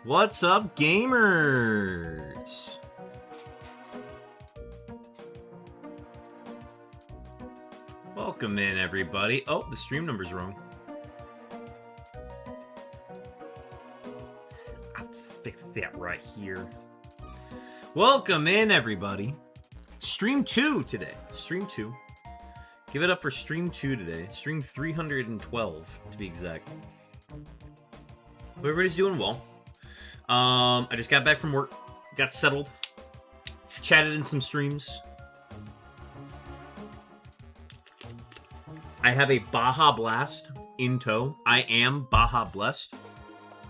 What's up, gamers? Welcome in, everybody. Oh, the stream number's wrong. I'll just fix that right here. Welcome in, everybody. Stream 2 today. Stream 2. Give it up for Stream 2 today. Stream 312, to be exact. Hope everybody's doing well. I just got back from work. Got settled. Chatted in some streams. I have a Baja Blast in tow. I am Baja Blessed.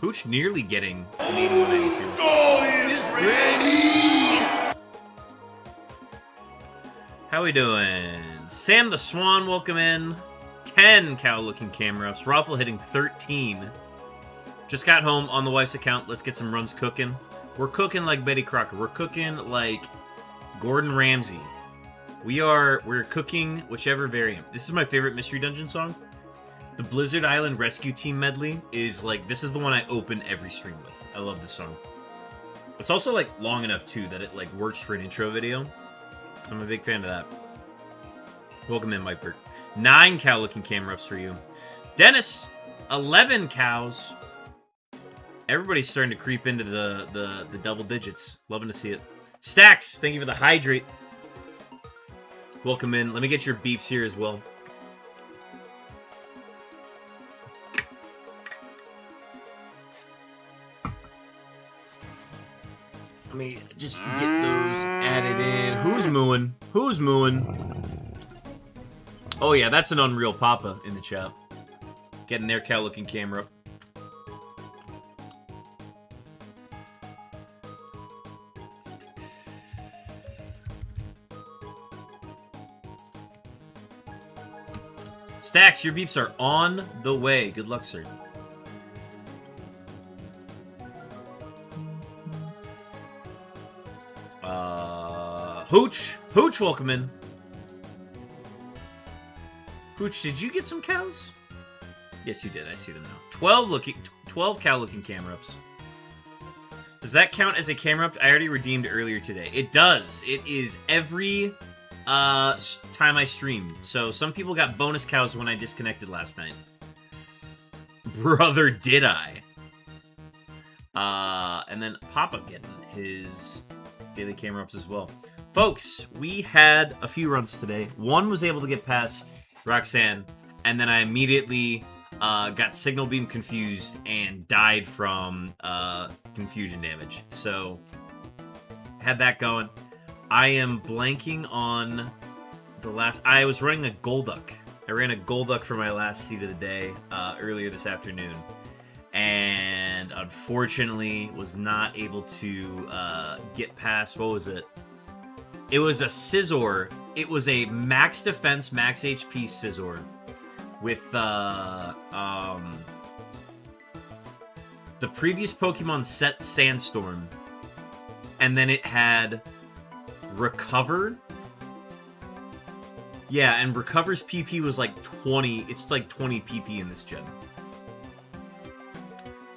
Hooch nearly getting an 8192. Soul is ready! How we doing? Sam the Swan, welcome in. 10 cow-looking camera ups. Raffle hitting 13. Just got home on the wife's account. Let's get some runs cooking. We're cooking like Betty Crocker. We're cooking like Gordon Ramsay. We're cooking whichever variant. This is my favorite Mystery Dungeon song. The Blizzard Island Rescue Team medley is like, this is the one I open every stream with. I love this song. It's also like long enough too that it like works for an intro video. So I'm a big fan of that. Welcome in, Mike Burt. 9 cow-looking camera ups for you. Dennis, 11 cows. Everybody's starting to creep into the double digits. Loving to see it. Stacks, thank you for the hydrate. Welcome in. Let me get your beeps here as well. Let me just get those added in. Who's mooing? Who's mooing? Oh yeah, that's an Unreal Papa in the chat. Getting their cow-looking camera up. Stacks, your beeps are on the way. Good luck, sir. Hooch, welcome in. Hooch, did you get some cows? Yes, you did. I see them now. 12 cow-looking camera ups. Does that count as a camera up? I already redeemed earlier today. It does. It is every time I stream. So some people got bonus cows when I disconnected last night. Brother, did I? And then Papa getting his daily camera ups as well. Folks, we had a few runs today. One was able to get past Roxanne, and then I immediately got signal beam confused and died from confusion damage. So, had that going. I am blanking on the last... I was running a Golduck. I ran a Golduck for my last seed of the day earlier this afternoon. And unfortunately, was not able to get past... What was it? It was a Scizor. It was a max defense, max HP Scizor with the previous Pokemon set Sandstorm, and then it had Recover. Yeah, and Recover's PP was like 20. It's like 20 PP in this gen.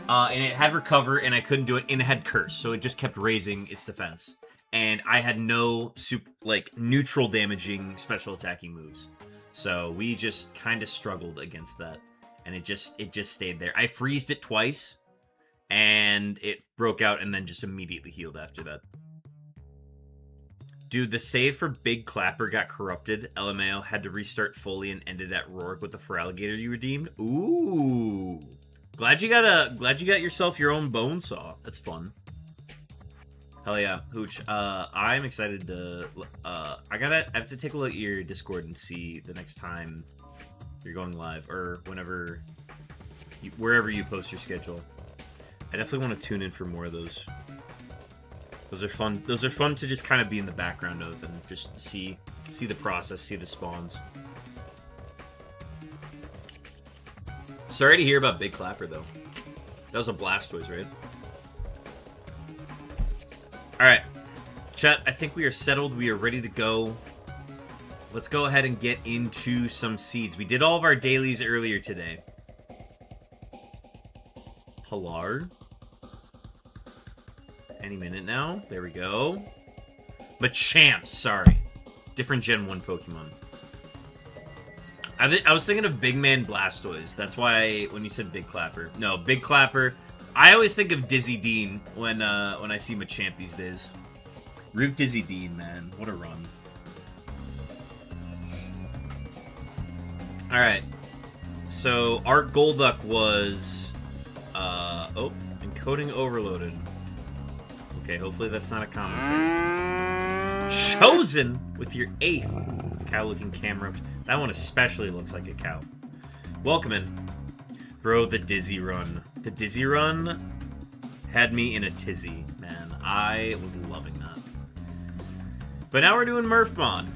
And it had Recover, and I couldn't do it, and it had Curse, so it just kept raising its defense. And I had no neutral damaging special attacking moves. So we just kind of struggled against that. And it just stayed there. I freezed it twice, and it broke out and then just immediately healed after that. Dude, the save for Big Clapper got corrupted. LMAO had to restart fully and ended at Rourke with the Feraligatr you redeemed. Ooh. Glad you got yourself your own bone saw. That's fun. Hell yeah, Hooch. I'm excited to... I have to take a look at your Discord and see the next time you're going live, or whenever... wherever you post your schedule. I definitely want to tune in for more of those. Those are fun. Those are fun to just kind of be in the background of and just see the process, see the spawns. Sorry to hear about Big Clapper, though. That was a Blastoise, right? Alright, chat, I think we are settled. We are ready to go. Let's go ahead and get into some seeds. We did all of our dailies earlier today. Halar? Any minute now. There we go. Machamp, sorry. Different Gen 1 Pokemon. I was thinking of Big Man Blastoise. That's why when you said Big Clapper. No, Big Clapper. I always think of Dizzy Dean when I see Machamp these days. Root Dizzy Dean, man. What a run. Alright. So, Art Golduck was... oh, encoding overloaded. Okay, hopefully that's not a common thing. Chosen with your 8th cow-looking camera. That one especially looks like a cow. Welcome in. Bro, the Dizzy Run. The Dizzy Run had me in a tizzy, man. I was loving that. But now we're doing Murphmon.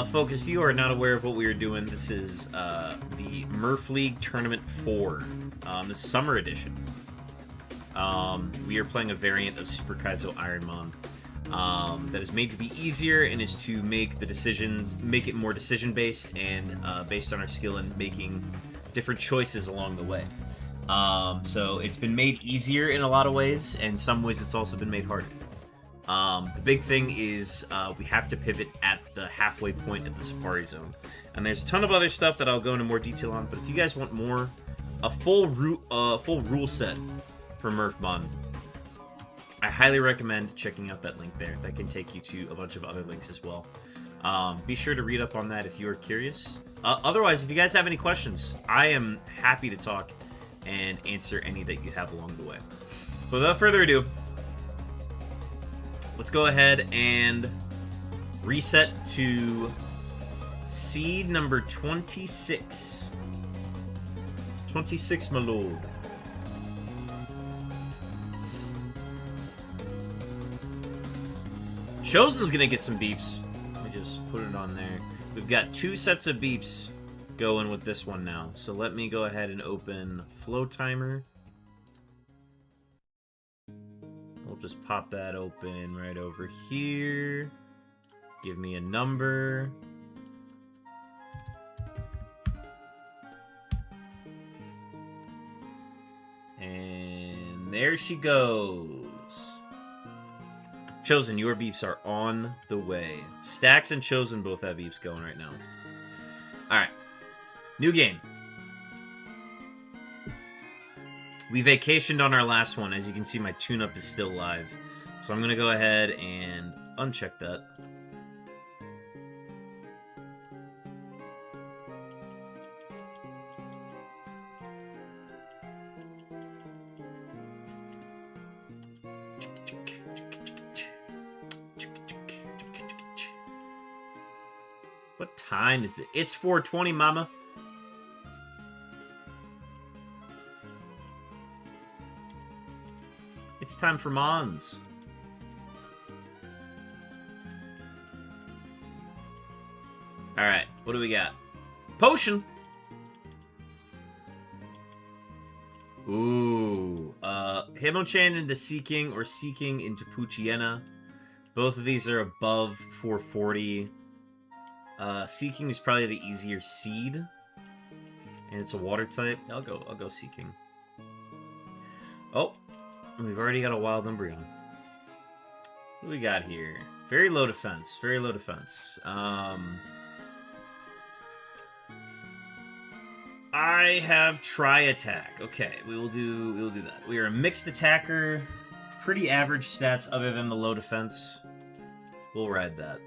Folks, if you are not aware of what we are doing, this is the MURPHLEAGUE Tournament 4. The Summer Edition. We are playing a variant of Super Kaizo Ironmon that is made to be easier and is to make the decisions, make it more decision-based and based on our skill in making different choices along the way. So it's been made easier in a lot of ways, and some ways it's also been made harder. The big thing is we have to pivot at the halfway point at the Safari Zone. And there's a ton of other stuff that I'll go into more detail on, but if you guys want a full rule set for Murphmon, I highly recommend checking out that link there. That can take you to a bunch of other links as well. Be sure to read up on that if you are curious. Otherwise, if you guys have any questions, I am happy to talk and answer any that you have along the way. But without further ado, let's go ahead and reset to seed number 26. 26, my lord. Chosen's gonna get some beeps. Let me just put it on there. We've got 2 sets of beeps going with this one now. So let me go ahead and open Flow Timer. We'll just pop that open right over here. Give me a number. And there she goes. Chosen, your beeps are on the way. Stacks and Chosen both have beeps going right now. Alright. New game. We vacationed on our last one. As you can see, my tune-up is still live. So I'm going to go ahead and uncheck that. What time is it? It's 4:20, mama. It's time for Mons. Alright, what do we got? Potion! Ooh. Hitmonchan into Seeking or Seeking into Poochyena. Both of these are above 440. Seeking is probably the easier seed. And it's a water type. I'll go Seeking. Oh. We've already got a wild Umbreon. What do we got here? Very low defense. Very low defense. I have Tri-Attack. Okay, we will do that. We are a mixed attacker. Pretty average stats other than the low defense. We'll ride that.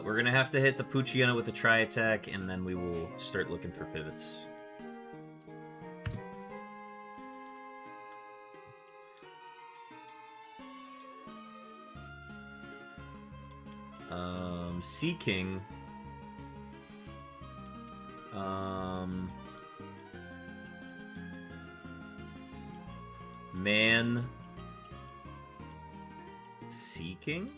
We're going to have to hit the Poochyena with a Tri-Attack, and then we will start looking for pivots. Seeking. Man. Seeking?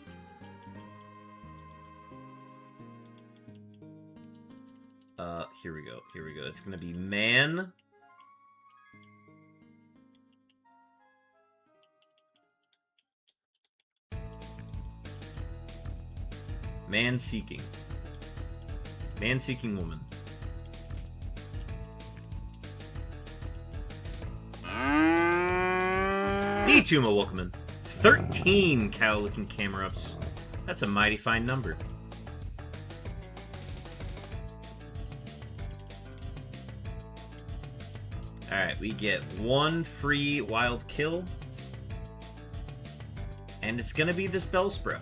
Here we go. Here we go. It's gonna be Man. Man Seeking. Man Seeking Woman. Minituma, welcome in. 13 cow-looking camera-ups. That's a mighty fine number. Alright, we get one free wild kill. And it's gonna be this Bellsprout.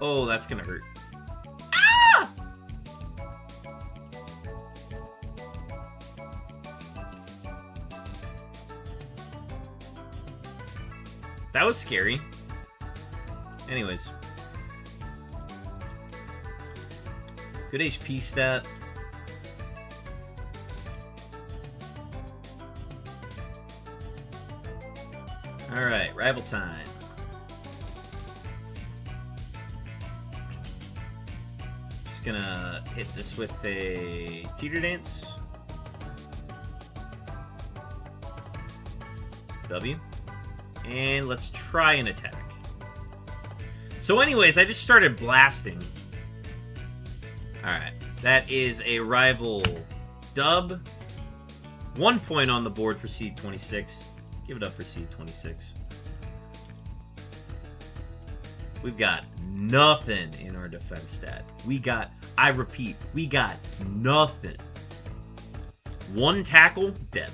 Oh, that's gonna hurt. Ah! That was scary. Anyways. Good HP stat. Alright, rival time. Just gonna hit this with a teeter dance. W. And let's try an attack. So anyways, I just started blasting. Alright, that is a rival dub. 1 point on the board for Seed 26. Give it up for Seed 26. We've got nothing in our defense stat. We got, I repeat, we got nothing. 1 tackle, dead.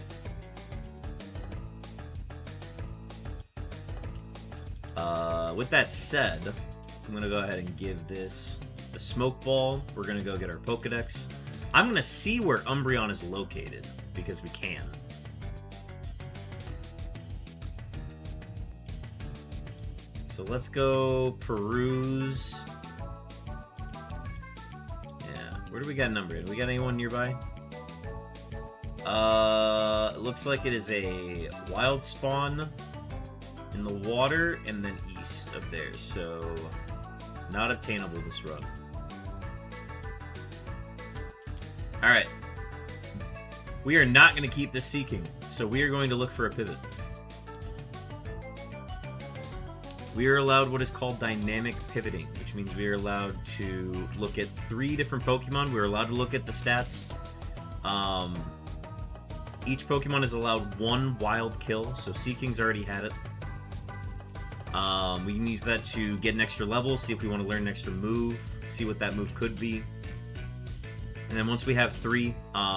With that said, I'm going to go ahead and give this a smoke ball. We're going to go get our Pokedex. I'm going to see where Umbreon is located, because we can. So let's go peruse. Yeah, where do we got numbered? Do we got anyone nearby? It looks like it is a wild spawn in the water and then east of there, so not obtainable this run. Alright. We are not going to keep this Seeking, so we are going to look for a pivot. We are allowed what is called dynamic pivoting, which means we are allowed to look at 3 different Pokemon. We're allowed to look at the stats. Each Pokemon is allowed 1 wild kill, so Seeking's already had it. We can use that to get an extra level, see if we want to learn an extra move, see what that move could be. And then once we have 3,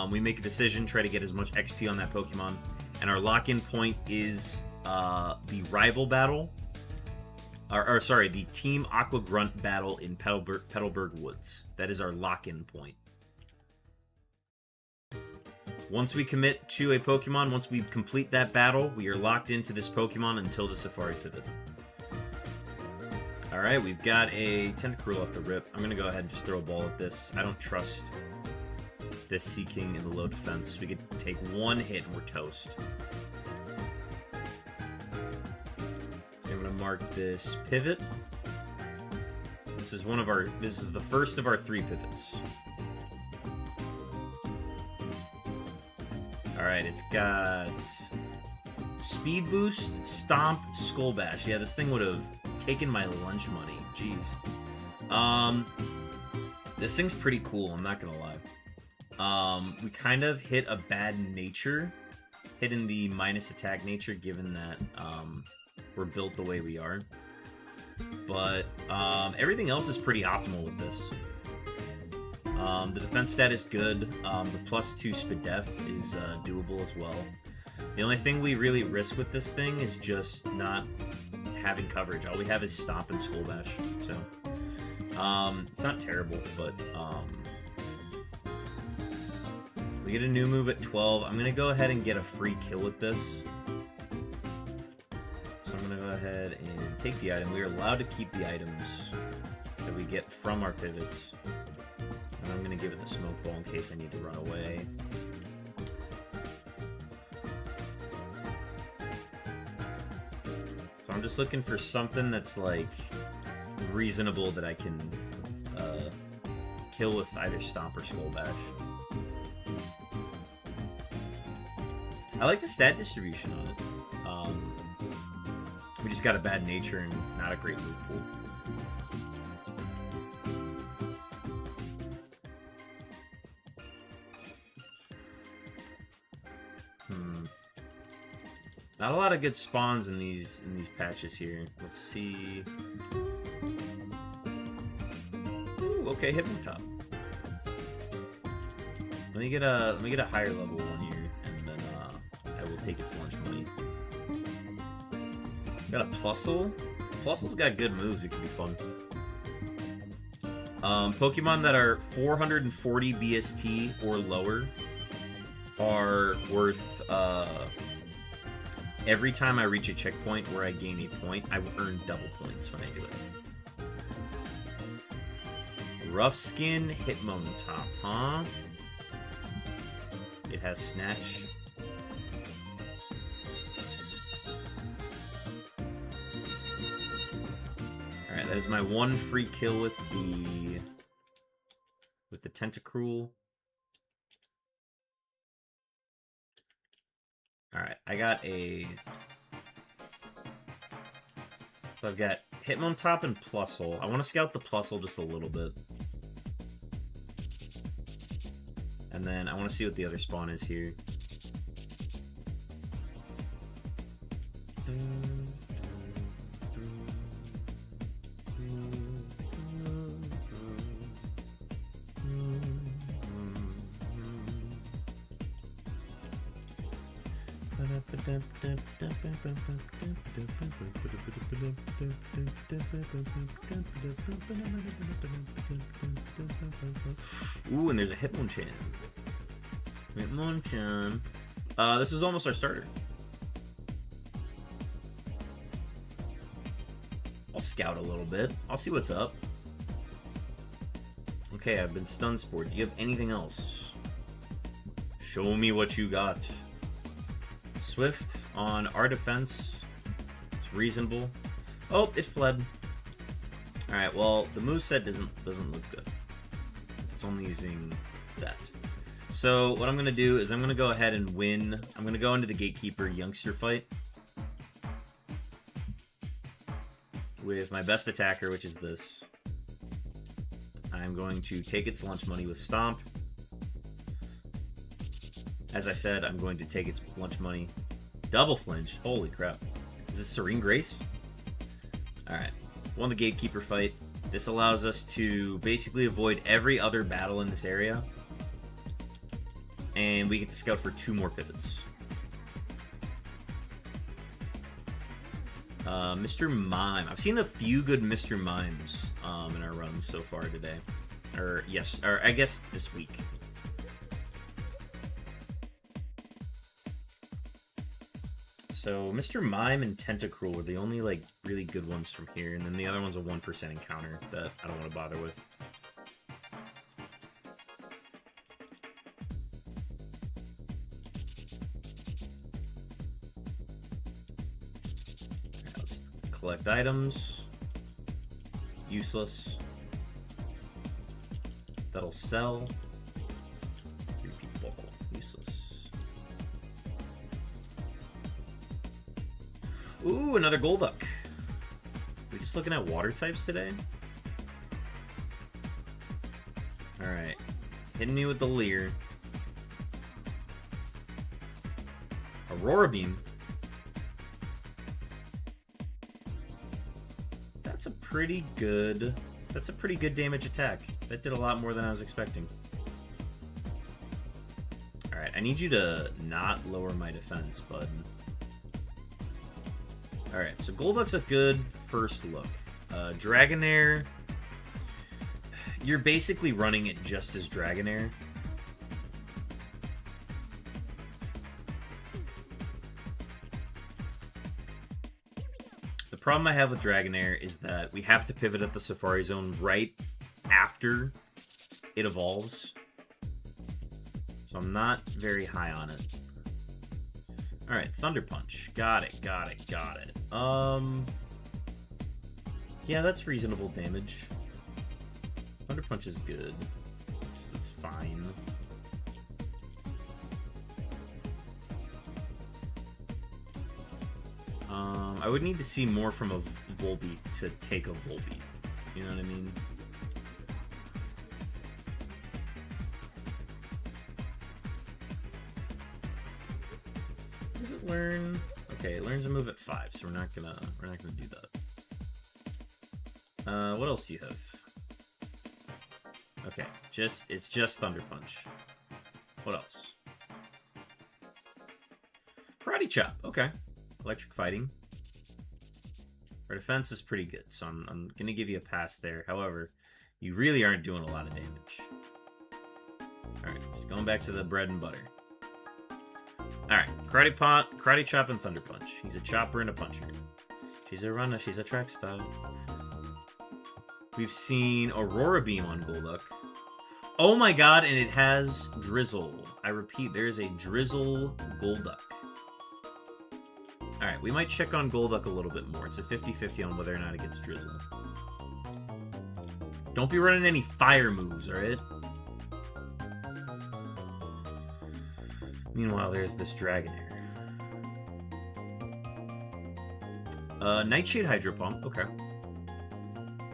we make a decision, try to get as much XP on that Pokemon. And our lock-in point is the rival battle. Or sorry, the Team Aqua Grunt battle in Petalburg Woods. That is our lock-in point. Once we commit to a Pokemon, once we complete that battle, we are locked into this Pokemon until the Safari Pivot. Alright, we've got a Tentacruel off the rip. I'm going to go ahead and just throw a ball at this. I don't trust this Seeking in the low defense. We could take 1 hit and we're toast. So I'm going to mark this pivot. This is the first of our 3 pivots. Alright, it's got Speed Boost, Stomp, Skull Bash. Yeah, this thing would have taken my lunch money. Jeez. This thing's pretty cool, I'm not gonna lie. We kind of hit a bad nature, hitting the minus attack nature, given that we're built the way we are. But everything else is pretty optimal with this. The defense stat is good. The +2 Spadef is doable as well. The only thing we really risk with this thing is just not having coverage. All we have is Stomp and Skull Bash. So, it's not terrible, but we get a new move at 12. I'm going to go ahead and get a free kill with this. So I'm going to go ahead and take the item. We are allowed to keep the items that we get from our pivots. And I'm going to give it the smoke ball in case I need to run away. So I'm just looking for something that's, like, reasonable that I can kill with either Stomp or Skull Bash. I like the stat distribution on it. We just got a bad nature and not a great move pool. Not a lot of good spawns in these patches here. Let's see. Ooh, okay, Hypnotop. Let me get a higher level one here, and then I will take its lunch money. Got a Plusle. Plusle's got good moves. It could be fun. Pokemon that are 440 BST or lower are worth, every time I reach a checkpoint where I gain a point, I will earn double points when I do it. Rough Skin Hitmontop, huh? It has Snatch. Alright, that is my one free kill with the Tentacruel. Alright, I got a... So I've got Hitmontop and Plusle. I want to scout the Plusle just a little bit. And then I want to see what the other spawn is here. Ooh, and there's a Hitmonchan. Hitmonchan. This is almost our starter. I'll scout a little bit. I'll see what's up. Okay, I've been stun spored. Do you have anything else? Show me what you got. Swift on our defense. It's reasonable. Oh, it fled. Alright, well, the moveset doesn't look good. It's only using that. So, what I'm going to do is I'm going to go ahead and win. I'm going to go into the Gatekeeper Youngster fight with my best attacker, which is this. I'm going to take its lunch money with Stomp. As I said, I'm going to take its lunch money. Double flinch. Holy crap. Is this Serene Grace? Alright. Won the Gatekeeper fight. This allows us to basically avoid every other battle in this area. And we get to scout for 2 more pivots. Mr. Mime. I've seen a few good Mr. Mimes in our runs so far today. Or I guess this week. So Mr. Mime and Tentacruel were the only like really good ones from here, and then the other one's a 1% encounter that I don't want to bother with. Right, let's collect items. Useless. That'll sell. Repeat ball. Useless. Ooh, another Golduck. We just looking at water types today? Alright. Hitting me with the Leer. Aurora Beam. That's a pretty good damage attack. That did a lot more than I was expecting. Alright, I need you to not lower my defense, bud. Alright, so Golduck's a good first look. Dragonair, you're basically running it just as Dragonair. The problem I have with Dragonair is that we have to pivot at the Safari Zone right after it evolves. So I'm not very high on it. Alright, Thunder Punch. Got it. Yeah, that's reasonable damage. Thunder Punch is good. That's fine. I would need to see more from a Volbeat to take a Volbeat. You know what I mean? Does it learn? Okay, it learns a move at 5, so we're not gonna do that. What else do you have? Okay, it's just Thunder Punch. What else? Karate Chop. Okay, Electric Fighting. Our defense is pretty good, so I'm gonna give you a pass there. However, you really aren't doing a lot of damage. All right, just going back to the bread and butter. All right, Karate Chop, and Thunder Punch. He's a chopper and a puncher. She's a runner. She's a track star. We've seen Aurora Beam on Golduck. Oh my god, and it has Drizzle. I repeat, there is a Drizzle Golduck. Alright, we might check on Golduck a little bit more. It's a 50-50 on whether or not it gets Drizzle. Don't be running any fire moves, alright? Meanwhile, there's this Dragonair. Nightshade Hydro Pump, okay.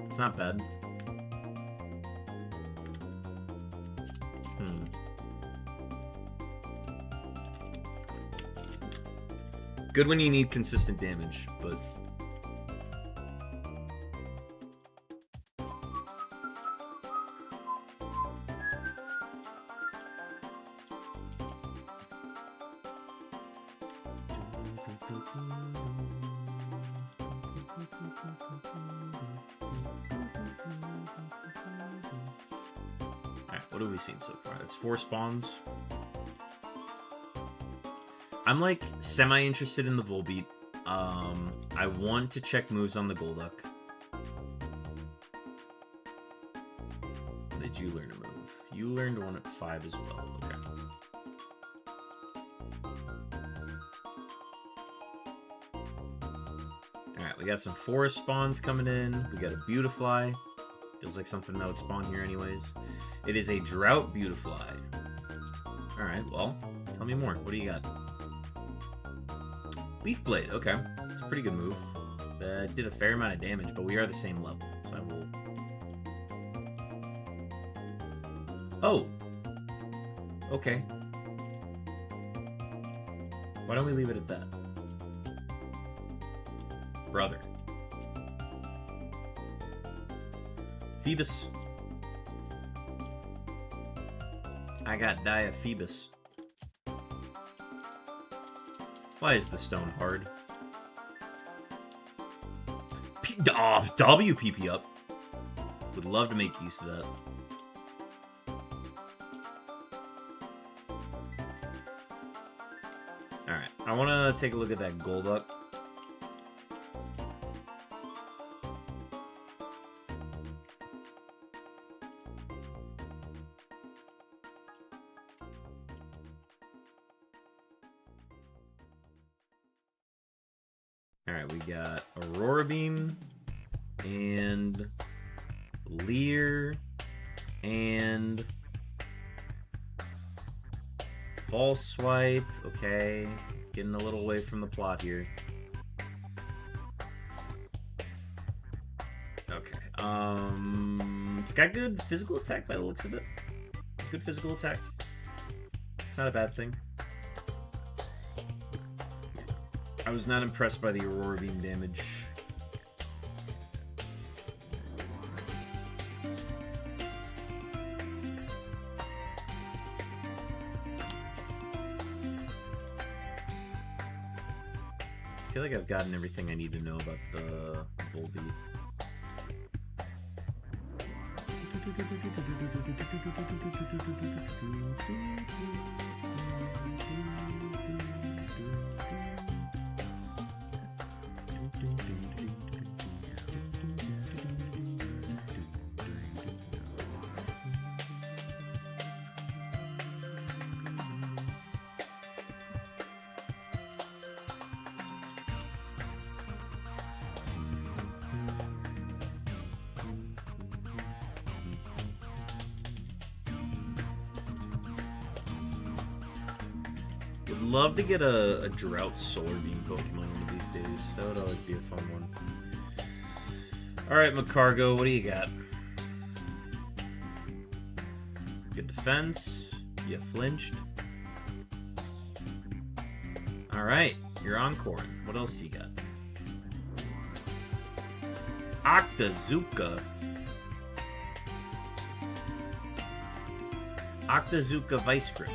It's not bad. Good when you need consistent damage, but... Alright, what have we seen so far? That's 4 spawns. I'm, like, semi-interested in the Volbeat. I want to check moves on the Golduck. What did you learn to move? You learned one at 5 as well. Okay. Alright, we got some forest spawns coming in. We got a Beautifly. Feels like something that would spawn here anyways. It is a Drought Beautifly. Alright, well, tell me more. What do you got? Leaf Blade, okay. It's a pretty good move. It did a fair amount of damage, but we are the same level, so I will... Oh! Okay. Why don't we leave it at that? Brother. Phoebus. I got Diaphoebus. Why is the stone hard? WPP up. Would love to make use of that. Alright, I want to take a look at that Golduck. Alright, we got Aurora Beam, and Leer, and False Swipe. Okay, getting a little away from the plot here. Okay, it's got good physical attack by the looks of it. Good physical attack. It's not a bad thing. I was not impressed by the Aurora Beam damage. I feel like I've gotten everything I need to know about the Volbeat. Would love to get a Drought Solar Beam Pokemon one of these days. That would always be a fun one. Alright, Macargo, what do you got? Good defense. You flinched. Alright, You're on Corn. What else do you got? Octazuka. Octazuka Vice Grip.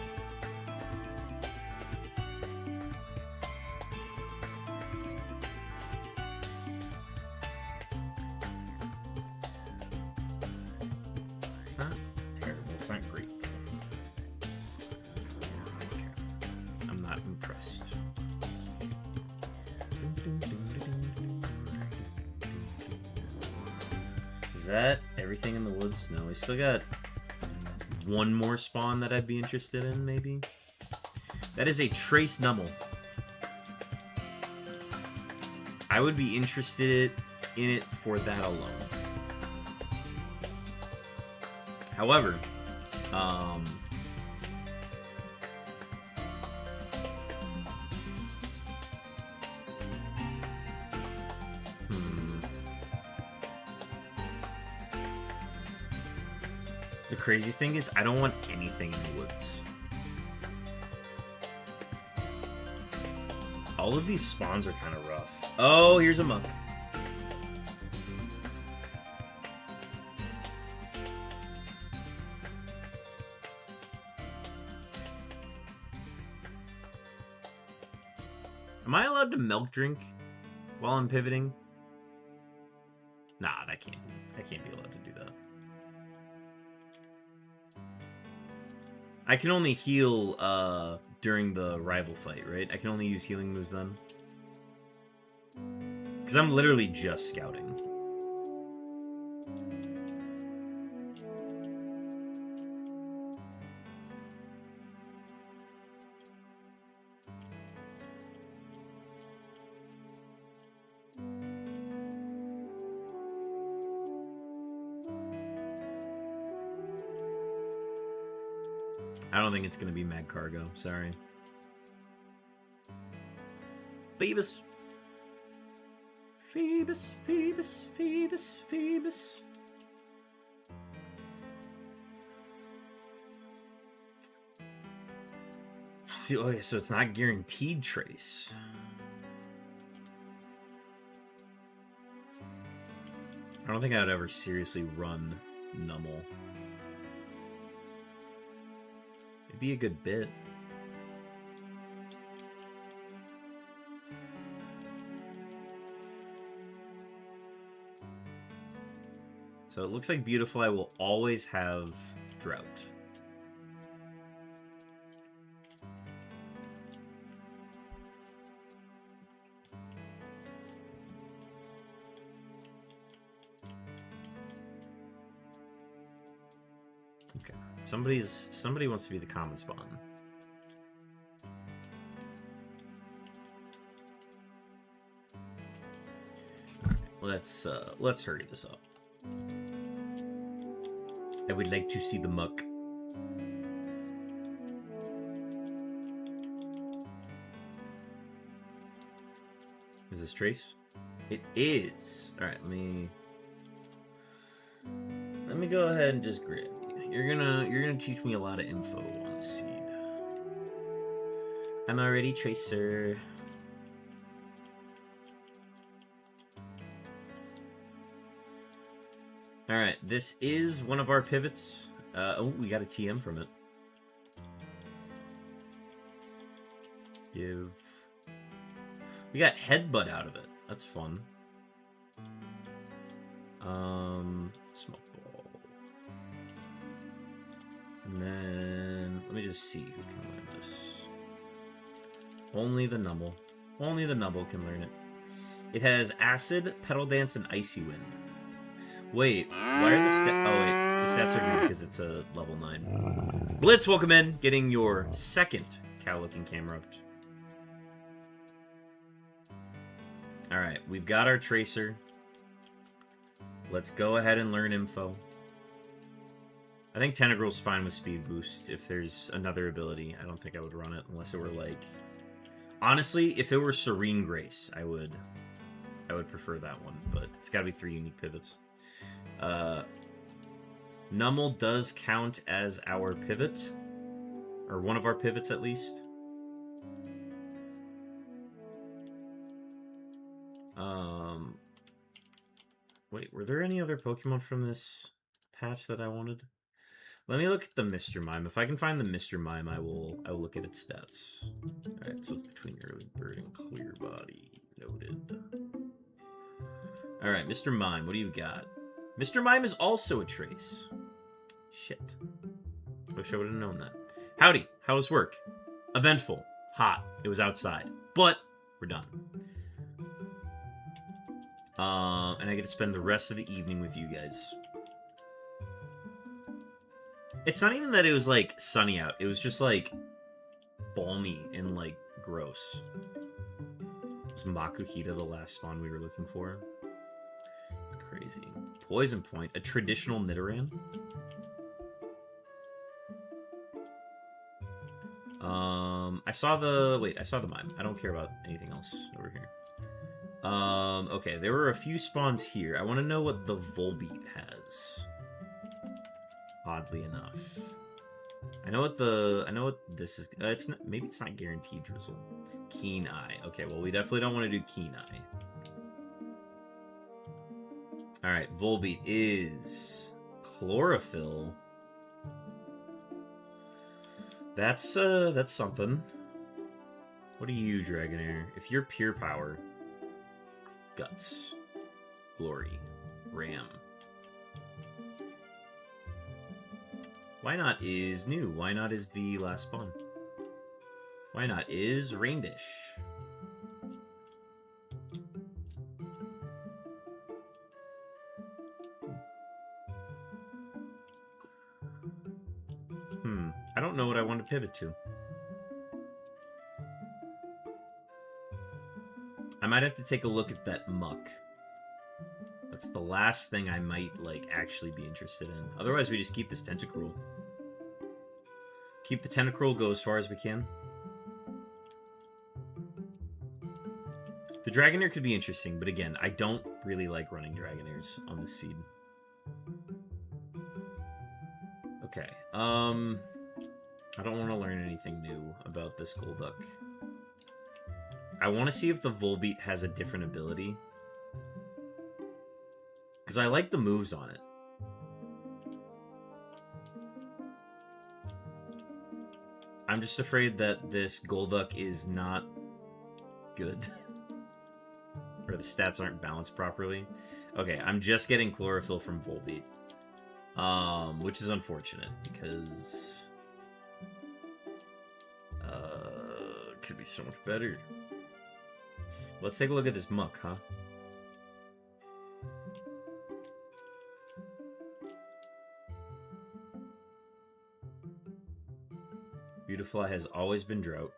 It's not terrible. It's not great. Okay. I'm not impressed. Is that everything in the woods? No, we still got one more spawn that I'd be interested in, maybe. That is a Trace Nummel. I would be interested in it for that alone. However, the crazy thing is, I don't want anything in the woods. All of these spawns are kind of rough. Oh, here's a monk. Am I allowed to milk drink while I'm pivoting? Nah, that can't be. I can't be allowed to do that. I can only heal during the rival fight, right? I can only use healing moves then. Because I'm literally just scouting. I don't think it's going to be Mag Cargo. Sorry. Phoebus. Phoebus, Phoebus, Phoebus, Phoebus. See, okay, so it's not guaranteed trace. I don't think I would ever seriously run Nummel. It'd be a good bit. So it looks like Beautiful I will always have Drought. Okay. Somebody wants to be the common spawn. Alright, let's hurry this up. I would like to see the muck. Is this Trace? It is. Alright, let me go ahead and just grab you. You're gonna teach me a lot of info on the seed. I'm already Tracer. Alright, this is one of our pivots. Oh, we got a TM from it. We got Headbutt out of it. That's fun. Smoke Ball. And then, let me just see who can learn this. Only the Nummel. Only the Nummel can learn it. It has Acid, Petal Dance, and Icy Wind. Wait, why are the stats... Oh, wait. The stats are good because it's a level 9. Blitz, welcome in. Getting your second cow-looking camera up. Alright, we've got our Tracer. Let's go ahead and learn info. I think Tentagrel's fine with Speed Boost. If there's another ability, I don't think I would run it unless it were like... Honestly, if it were Serene Grace, I would prefer that one, but it's gotta be 3 unique pivots. Nummel does count as our pivot, or one of our pivots at least. Wait, were there any other Pokemon from this patch that I wanted? Let me look at the Mr. Mime. If I can find the Mr. Mime, I will look at its stats. Alright, so it's between Early Bird and Clear Body. Noted. Alright, Mr. Mime, what do you got? Mr. Mime is also a trace. Shit. Wish I would have known that. Howdy, how was work? Eventful. Hot. It was outside. But we're done. And I get to spend the rest of the evening with you guys. It's not even that it was, like, sunny out. It was just, like, balmy and, like, gross. Was Makuhita the last spawn we were looking for? It's crazy. Poison Point. A traditional Nidoran? I saw the... Wait, I saw the mime. I don't care about anything else over here. Okay, there were a few spawns here. I want to know what the Volbeat has. Oddly enough. I know what this is. It's not, maybe it's not guaranteed drizzle. Keen Eye. Okay, well, we definitely don't want to do Keen Eye. Alright, Volbeat is Chlorophyll. That's something. What are you, Dragonair? If you're Pure Power, Guts, Glory, Ram. Why not is new? Why not is the last spawn? Why not is Raindish? I don't know what I want to pivot to. I might have to take a look at that Muck. That's the last thing I might, like, actually be interested in. Otherwise, we just keep this Tentacruel. Keep the Tentacruel, go as far as we can. The Dragonair could be interesting, but again, I don't really like running Dragonairs on this seed. Okay, I don't want to learn anything new about this Golduck. I want to see if the Volbeat has a different ability. Because I like the moves on it. I'm just afraid that this Golduck is not good. Or the stats aren't balanced properly. Okay, I'm just getting Chlorophyll from Volbeat. Which is unfortunate, because... could be so much better. Let's take a look at this Muck, huh? Beautifly has always been drought.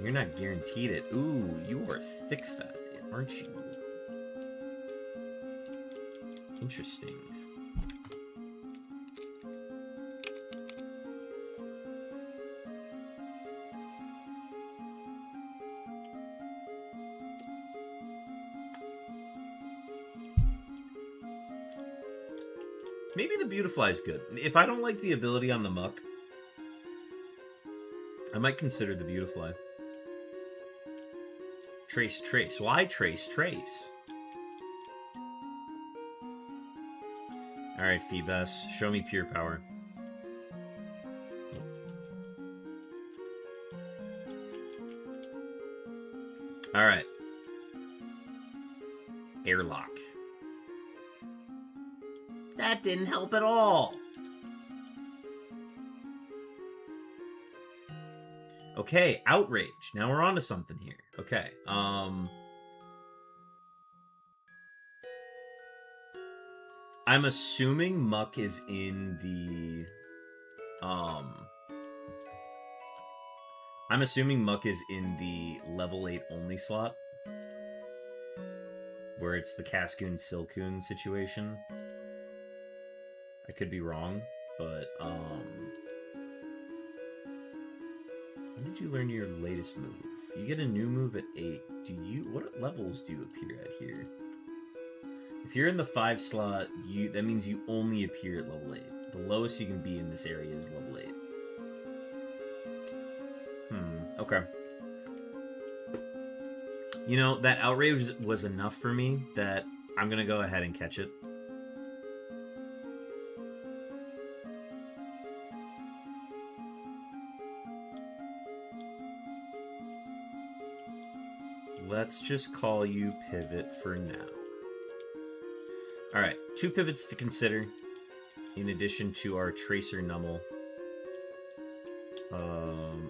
You're not guaranteed it. Ooh, you are thick fat, aren't you? Interesting. Maybe the Beautifly is good. If I don't like the ability on the Muck, I might consider the Beautifly. Trace, trace. Why trace, trace? Alright, Feebas. Show me Pure Power. Alright. Airlock. That didn't help at all. Okay, Outrage. Now we're on to something here. Okay, I'm assuming Muck is in the, I'm assuming Muck is in the level 8 only slot. Where it's the Cascoon Silcoon situation. I could be wrong, but, when did you learn your latest move? You get a new move at 8. What levels do you appear at here? If you're in the 5 slot, that means you only appear at level 8. The lowest you can be in this area is level 8. Okay. You know, that outrage was enough for me that I'm gonna go ahead and catch it. Let's just call you pivot for now. Alright, 2 pivots to consider, in addition to our Tracer Nummel.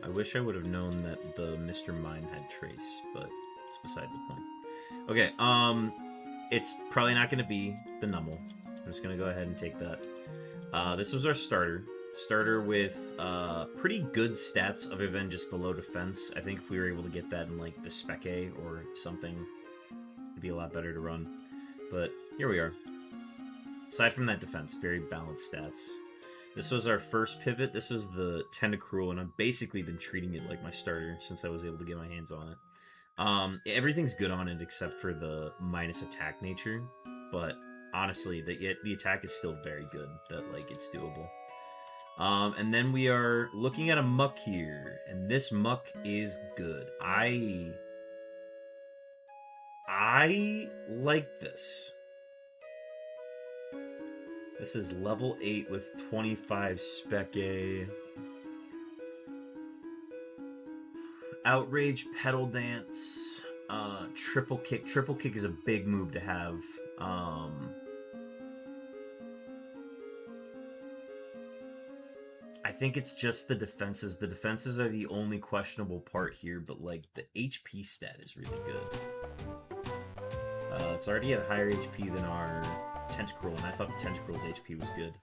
I wish I would have known that the Mr. Mime had Trace, but it's beside the point. Okay, it's probably not going to be the Nummel. I'm just going to go ahead and take that. This was our starter. Starter with pretty good stats other than just the low defense. I think if we were able to get that in like the Spec A or something, it'd be a lot better to run. But here we are. Aside from that defense, very balanced stats. This was our first pivot. This was the Tentacruel, and I've basically been treating it like my starter since I was able to get my hands on it. Everything's good on it except for the minus attack nature, but honestly, the attack is still very good. That like it's doable. And then we are looking at a muck here, and this muck is good. I like this. This is level 8 with 25 Spec A. Outrage, Pedal Dance, Triple Kick. Triple Kick is a big move to have. I think it's just the defenses. The defenses are the only questionable part here, but like the HP stat is really good. It's already at higher HP than our Tentacruel, and I thought the Tentacruel's HP was good.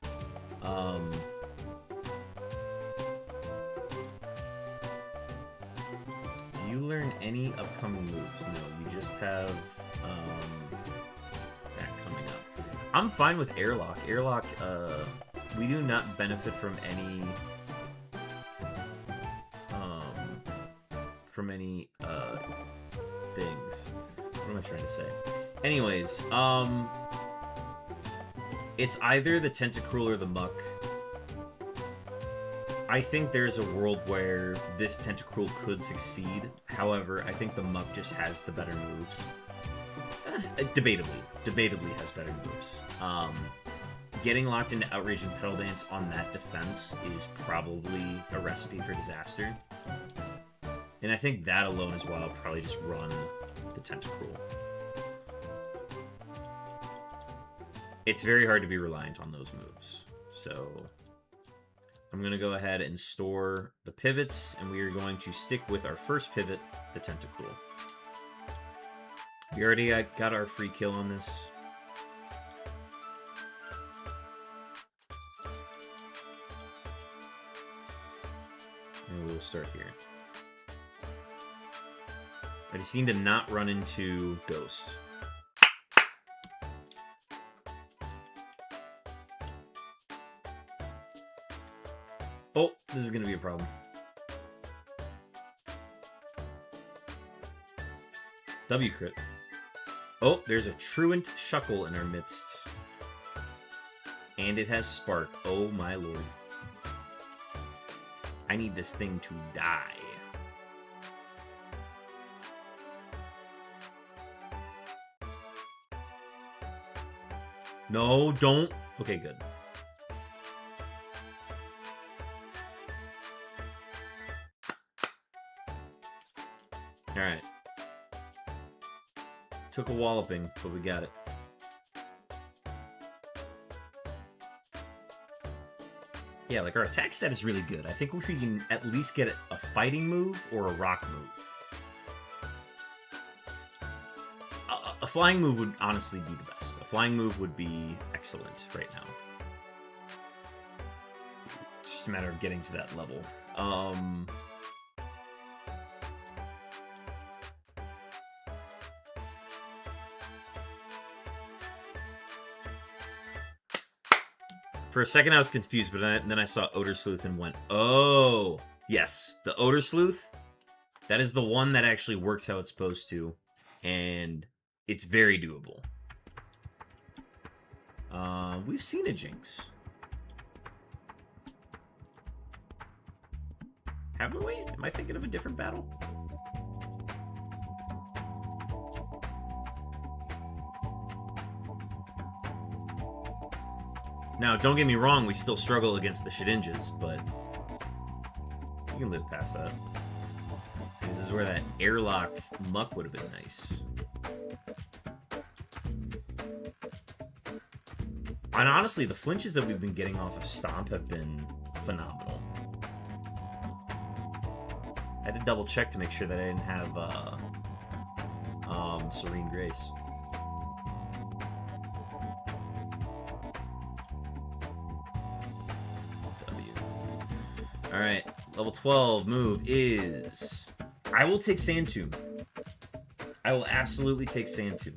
Do you learn any upcoming moves? No, you just have that coming up. I'm fine with Airlock. Airlock, we do not benefit from any things. What am I trying to say? Anyways, it's either the Tentacruel or the Muck. I think there's a world where this Tentacruel could succeed. However, I think the Muck just has the better moves. Debatably has better moves. Getting locked into Outrage and Pedal Dance on that defense is probably a recipe for disaster. And I think that alone as well, I'll probably just run the Tentacruel. It's very hard to be reliant on those moves. So I'm going to go ahead and store the pivots, and we are going to stick with our first pivot, the Tentacruel. We already got our free kill on this. And we'll start here. I just need to not run into ghosts. Oh, this is going to be a problem. W crit. Oh, there's a truant Shuckle in our midst. And it has Spark. Oh my lord. I need this thing to die. No, don't. Okay, good. Alright. Took a walloping, but we got it. Yeah, like our attack stat is really good. I think if we can at least get a fighting move or a rock move. A flying move would honestly be the best. A flying move would be excellent right now. It's just a matter of getting to that level. For a second I was confused, but then I saw Odor Sleuth and went, oh, yes, the Odor Sleuth, that is the one that actually works how it's supposed to, and it's very doable. We've seen a Jinx. Haven't we? Am I thinking of a different battle? Now, don't get me wrong, we still struggle against the Shedinjas, but you can live past that. See, this is where that airlock muck would have been nice. And honestly, the flinches that we've been getting off of Stomp have been phenomenal. I had to double check to make sure that I didn't have Serene Grace. W. Alright, level 12 move is... I will take Sand Tomb. I will absolutely take Sand Tomb.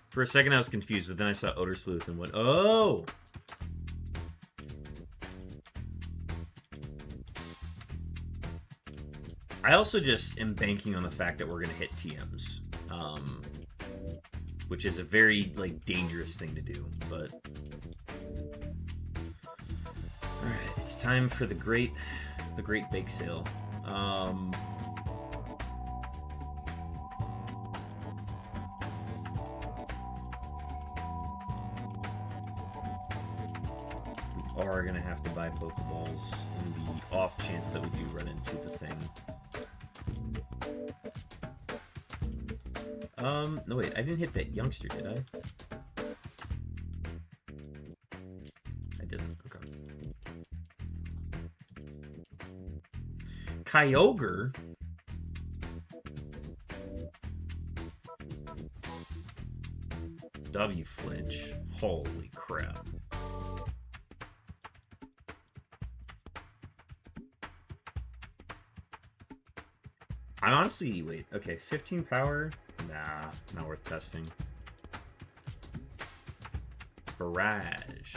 For a second I was confused, but then I saw Odor Sleuth and went, oh! I also just am banking on the fact that we're going to hit TMs. Which is a very, like, dangerous thing to do, but... Alright, it's time for the great bake sale. We are going to have to buy Pokeballs in the off chance that we do run into the thing. No wait, I didn't hit that youngster, did I? I didn't, okay. Kyogre? W flinch. Holy crap. I honestly, wait, okay, 15 power? Nah, not worth testing. Barrage.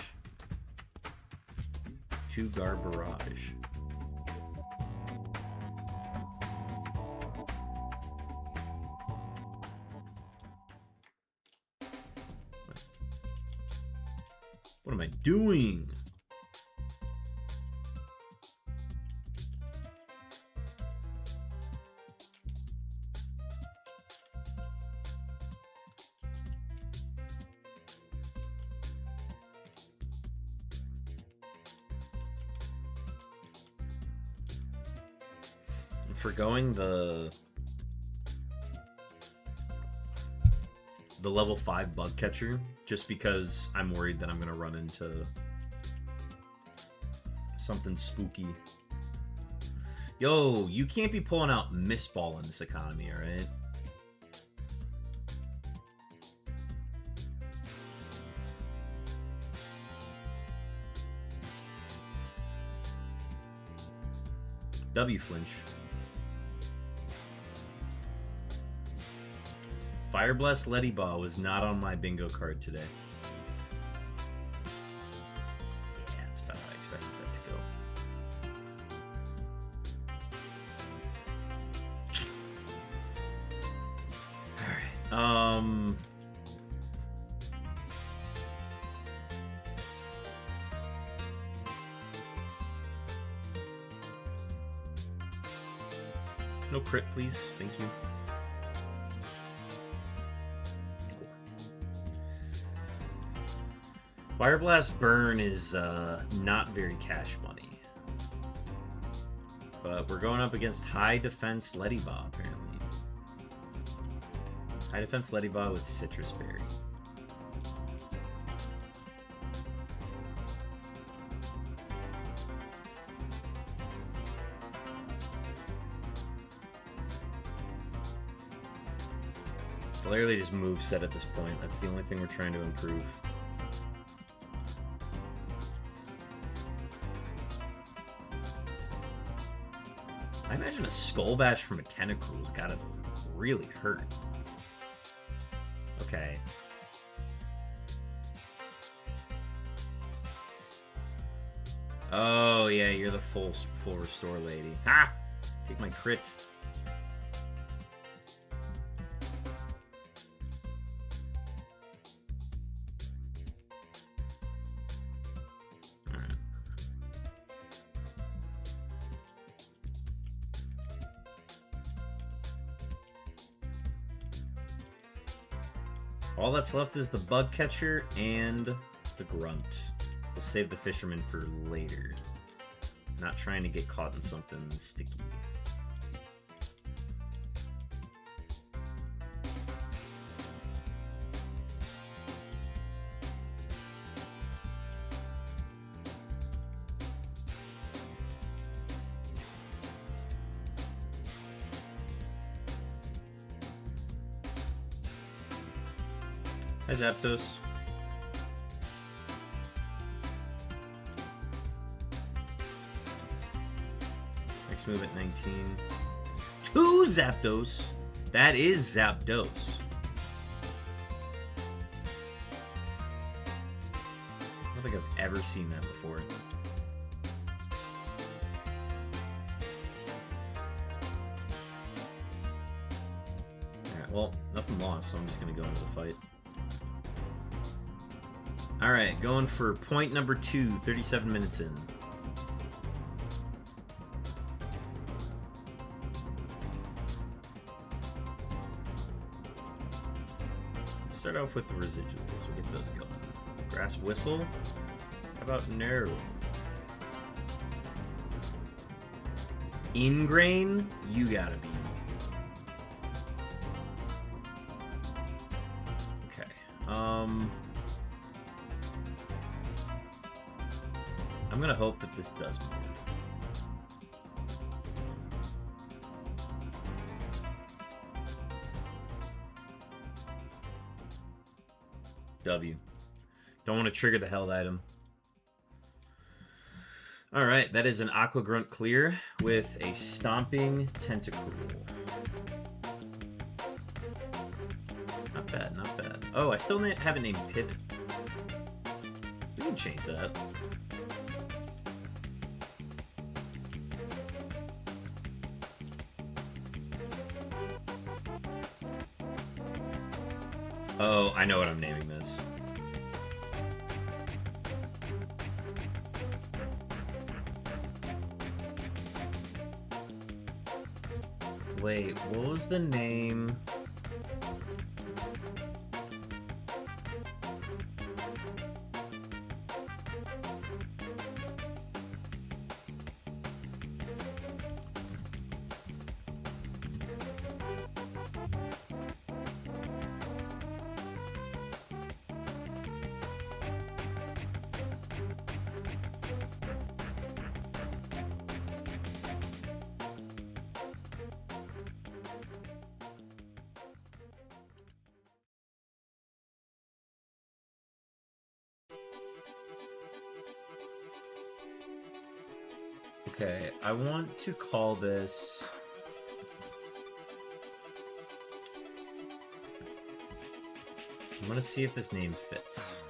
2-guard barrage. What am I doing? Forgoing the level 5 bug catcher just because I'm worried that I'm gonna run into something spooky. Yo, you can't be pulling out Mist Ball in this economy, alright? W flinch. Fire Blast Lettyba was not on my bingo card today. Yeah, that's about how I expected that to go. Alright, no crit, please. Thank you. Fire Blast Burn is not very cash money. But we're going up against High Defense Lettyba, apparently. High Defense Lettyba with Citrus Berry. It's literally just moveset at this point. That's the only thing we're trying to improve. I imagine a Skull Bash from a Tentacruel's gotta really hurt. Okay. Oh yeah, you're the full restore lady. Ha! Take my crit. All that's left is the bug catcher and the grunt. We'll save the fisherman for later. Not trying to get caught in something sticky. Hi, Zapdos. Next move at 19. 2 Zapdos! That is Zapdos. I don't think I've ever seen that before. Alright, well, nothing lost, so I'm just going to go into the fight. Alright, going for point number 2, 37 minutes in. Let's start off with the residuals. We'll get those going. Grass Whistle? How about no? Ingrain? You gotta be. Okay. I'm gonna hope that this does more. W. Don't want to trigger the held item. Alright, that is an Aqua Grunt clear with a Stomping Tentacle. Not bad, not bad. Oh, I still haven't named Pivot. We can change that. Oh, I know what I'm naming this. Wait, what was the name? Okay, I want to call this... I'm gonna see if this name fits.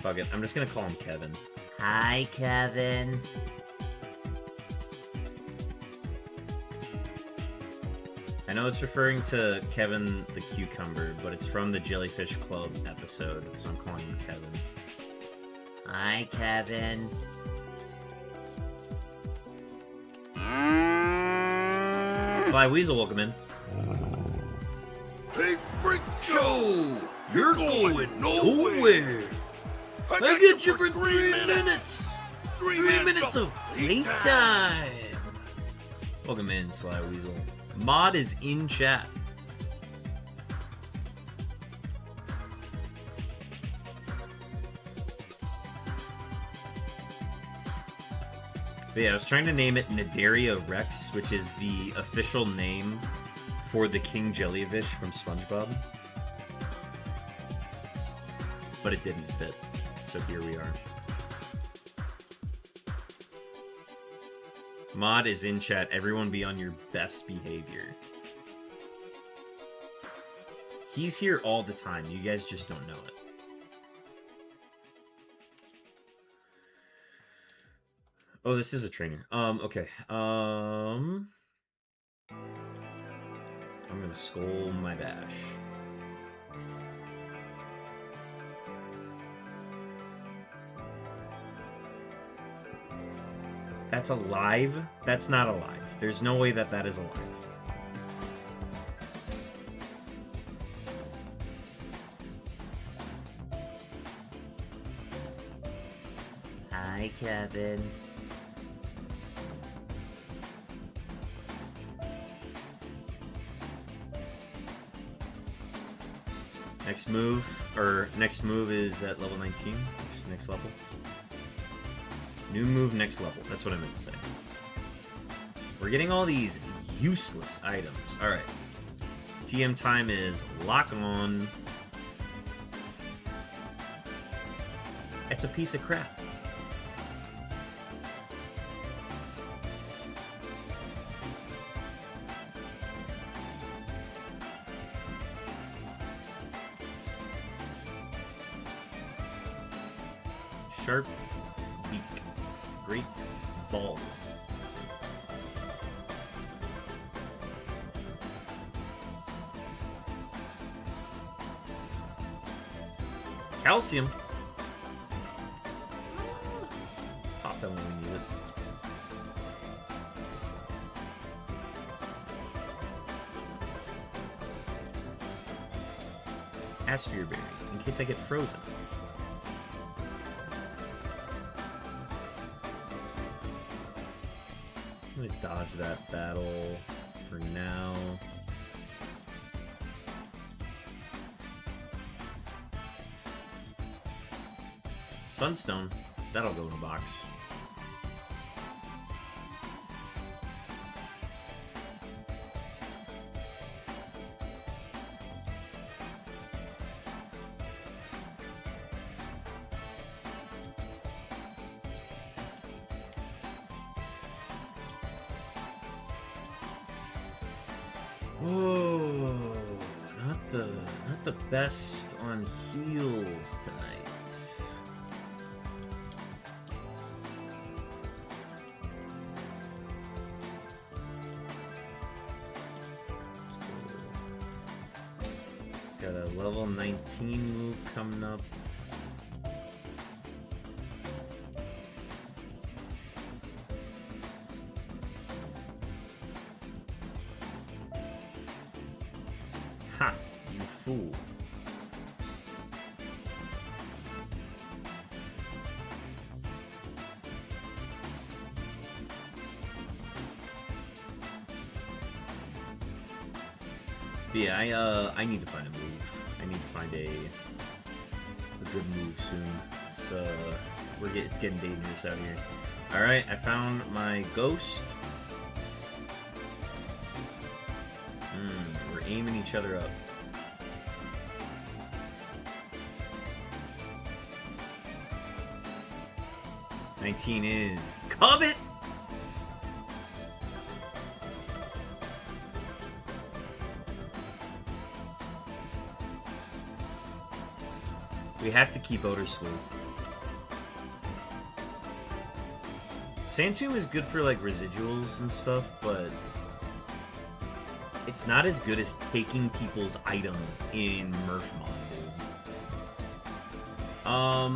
Fuck it, I'm just gonna call him Kevin. Hi, Kevin. I know it's referring to Kevin the Cucumber, but it's from the Jellyfish Club episode, so I'm calling him Kevin. Hi, Kevin. Sly Weasel, welcome in. Hey, Freak Show! You're going nowhere! I get you for 3 minutes! 3 minutes of playtime! Welcome in, Sly Weasel. Mod is in chat. But yeah, I was trying to name it Nadaria Rex, which is the official name for the King Jellyfish from SpongeBob. But it didn't fit, so here we are. Mod is in chat. Everyone be on your best behavior. He's here all the time. You guys just don't know it. Oh, this is a trainer. Okay. I'm gonna skull my bash. That's alive? That's not alive. There's no way that that is alive. Hi, Kevin. Next move is at level 19. Next level. New move, next level. That's what I meant to say. We're getting all these useless items. Alright. TM time is lock on. It's a piece of crap. Sharp beak. Great ball. Calcium. Pop that when we need it. Asphere berry, in case I get frozen. I'm gonna dodge that battle for now. Sunstone, that'll go in a box. Oh, not the best on heals tonight. Got a level 19 move coming up. Ha! You fool. But yeah, I need to find a move. I need to find a good move soon. It's getting dangerous out here. All right, I found my ghost. We're aiming each other up. $19 is Covet. We have to keep Odor Sleuth. Sandtomb is good for like residuals and stuff, but it's not as good as taking people's item in Murphmon, dude. Oh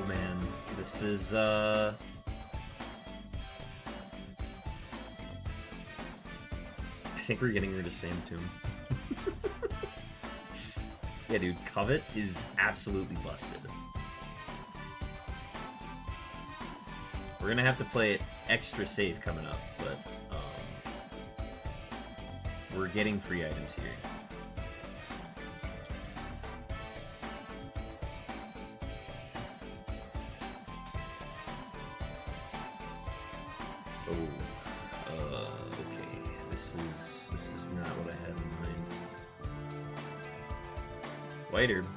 man, this is I think we're getting rid of Sandtomb. Yeah, dude, Covet is absolutely busted. We're gonna have to play it extra safe coming up, but we're getting free items here. Oh, okay. This is not what I had in mind. White herb.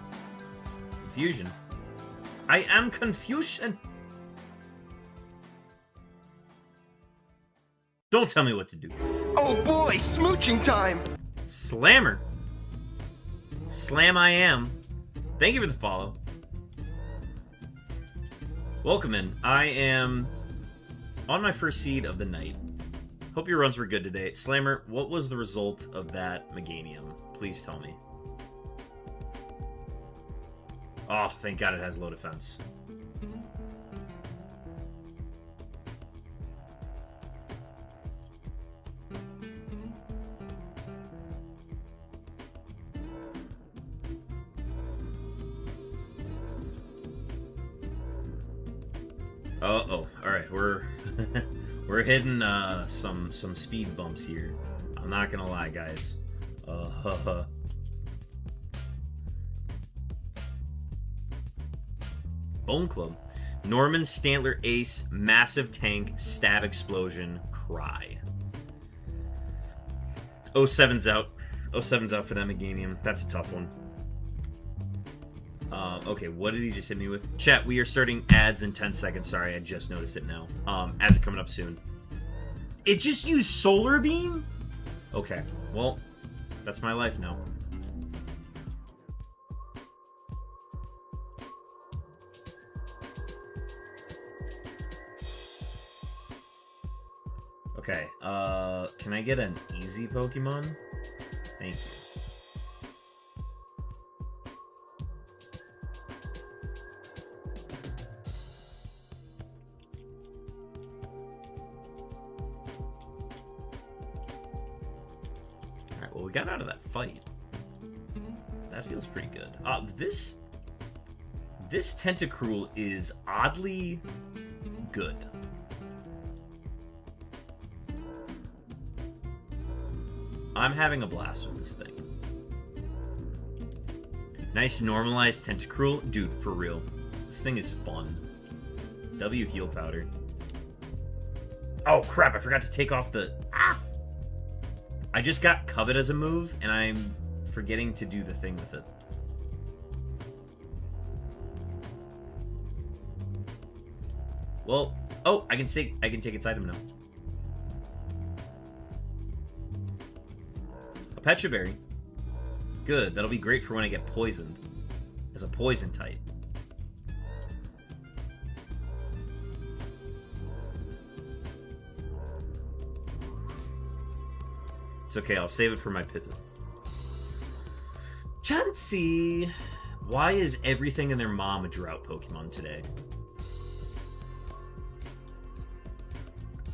Confusion. I am confusion. Don't tell me what to do. Oh boy, smooching time! Slammer. Slam I am. Thank you for the follow. Welcome in. I am on my first seed of the night. Hope your runs were good today. Slammer, what was the result of that Meganium? Please tell me. Oh, thank God it has low defense. Uh-oh. Alright, we're we're hitting some speed bumps here. I'm not gonna lie, guys. Bone Club. Norman Stantler Ace, Massive Tank, Stab Explosion, Cry. 07's out. 07's out for that Meganium. That's a tough one. Okay, what did he just hit me with? Chat, we are starting ads in 10 seconds. Sorry, I just noticed it now. Ads are coming up soon. It just used Solar Beam? Okay, well, that's my life now. Okay, can I get an easy Pokemon? Thank you. Alright, well, we got out of that fight. That feels pretty good. This Tentacruel is oddly good. I'm having a blast with this thing. Nice normalized Tentacruel. Dude, for real. This thing is fun. W Heal Powder. Oh, crap. I forgot to take off the... Ah! I just got Covet as a move, and I'm forgetting to do the thing with it. Well... Oh, I can take its item now. Petra Berry. Good. That'll be great for when I get poisoned. As a poison type. It's okay. I'll save it for my pivot. Chansey! Why is everything and their mom a drought Pokemon today?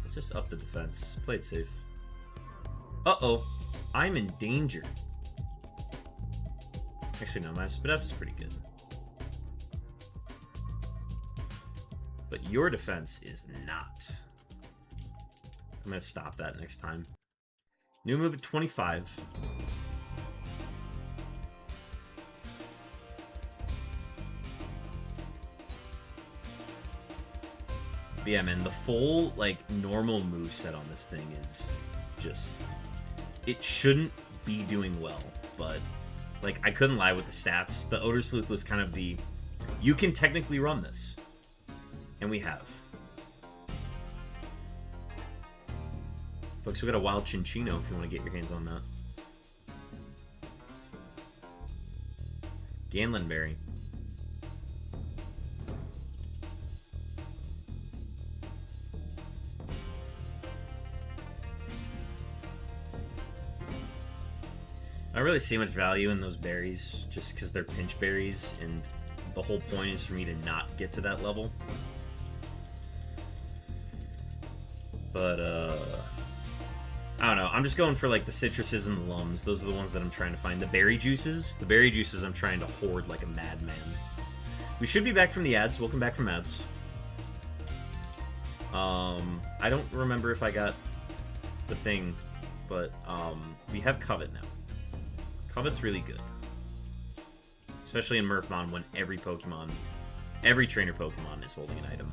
Let's just up the defense. Play it safe. Uh-oh. I'm in danger. Actually, no, my spit up is pretty good. But your defense is not. I'm going to stop that next time. New move at 25. But yeah, man, the full, like, normal moveset on this thing is just... It shouldn't be doing well, but, like, I couldn't lie with the stats. The Odor Sleuth was kind of the... You can technically run this. And we have. Folks, we got a Wild Chinchino if you want to get your hands on that. Ganlenberry. I don't really see much value in those berries, just because they're pinch berries, and the whole point is for me to not get to that level. But, I don't know. I'm just going for, like, the citruses and the lums. Those are the ones that I'm trying to find. The berry juices I'm trying to hoard like a madman. We should be back from the ads. Welcome back from ads. I don't remember if I got the thing, but, we have Covet now. Covet's really good. Especially in Murphmon when every trainer Pokemon is holding an item.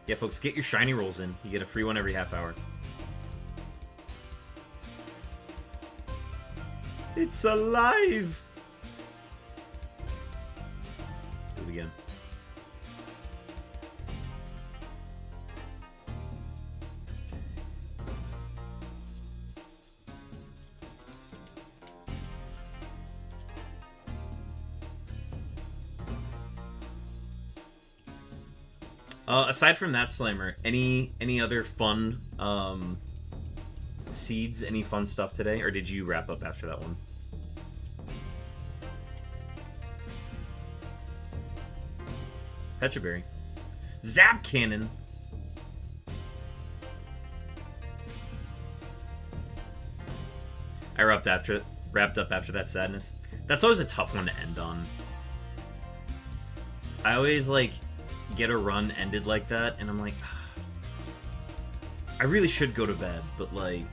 Yeah, folks, get your shiny rolls in. You get a free one every half hour. It's alive! Do it again. Aside from that, Slammer, any other fun seeds? Any fun stuff today, or did you wrap up after that one? Petraberry. Zap Cannon. I wrapped up after that sadness. That's always a tough one to end on. I always like get a run ended like that, and I'm like, I really should go to bed, but like,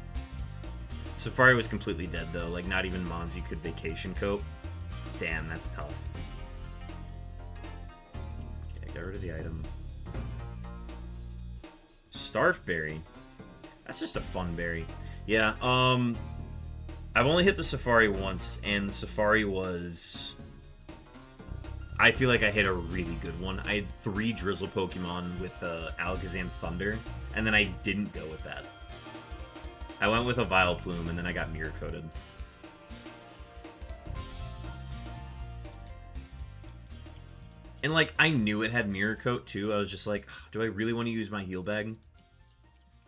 Safari was completely dead though. Like, not even Monzi could vacation cope. Damn, that's tough. Okay, I got rid of the item. Starfberry. That's just a fun berry. Yeah, I've only hit the Safari once, and the Safari was... I feel like I hit a really good one. I had 3 Drizzle Pokemon with Alakazam Thunder, and then I didn't go with that. I went with a Vileplume, and then I got Mirror Coated. And, like, I knew it had Mirror Coat, too. I was just like, do I really want to use my Heal Bag?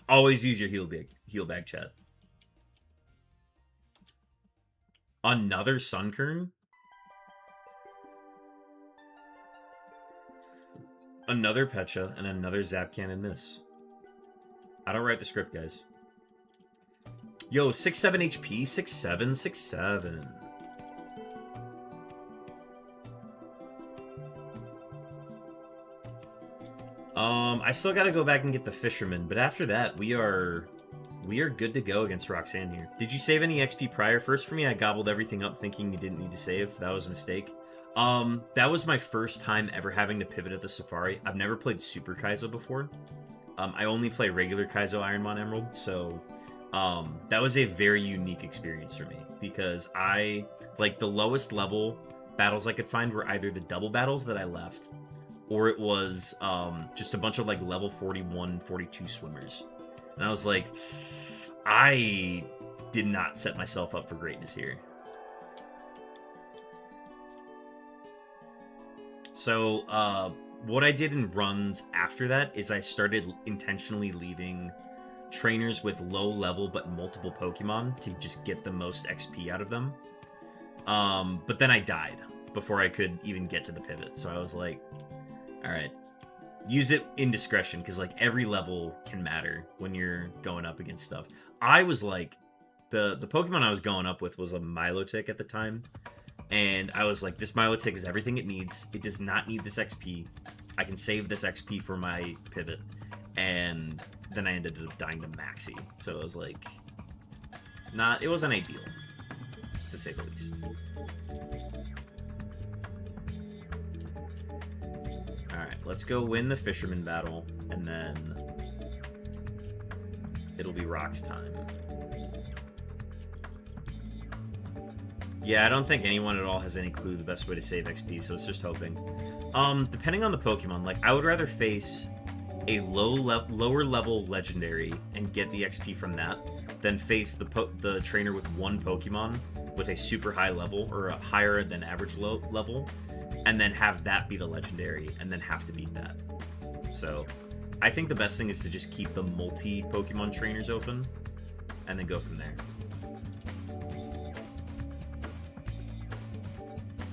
Always use your Heal Bag, chat. Another Sunkern? Another Pecha, and another Zap Cannon miss. I don't write the script, guys. Yo, 6-7 HP, 6-7, 6-7. I still gotta go back and get the Fisherman, but after that, we are good to go against Roxanne here. Did you save any XP prior? First for me, I gobbled everything up thinking you didn't need to save. That was a mistake. That was my first time ever having to pivot at the Safari. I've never played Super Kaizo before. I only play regular Kaizo Ironmon Emerald, so that was a very unique experience for me because the lowest level battles I could find were either the double battles that I left, or it was just a bunch of like level 41, 42 swimmers. And I was like, I did not set myself up for greatness here. So, what I did in runs after that is I started intentionally leaving trainers with low level but multiple Pokemon to just get the most XP out of them. But then I died before I could even get to the pivot. So I was like, alright, use it in discretion, because like every level can matter when you're going up against stuff. I was like, the Pokemon I was going up with was a Milotic at the time. And I was like, this Milotic is everything it needs. It does not need this XP. I can save this XP for my pivot. And then I ended up dying to Maxi. So it was like, it wasn't ideal, to say the least. Alright, let's go win the Fisherman battle, and then it'll be Rock's time. Yeah, I don't think anyone at all has any clue the best way to save XP, so it's just hoping. Depending on the Pokemon, like, I would rather face a lower level legendary and get the XP from that than face the trainer with one Pokemon with a super high level, or a higher than average level, and then have that be the legendary, and then have to beat that. So, I think the best thing is to just keep the multi-Pokemon trainers open, and then go from there.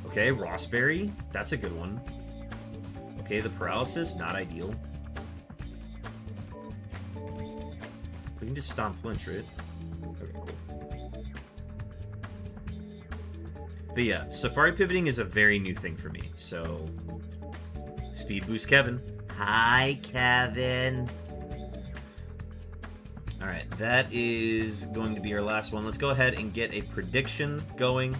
Okay, Rossberry, that's a good one. Okay, the Paralysis, not ideal. We can just Stomp Flinch, right? Okay, cool. But yeah, Safari pivoting is a very new thing for me, so... Speed Boost Kevin. Hi, Kevin! Alright, that is going to be our last one. Let's go ahead and get a prediction going.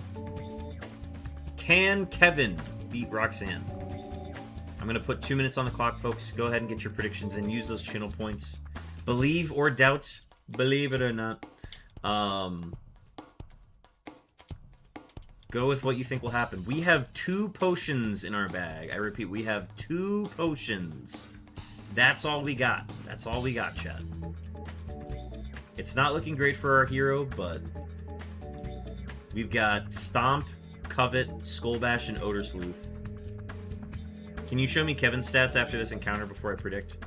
Can Kevin beat Roxanne? I'm going to put 2 minutes on the clock, folks. Go ahead and get your predictions and use those channel points. Believe or doubt. Believe it or not. Go with what you think will happen. We have 2 potions in our bag. I repeat, we have 2 potions. That's all we got. That's all we got, chat. It's not looking great for our hero, but we've got Stomp, Covet, Skull Bash, and Odor Sleuth. Can you show me Kevin's stats after this encounter before I predict?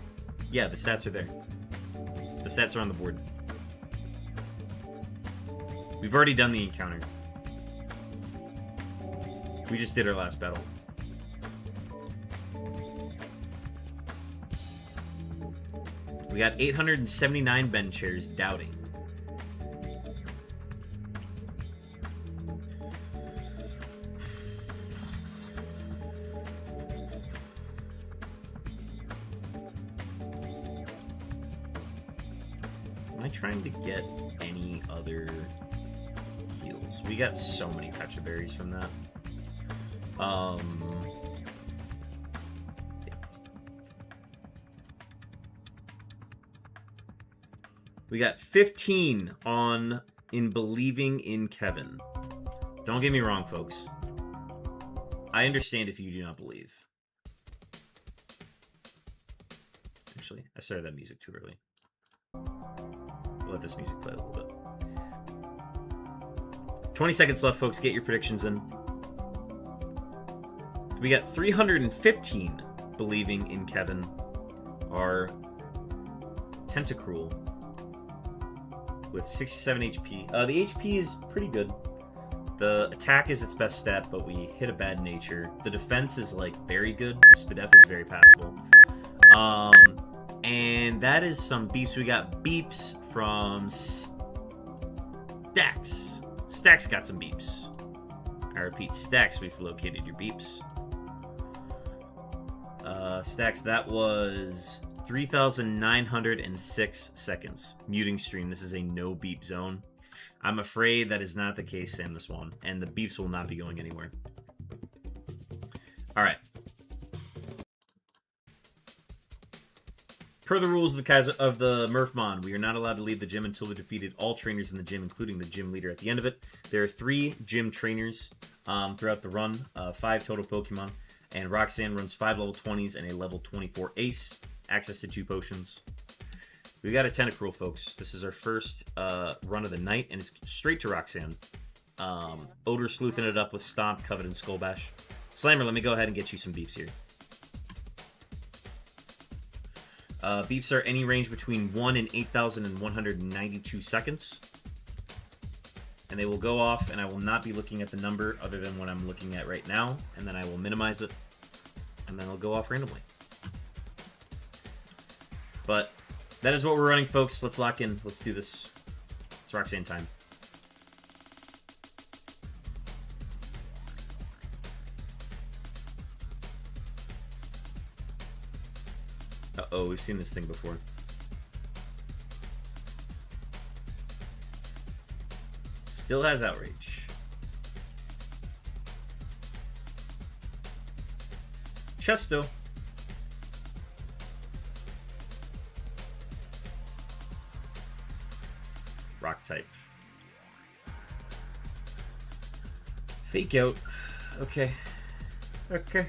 Yeah, the stats are there. The stats are on the board. We've already done the encounter. We just did our last battle. We got 879 bench chairs doubting. Am I trying to get any other heals? We got so many Pecha Berries from that. Yeah. We got 15 on in believing in Kevin. Don't get me wrong, folks. I understand if you do not believe. Actually, I started that music too early. We'll let this music play a little bit. 20 seconds left, folks. Get your predictions in. We got 315 believing in Kevin. Our Tentacruel with 67 HP. The HP is pretty good. The attack is its best stat, but we hit a bad nature. The defense is like very good. The Spadef is very passable. And that is some beeps. We got beeps from Stacks. Stacks got some beeps. I repeat, Stacks, we've located your beeps. Stacks, that was 3,906 seconds. Muting stream. This is a no beep zone. I'm afraid that is not the case, Sam the Swan, and the beeps will not be going anywhere. All right. Per the rules of the Murphmon, we are not allowed to leave the gym until we defeated all trainers in the gym, including the gym leader at the end of it. There are 3 gym trainers throughout the run, 5 total Pokemon, and Roxanne runs 5 level 20s and a level 24 ace. Access to 2 potions. We got a Tentacruel, folks. This is our first run of the night, and it's straight to Roxanne. Odor sleuthing it up with Stomp, Covet, and Skull Bash. Slammer, let me go ahead and get you some beeps here. Beeps are any range between 1 and 8,192 seconds. And they will go off, and I will not be looking at the number other than what I'm looking at right now. And then I will minimize it, and then it'll go off randomly. But that is what we're running, folks. Let's lock in. Let's do this. It's Roxanne time. Uh-oh, we've seen this thing before. Still has Outrage. Chesto. Rock type. Fake out. Okay. Okay.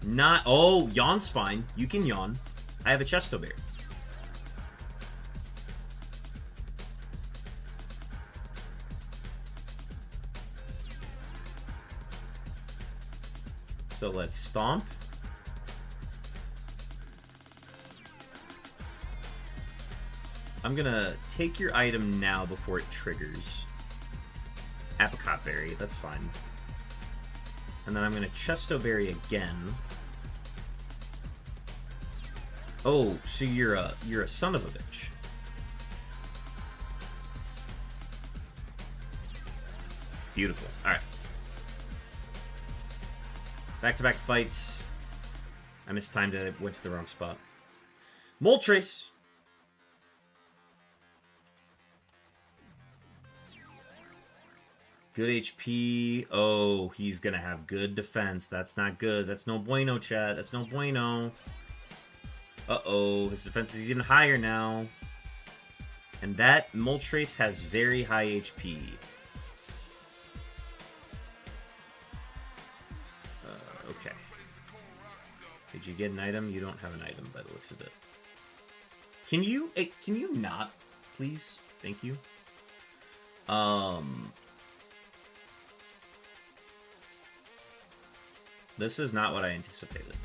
Not. Oh, yawn's fine. You can yawn. I have a Chesto Bear. So let's Stomp. I'm gonna take your item now before it triggers. Apricot Berry, that's fine. And then I'm gonna Chesto Berry again. Oh, so you're a son of a bitch. Beautiful. All right. Back-to-back fights. I mistimed it. I went to the wrong spot. Moltres. Good HP. Oh, he's gonna have good defense. That's not good. That's no bueno, chat. That's no bueno. Uh-oh. His defense is even higher now. And that Moltres has very high HP. Okay. Did you get an item? You don't have an item by the looks of it. Can you not, please? Thank you. This is not what I anticipated.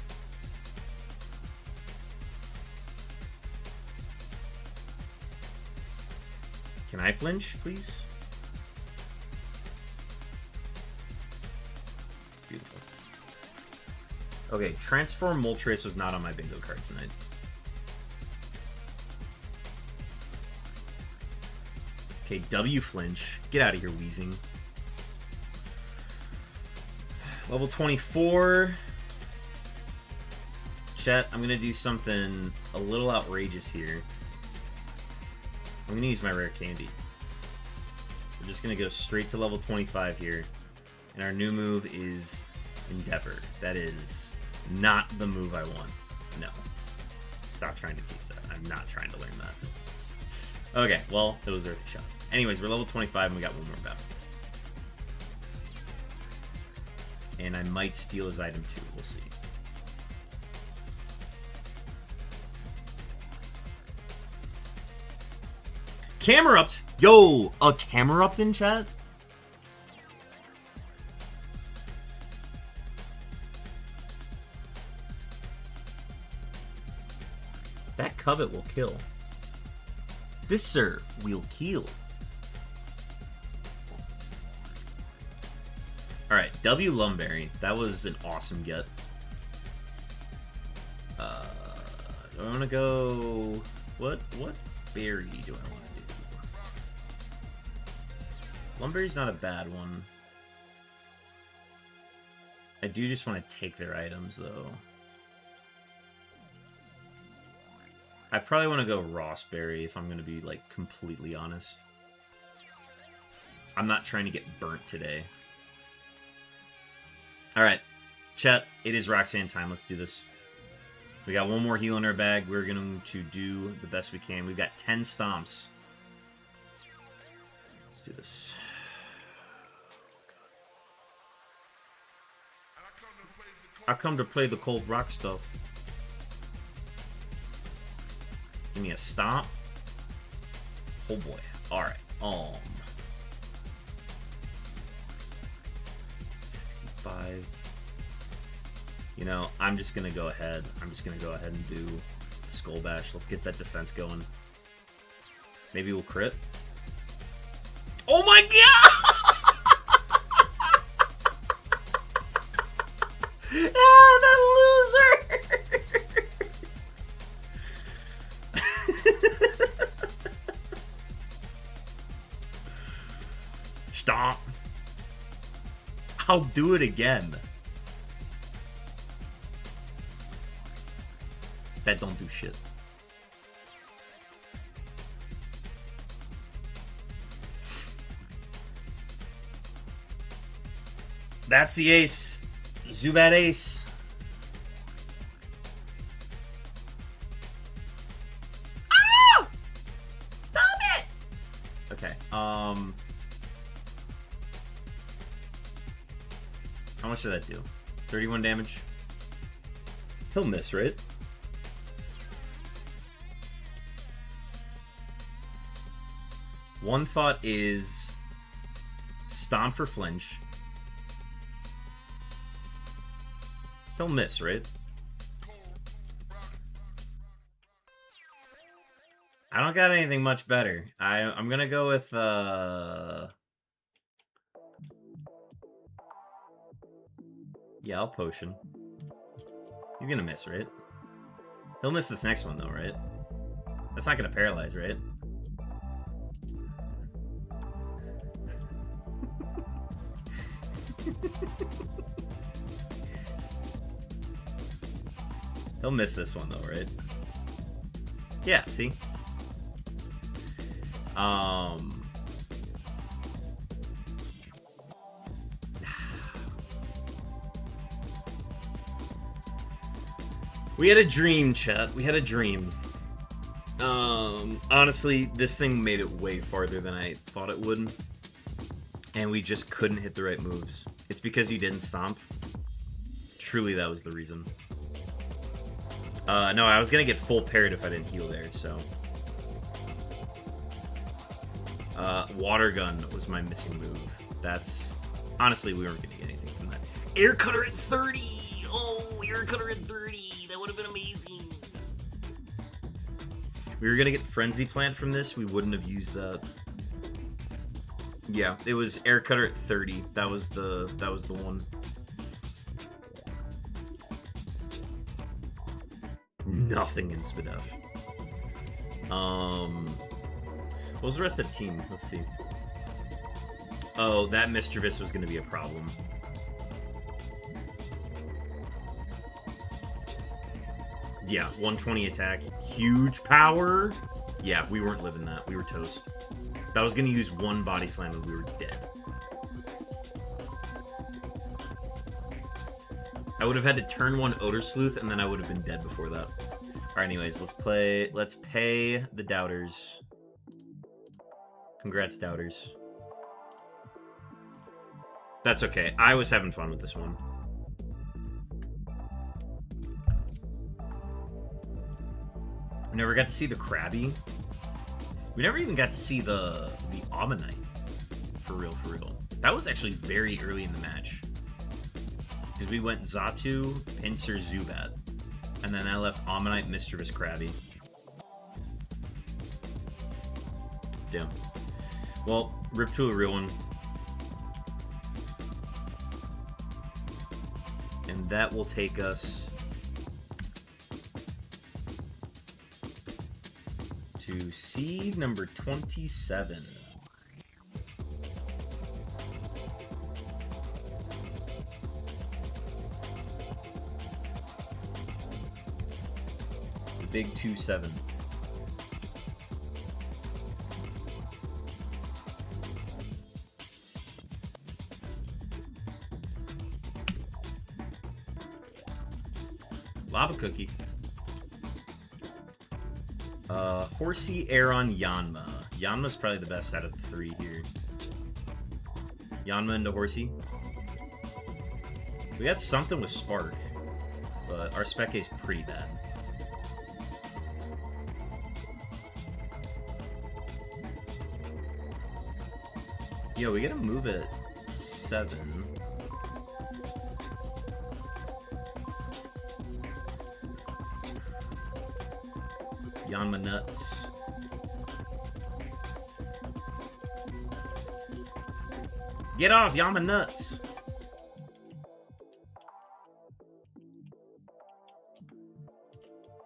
Can I flinch, please? Beautiful. Okay, Transform Moltres was not on my bingo card tonight. Okay, W flinch. Get out of here, Wheezing. Level 24. Chet, I'm going to do something a little outrageous here. I'm going to use my rare candy. We're just going to go straight to level 25 here. And our new move is Endeavor. That is not the move I want. No. Stop trying to teach that. I'm not trying to learn that. Okay, well, it was early shot. Anyways, we're level 25 and we got one more battle. And I might steal his item too. We'll see. Camerupt! Yo! A Camerupt in chat? That Covet will kill. This, sir, will kill. Alright, W Lumberry. That was an awesome get. Do I want to go... What berry do I want to do? Lumberry's not a bad one. I do just want to take their items, though. I probably want to go Rossberry if I'm going to be, like, completely honest. I'm not trying to get burnt today. Alright, chat, it is Roxanne time. Let's do this. We got one more heal in our bag. We're going to do the best we can. We've got 10 stomps. Let's do this. I come to play the cold rock stuff. Give me a stomp. Oh boy. Alright. 65. You know, I'm just gonna go ahead. I'm just gonna go ahead and do the Skull Bash. Let's get that defense going. Maybe we'll crit. Oh my god! Ah, that loser! Stomp. I'll do it again. That don't do shit. That's the ace. Zubat ace. Ah! Stop it! Okay, how much did that do? 31 damage? He'll miss, right? One thought is Stomp for flinch. He'll miss, right? I don't got anything much better. I'm gonna go with yeah, I'll potion. He's gonna miss, right? He'll miss this next one though, right? That's not gonna paralyze, right? He'll miss this one though, right? Yeah, see? We had a dream, chat. We had a dream. Honestly, this thing made it way farther than I thought it would. And we just couldn't hit the right moves. It's because you didn't stomp. Truly, that was the reason. No, I was gonna get full parried if I didn't heal there, so... Water Gun was my missing move. That's... Honestly, we weren't gonna get anything from that. Air Cutter at 30! Air Cutter at 30. That would have been amazing. We were gonna get Frenzy Plant from this. We wouldn't have used that. Yeah, it was Air Cutter at 30. That was the one. Nothing in Spadef. What was the rest of the team? Let's see. Oh, that Mischievous was going to be a problem. Yeah, 120 attack. Huge power. Yeah, we weren't living that. We were toast. That was going to use one body slam and we were dead. I would have had to turn one Odor Sleuth and then I would have been dead before that. Alright, anyways, let's pay the doubters. Congrats, doubters. That's okay. I was having fun with this one. We never got to see the Krabby. We never even got to see the Ammonite. For real, for real. That was actually very early in the match. Because we went Zatu, Pinsir, Zubat. And then I left Ammonite, Mischievous, Krabby. Damn. Well, rip to a real one. And that will take us to seed number 27. The big 2-7. Lava Cookie. Horsey, Aeron, Yanma. Yanma's probably the best out of the three here. Yanma into Horsey. We got something with Spark, but our Spec A's pretty bad. Yo, we gotta move at 7. Yanma nuts. Get off, Yanma nuts.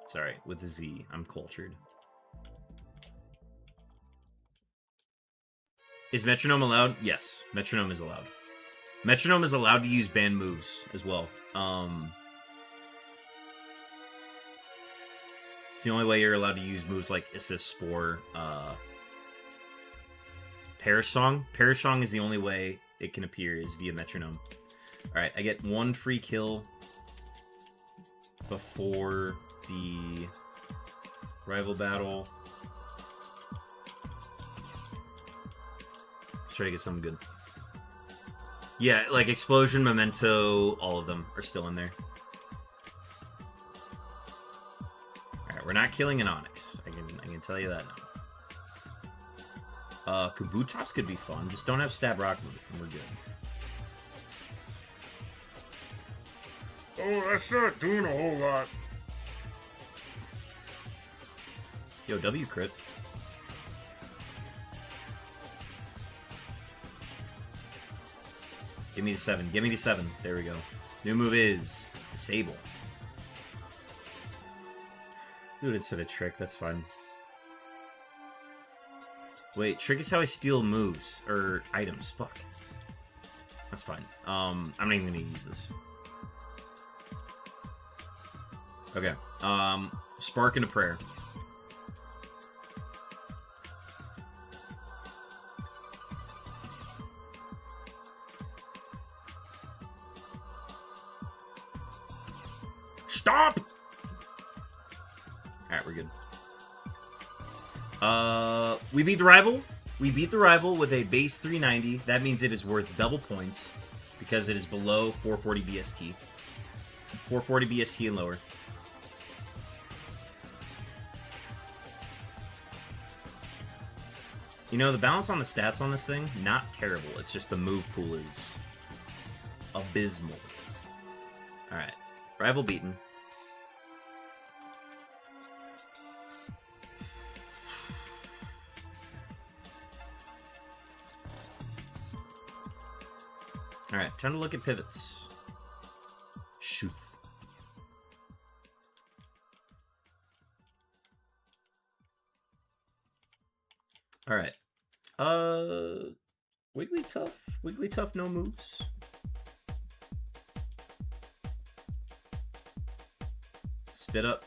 Sorry, with a Z. I'm cultured. Is Metronome allowed? Yes, Metronome is allowed. Metronome is allowed to use banned moves as well. It's the only way you're allowed to use moves like Assist, Spore, Perish Song. Perish Song is the only way it can appear is via Metronome. Alright, I get one free kill before the rival battle. Let's try to get something good. Yeah, like Explosion, Memento, all of them are still in there. Alright, we're not killing an Onyx. I can tell you that now. Kabutops could be fun. Just don't have Stab Rock move, and we're good. Oh, that's not doing a whole lot. Yo, W crit. Give me the 7. Give me the 7. There we go. New move is Disable. Dude, instead of Trick, that's fine. Wait, Trick is how I steal moves or items. Fuck. That's fine. I'm not even gonna use this. Okay. Spark into Prayer. Stop! Alright, we're good. We beat the rival. We beat the rival with a base 390. That means it is worth double points because it is below 440 BST. 440 BST and lower. You know, the balance on the stats on this thing, not terrible. It's just the move pool is abysmal. Alright. Rival beaten. Alright, time to look at pivots. Shoots. Alright. Wigglytuff. Wigglytuff, no moves. Spit up.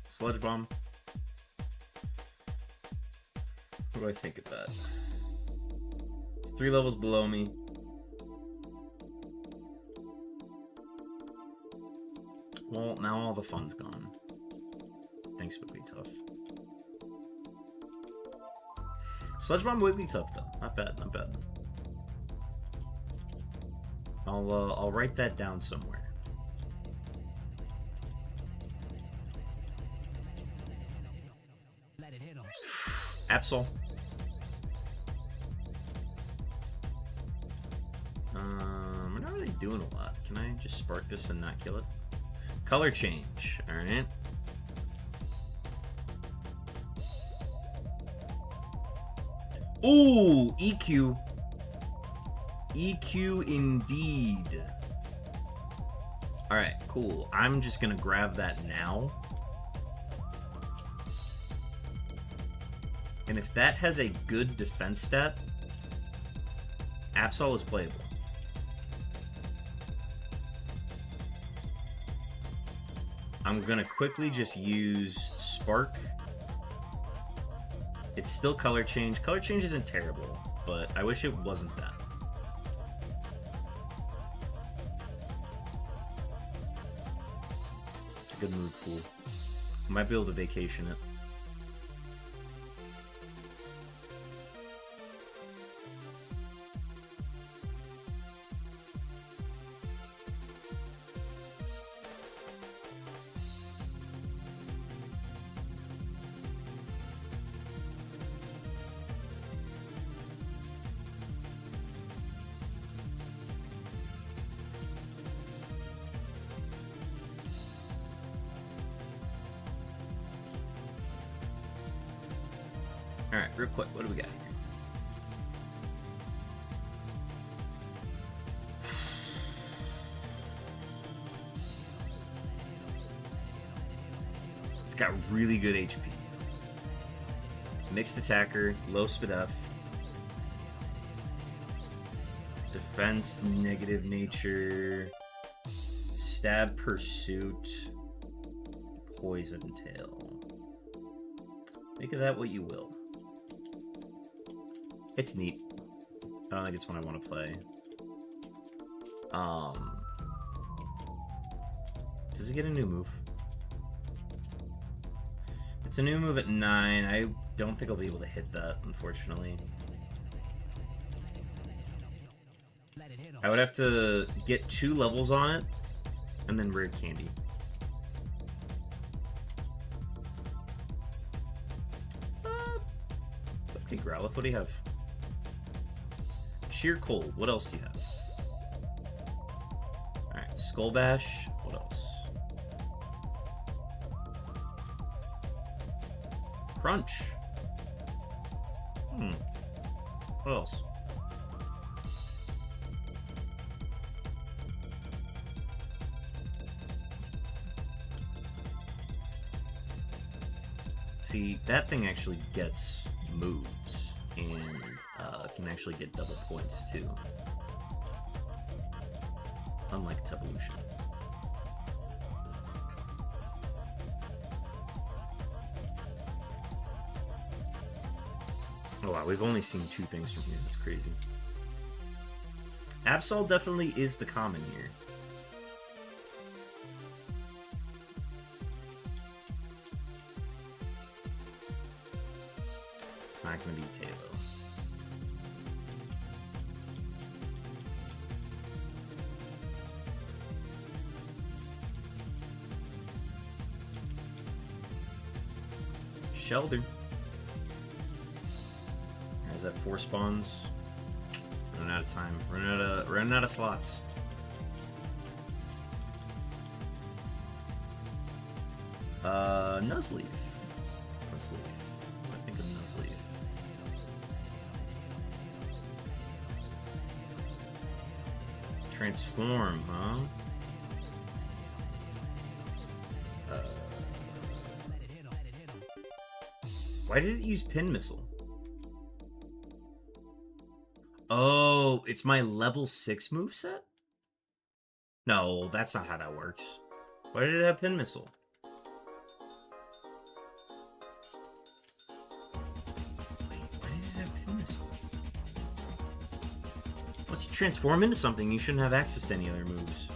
Sludge Bomb. What do I think of that? It's 3 levels below me. Well, now all the fun's gone. Thanks, Wigglytuff. Sludge Bomb Wigglytuff, though. Not bad, not bad. I'll write that down somewhere. Absol. We're not really doing a lot. Can I just spark this and not kill it? Color change. Alright. Ooh, EQ. EQ indeed. Alright, cool. I'm just gonna grab that now. And if that has a good defense stat, Absol is playable. I'm gonna quickly just use Spark. It's still color change. Color change isn't terrible, but I wish it wasn't that. It's a good move pool. I might be able to vacation it. Alright, real quick, what do we got here? It's got really good HP. Mixed attacker, low speed up. Defense, negative nature. Stab, pursuit. Poison tail. Make of that what you will. It's neat. I don't think it's one I want to play. Does it get a new move? It's a new move at 9. I don't think I'll be able to hit that, unfortunately. I would have to get 2 levels on it, and then rare candy. Okay, Growlithe, what do you have? Sheer Cold, what else do you have? Alright, Skull Bash, what else? Crunch. What else? See, that thing actually gets moves, and can actually get double points too. Unlike its evolution. Oh wow, we've only seen 2 things from here. That's crazy. Absol definitely is the common here. It's not going to be Talo. Shelter. Has that 4 spawns. Running out of time. Running out of slots. Nuzleaf. Nuzleaf. What do I think of Nuzleaf? Transform, huh? Why did it use Pin Missile? Oh, it's my level 6 moveset? No, that's not how that works. Why did it have Pin Missile? Wait, why did it have Pin Missile? Once you transform into something, you shouldn't have access to any other moves.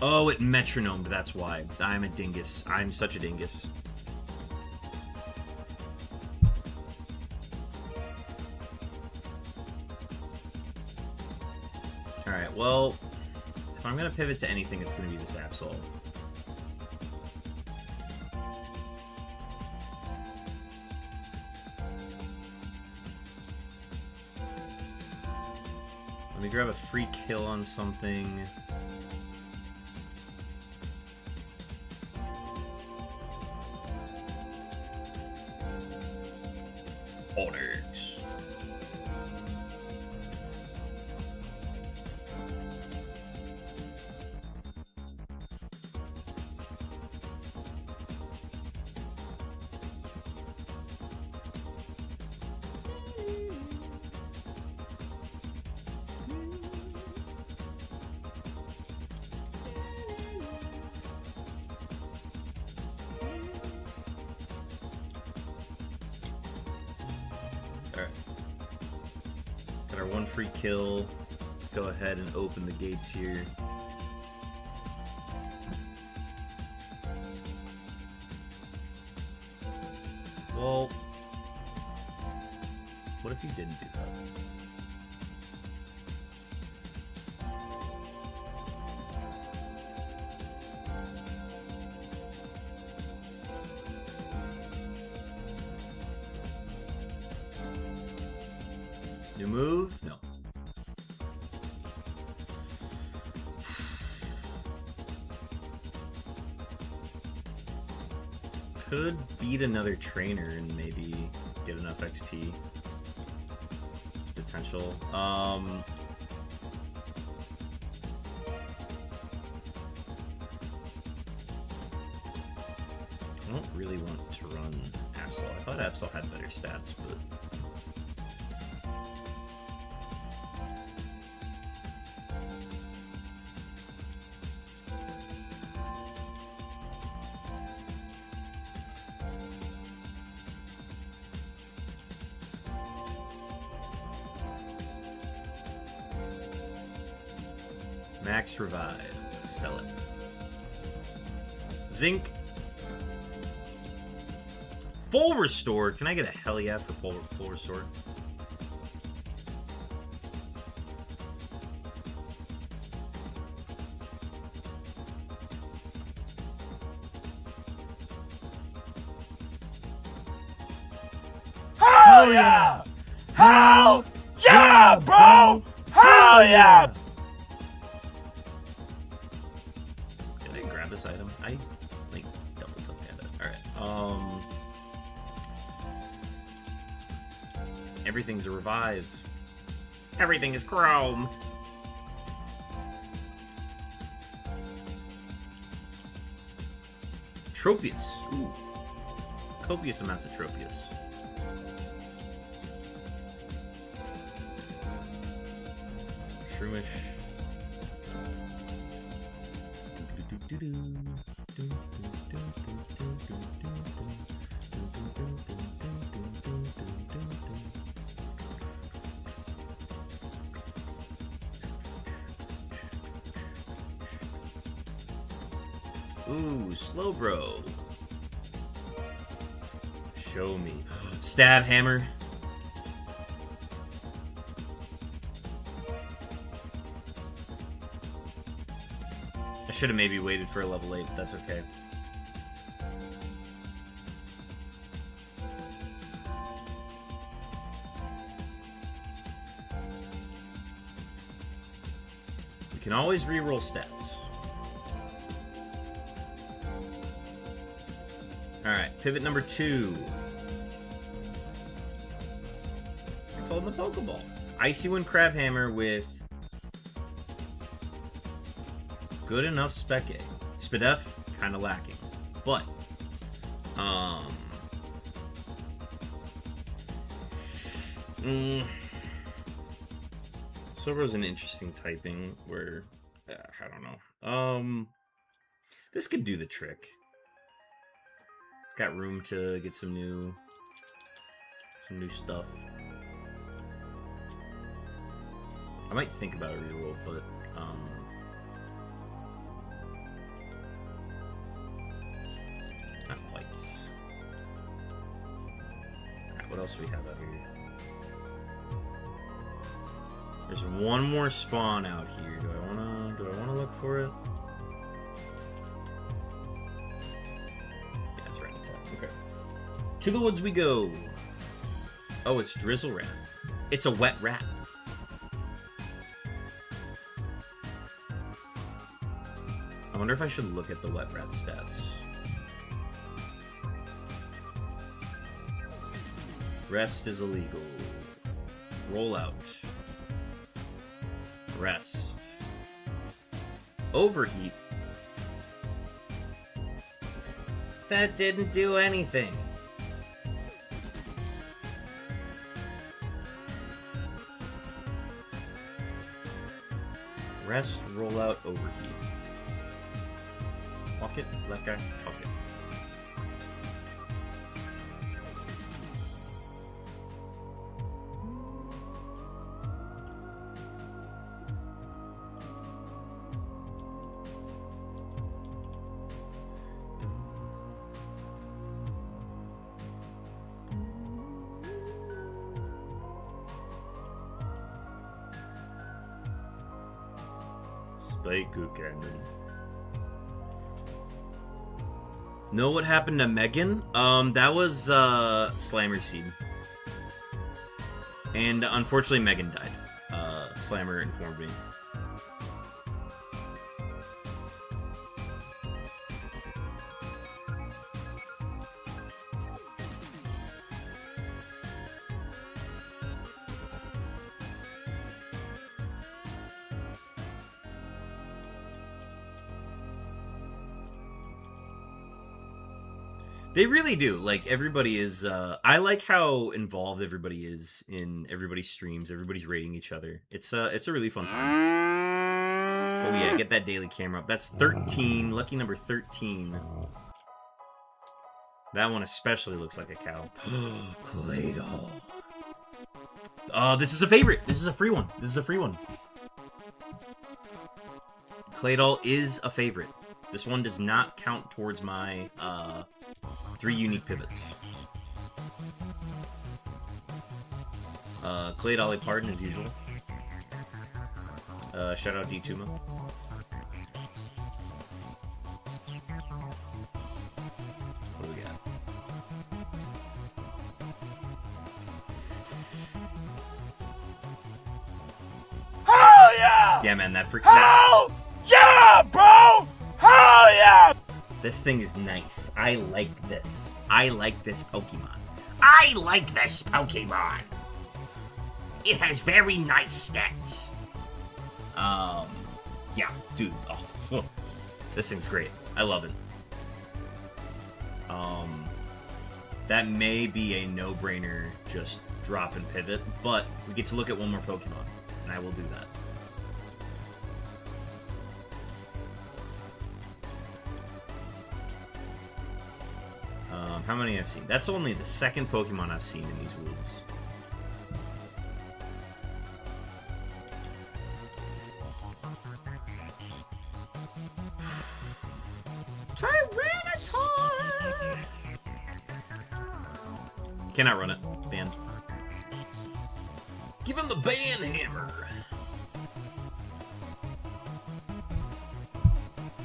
Oh, it metronomed, that's why. I'm a dingus. I'm such a dingus. Alright, well, if I'm going to pivot to anything, it's going to be this Absol. Let me grab a free kill on something. Orders. Alright. Got our one free kill. Let's go ahead and open the gates here. Well, what if you didn't do that? New move? No. Could beat another trainer and maybe get enough XP. It's potential. I don't really want to run Absol. I thought Absol had better stats, but... Max Revive. Sell it. Zinc. Full Restore. Can I get a hell yeah for full Restore? Hell yeah! Hell yeah, bro! Hell yeah! Did I grab this item? I like double took at it. Alright. Everything's a revive. Everything is chrome. Tropius. Ooh. Copious amounts of Tropius. Shroomish. Ooh, Slowbro. Show me. Stab Hammer. I should have maybe waited for a level 8, but that's okay. We can always reroll stats. Alright, pivot number 2. It's holding the Pokeball. Icy Wind Crabhammer with good enough Spec Egg. Spadef, kind of lacking. But, Silver's an interesting typing where, I don't know. This could do the trick. It's got room to get some new stuff. I might think about a reroll, but, not quite. Alright, what else do we have out here? There's one more spawn out here. Do I wanna look for it? Yeah, it's right on top. Okay. To the woods we go. Oh, it's Drizzle Rat. It's a wet rat. I wonder if I should look at the wet rat stats. Rest is illegal. Rollout. Rest. Overheat. That didn't do anything. Rest, rollout, overheat. Walk it, let go, talk it. Know what happened to Megan? That was Slammer's seed. And unfortunately Megan died. Slammer informed me. They really do. Like, everybody is, I like how involved everybody is in everybody's streams. Everybody's rating each other. It's a really fun time. Oh yeah, get that daily camera up. That's 13, lucky number 13. That one especially looks like a cow. Claydol. This is a favorite. This is a free one. This is a free one. Claydol is a favorite. This one does not count towards my, 3 unique pivots. Clay Dolly Pardon as usual. Shout out D-Tuma. What do we got? Hell yeah! Yeah, man, that freaking. Hell yeah, bro! Hell yeah! This thing is nice. I like this. I like this Pokemon. I like this Pokemon. It has very nice stats. Yeah, dude. Oh, this thing's great. I love it. That may be a no-brainer, just drop and pivot, but we get to look at one more Pokemon, and I will do that. How many I've seen? That's only the second Pokemon I've seen in these woods. Tyranitar! Cannot run it. Banned. Give him the ban hammer!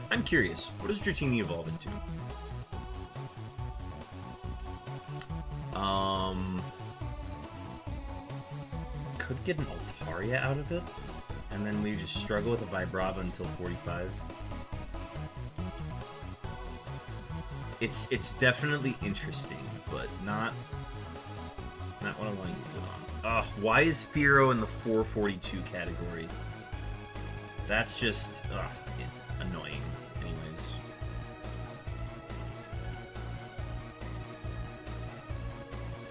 I'm curious, what does Dratini evolve into? Could get an Altaria out of it, and then we just struggle with a Vibrava until 45. It's definitely interesting, but not what I want to use it on. Ugh, why is Firo in the 442 category? That's just annoying. Anyways.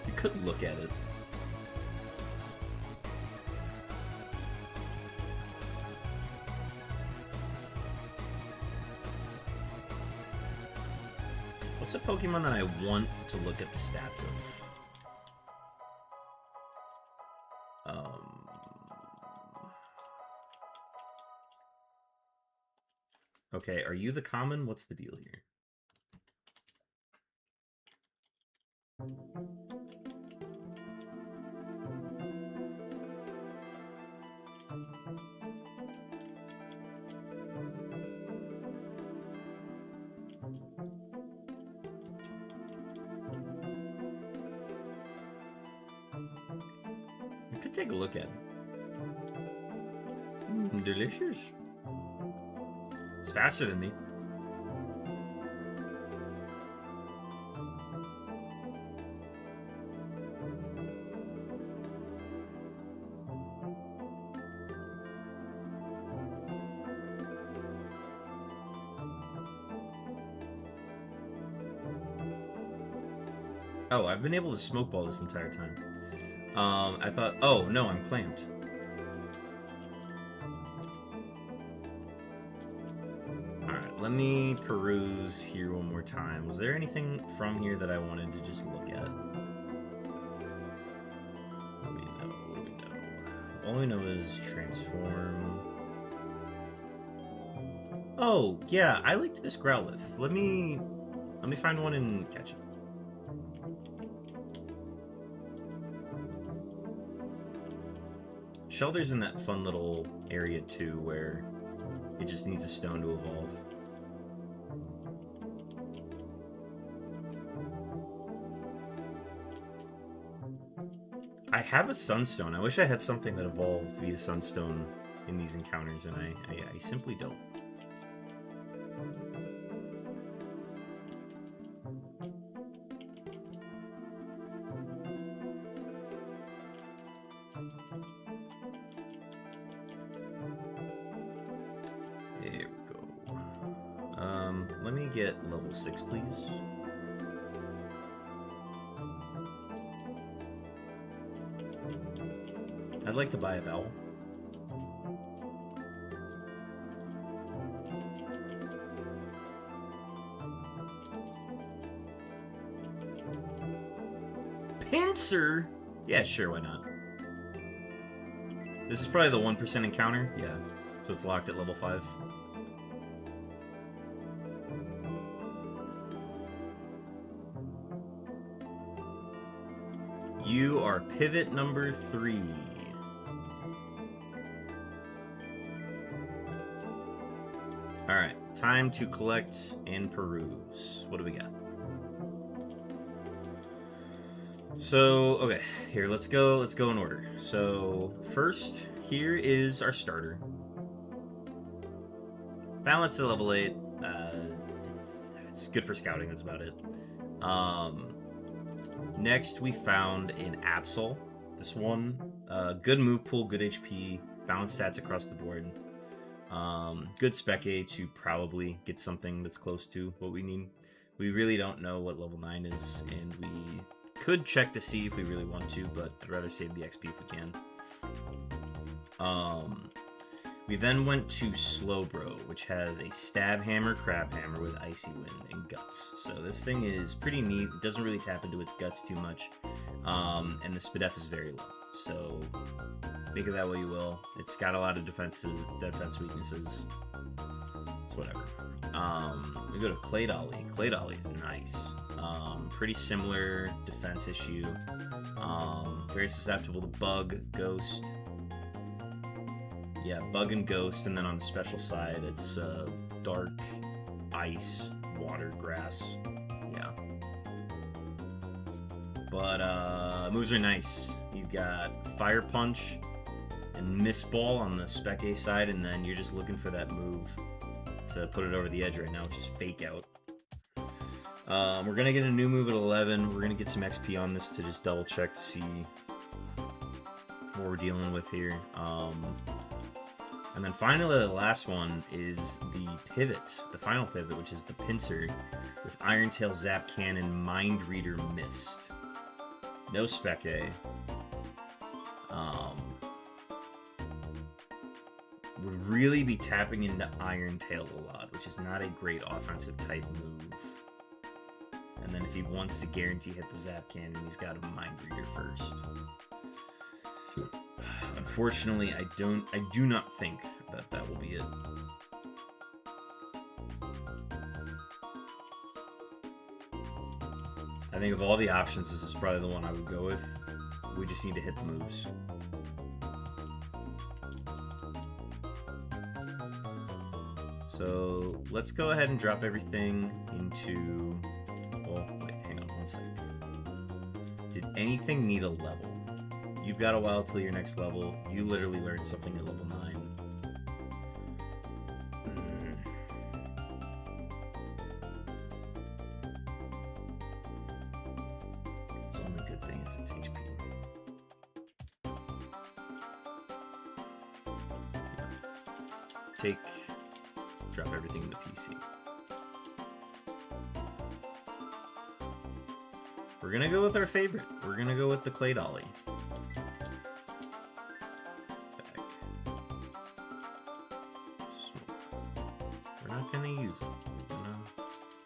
You could look at it. What's a Pokemon that I want to look at the stats of? Okay, are you the common? What's the deal here? We could take a look at it. Delicious. It's faster than me. Oh, I've been able to smoke ball this entire time. I thought, oh no, I'm clamped. Let me peruse here one more time. Was there anything from here that I wanted to just look at? What do we know? What do we know? All we know is transform. Oh, yeah, I liked this Growlithe. Let me find one and catch it. Shelter's in that fun little area too where it just needs a stone to evolve. I have a Sunstone. I wish I had something that evolved via Sunstone in these encounters, and I simply don't. There we go. Let me get level 6, please. I'd like to buy a vowel. Pinsir? Yeah, sure, why not? This is probably the 1% encounter? Yeah. So it's locked at level 5. You are pivot number 3. Alright, time to collect and peruse. What do we got? So, okay, here, let's go in order. So, first, here is our starter. Balance to level 8. It's good for scouting, that's about it. Next, we found an Absol. This one, good move pool, good HP, balanced stats across the board. Good spec A to probably get something that's close to what we need. We really don't know what level 9 is, and we could check to see if we really want to, but I'd rather save the XP if we can. We then went to Slowbro, which has a Stab Hammer, Crab Hammer with Icy Wind and Guts. So this thing is pretty neat. It doesn't really tap into its Guts too much, and the Spadef is very low. So think of that what you will. It's got a lot of defense weaknesses. It's whatever. We go to Claydolly. Claydolly is nice. Pretty similar defense issue. Very susceptible to Bug, Ghost. Yeah, Bug and Ghost, and then on the special side, it's Dark, Ice, Water, Grass. Yeah. But moves are nice. You've got Fire Punch and Mist Ball on the Spec A side, and then you're just looking for that move to put it over the edge right now, which is Fake Out. We're gonna get a new move at 11. We're gonna get some XP on this to just double check to see what we're dealing with here. And then finally, the last one is the pivot, the final pivot, which is the pincer with Iron Tail, Zap Cannon, Mind Reader, Mist. No Spec A. Would really be tapping into Iron Tail a lot, which is not a great offensive type move. And then if he wants to guarantee hit the Zap Cannon, he's got a Mind Reader first. Unfortunately, I do not think that will be it. I think of all the options, this is probably the one I would go with. We just need to hit the moves. So let's go ahead and drop everything into... Oh, wait, hang on one sec. Did anything need a level? You've got a while till your next level. You literally learned something at level 9. It's the only good thing is it's HP. Take... Drop everything in the PC. We're gonna go with our favorite. We're gonna go with the Clay Dolly. Back. Smoke. We're not gonna use it. No.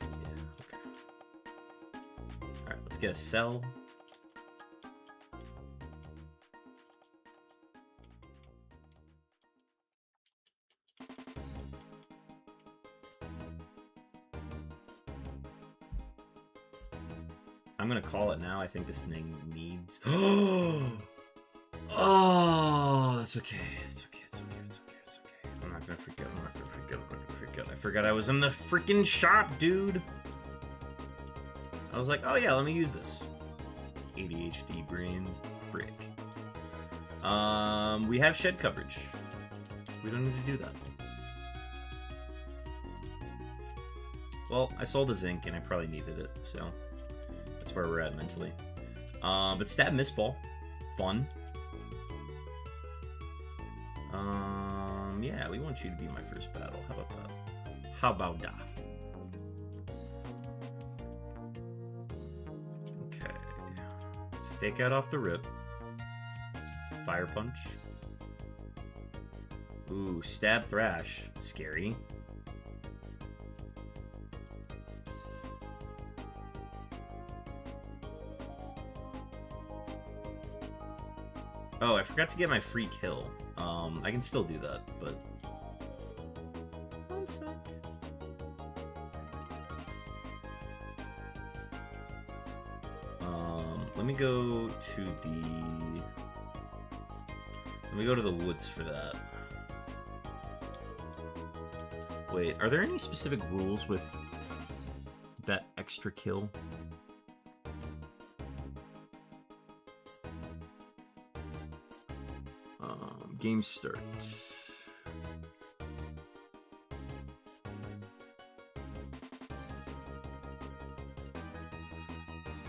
Yeah, okay. Alright, let's get a cell. I'm gonna call it now. I think this thing needs. Oh, that's okay. It's okay. It's okay. It's okay. It's okay. I'm not gonna freak out. I'm not gonna freak out. I'm not gonna freak out. I forgot I was in the freaking shop, dude. I was like, oh yeah, let me use this. ADHD brain brick. We have shed coverage. We don't need to do that. Well, I sold the zinc and I probably needed it, so. That's where we're at mentally. But stab miss ball. Fun. Yeah, we want you to be my first battle. How about that? How about that? Okay. Fake out off the rip. Fire punch. Ooh, stab thrash. Scary. Oh, I forgot to get my free kill. I can still do that, but... One sec. Let me go to the... Let me go to the woods for that. Wait, are there any specific rules with that extra kill? Game start.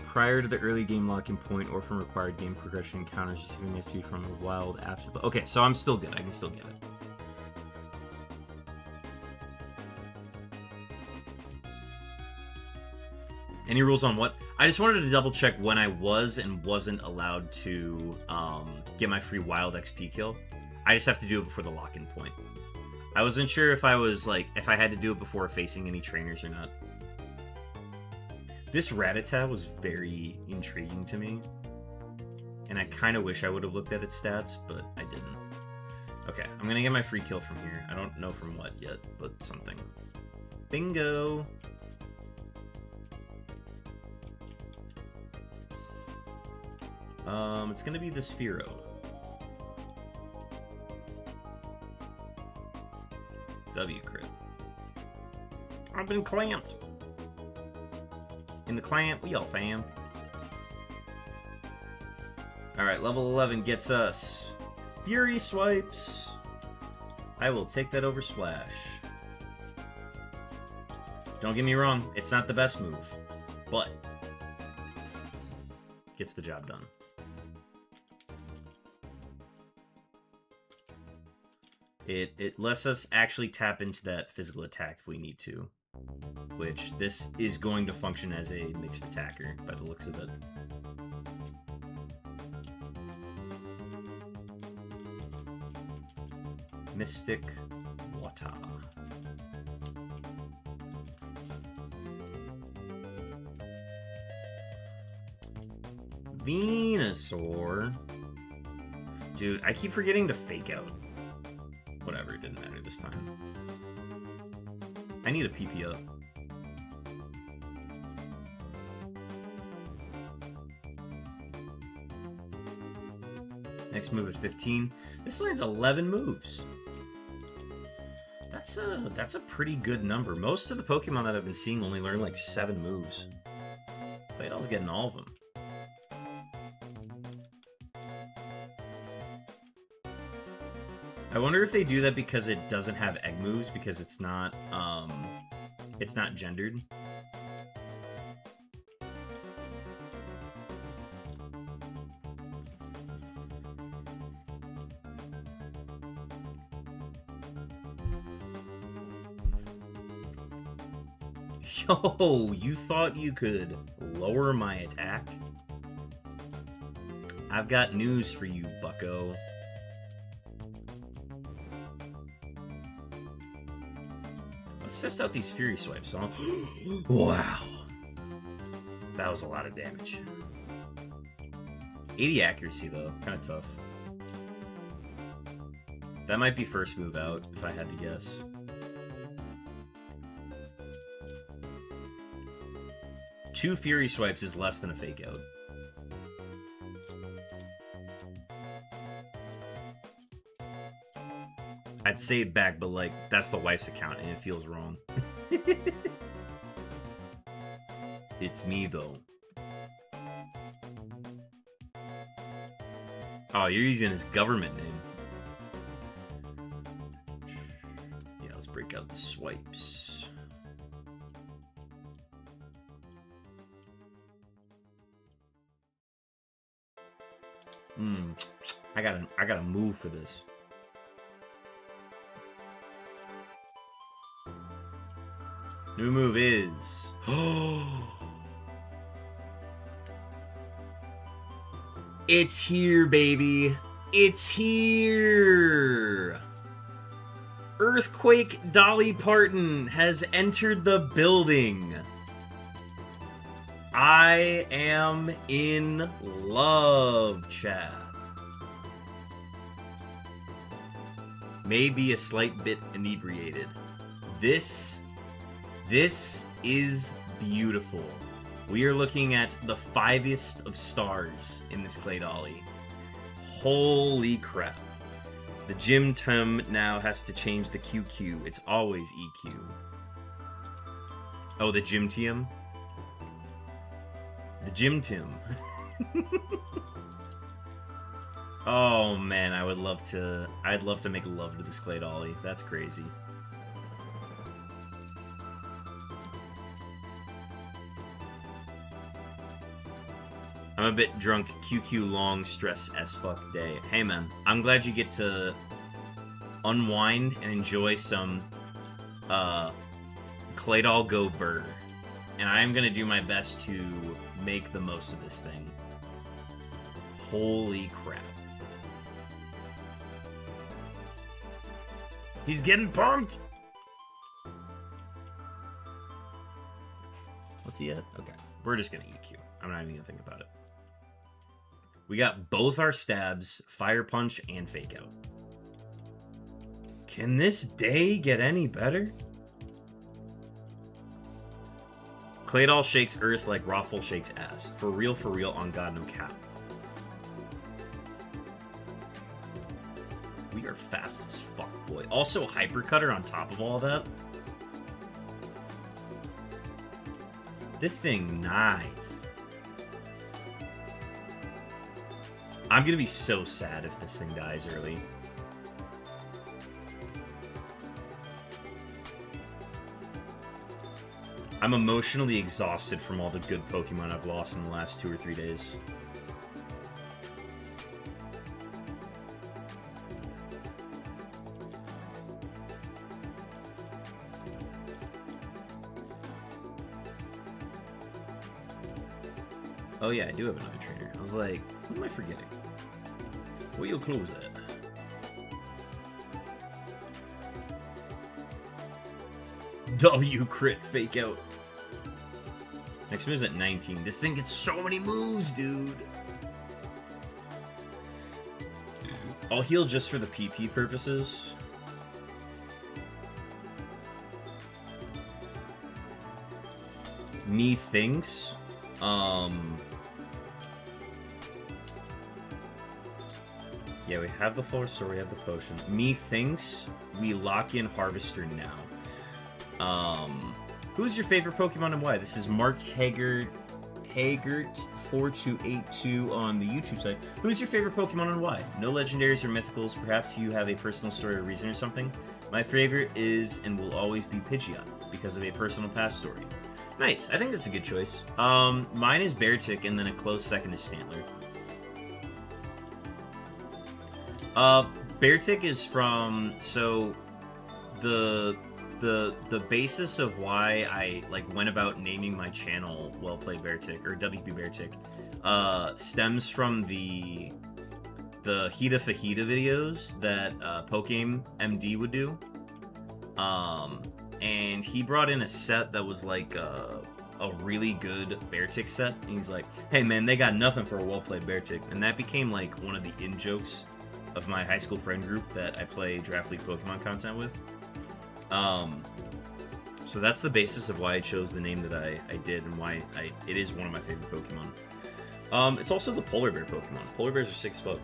Prior to the early game locking point or from required game progression encounters receiving XP from the wild after the... Okay, so I'm still good. I can still get it. Any rules on what? I just wanted to double check when I was and wasn't allowed to get my free wild XP kill. I just have to do it before the lock-in point. I wasn't sure if I was like, if I had to do it before facing any trainers or not. This Rattata was very intriguing to me. And I kind of wish I would have looked at its stats, but I didn't. Okay, I'm going to get my free kill from here. I don't know from what yet, but something. Bingo! It's going to be the Sphero. W crit. I've been clamped. In the clamp, we all fam. Alright, level 11 gets us Fury Swipes. I will take that over Splash. Don't get me wrong, it's not the best move. but gets the job done. It lets us actually tap into that physical attack if we need to, which this is going to function as a mixed attacker by the looks of it. Mystic Water. Venusaur. Dude, I keep forgetting to fake out. Whatever, it didn't matter this time. I need a PP up. Next move at 15. This learns 11 moves. That's a pretty good number. Most of the Pokemon that I've been seeing only learn like 7 moves. Claydol's getting all of them. I wonder if they do that because it doesn't have egg moves, because it's not gendered. Yo, you thought you could lower my attack? I've got news for you, bucko. Let's test out these Fury Swipes, huh? Wow. That was a lot of damage. 80 accuracy, though. Kind of tough. That might be first move out, if I had to guess. Two Fury Swipes is less than a Fake Out. I'd say it back, but like, that's the wife's account and it feels wrong. It's me, though. Oh, you're using his government name. Yeah, let's break out the swipes. I gotta move for this. New move is... It's here, baby. It's here. Earthquake Dolly Parton has entered the building. I am in love, chat. Maybe a slight bit inebriated. This is beautiful. We are looking at the 5th of stars in this Claydolly. Holy crap. The Gym Tim now has to change the QQ. It's always EQ. Oh, the Gym Tim? The Gym Tim. Oh man, I'd love to make love to this Claydolly. That's crazy. I'm a bit drunk, QQ long, stress as fuck day. Hey man, I'm glad you get to unwind and enjoy some Claydol Go Burr. And I'm gonna do my best to make the most of this thing. Holy crap. He's getting pumped! What's he at? Okay, we're just gonna EQ. I'm not even gonna think about it. We got both our stabs, Fire Punch, and Fake Out. Can this day get any better? Claydol shakes earth like Rothful shakes ass. For real, on God, no cap. We are fast as fuck, boy. Also, Hyper Cutter on top of all that. This thing, nice. I'm gonna be so sad if this thing dies early. I'm emotionally exhausted from all the good Pokemon I've lost in the last 2 or 3 days. Oh yeah, I do have another trainer. I was like, what am I forgetting? Where you close at? W crit fake out. Next move's at 19. This thing gets so many moves, dude. I'll heal just for the PP purposes. Methinks. Yeah, we have the full restore, we have the potion. Methinks we lock in Harvester now. Who's your favorite Pokemon and why? This is Mark Haggart4282 on the YouTube site. Who's your favorite Pokemon and why? No legendaries or mythicals. Perhaps you have a personal story or reason or something. My favorite is and will always be Pidgeot because of a personal past story. Nice. I think that's a good choice. Mine is Beartic, and then a close second is Stantler. Beartic is from the basis of why I went about naming my channel Well Played Beartic or WP Beartic stems from the Hita Fajita videos that Pokegame MD would do. And he brought in a set that was like a really good Beartic set. And he's like, hey man, they got nothing for a well-played Beartic. And that became like one of the in-jokes of my high school friend group that I play Draft League Pokemon content with. So that's the basis of why I chose the name that I did and why it is one of my favorite Pokemon. It's also the Polar Bear Pokemon. Polar Bears are 6 foot.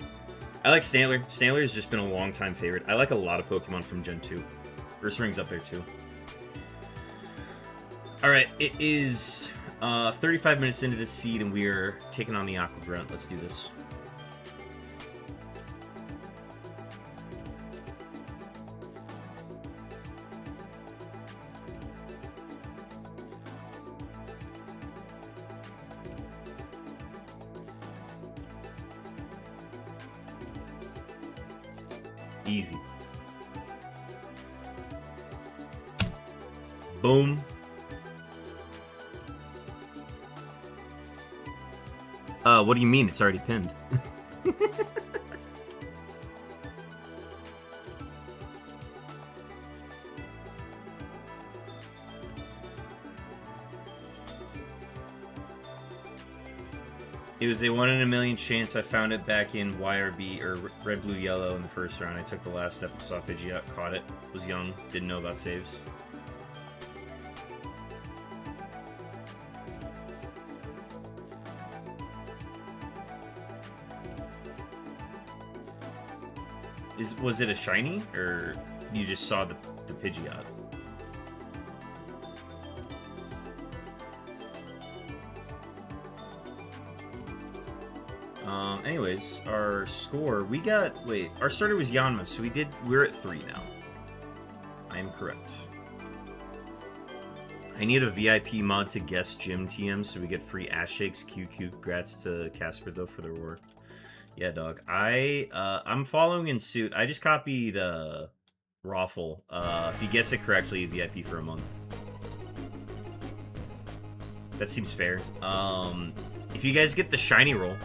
I like Stantler. Stantler has just been a long time favorite. I like a lot of Pokemon from Gen 2. Ursaring's up there too. Alright, it is 35 minutes into this seed and we are taking on the Aqua Grunt. Let's do this. Easy. Boom. What do you mean? It's already pinned. It was a 1 in a million chance I found it back in YRB, or Red, Blue, Yellow in the first round. I took the last step and saw Pidgeot, caught it, was young, didn't know about saves. Was it a shiny, or you just saw the Pidgeot? Anyways, our score, we got, our starter was Yanma, so we're at 3 now. I am correct. I need a VIP mod to guest gym TM so we get free ass shakes. QQ, congrats to Casper though for the reward. Yeah, dog. I'm following in suit. I just copied Raffle. If you guess it correctly, VIP for a month. That seems fair. If you guys get the shiny roll.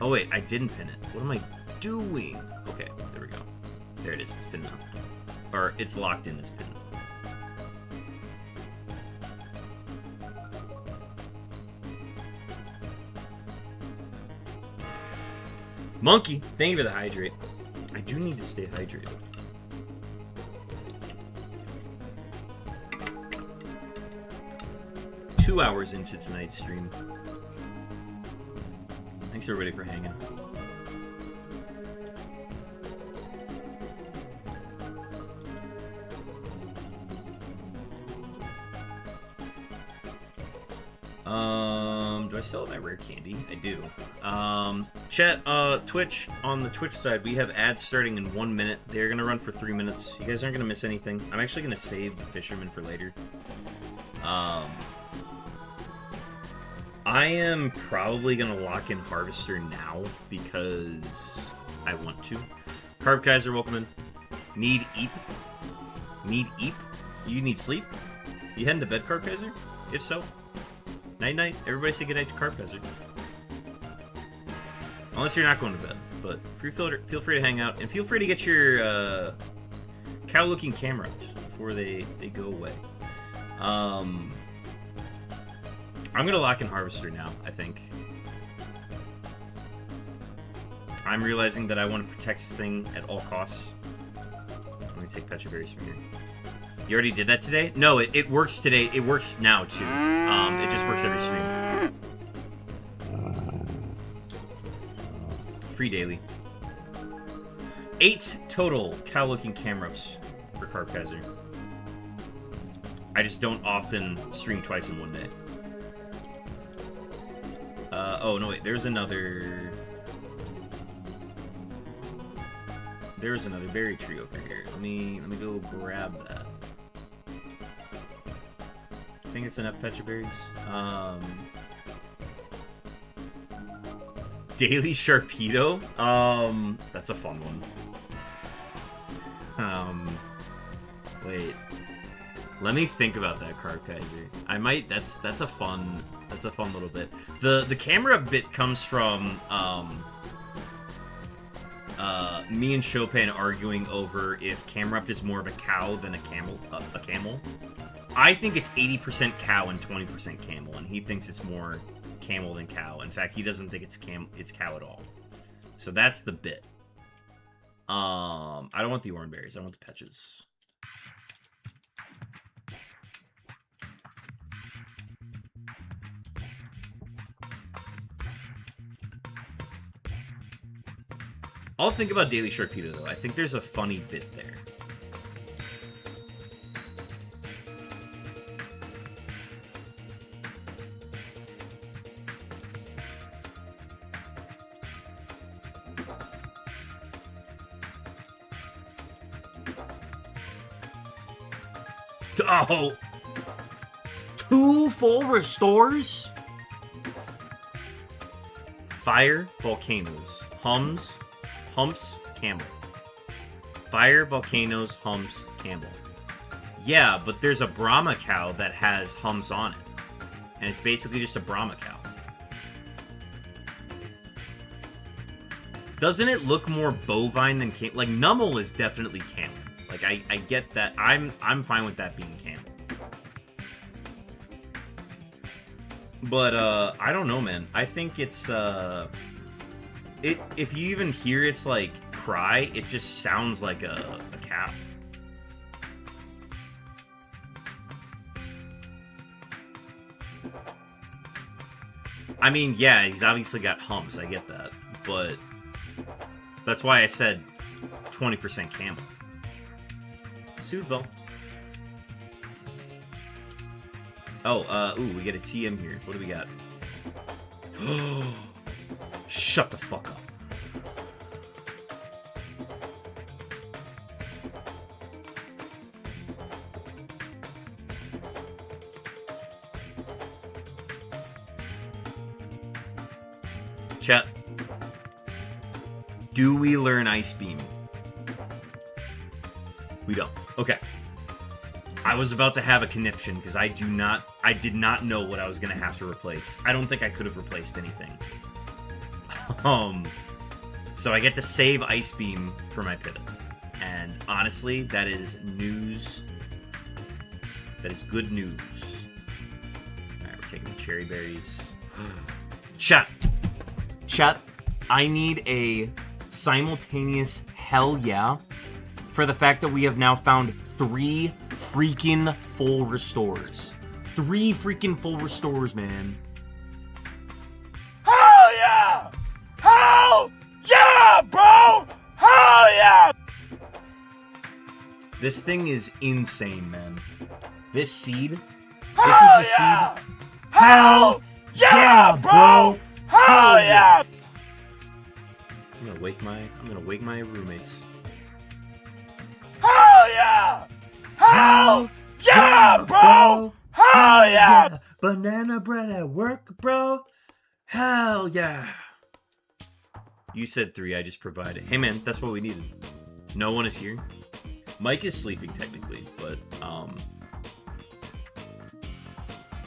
Oh wait, I didn't pin it. What am I doing? Okay, there we go. There it is. It's pinned now. Or it's locked in. It's pinned. Monkey, thank you for the hydrate. I do need to stay hydrated. Two hours into tonight's stream. Thanks everybody for hanging. Do I still have my rare candy? I do. Chat, Twitch, on the Twitch side, we have ads starting in 1 minute. They're gonna run for 3 minutes. You guys aren't gonna miss anything. I'm actually gonna save the fisherman for later. I am probably going to lock in Harvester now because I want to. Carb Kaiser, welcome in. Need Eep? Need Eep? You need sleep? You heading to bed, Carb Kaiser? If so, night-night. Everybody say goodnight to Carb Kaiser. Unless you're not going to bed. But feel free to hang out. And feel free to get your cow-looking camera out before they go away. I'm going to lock in Harvester now, I think. I'm realizing that I want to protect this thing at all costs. Let me take Pecha Berries from here. You already did that today? No, it works today. It works now, too. It just works every stream. Free daily. 8 total cow-looking cam-ups for Carb Kaiser. I just don't often stream twice in one day. Oh, no, wait. There's another berry tree over here. Let me go grab that. I think it's enough Pecha Berries. Daily Sharpedo? That's a fun one. Wait. Let me think about that, Carb Kaiser. I might. That's a fun little bit. The camera bit comes from me and Chopin arguing over if Camrupt is more of a cow than a camel. I think it's 80% cow and 20% camel, and he thinks it's more camel than cow. In fact, he doesn't think it's cow at all. So that's the bit. I don't want the orange berries. I want the Petches. I'll think about Daily Sharpedo, though. I think there's a funny bit there. Oh! 2 full restores? Fire, volcanoes, humps, camel. Fire, volcanoes, humps, camel. Yeah, but there's a Brahma cow that has humps on it. And it's basically just a Brahma cow. Doesn't it look more bovine than camel? Like, Nummel is definitely camel. Like, I get that. I'm fine with that being camel. But, I don't know, man. I think it's, if you even hear its, like, cry, it just sounds like a cow. I mean, yeah, he's obviously got humps, I get that. But that's why I said 20% camel. Suitable. Oh, ooh, we get a TM here. What do we got? Shut the fuck up. Chat. Do we learn Ice Beam? We don't. Okay. I was about to have a conniption because I did not know what I was going to have to replace. I don't think I could have replaced anything. So I get to save Ice Beam for my pivot. And honestly, that is news. That is good news. Alright, we're taking the cherry berries. Chat, I need a simultaneous hell yeah for the fact that we have now found 3 freaking full restores. 3 freaking full restores, man. Hell yeah! Hell yeah, bro! Hell yeah! This thing is insane, man. This seed. Hell this is the yeah! seed. Hell yeah, bro! Hell yeah! I'm gonna wake my roommates. Hell yeah! Hell yeah, bro! Hell yeah! Banana bread at work, bro? Hell yeah. You said 3, I just provided. Hey man, that's what we needed. No one is here. Mike is sleeping technically, but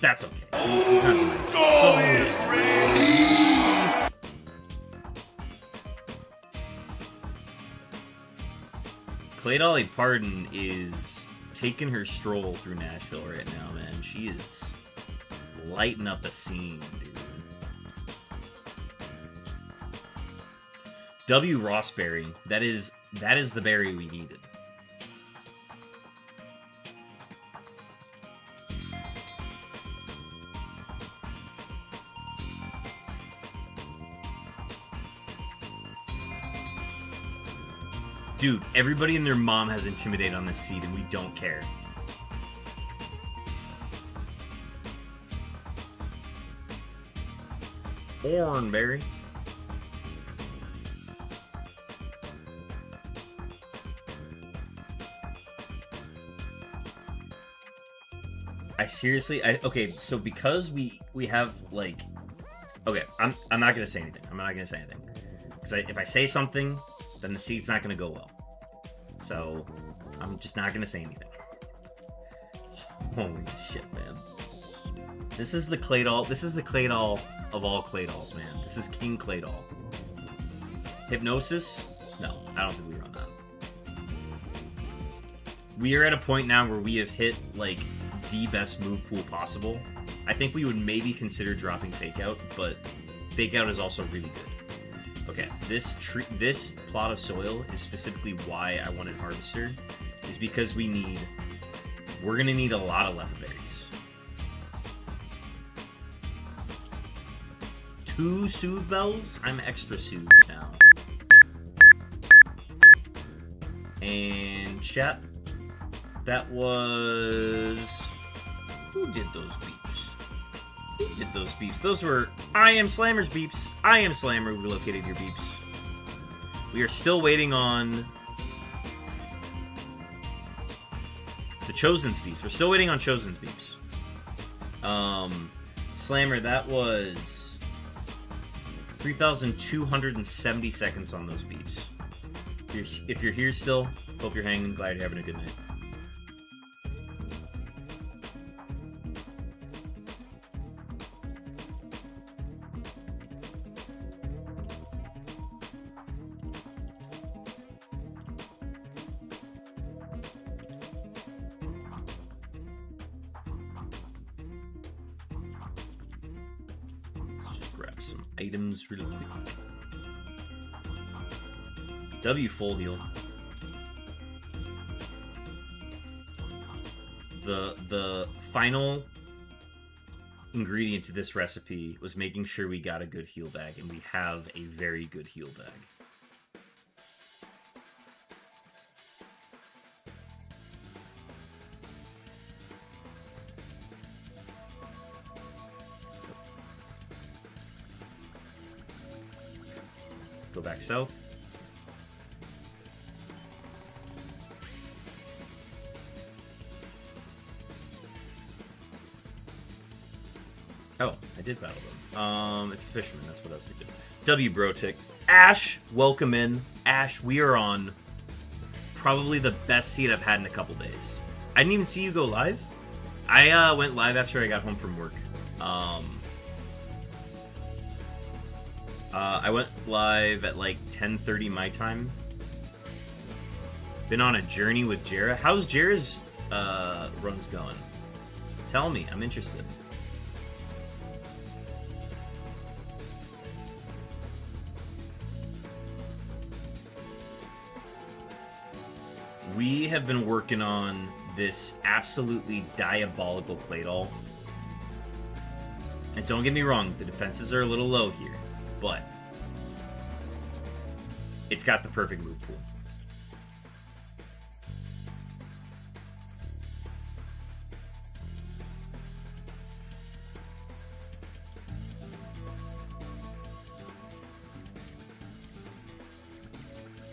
that's okay. He's not doing it. So is ready. Clay Dolly Pardon is taking her stroll through Nashville right now, man. She is lighting up a scene, dude. W. Rossberry, that is the berry we needed. Dude, everybody and their mom has Intimidate on this seed, and we don't care. Thornberry. Okay, so because we have like, okay, I'm not gonna say anything. I'm not gonna say anything because if I say something, then the seed's not gonna go well. So I'm just not gonna say anything. Holy shit, man! This is the Claydol. This is the Claydol of all Claydols, man. This is King Claydol. Hypnosis? No, I don't think we run that. We are at a point now where we have hit like the best move pool possible. I think we would maybe consider dropping Fake Out, but Fake Out is also really good. Okay, this plot of soil is specifically why I wanted Harvester, is because we're gonna need a lot of leopard berries. 2 soothe bells? I'm extra soothed now. And chat, that was... Who did those beeps? Who did those beeps? Those were I Am Slammer's beeps. I Am Slammer relocated your beeps. We are still waiting on the Chosen's beeps. We're still waiting on Chosen's beeps. Slammer, that was 3,270 seconds on those beeps. If you're here still, hope you're hanging. Glad you're having a good night. Let's just grab some items really quick. W full heal. The final ingredient to this recipe was making sure we got a good heal bag, and we have a very good heal bag. Go back south. Oh, I did battle them. It's the fisherman. That's what I was thinking. W Brotic. Ash, welcome in. Ash, we are on probably the best seed I've had in a couple days. I didn't even see you go live. I went live after I got home from work. I went live at like 10:30 my time. Been on a journey with Jera. How's Jera's runs going? Tell me. I'm interested. We have been working on this absolutely diabolical Claydol. And don't get me wrong, the defenses are a little low here, but it's got the perfect move pool.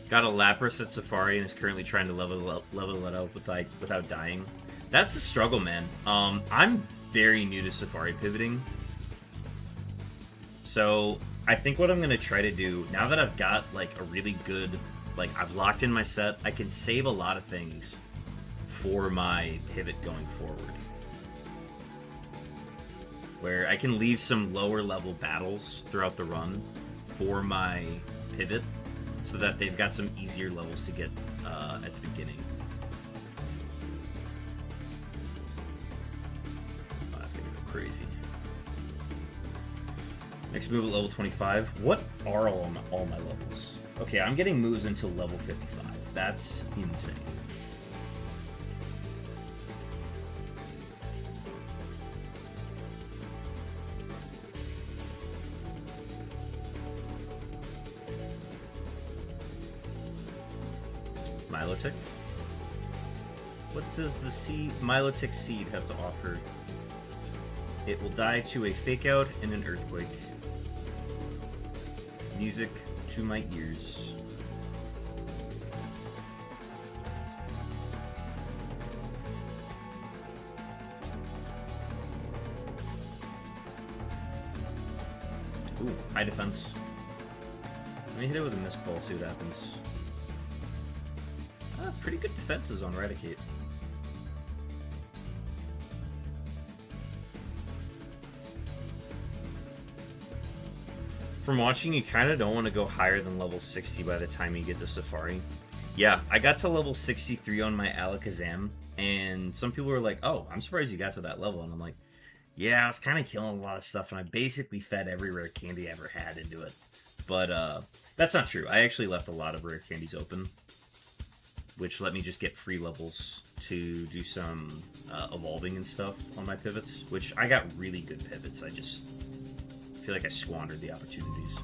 Got a Lapras at Safari and is currently trying to level it up without dying. That's the struggle, man. I'm very new to Safari pivoting. So I think what I'm going to try to do, now that I've got like a really good, like I've locked in my set, I can save a lot of things for my pivot going forward. Where I can leave some lower level battles throughout the run for my pivot, so that they've got some easier levels to get at the beginning. Oh, that's gonna go crazy. Next move at level 25. What are all my levels? Okay, I'm getting moves until level 55. That's insane. Milotic. What does the Milotic seed have to offer? It will die to a fake out and an earthquake. Music to my ears. Ooh, high defense. Let me hit it with a mist ball, see what happens. Pretty good defenses on Raticate. From watching, you kind of don't want to go higher than level 60 by the time you get to Safari. Yeah, I got to level 63 on my Alakazam, and some people were like, oh, I'm surprised you got to that level. And I'm like, yeah, I was kind of killing a lot of stuff, and I basically fed every rare candy I ever had into it. But that's not true. I actually left a lot of rare candies open, which let me just get free levels to do some evolving and stuff on my pivots, which I got really good pivots. I just feel like I squandered the opportunities.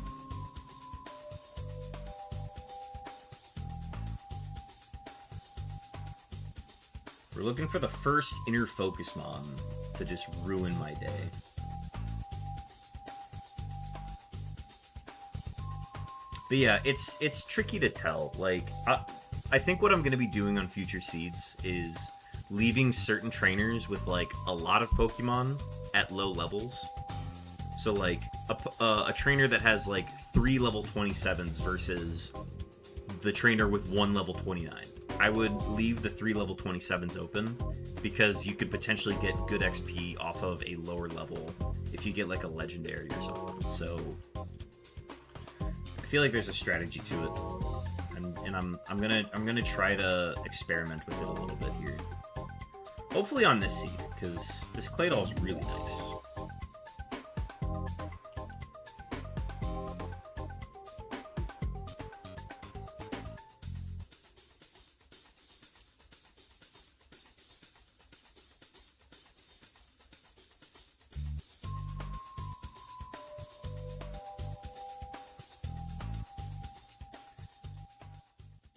We're looking for the first inner Focusmon to just ruin my day. But yeah, it's tricky to tell. Like, I think what I'm going to be doing on future seeds is leaving certain trainers with, like, a lot of Pokemon at low levels. So, like, a trainer that has, like, 3 level 27s versus the trainer with 1 level 29. I would leave the 3 level 27s open because you could potentially get good XP off of a lower level if you get, like, a legendary or something. So I feel like there's a strategy to it. And I'm gonna try to experiment with it a little bit here. Hopefully on this seed, because this Claydol is really nice.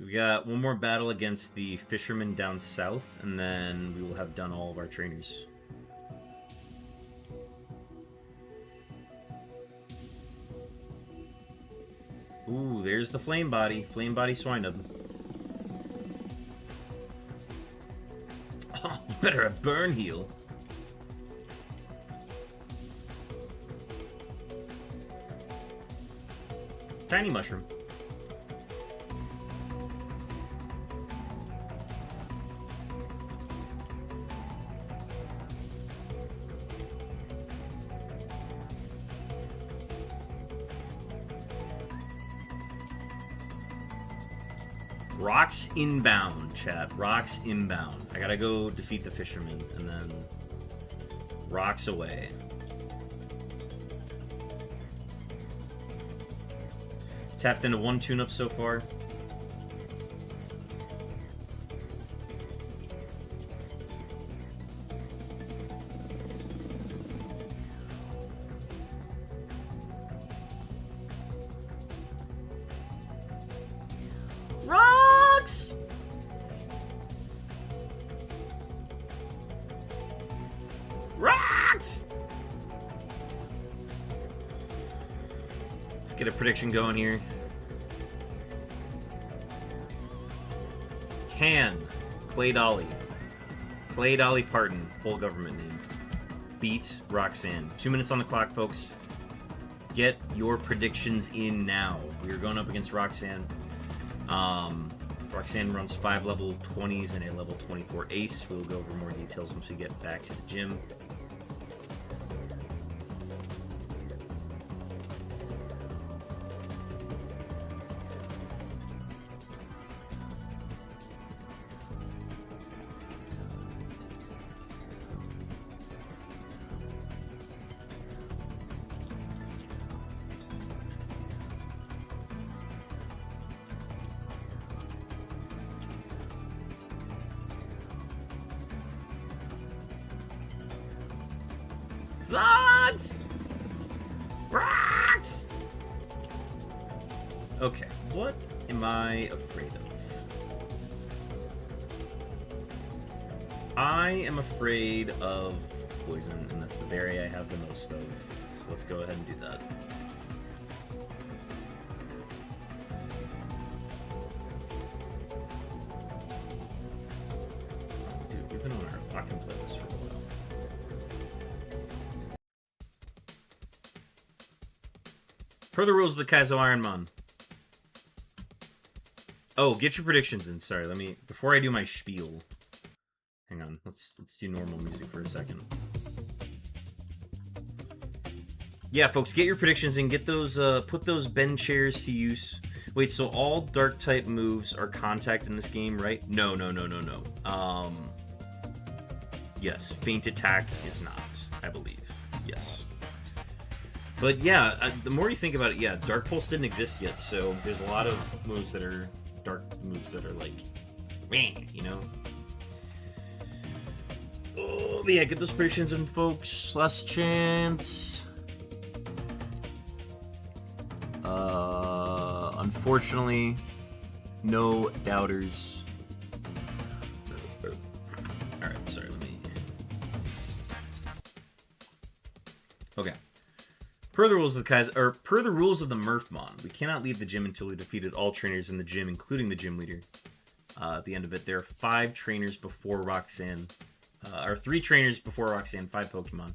We got one more battle against the fishermen down south, and then we will have done all of our trainers. Ooh, there's the Flame Body Swinub. Oh, you better have Burn Heal. Tiny Mushroom. Rocks inbound, chat. Rocks inbound. I gotta go defeat the fisherman, and then rocks away. Tapped into 1 tune-up so far. Rocks! Rocks! Let's get a prediction going here. Can Clay Dolly Parton, full government name, beat Roxanne. 2 minutes on the clock, folks. Get your predictions in now. We are going up against Roxanne. Roxanne runs 5 level 20s and a level 24 ace. We'll go over more details once we get back to the gym. Zox! Rocks! Okay, what am I afraid of? I am afraid of poison, and that's the berry I have the most of. So let's go ahead and do that. Dude, we've been on our fucking playlist for a while. Per the rules of the Kaizo Ironmon. Oh, get your predictions in. Sorry, let me before I do my spiel. Hang on, let's do normal music for a second. Yeah, folks, get your predictions in. Get those put those bend chairs to use. Wait, so all dark type moves are contact in this game, right? No. Yes, feint attack is not, I believe. Yes. But yeah, the more you think about it, yeah, Dark Pulse didn't exist yet, so there's a lot of moves that are dark moves that are like, you know? Oh, but yeah, get those predictions in, folks. Last chance. Unfortunately, no doubters. Alright, sorry, let me... Okay. Per the rules of the Kaiser, or per the rules of the Murphmon, we cannot leave the gym until we defeated all trainers in the gym, including the gym leader. At the end of it, there are 5 trainers before Roxanne, or 3 trainers before Roxanne, 5 Pokemon.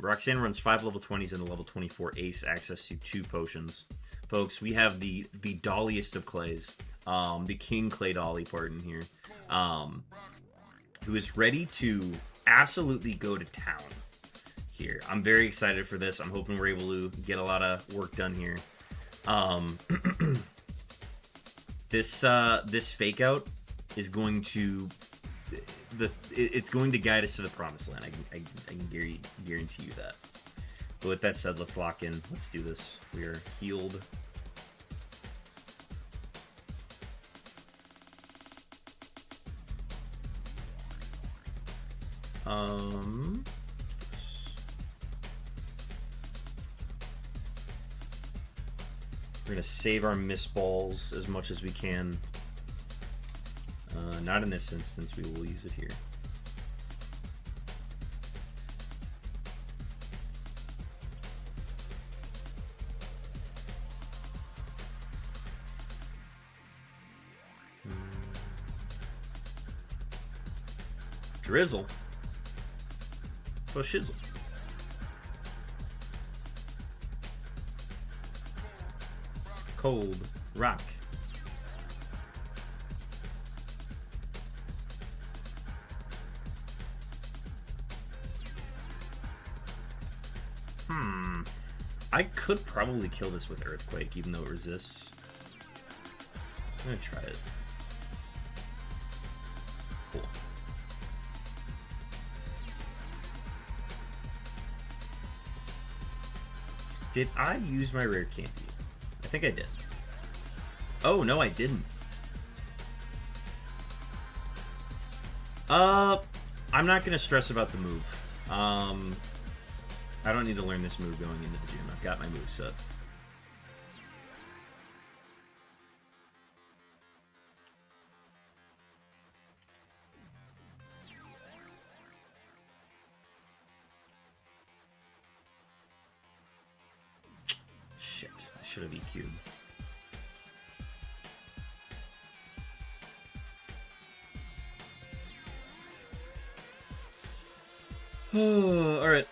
Roxanne runs 5 level 20s and a level 24 ace, access to 2 potions. Folks, we have the dolliest of clays, the King Clay Dolly part in here, who is ready to absolutely go to town. Here. I'm very excited for this. I'm hoping we're able to get a lot of work done here. This fake out is going to it's going to guide us to the promised land. I can guarantee you that. But with that said, let's lock in. Let's do this. We are healed. We're going to save our miss balls as much as we can. Not in this instance, we will use it here. Drizzle. Oh, shizzle. Cold rock. I could probably kill this with Earthquake, even though it resists. I'm gonna try it. Cool. Did I use my rare candy? I think I did. Oh, no, I didn't. I'm not gonna stress about the move. I don't need to learn this move going into the gym. I've got my move set. Shit, I should have EQ'd. Alright.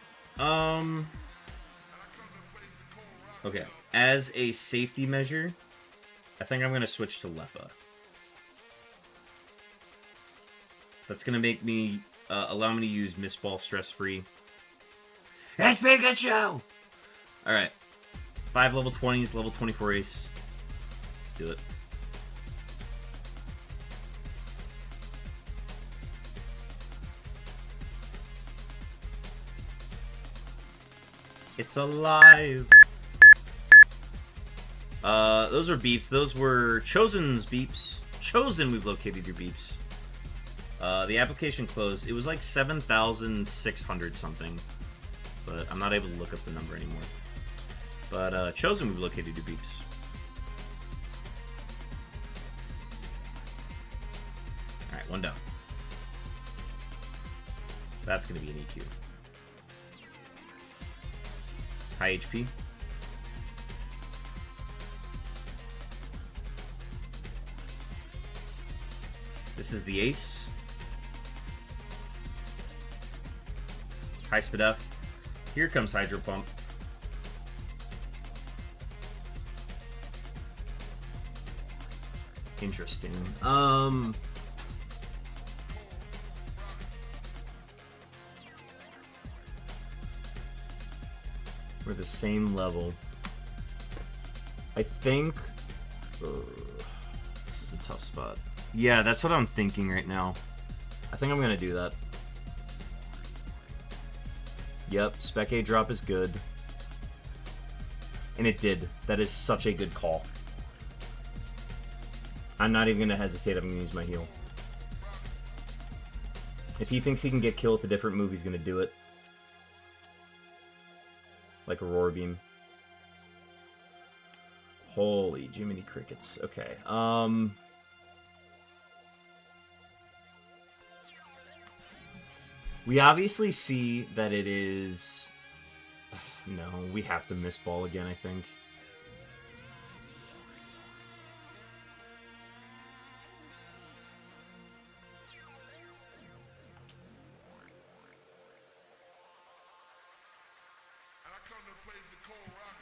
Okay. As a safety measure, I think I'm going to switch to Leppa. That's going to make me, allow me to use Miss Ball stress-free. Yes, Pikachu! Alright. 5 level 20s, level 24 ace. Let's do it. It's alive! Those were beeps. Those were Chosen's beeps. Chosen, we've located your beeps. The application closed. It was like 7,600 something. But I'm not able to look up the number anymore. But, Chosen, we've located your beeps. Alright, one down. That's gonna be an EQ. High HP. This is the ace. High speed F. Here comes Hydro Pump. Interesting. We're the same level. I think... this is a tough spot. Yeah, that's what I'm thinking right now. I think I'm gonna do that. Yep, Spec A drop is good. And it did. That is such a good call. I'm not even gonna hesitate, I'm gonna use my heal. If he thinks he can get killed with a different move, he's gonna do it. Like Aurora Beam. Holy Jiminy Crickets. Okay, we obviously see that it is... No, we have to miss ball again, I think.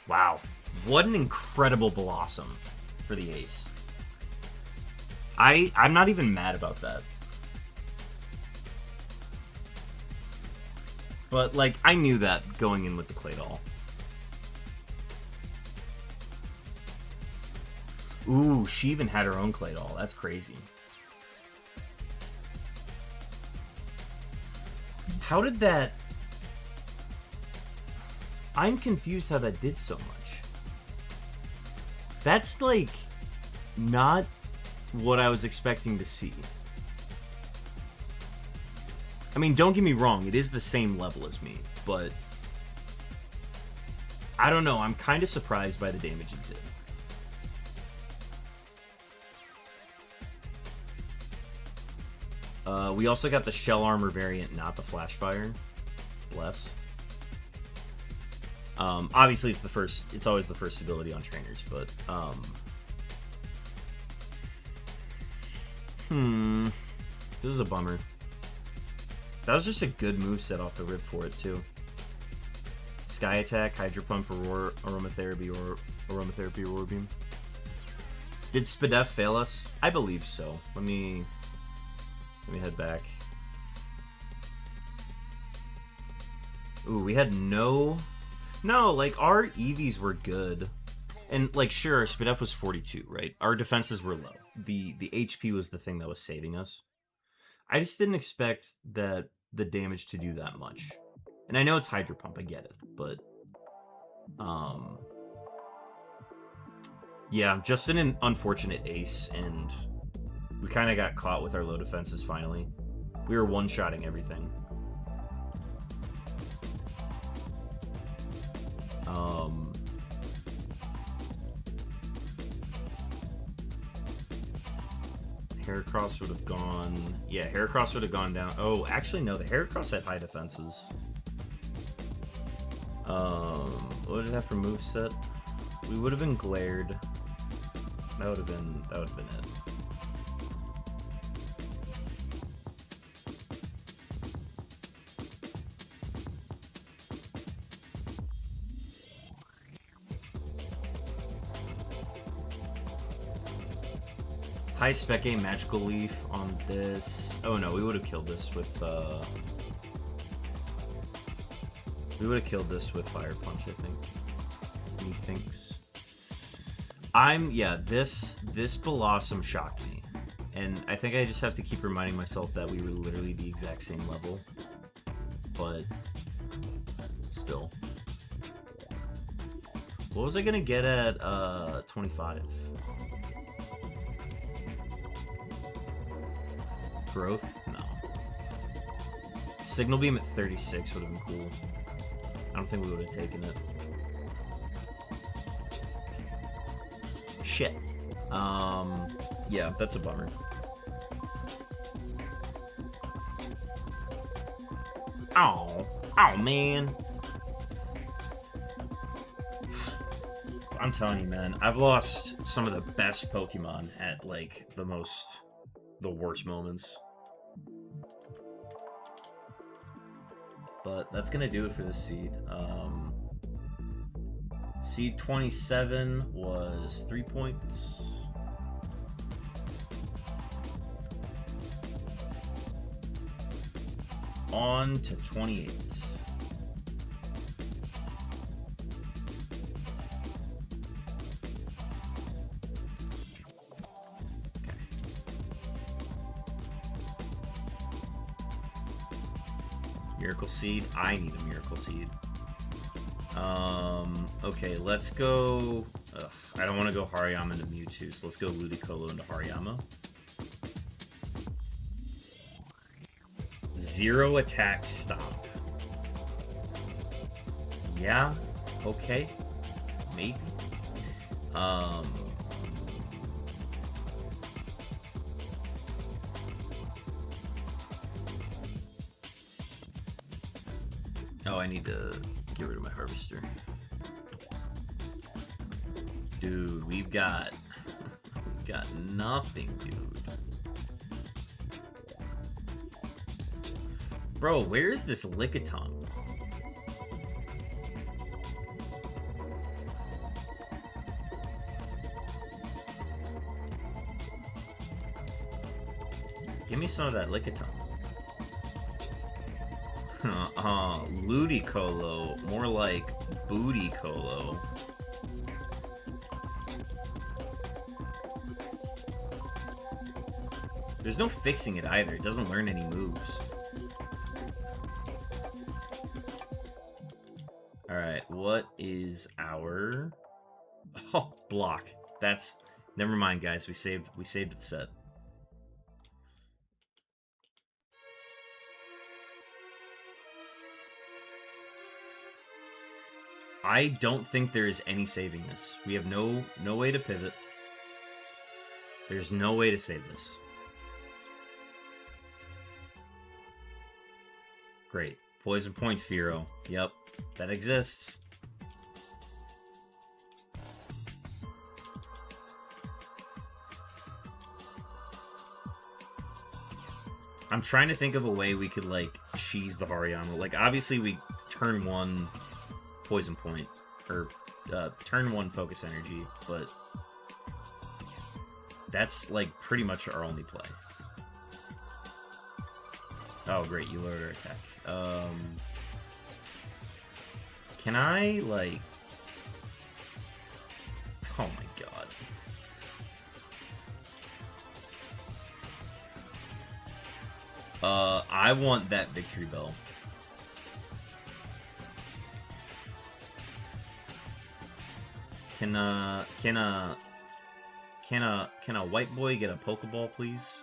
Wow. What an incredible Blossom for the ace. I'm not even mad about that. But, like, I knew that going in with the Claydol. Ooh, she even had her own Claydol. That's crazy. How did that... I'm confused how that did so much. That's, like, not what I was expecting to see. I mean, don't get me wrong, it is the same level as me, but... I don't know, I'm kind of surprised by the damage it did. We also got the Shell Armor variant, not the Flash Fire. Bless. Obviously, it's always the first ability on trainers, but, this is a bummer. That was just a good moveset off the rip for it, too. Sky Attack, Hydro Pump, Aromatherapy, or Aromatherapy, Aurora Beam. Did Spadef fail us? I believe so. Let me head back. Ooh, we had no, like, our EVs were good. And, like, sure, Spadef was 42, right? Our defenses were low. The HP was the thing that was saving us. I just didn't expect that the damage to do that much. And I know it's Hydro Pump, I get it, but... yeah, just an unfortunate ace, and we kind of got caught with our low defenses finally. We were one-shotting everything. Heracross would have gone... Yeah, Heracross would have gone down. Oh, actually, no. The Heracross had high defenses. What did it have for moveset? We would have been glared. That would have been it. High spec A magical leaf on this. Oh no, we would have killed this with we would have killed this with fire punch, I think. Methinks. This Blossom shocked me. And I think I just have to keep reminding myself that we were literally the exact same level. But still. What was I gonna get at 25? Growth? No. Signal beam at 36 would have been cool. I don't think we would have taken it. Shit. Yeah, that's a bummer. Oh man. I'm telling you, man, I've lost some of the best Pokemon at, like, the worst moments. But that's gonna do it for this seed. Seed 27 was 3 points. On to 28. Miracle Seed. I need a Miracle Seed. Okay, let's go... Ugh, I don't want to go Hariyama into Mewtwo, so let's go Ludicolo into Hariyama. 0 attack stop. Yeah, okay. Maybe. Oh, I need to get rid of my harvester. Dude, we've got nothing, dude. Bro, where is this Lickitung? Give me some of that Lickitung. Ludicolo, more like Bootycolo. There's no fixing it either. It doesn't learn any moves. Alright, what is our... Oh, block. That's... Never mind, guys. We saved the set. I don't think there is any saving this. We have no way to pivot. There's no way to save this. Great. Poison Point Fearow. Yep, that exists. I'm trying to think of a way we could, like, cheese the Hariyama. Like, obviously we turn 1 Poison Point, or turn 1 Focus Energy, but that's, like, pretty much our only play. Oh, great, you lowered our attack. Can I, like... Oh my god. I want that Victory Bell. Can a white boy get a Pokeball, please?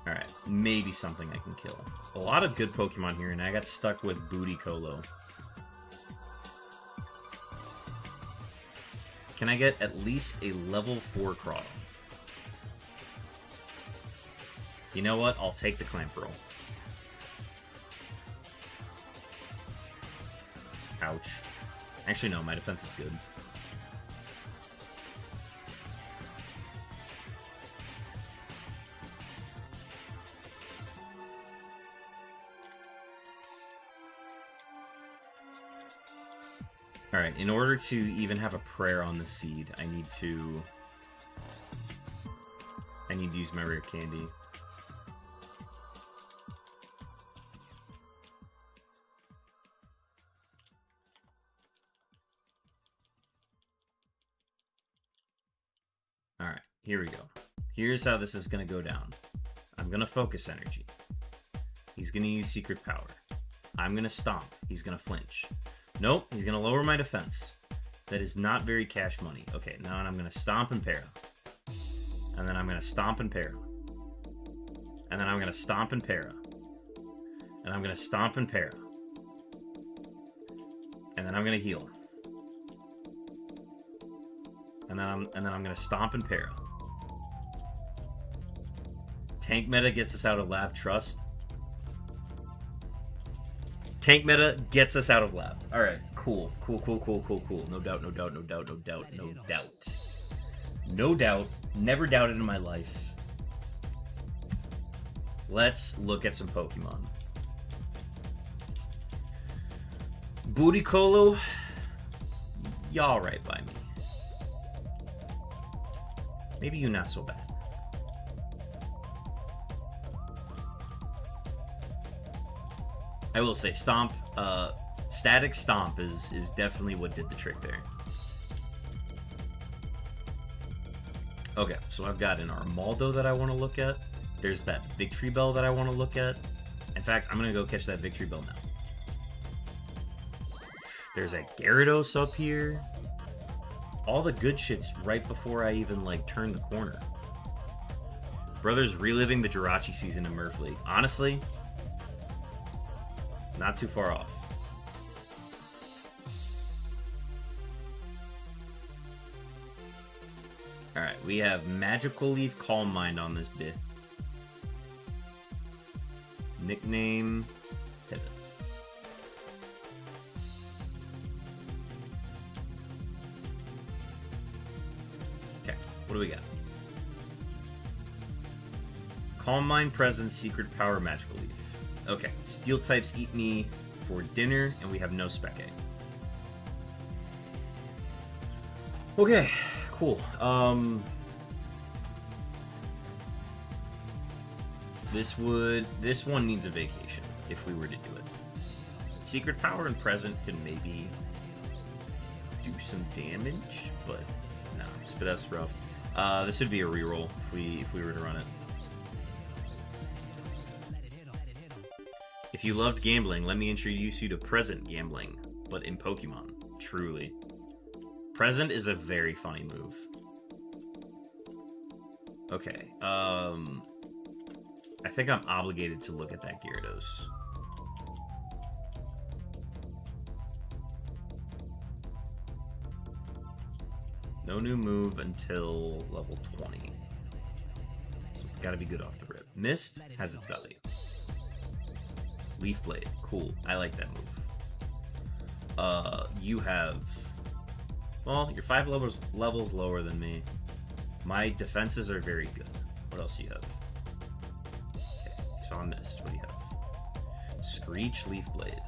Alright, maybe something I can kill. A lot of good Pokemon here, and I got stuck with Bootycolo. Can I get at least a level 4 Crawdon? You know what? I'll take the Clamperl. Ouch. Actually, no, my defense is good. Alright, in order to even have a prayer on the seed, I need to use my rare candy. Alright, here we go. Here's how this is going to go down. I'm going to focus energy. He's going to use secret power. I'm going to stomp. He's going to flinch. Nope, he's going to lower my defense. That is not very cash money. Okay, now I'm going to stomp and para. And then I'm going to stomp and para. And then I'm going to stomp and para. And I'm going to stomp and para. And then I'm going to heal. And then I'm going to stomp and para. Tank meta gets us out of lab, trust. Tank meta gets us out of lab. Alright, cool. Cool. No doubt. No doubt. Never doubted in my life. Let's look at some Pokemon. Bootycolo, y'all right by me. Maybe you not so bad. I will say Stomp, Static Stomp is definitely what did the trick there. Okay, so I've got an Armaldo that I want to look at. There's that Victory Bell that I want to look at. In fact, I'm going to go catch that Victory Bell now. There's a Gyarados up here. All the good shit's right before I even, like, turn the corner. Brother's reliving the Jirachi season in Murphleague. Honestly, not too far off. Alright, we have Magical Leaf, Calm Mind on this bit. Nickname, Pivot. Okay, what do we got? Calm Mind, Presence, Secret Power, Magical Leaf. Okay, Steel types eat me for dinner, and we have no Spec Egg. Okay, cool. This one needs a vacation if we were to do it. Secret Power and Present could maybe do some damage, but no, Spidef's rough. This would be a reroll if we were to run it. If you loved gambling, let me introduce you to Present Gambling, but in Pokemon. Truly. Present is a very funny move. Okay, I think I'm obligated to look at that Gyarados. No new move until level 20. So it's gotta be good off the rip. Mist has its value. Leaf Blade, cool. I like that move. You have... Well, you're 5 levels lower than me. My defenses are very good. What else do you have? Okay, so on this, what do you have? Screech, Leaf Blade.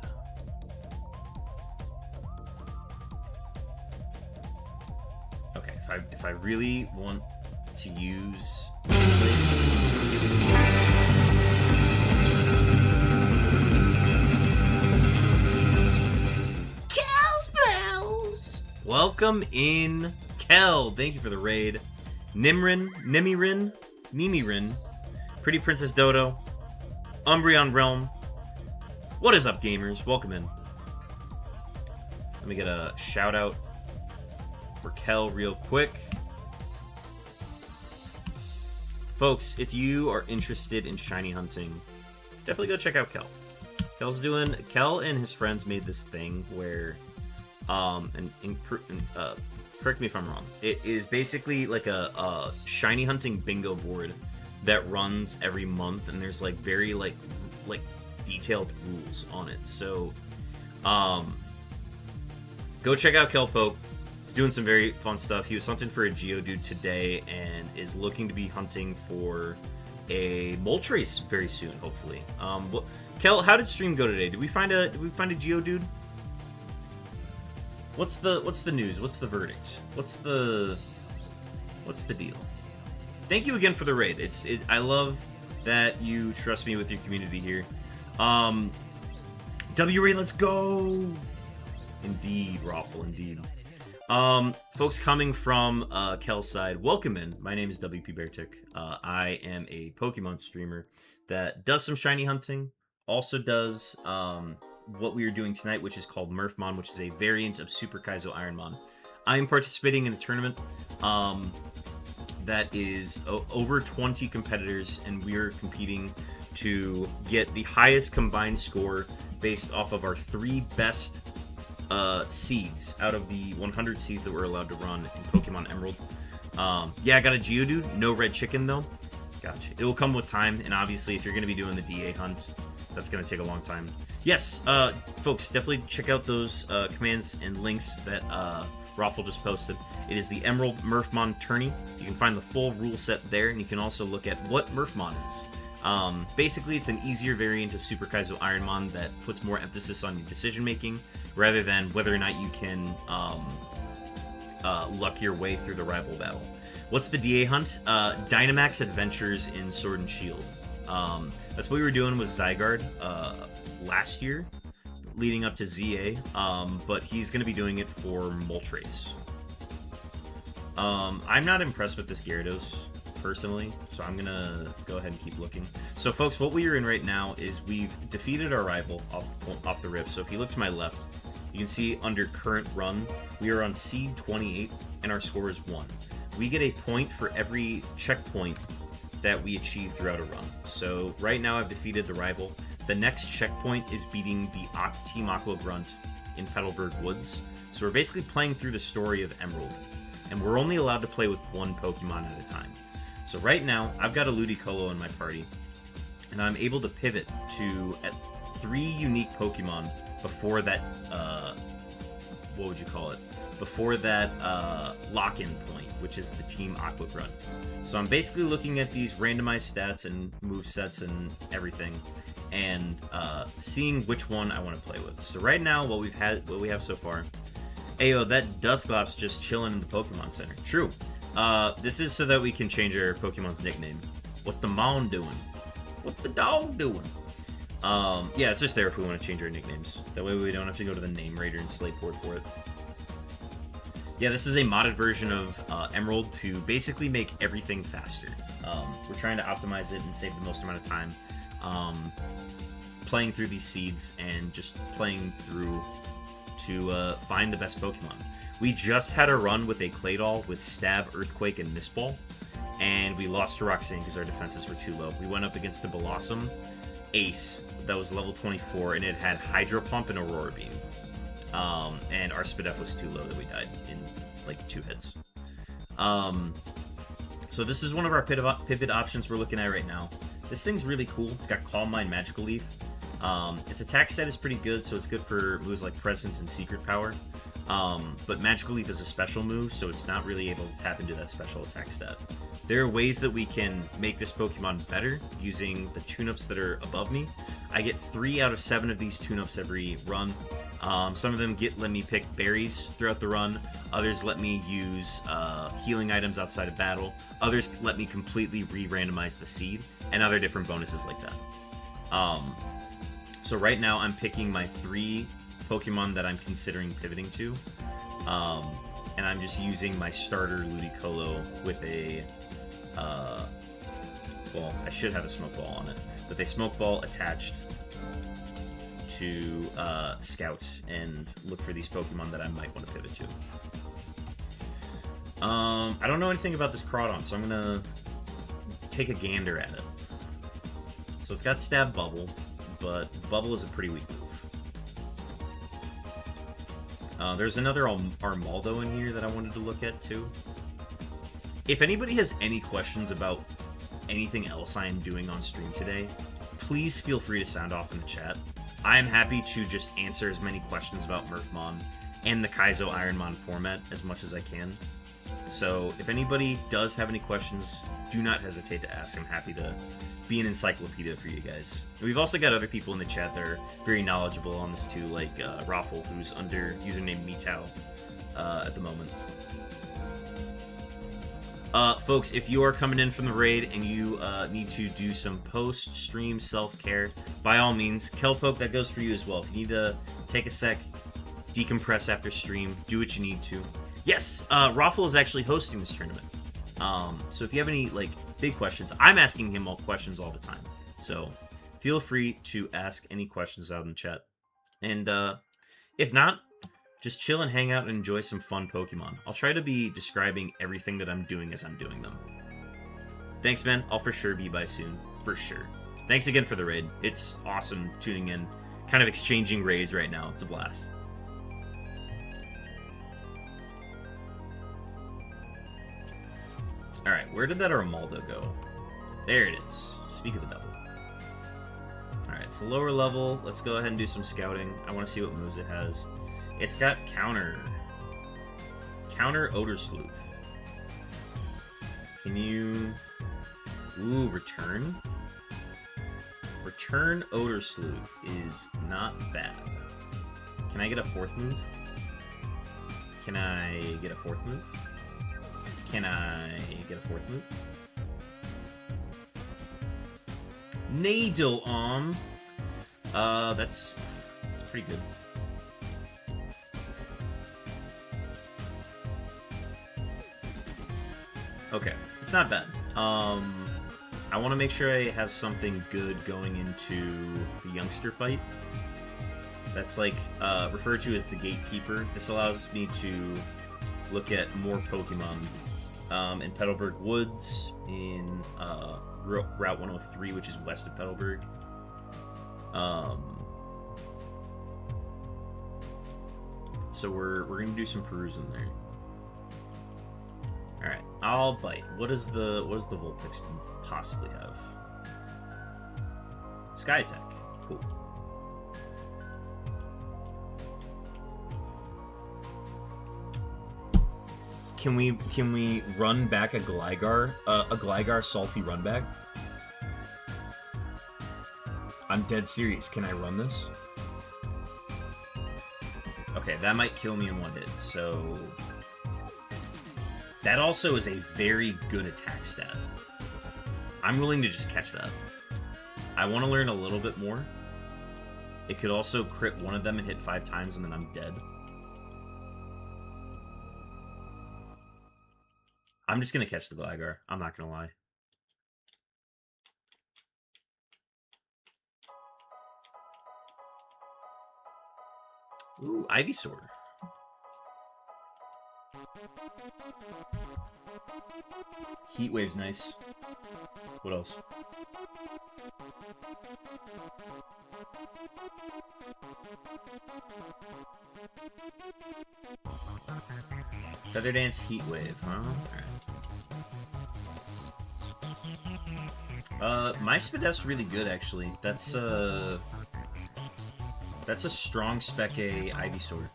Okay, if I really want to use Leaf Blade... Welcome in, Kel. Thank you for the raid. Nimirin, Pretty Princess Dodo, Umbreon Realm. What is up, gamers? Welcome in. Let me get a shout out for Kel real quick. Folks, if you are interested in shiny hunting, definitely go check out Kel. Kel and his friends made this thing where correct me if I'm wrong. It is basically like a shiny hunting bingo board that runs every month, and there's like very like Go check out Kelpoke. He's doing some very fun stuff. He was hunting for a Geodude today and is looking to be hunting for a Moltres very soon, hopefully. Kel, how did stream go today? Did we find a Geodude? What's the news? What's the verdict? What's the deal? Thank you again for the raid. I love that you trust me with your community here. W raid, let's go. Indeed, Raffle, indeed. Folks coming from Kel's side, welcome in. My name is WP Beartick. I am a Pokemon streamer that does some shiny hunting, also does what we are doing tonight, which is called Murphmon, which is a variant of Super Kaizo Ironmon. I am participating in a tournament that is over 20 competitors, and we are competing to get the highest combined score based off of our 3 best seeds out of the 100 seeds that we're allowed to run in Pokemon Emerald. Yeah, I got a Geodude. No red chicken, though. Gotcha. It will come with time, and obviously, if you're going to be doing the DA hunt, that's going to take a long time. Yes, folks, definitely check out those commands and links that Raffle just posted. It is the Emerald Murphmon tourney. You can find the full rule set there, and you can also look at what Murphmon is. Basically, it's an easier variant of Super Kaizo Ironmon that puts more emphasis on your decision making rather than whether or not you can luck your way through the rival battle. What's the DA hunt? Dynamax Adventures in Sword and Shield. That's what we were doing with Zygarde last year, leading up to ZA, but he's going to be doing it for Moltres. I'm not impressed with this Gyarados, personally, so I'm gonna go ahead and keep looking. So folks, what we are in right now is we've defeated our rival off the rip. So if you look to my left, you can see under current run, we are on seed 28 and our score is 1. We get a point for every checkpoint that we achieve throughout a run. So right now I've defeated the rival. The next checkpoint is beating the Team Aqua Grunt in Petalburg Woods. So we're basically playing through the story of Emerald, and we're only allowed to play with 1 Pokemon at a time. So right now, I've got a Ludicolo in my party, and I'm able to pivot to 3 unique Pokemon before that, what would you call it? Before that lock-in point, which is the Team Aqua Grunt. So I'm basically looking at these randomized stats and movesets and everything, and seeing which one I want to play with. So right now, what we have so far, ayo, that Dusclops just chilling in the Pokemon Center. True. This is so that we can change our Pokemon's nickname. What the Mon doing? What the dog doing? Yeah, it's just there if we want to change our nicknames. That way we don't have to go to the name raider and Slateboard for it. Yeah, this is a modded version of Emerald to basically make everything faster. We're trying to optimize it and save the most amount of time playing through these seeds and just playing through to find the best Pokemon. We just had a run with a Claydol with Stab, Earthquake, and Mistball, and we lost to Roxanne because our defenses were too low. We went up against a Blossom Ace that was level 24, and it had Hydro Pump and Aurora Beam. And our Spadef was too low that we died in like 2 hits. So this is one of our pivot options we're looking at right now. This thing's really cool. It's got Calm Mind, Magical Leaf. Its attack stat is pretty good, so it's good for moves like Presence and Secret Power. But Magical Leaf is a special move, so it's not really able to tap into that special attack stat. There are ways that we can make this Pokemon better using the tune-ups that are above me. I get 3 out of 7 of these tune-ups every run. Some of them let me pick berries throughout the run. Others let me use healing items outside of battle. Others let me completely re-randomize the seed, and other different bonuses like that. So right now I'm picking my 3 Pokemon that I'm considering pivoting to, and I'm just using my starter Ludicolo with a, well, I should have a Smoke Ball on it, with a Smoke Ball attached to Scout and look for these Pokemon that I might want to pivot to. I don't know anything about this Crawdon, so I'm going to take a gander at it. So it's got Stab Bubble, but Bubble is a pretty weak move. There's another Armaldo in here that I wanted to look at, too. If anybody has any questions about anything else I am doing on stream today, please feel free to sound off in the chat. I am happy to just answer as many questions about Murphmon and the Kaizo Ironmon format as much as I can. So if anybody does have any questions, do not hesitate to ask. I'm happy to be an encyclopedia for you guys. We've also got other people in the chat that are very knowledgeable on this too, like Raffle, who's under username Metao at the moment. Folks, if you are coming in from the raid and you need to do some post-stream self-care, by all means, Kelpoke, that goes for you as well. If you need to take a sec, decompress after stream, do what you need to. Yes, Raffle is actually hosting this tournament. So if you have any like big questions, I'm asking him all questions all the time. So feel free to ask any questions out in the chat. And if not, just chill and hang out and enjoy some fun Pokemon. I'll try to be describing everything that I'm doing as I'm doing them. Thanks, man. I'll for sure be by soon. For sure. Thanks again for the raid. It's awesome tuning in. Kind of exchanging raids right now. It's a blast. Alright, where did that Armaldo go? There it is. Speak of the devil. Alright, it's a lower level. Let's go ahead and do some scouting. I want to see what moves it has. It's got counter. Counter Odor Sleuth. Can you... Ooh, return? Return Odor Sleuth is not bad. Can I get a fourth move? Can I get a fourth move? Can I get a fourth move? Needle Arm. That's pretty good. Okay, it's not bad. I want to make sure I have something good going into the youngster fight. That's like referred to as the gatekeeper. This allows me to look at more Pokemon in Petalburg Woods, in Route 103, which is west of Petalburg. So we're gonna do some perusing there. All right, I'll bite. What does the Vulpix possibly have? Sky Attack. Cool. Can we run back a Gligar Salty run back? I'm dead serious. Can I run this? Okay, that might kill me in one hit, so... That also is a very good attack stat. I'm willing to just catch that. I want to learn a little bit more. It could also crit one of them and hit 5 times and then I'm dead. I'm just going to catch the Gligar. I'm not going to lie. Ooh, Ivysaur. Heat Wave's nice. What else? Feather Dance, Heat Wave, huh? Alright. My Spadef's really good, actually. That's a strong Spec A Ivysaur.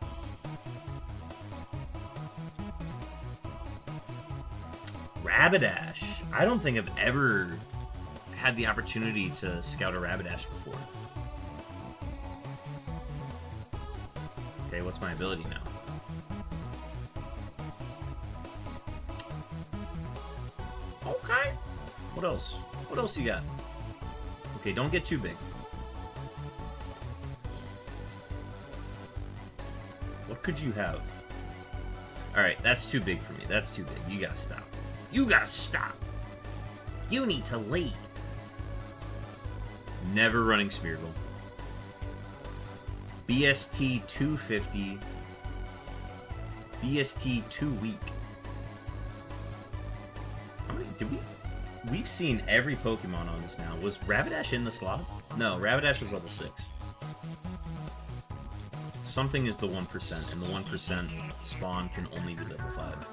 Rapidash. I don't think I've ever had the opportunity to scout a Rapidash before. Okay, what's my ability now? Okay. What else? What else you got? Okay, don't get too big. What could you have? Alright, that's too big for me. That's too big. You gotta stop. You gotta stop. You need to leave. Never running Smeargle. BST 250. BST 2 weak. How many did we? We've seen every Pokemon on this now. Was Rapidash in the slot? No, Rapidash was level 6. Something is the 1%, and the 1% spawn can only be level 5.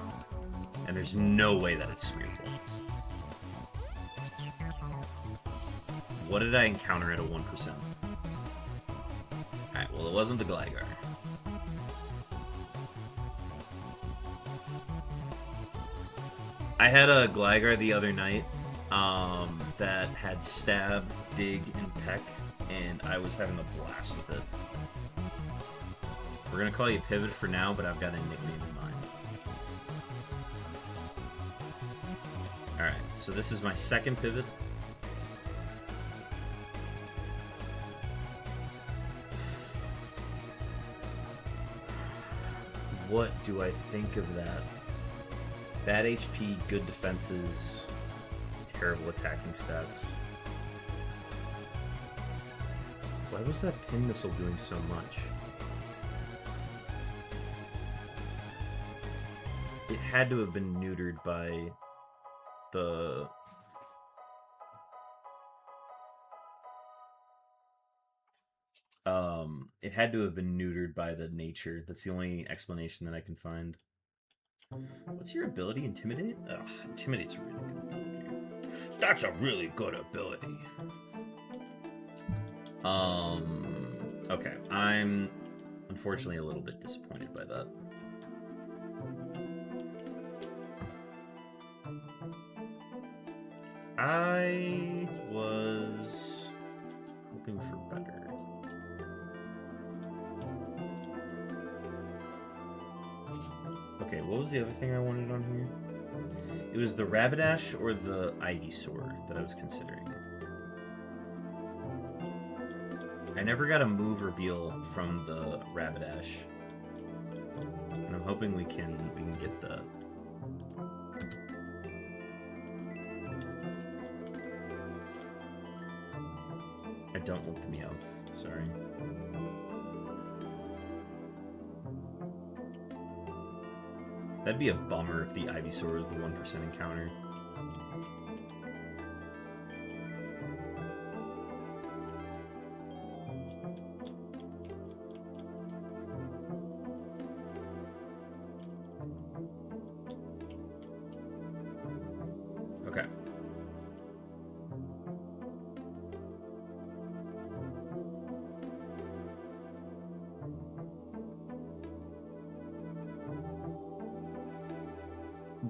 And there's no way that it's Smeargle. What did I encounter at a 1%? Alright, well, it wasn't the Gligar. I had a Gligar the other night that had Stab, Dig, and Peck, and I was having a blast with it. We're gonna call you Pivot for now, but I've got a nickname in mind. Alright, so this is my second Pivot. What do I think of that? Bad HP, good defenses, terrible attacking stats. Why was that Pin Missile doing so much? It had to have been neutered by the... It had to have been neutered by the nature. That's the only explanation that I can find. What's your ability? Intimidate? Ugh, Intimidate's a really good ability. That's a really good ability. Okay. I'm unfortunately a little bit disappointed by that. I was hoping for better. Okay, what was the other thing I wanted on here? It was the Rapidash or the Ivysaur that I was considering. I never got a move reveal from the Rapidash, and I'm hoping we can get that. I don't want the Meowth, sorry. That'd be a bummer if the Ivysaur was the 1% encounter. Okay.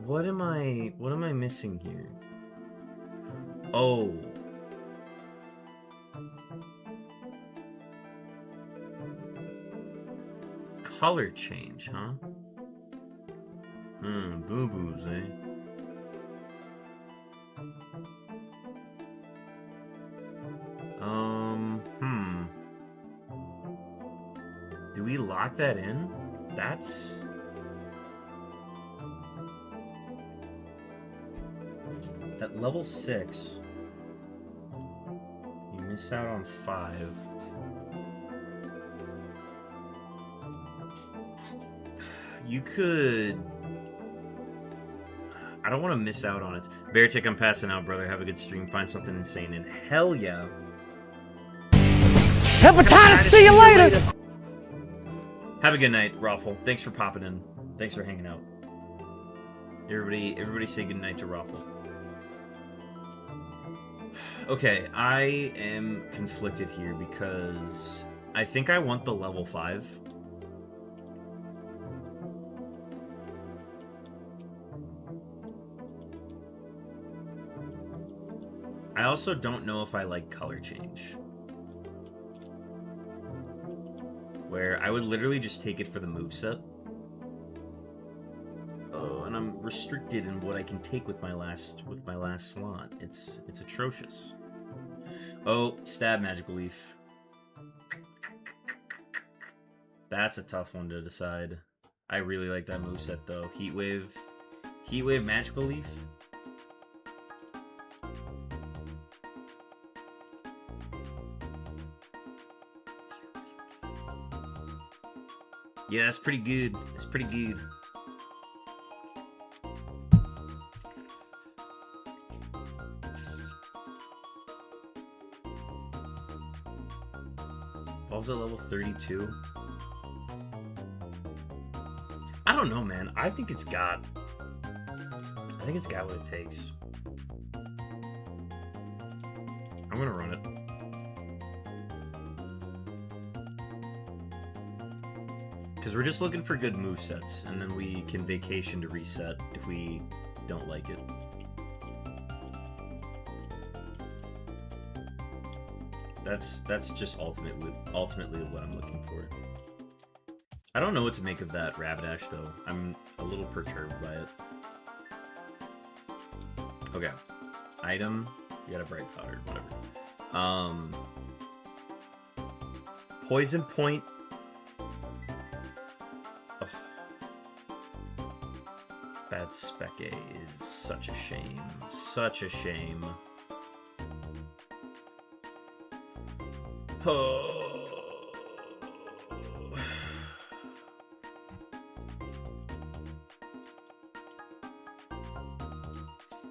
What am I missing here? Oh. Color change, huh? Boo-boos, eh? Do we lock that in? That's... At level 6, you miss out on 5. You could... I don't want to miss out on it. Beartick, I'm passing out, brother. Have a good stream. Find something insane. And hell yeah. Hepatitis, see you later! Have a good night, Raffle. Thanks for popping in. Thanks for hanging out. Everybody say good night to Raffle. Okay, I am conflicted here because I think I want the level 5. I also don't know if I like color change. Where I would literally just take it for the moveset. Oh, and I'm restricted in what I can take with my last slot. It's atrocious. Oh, Stab Magical Leaf. That's a tough one to decide. I really like that moveset though. Heat Wave Magical Leaf. Yeah, that's pretty good. That's pretty good. Ball's at level 32. I don't know, man. I think it's got what it takes. I'm gonna run it. Because we're just looking for good movesets, and then we can vacation to reset if we don't like it. That's just ultimately what I'm looking for. I don't know what to make of that Rapidash though. I'm a little perturbed by it. Okay. Item. You got a bright powder, whatever. Poison Point. Oh. Bad Spec A is such a shame. Such a shame. Oh.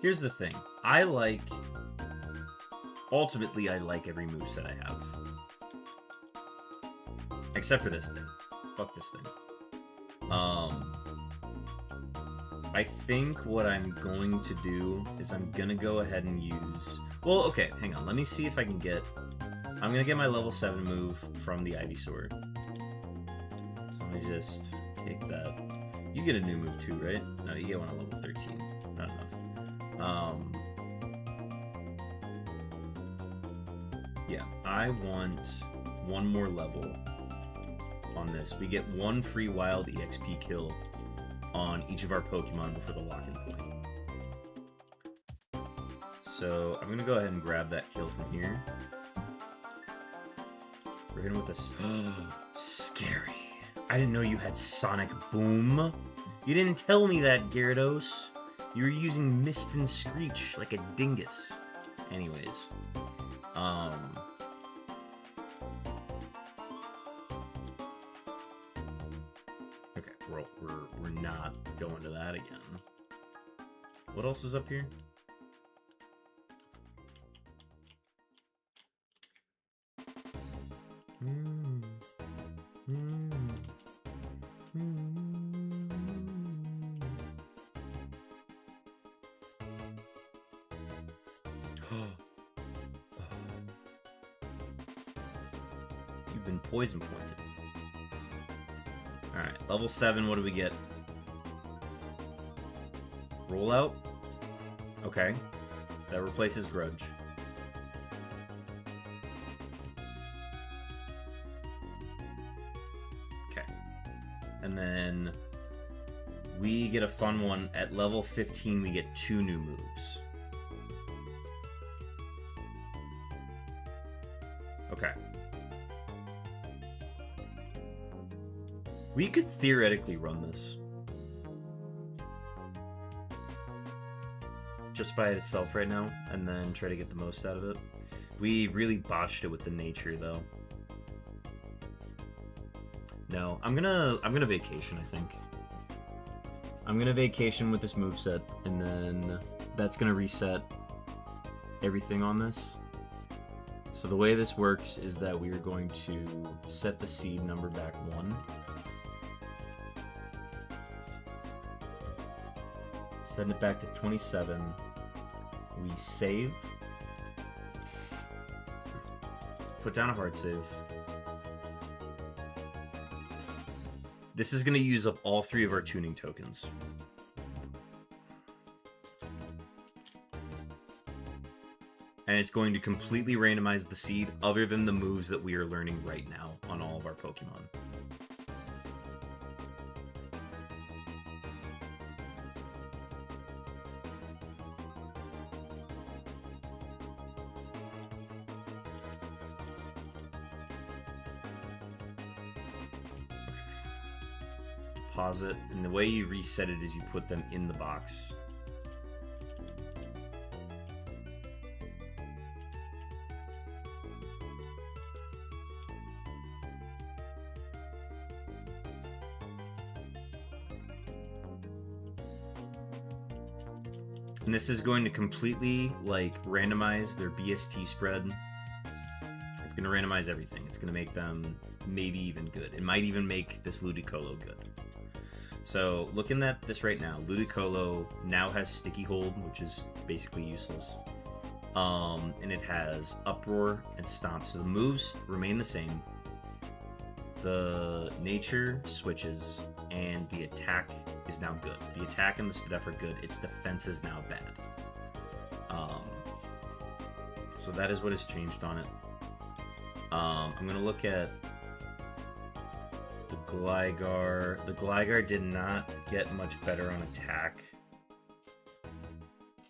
Here's the thing. Ultimately, I like every moveset I have. Except for this thing. Fuck this thing. I think what I'm going to do is I'm gonna go ahead and use... Well, okay, hang on. Let me see if I can get... I'm gonna get my level 7 move from the Ivysaur. So let me just take that. You get a new move too, right? No, you get one at level 13. Not enough. Yeah, I want one more level on this. We get one free wild EXP kill on each of our Pokemon before the lock-in point. So I'm gonna go ahead and grab that kill from here. We're hitting with this. Scary. I didn't know you had Sonic Boom. You didn't tell me that, Gyarados. You were using Mist and Screech like a dingus. Anyways. Okay, we're not going to that again. What else is up here? You've been poison pointed. Alright, level 7, what do we get? Rollout? Okay. That replaces Grudge. Okay. And then we get a fun one. At level 15, we get 2 new moves. Okay. We could theoretically run this. Just by itself right now, and then try to get the most out of it. We really botched it with the nature, though. No, I'm gonna vacation, I think. I'm gonna vacation with this moveset, and then that's gonna reset everything on this. So the way this works is that we are going to set the seed number back 1. Send it back to 27. We save. Put down a hard save. This is going to use up all 3 of our tuning tokens. And it's going to completely randomize the seed other than the moves that we are learning right now on all of our Pokemon. Pause it, and the way you reset it is you put them in the box. And this is going to completely, like, randomize their BST spread. It's going to randomize everything. It's going to make them maybe even good. It might even make this Ludicolo good. So, looking at this right now, Ludicolo now has Sticky Hold, which is basically useless. And it has Uproar and Stomp. So the moves remain the same. The nature switches, and the attack is now good. The attack and the Spadef are good. Its defense is now bad. So that is what has changed on it. I'm going to look at the Gligar. The Gligar did not get much better on attack.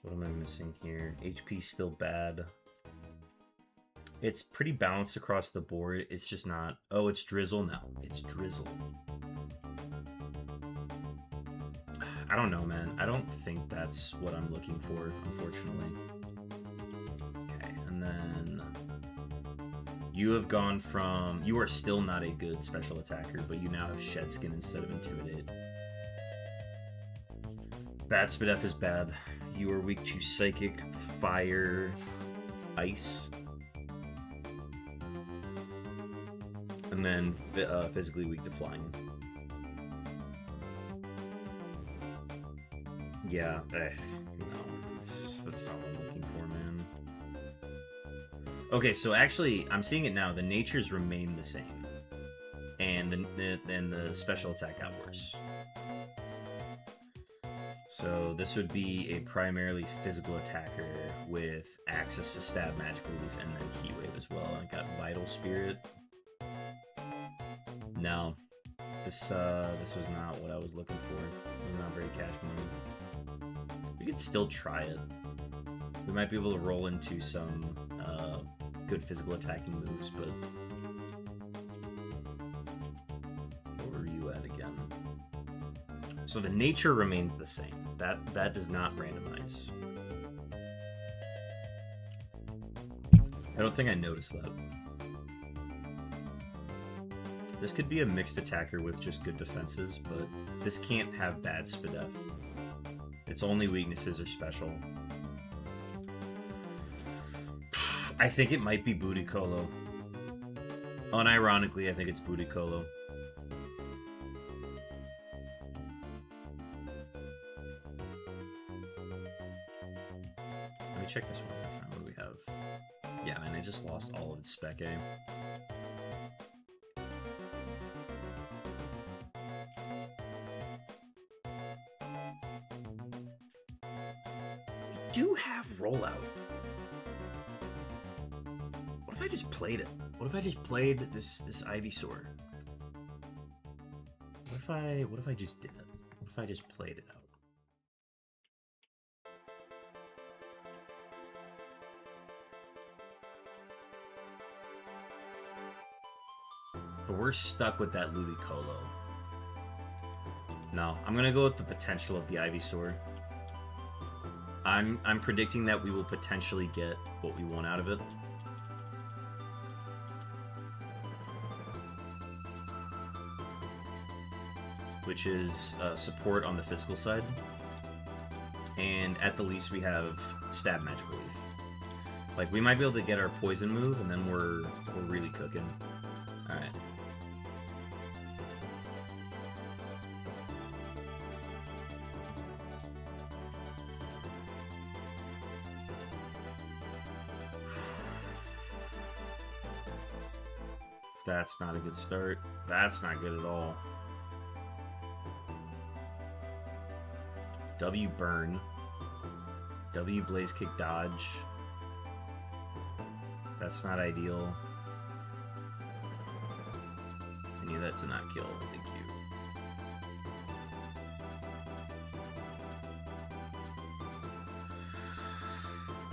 What am I missing here? HP still bad. It's pretty balanced across the board. It's just not... Oh, it's Drizzle now. It's Drizzle. I don't know, man. I don't think that's what I'm looking for, unfortunately. Okay, and then... You have gone from... You are still not a good special attacker, but you now have Shed Skin instead of Intimidate. Bad Spadef is bad. You are weak to Psychic, Fire, Ice. And then physically weak to Flying. Yeah, no, that's not what I'm looking for, man. Okay, so actually, I'm seeing it now. The natures remain the same, and the special attack got worse. So this would be a primarily physical attacker with access to Stab, Magical Leaf, and then Heat Wave as well. And I got Vital Spirit. No, this was not what I was looking for. It was not very cash money. We could still try it. We might be able to roll into some good physical attacking moves, but where were you at again? So the nature remains the same. That does not randomize. I don't think I noticed that. This could be a mixed attacker with just good defenses, but this can't have bad Spadef. Its only weaknesses are special. I think it might be Budicolo. Unironically, I think it's Budicolo. Let me check this one more time. What do we have? Yeah, man, I just lost all of its spec A. Do have rollout. What if I just played it? What if I just played this Ivysaur? What if I just did it? What if I just played it out? But we're stuck with that Ludicolo. No, I'm gonna go with the potential of the Ivysaur. I'm predicting that we will potentially get what we want out of it. Which is support on the physical side. And at the least we have Stab Magical Leaf. Like, we might be able to get our poison move, and then we're really cooking. Alright. That's not a good start. That's not good at all. W Burn. W Blaze Kick Dodge. That's not ideal. I knew that to not kill. Thank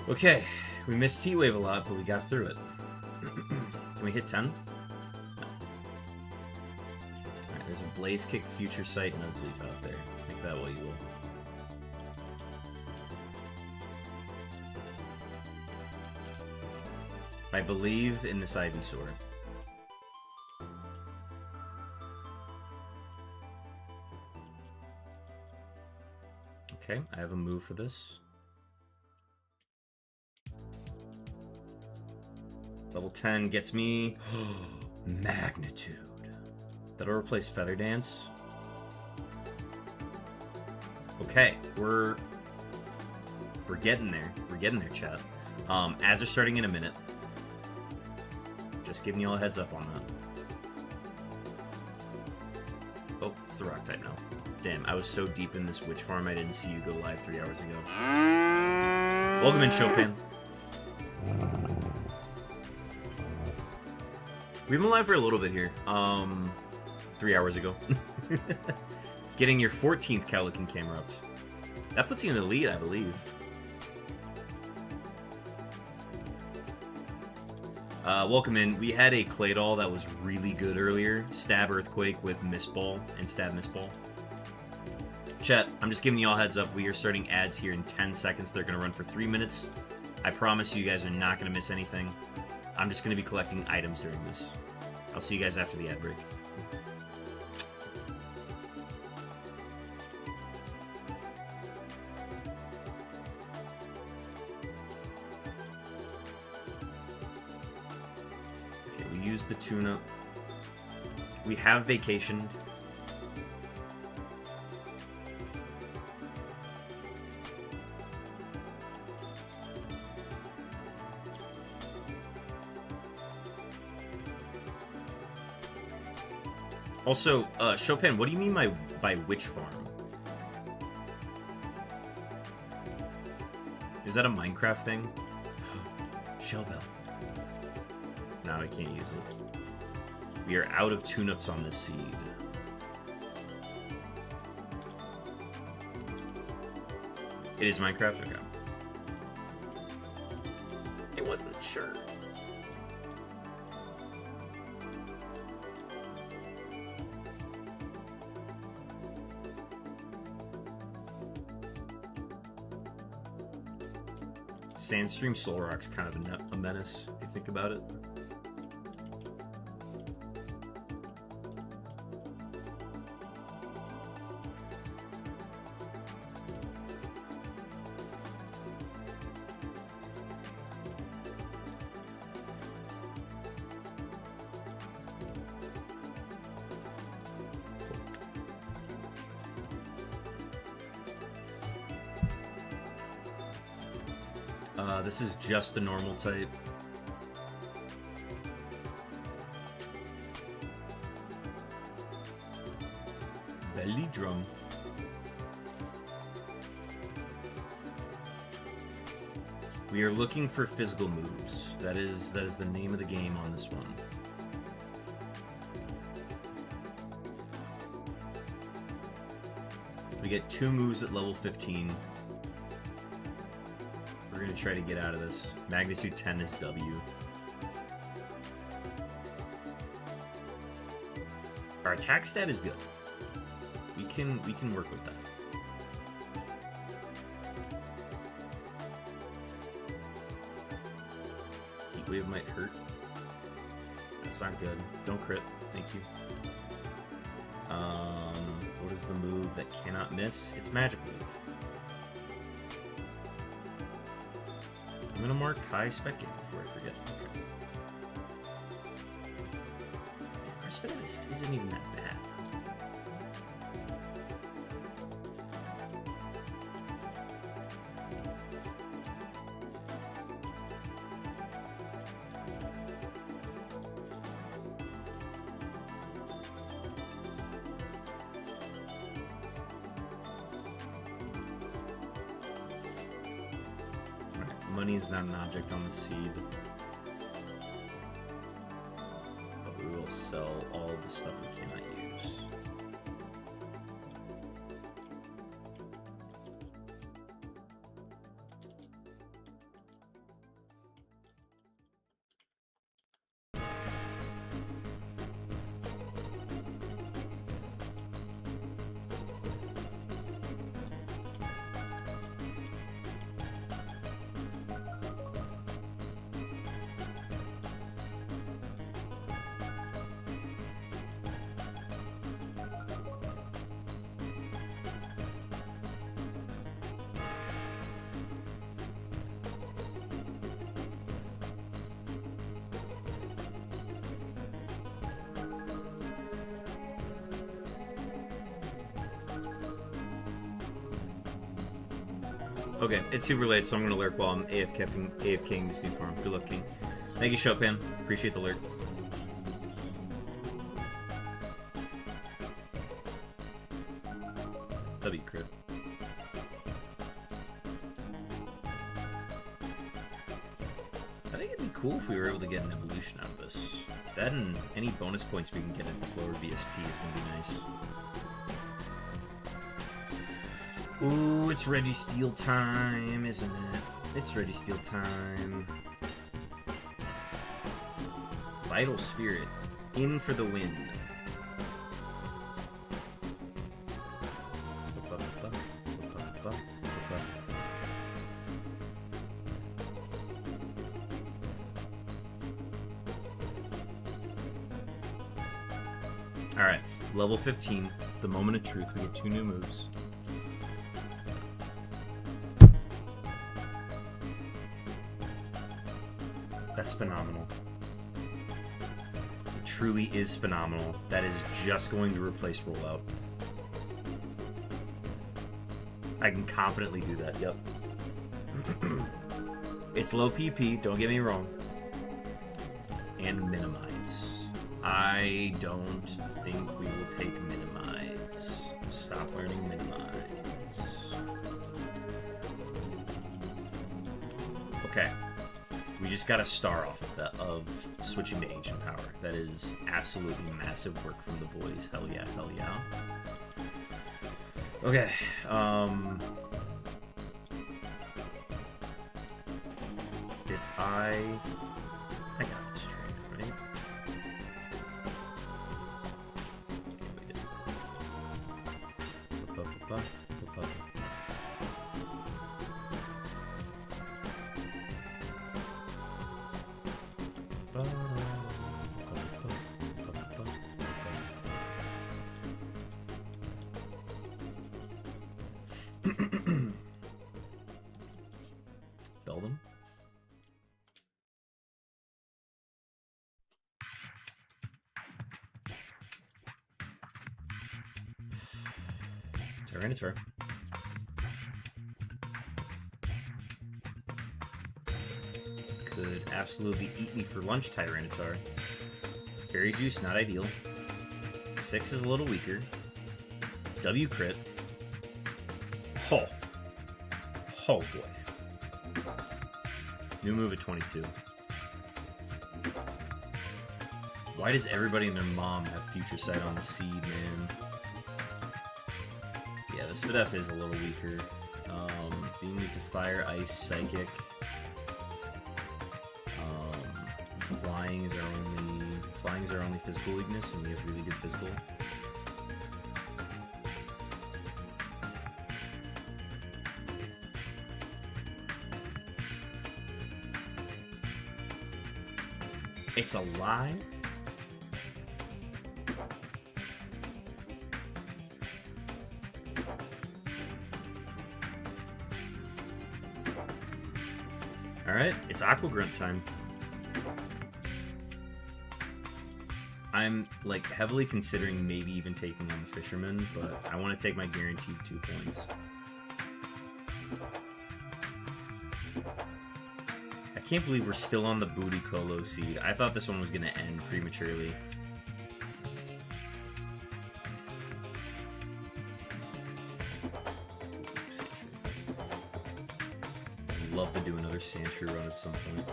you. Okay, we missed Heat Wave a lot, but we got through it. Can we hit 10? No. Alright, there's a Blaze Kick, Future Sight, and Nuzleaf out there. Take that while you will. I believe in this Ivysaur. Okay, I have a move for this. Level 10 gets me Magnitude. That'll replace Feather Dance. Okay, we're getting there. We're getting there, chat. Ads are starting in a minute. Just giving you all a heads up on that. Oh, it's the rock type now. Damn, I was so deep in this witch farm I didn't see you go live 3 hours ago. Welcome in, Chopin. We've been live for a little bit here. 3 hours ago. Getting your 14th Cowlicking camera up. That puts you in the lead, I believe. Welcome in. We had a Claydol that was really good earlier. Stab Earthquake with Mistball and Stab Mistball. Chat, I'm just giving you all heads up. We are starting ads here in 10 seconds. They're going to run for 3 minutes. I promise you guys are not going to miss anything. I'm just going to be collecting items during this. I'll see you guys after the ad break. Okay, we use the tune-up. We have vacationed. Also, Chopin, what do you mean by witch farm? Is that a Minecraft thing? Shellbell. No, I can't use it. We are out of tune-ups on this seed. It is Minecraft? Okay. It wasn't sure. Sandstream Solrock's kind of a menace, if you think about it. This is just a normal type. Belly drum. We are looking for physical moves. That is the name of the game on this one. We get 2 moves at level 15. We're going to try to get out of this. Magnitude 10 is W. Our attack stat is good. We can work with that. Heat wave might hurt. That's not good. Don't crit. Thank you. What is the move that cannot miss? It's Magic Wave. I'm gonna mark high spec game before I forget. Okay. Our spec isn't even that bad. Money is not an object on the seed. But we will sell all the stuff we cannot use. Okay, it's super late, so I'm going to lurk while I'm AFKing this new farm. Good luck, King. Thank you, Chopin. Appreciate the lurk. I think it'd be cool if we were able to get an evolution out of this. That and any bonus points we can get at this lower VST is going to be nice. Ooh, it's Registeel time, isn't it? It's Registeel time. Vital Spirit, in for the win. Alright, level 15, the moment of truth. We get 2 new moves. That's phenomenal. It truly is phenomenal. That is just going to replace rollout. I can confidently do that, yep. It's low PP, don't get me wrong. And minimize. I don't think we will take minimize. Stop learning minimize. Okay. We just got a star off of that, of switching to Ancient Power. That is absolutely massive work from the boys. Hell yeah, hell yeah. Okay, did I got this trainer, right? Yeah, we did. Beldum. Tyranitar. Could absolutely eat me for lunch, Tyranitar. Fairy Juice, not ideal. 6 is a little weaker. W crit. Oh. Oh boy. New move at 22. Why does everybody and their mom have Future Sight on the seed, man? Yeah, the Spidef is a little weaker. Being weak to Fire, Ice, Psychic. Flying is our only physical weakness, and we have really good physical. It's a lie? Alright, it's Aqua Grunt time. I'm, like, heavily considering maybe even taking on the Fisherman, but I want to take my guaranteed 2 points. I can't believe we're still on the Booty Colo seed. I thought this one was going to end prematurely. I'd love to do another Sandshrew run at some point.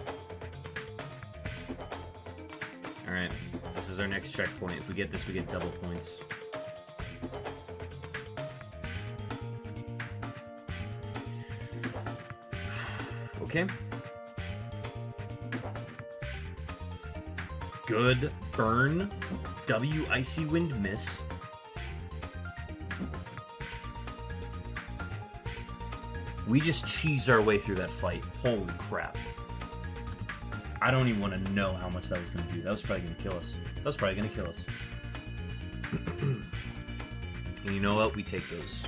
Alright, this is our next checkpoint. If we get this, we get double points. Okay. Good burn. W Icy Wind miss. We just cheesed our way through that fight. Holy crap. I don't even want to know how much that was going to do. That was probably going to kill us. That was probably going to kill us. And you know what? We take those.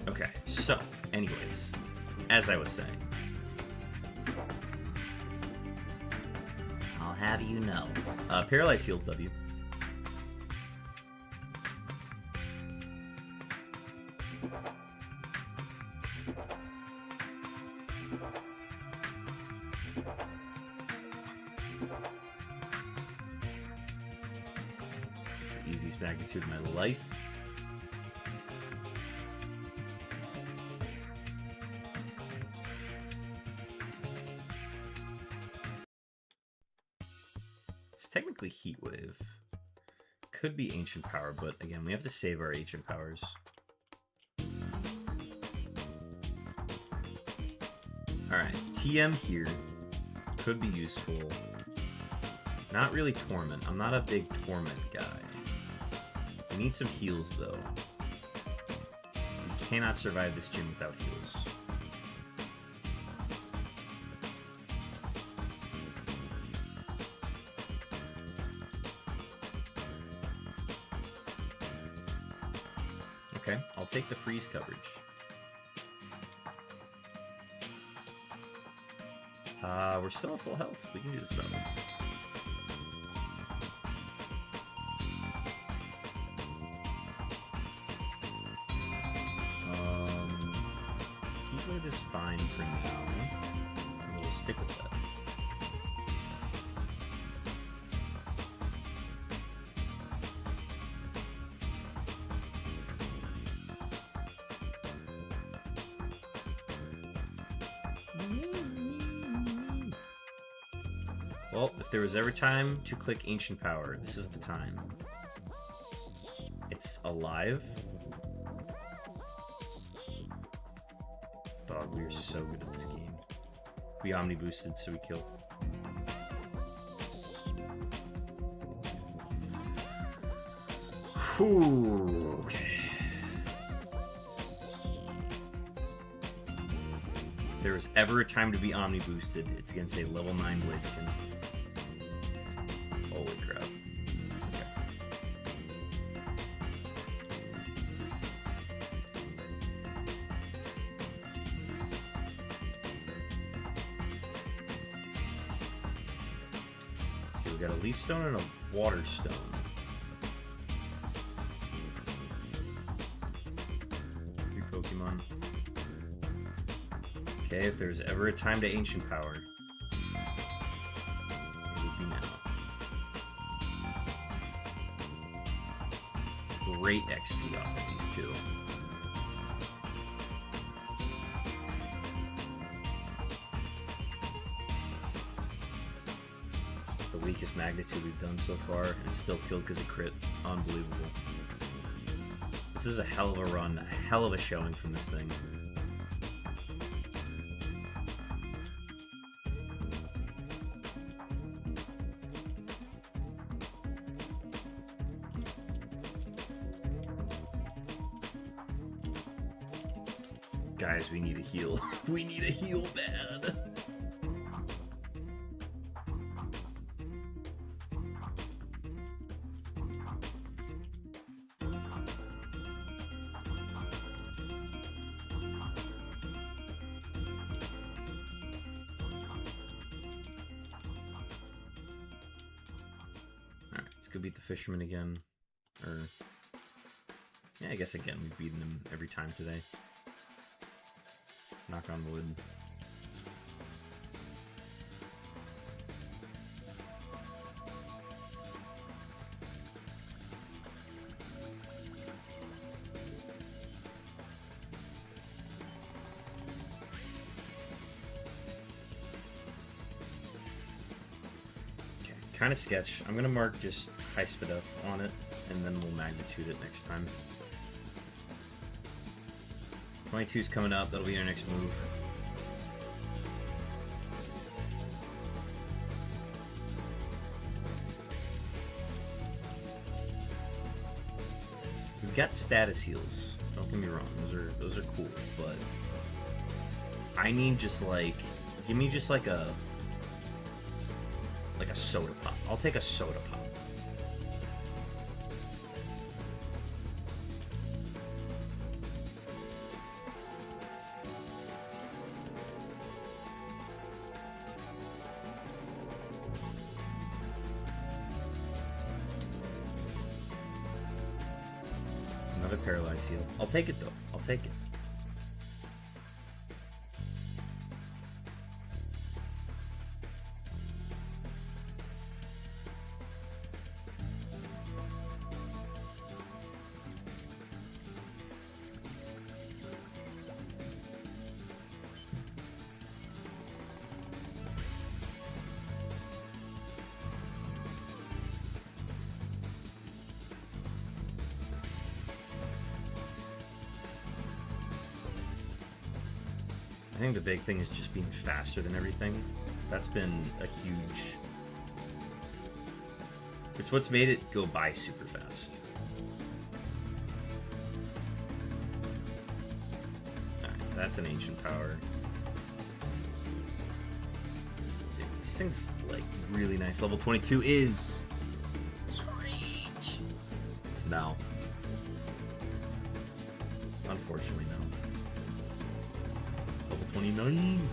Okay, so, anyways, as I was saying, I'll have you know. Paralyze Healed W. Magnitude of my life. technically Heat Wave. Could be Ancient Power, but again, we have to save our Ancient Powers. Alright, TM here. Could be useful. Not really Torment. I'm not a big Torment guy. We need some heals, though. We cannot survive this gym without heals. Okay, I'll take the freeze coverage. We're still at full health. We can do this battle. Heat Wave is fine for now. And we'll stick with that. Well, if there was ever time to click Ancient Power, this is the time. It's alive. Dog, we are so good at this game. We Omni boosted, so we kill. Whew, okay. If there was ever a time to be Omni boosted, it's against a level 9 Blaziken. Holy crap. Okay. Okay, we got a Leaf Stone and a Water Stone. Three Pokemon. Okay, if there's ever a time to Ancient Power, it would be now. Great XP off of these two. The weakest magnitude we've done so far, and still killed because of crit. Unbelievable. This is a hell of a run, a hell of a showing from this thing. Guys, we need a heal. We need a heal bad. Alright, let's go beat the Fisherman again. Or, yeah, I guess again, we've beaten him every time today. Knock on wood. Okay, kind of sketch. I'm gonna mark just high spit up on it, and then we'll magnitude it next time. 22's coming up, that'll be our next move. We've got status heals, don't get me wrong, those are cool, but I need just like, give me just like a soda pop. I'll take a soda pop. Another paralyzed heal. I'll take it though. I'll take it. I think the big thing is just being faster than everything. That's been a huge... It's what's made it go by super fast. Alright, that's an ancient power. Dude, this thing's, like, really nice. Level 22 is... Screech! No. Unfortunately, no. Level 29!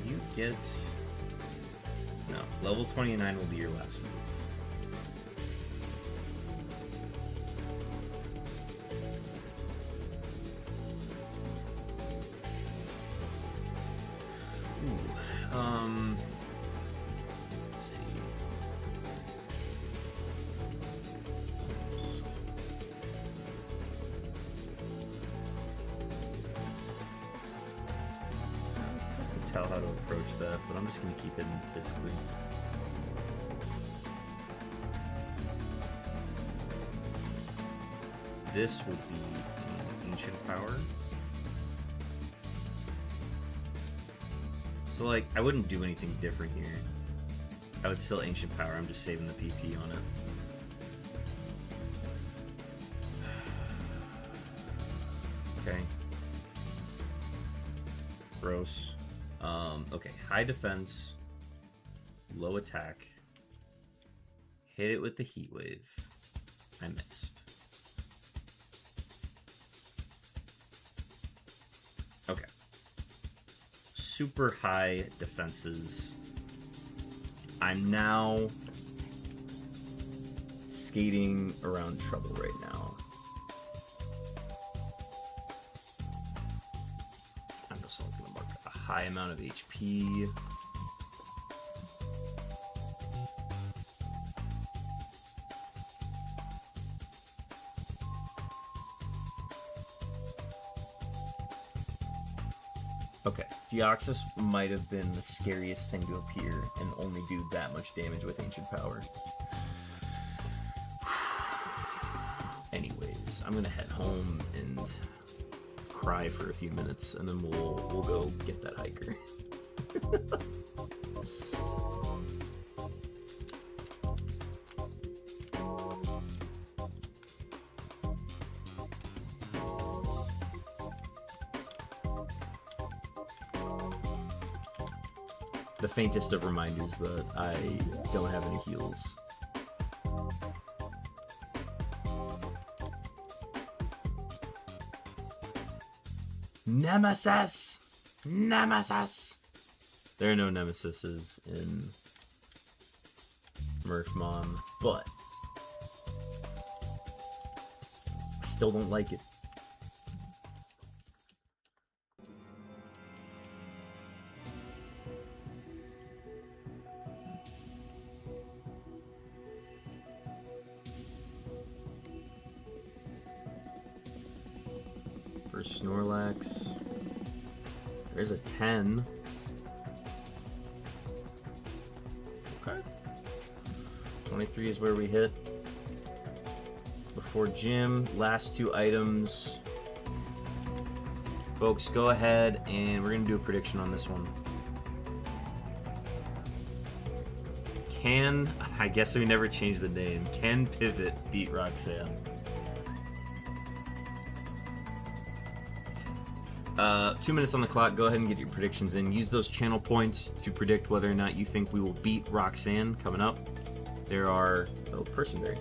You get... No, level 29 will be your last move. Let's see. I can tell how to approach that, but I'm just going to keep it physically. This will be an ancient power. So, like, I wouldn't do anything different here. I would still ancient power, I'm just saving the PP on it. Okay. Gross. Okay, high defense, low attack. Hit it with the heat wave. I missed. Okay. Super high defenses. I'm now skating around trouble right now. I'm just going to mark a high amount of HP. Okay, Deoxys might have been the scariest thing to appear and only do that much damage with Ancient Power. Anyways, I'm gonna head home and cry for a few minutes, and then we'll go get that hiker. The faintest of reminders that I don't have any heals. Nemesis! Nemesis! There are no nemesises in Murphmon, but I still don't like it. First Snorlax. There's a 10. Okay. 23 is where we hit. Before gym, last two items. Folks, go ahead and we're gonna do a prediction on this one. Can, I guess we never changed the name, can Pivot beat Roxanne? 2 minutes on the clock. Go ahead and get your predictions in. Use those channel points to predict whether or not you think we will beat Roxanne coming up. There are... Oh, Personberry.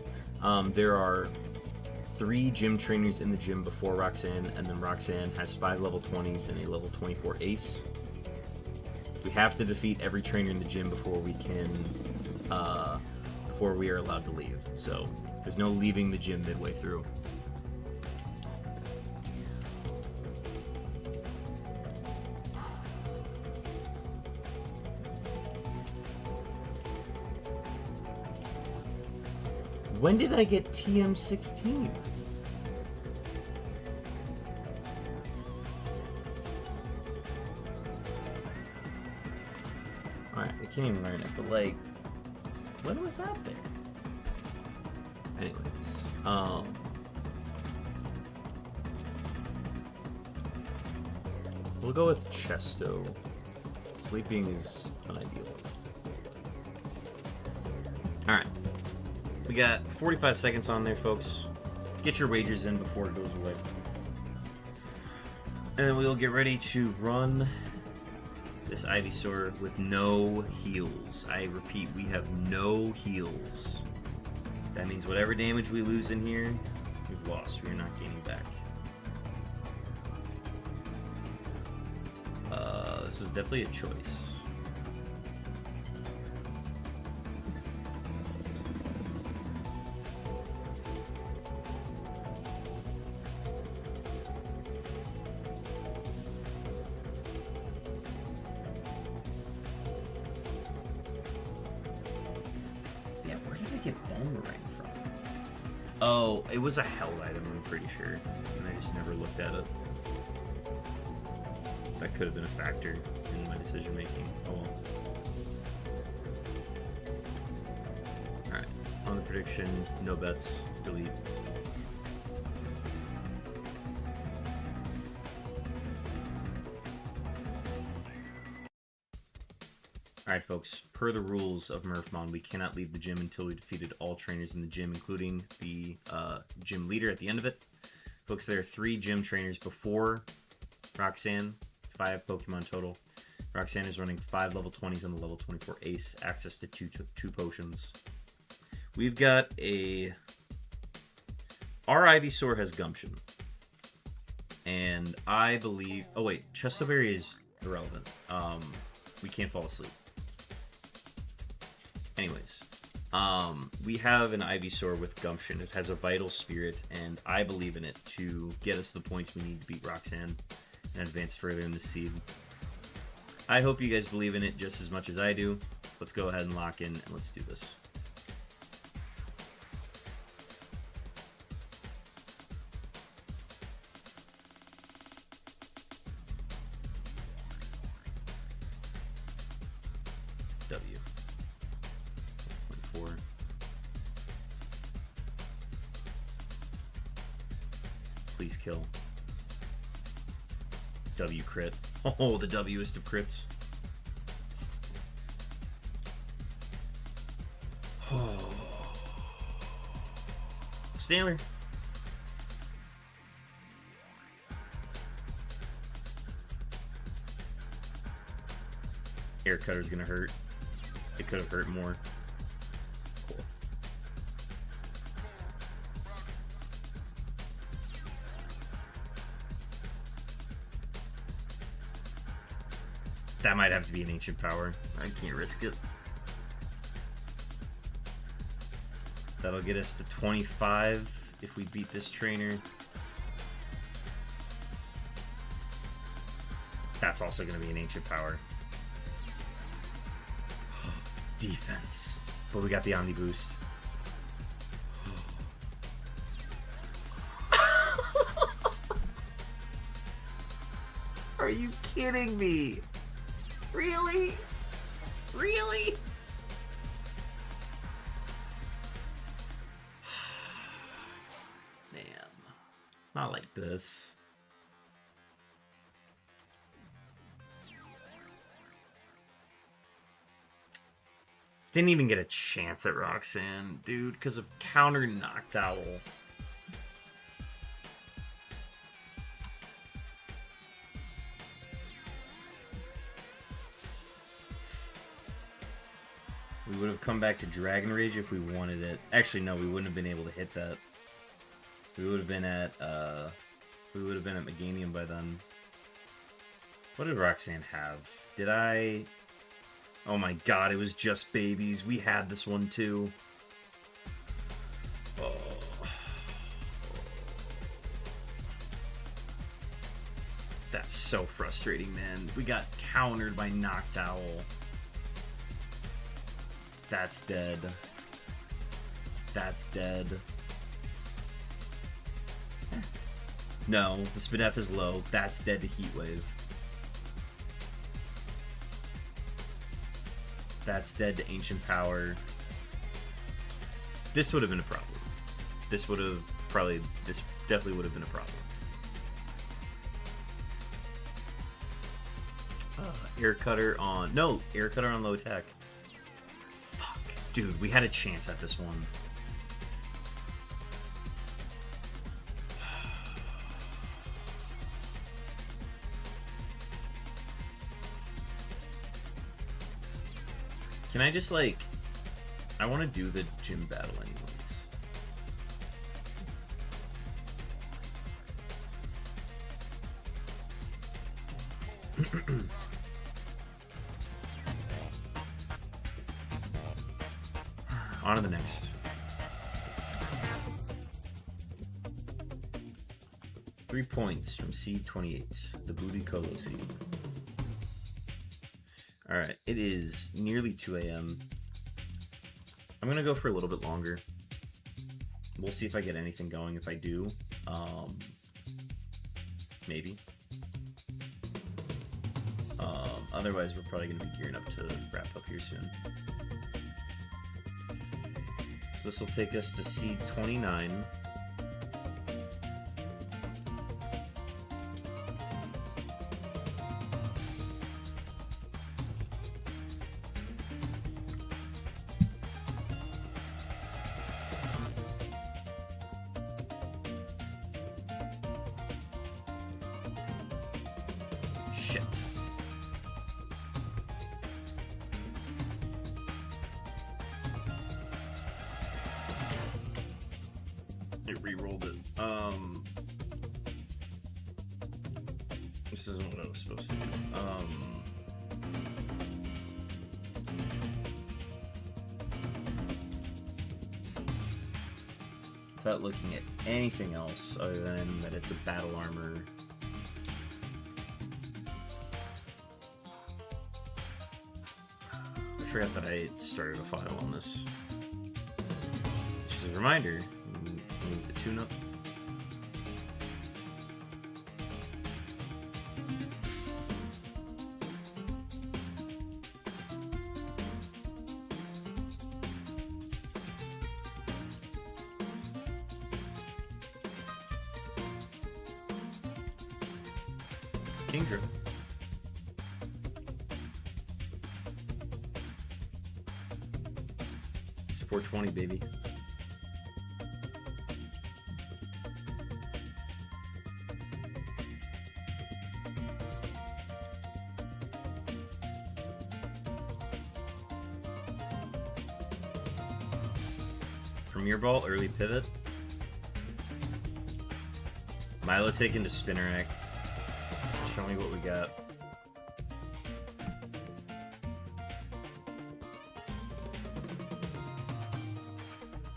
There are 3 gym trainers in the gym before Roxanne, and then Roxanne has 5 level 20s and a level 24 ace. We have to defeat every trainer in the gym before we can... before we are allowed to leave. So, there's no leaving the gym midway through. When did I get TM16? Alright, I can't even learn it, but like, when was that there? Anyways, We'll go with Chesto. Sleeping is unideal. Alright. We got 45 seconds on there, folks. Get your wagers in before it goes away. And we'll get ready to run this Ivysaur with no heals. I repeat, we have no heals. That means whatever damage we lose in here, we've lost. We're not gaining back. This was definitely a choice. Yeah, where did I get Boomerang from? Oh, it was a held item, I'm pretty sure. And I just never looked at it. That could have been a factor in my decision making. Oh well. Alright, on the prediction, no bets, delete. Alright folks, per the rules of Murphmon, we cannot leave the gym until we defeated all trainers in the gym, including the gym leader at the end of it. Folks, there are 3 gym trainers before Roxanne. 5 Pokemon total. Roxanne is running 5 level 20s on the level 24 Ace. Access to two potions. We've got a... Our Ivysaur has Gumption. And I believe... Oh wait, Chestoberry is irrelevant. We can't fall asleep. Anyways. We have an Ivysaur with Gumption. It has a Vital Spirit, and I believe in it to get us the points we need to beat Roxanne and advance further in the seed. I hope you guys believe in it just as much as I do. Let's go ahead and lock in and let's do this. W. 24. Please kill. W crit. Oh, the West of crits. Oh. Stanley. Air Cutter's gonna hurt. It could have hurt more. Cool. That might have to be an ancient power. I can't risk it. That'll get us to 25 if we beat this trainer. That's also going to be an ancient power. Defense. But we got the Omni Boost. Are you kidding me? Really? Really? Man. Not like this. Didn't even get a chance at Roxanne, dude, because of counter Noctowl. We would have come back to Dragon Rage if we wanted it. Actually, no, we wouldn't have been able to hit that. We would have been at Meganium by then. What did Roxanne have? Did I... Oh my god, it was just babies. We had this one too. Oh. That's so frustrating, man. We got countered by Noctowl. That's dead. That's dead. No, the Spadef is low. That's dead to Heat Wave. That's dead to Ancient Power. This would have been a problem. This definitely would have been a problem. Air cutter on... No, air cutter on low attack. Fuck. Dude, we had a chance at this one. Can I just, like... I want to do the gym battle anyways. On to the next. Three points from seed 28, the Booty Colo seed. Alright, it is nearly 2 a.m. I'm gonna go for a little bit longer. We'll see if I get anything going. If I do, maybe. Otherwise, we're probably gonna be gearing up to wrap up here soon. So this will take us to seed 29. Shit. It re-rolled it. This isn't what I was supposed to do. Without looking at anything else other than that it's a battle armor. I forgot that I started a file on this. Just as a reminder, we need the tune-up. Kingdra. It's 420, baby. Premier Ball, early pivot. Milotic into Spinnerack. Show me what we got.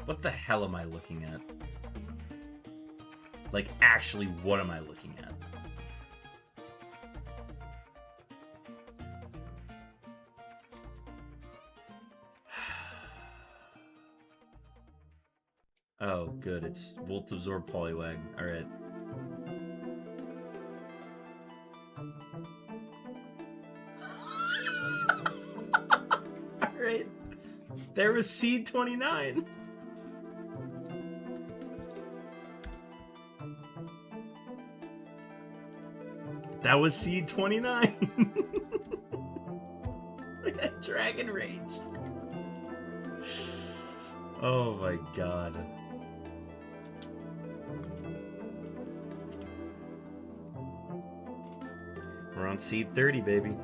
What the hell am I looking at? Like, actually, what am I looking at? Oh, good. It's Volt Absorb Poliwag. Alright. Alright. There was seed 29. That was seed 29. Look at Dragon Raged. Oh my god. We're on seed 30, baby.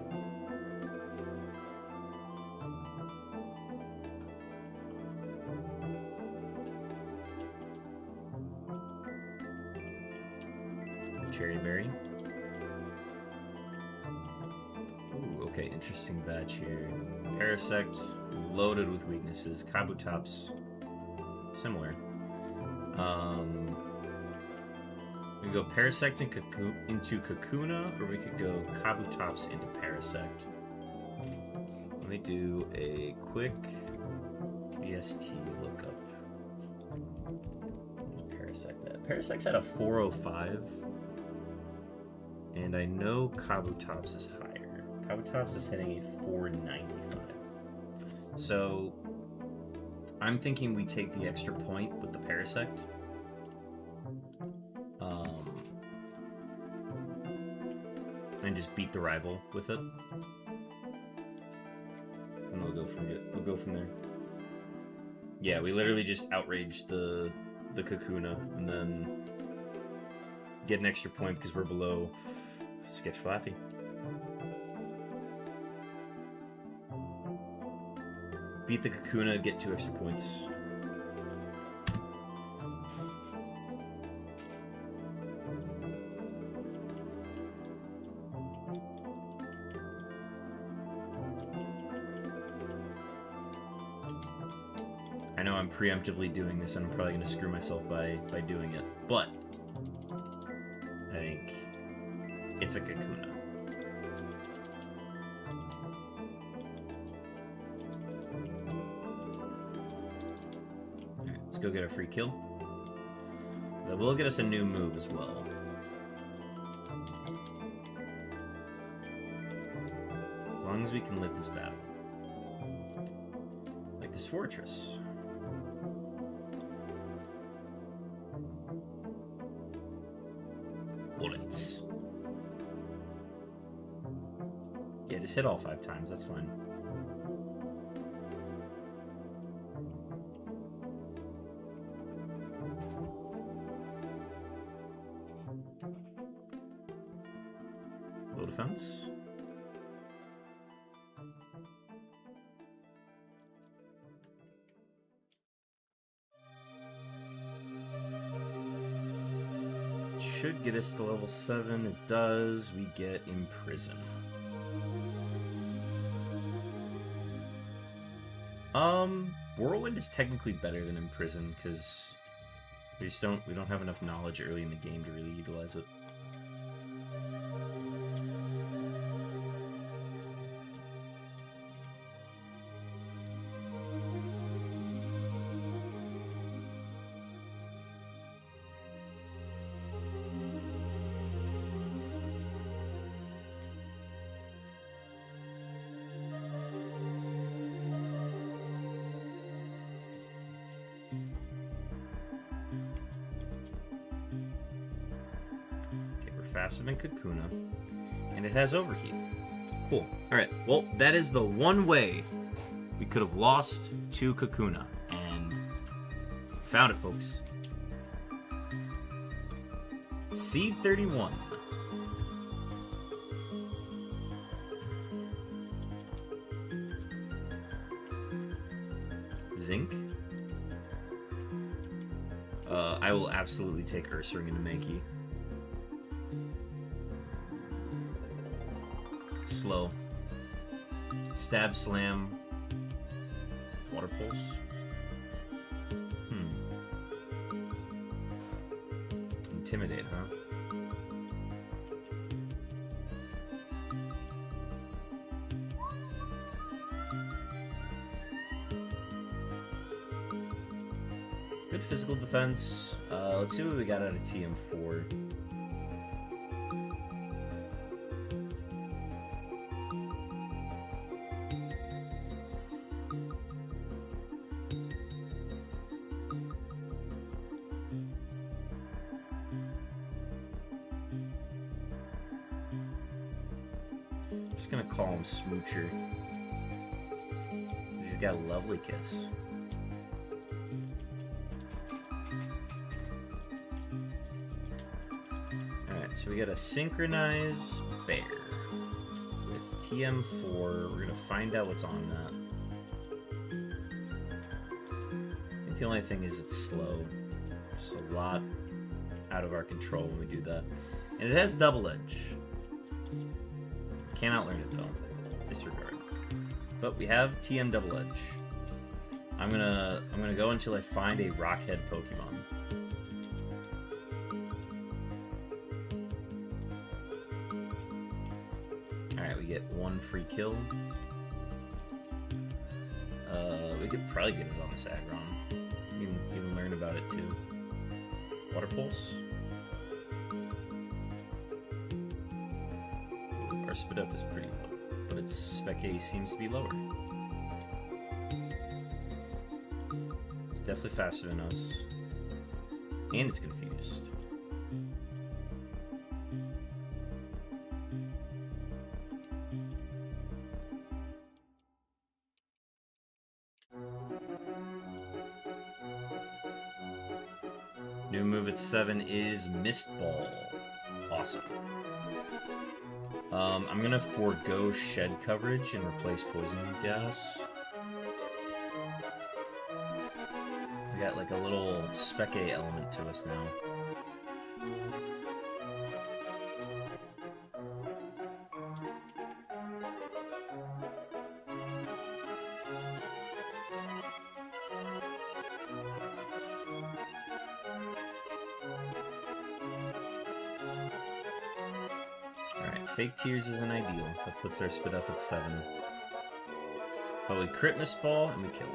Cherry Berry. Ooh, okay, interesting batch here. Parasect, loaded with weaknesses. Kabutops, similar. We could go Parasect into Kakuna, or we could go Kabutops into Parasect. Let me do a quick BST lookup. Where's Parasect at? Parasect's at a 405. And I know Kabutops is higher. Kabutops is hitting a 495. So I'm thinking we take the extra point with the Parasect. and just beat the rival with it. And we'll go from there. Yeah, we literally just outraged the Kakuna and then get an extra point because we're below Sketch Flaffy. Beat the Kakuna, get 2 extra points. I know I'm preemptively doing this and I'm probably going to screw myself by doing it, but I think it's a Kakuna. Alright, let's go get a free kill. That will get us a new move as well. As long as we can live this battle. Like this fortress. Bullets. Yeah, just hit all 5 times, that's fine. Low defense. Should get us to level 7. It does. We get Imprison. Whirlwind is technically better than Imprison because we don't have enough knowledge early in the game to really utilize it. Faster than Kakuna, and it has overheat. Cool. Alright, well, that is the one way we could have lost to Kakuna, and found it, folks. Seed 31. Zinc. I will absolutely take Ursaring into Mankey. Slow. Stab, slam. Water pulse. Intimidate, huh? Good physical defense. Let's see what we got out of TM4. Just gonna call him Smoocher. He's got a lovely kiss. Alright, so we got a Synchronize Bear. With TM4, we're gonna find out what's on that. I think the only thing is it's slow. It's a lot out of our control when we do that. And it has Double Edge. Can't outlearn it though. Disregard. But we have TM Double Edge. I'm gonna go until I find a Rockhead Pokemon. Alright, we get 1 free kill. We could probably get it on this Aggron. Even learn about it too. Water Pulse. Our spit up is pretty low, but its Spec A seems to be lower. It's definitely faster than us, and it's confused. New move at 7 is Mist Ball. Awesome. I'm gonna forego Shed coverage and replace Poison Gas. We got like a little Spec A element to us now. Fake Tears isn't ideal. That puts our spit up at 7. But we crit Mist Ball and we kill.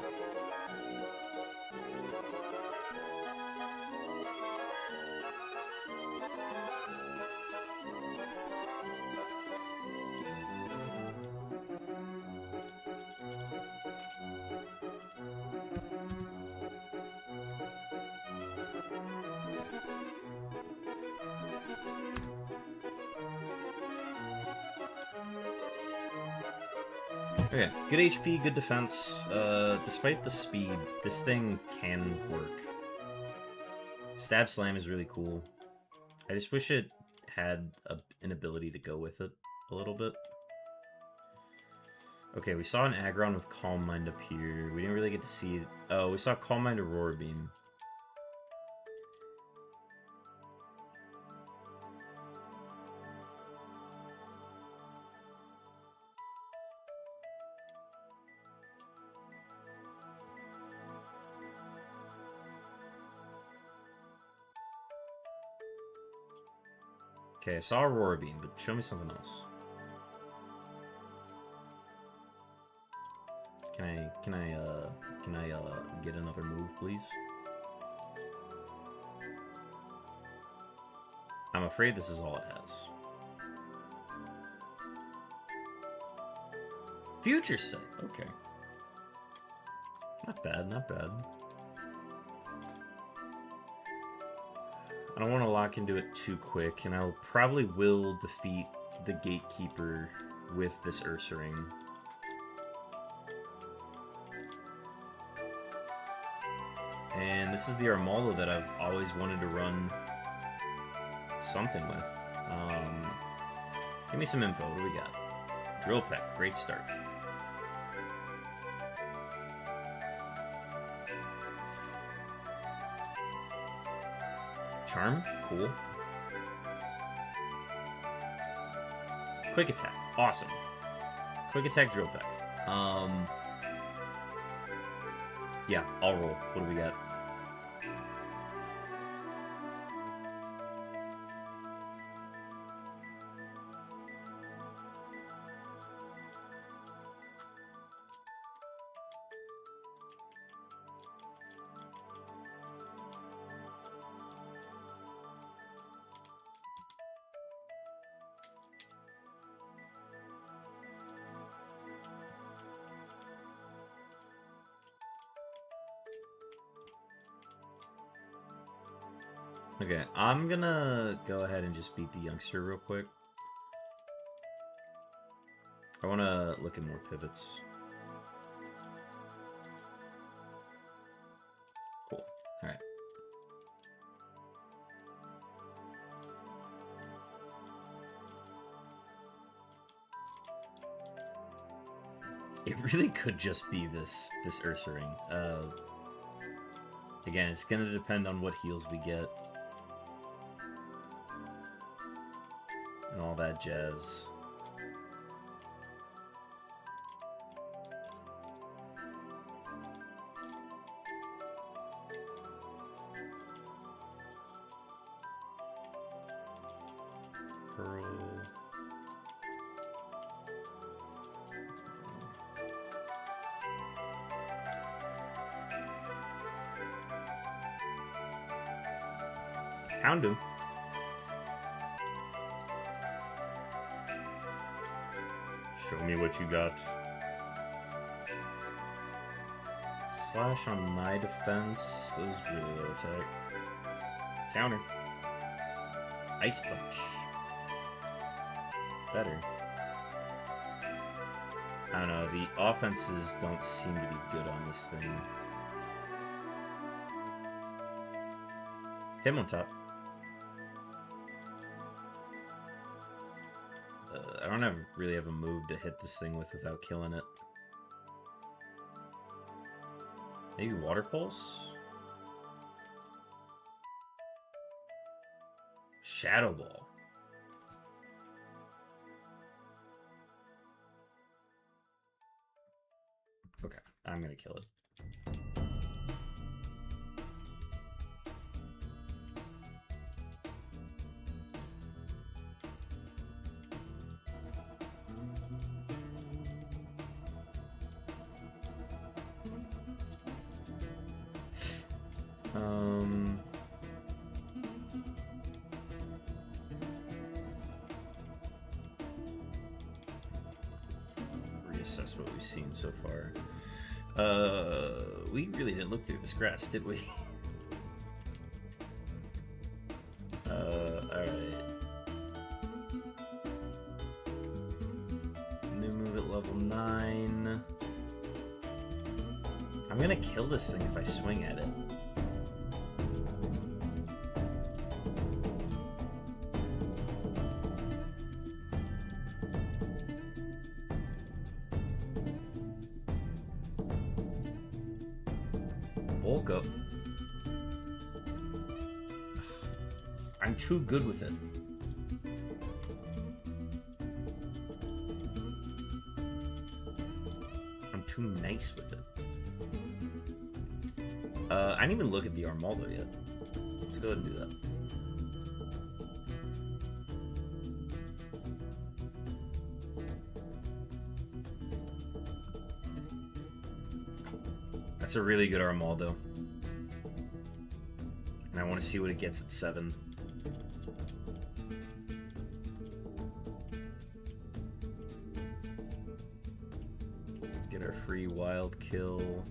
Okay, good HP, good defense. Despite the speed, this thing can work. Stab Slam is really cool. I just wish it had an ability to go with it a little bit. Okay, we saw an Aggron with Calm Mind up here. We didn't really get to see it. Oh, we saw Calm Mind Aurora Beam. Okay, I saw Aurora Beam, but show me something else. Can I get another move, please? I'm afraid this is all it has. Future Sight, okay. Not bad, not bad. I don't want to lock into it too quick, and I probably will defeat the Gatekeeper with this Ursaring. And this is the Armaldo that I've always wanted to run something with. Give me some info. What do we got? Drill Peck. Great start. Charm. Cool. Quick Attack. Awesome. Quick Attack Drill Peck. Yeah, I'll roll. What do we got? Okay, I'm gonna go ahead and just beat the youngster real quick. I want to look at more pivots. Cool. Alright. It really could just be this Ursaring. Again, it's gonna depend on what heals we get. And all that jazz. Pearl. Houndoom. Show me what you got. Slash on my defense. That was really low attack. Counter. Ice Punch. Better. I don't know, the offenses don't seem to be good on this thing. Hit him on top. I don't really have a move to hit this thing with without killing it. Maybe Water Pulse? Shadow Ball. Okay, I'm gonna kill it. Reassess what we've seen so far. We really didn't look through this grass, did we? Alright. New move at level 9. I'm gonna kill this thing if I swing at it. Bulk up. I'm too good with it. I'm too nice with it. I didn't even look at the Armaldo yet. Let's go ahead and do that. That's a really good Armaldo. And I want to see what it gets at 7. Let's get our free wild kill.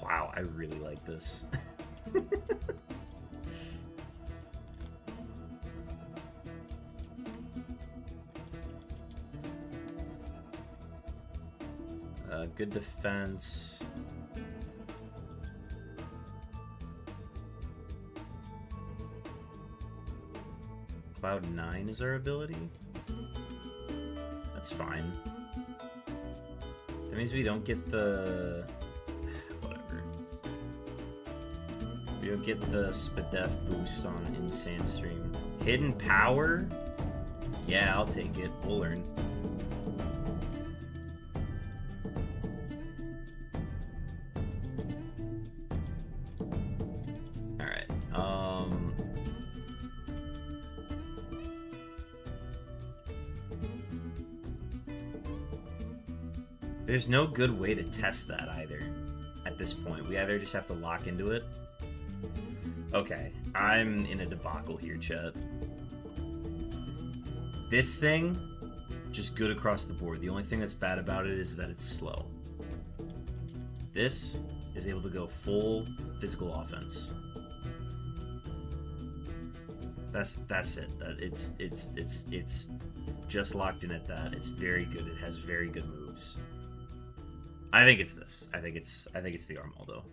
Wow, I really like this. Good defense. Cloud 9 is our ability. That's fine. That means we don't get the... whatever. We don't get the Spadef boost on in Sandstream. Hidden Power? Yeah, I'll take it. We'll learn. There's no good way to test that either at this point. We either just have to lock into it. Okay, I'm in a debacle here, chat. This thing, just good across the board. The only thing that's bad about it is that it's slow. This is able to go full physical offense. That's it. It's just locked in at that. It's very good. It has very good moves. I think it's this. I think it's the Armaldo.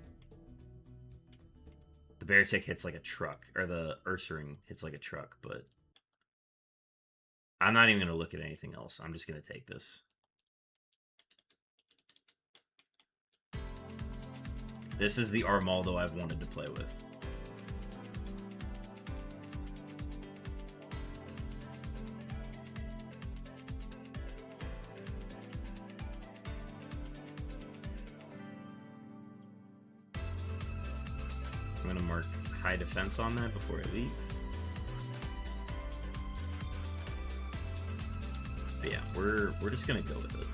The Beartic hits like a truck, or the Ursaring hits like a truck, but I'm not even gonna look at anything else. I'm just gonna take this. This is the Armaldo I've wanted to play with. I'm gonna mark high defense on that before I leave. But yeah, we're just gonna go with it.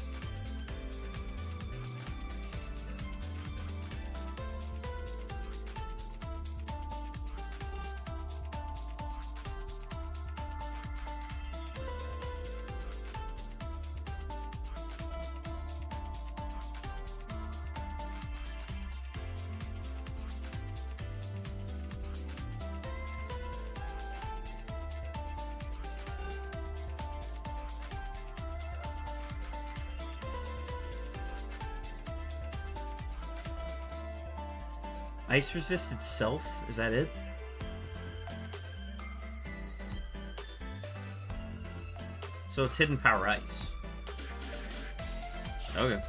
Ice resist itself? Is that it? So it's hidden power ice. Okay.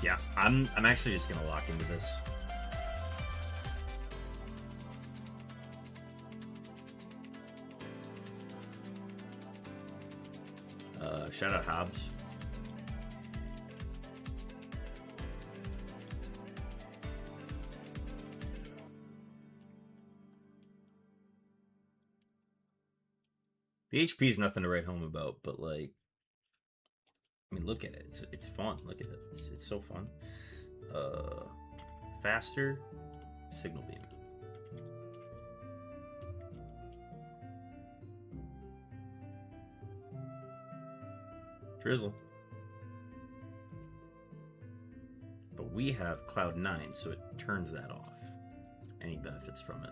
Yeah, I'm actually just gonna lock into this. Shout out Hobbs. The HP is nothing to write home about, but like, I mean, look at it. It's fun. Look at it. It's so fun. Faster, signal beam. Drizzle. But we have Cloud 9, so it turns that off. Any benefits from it.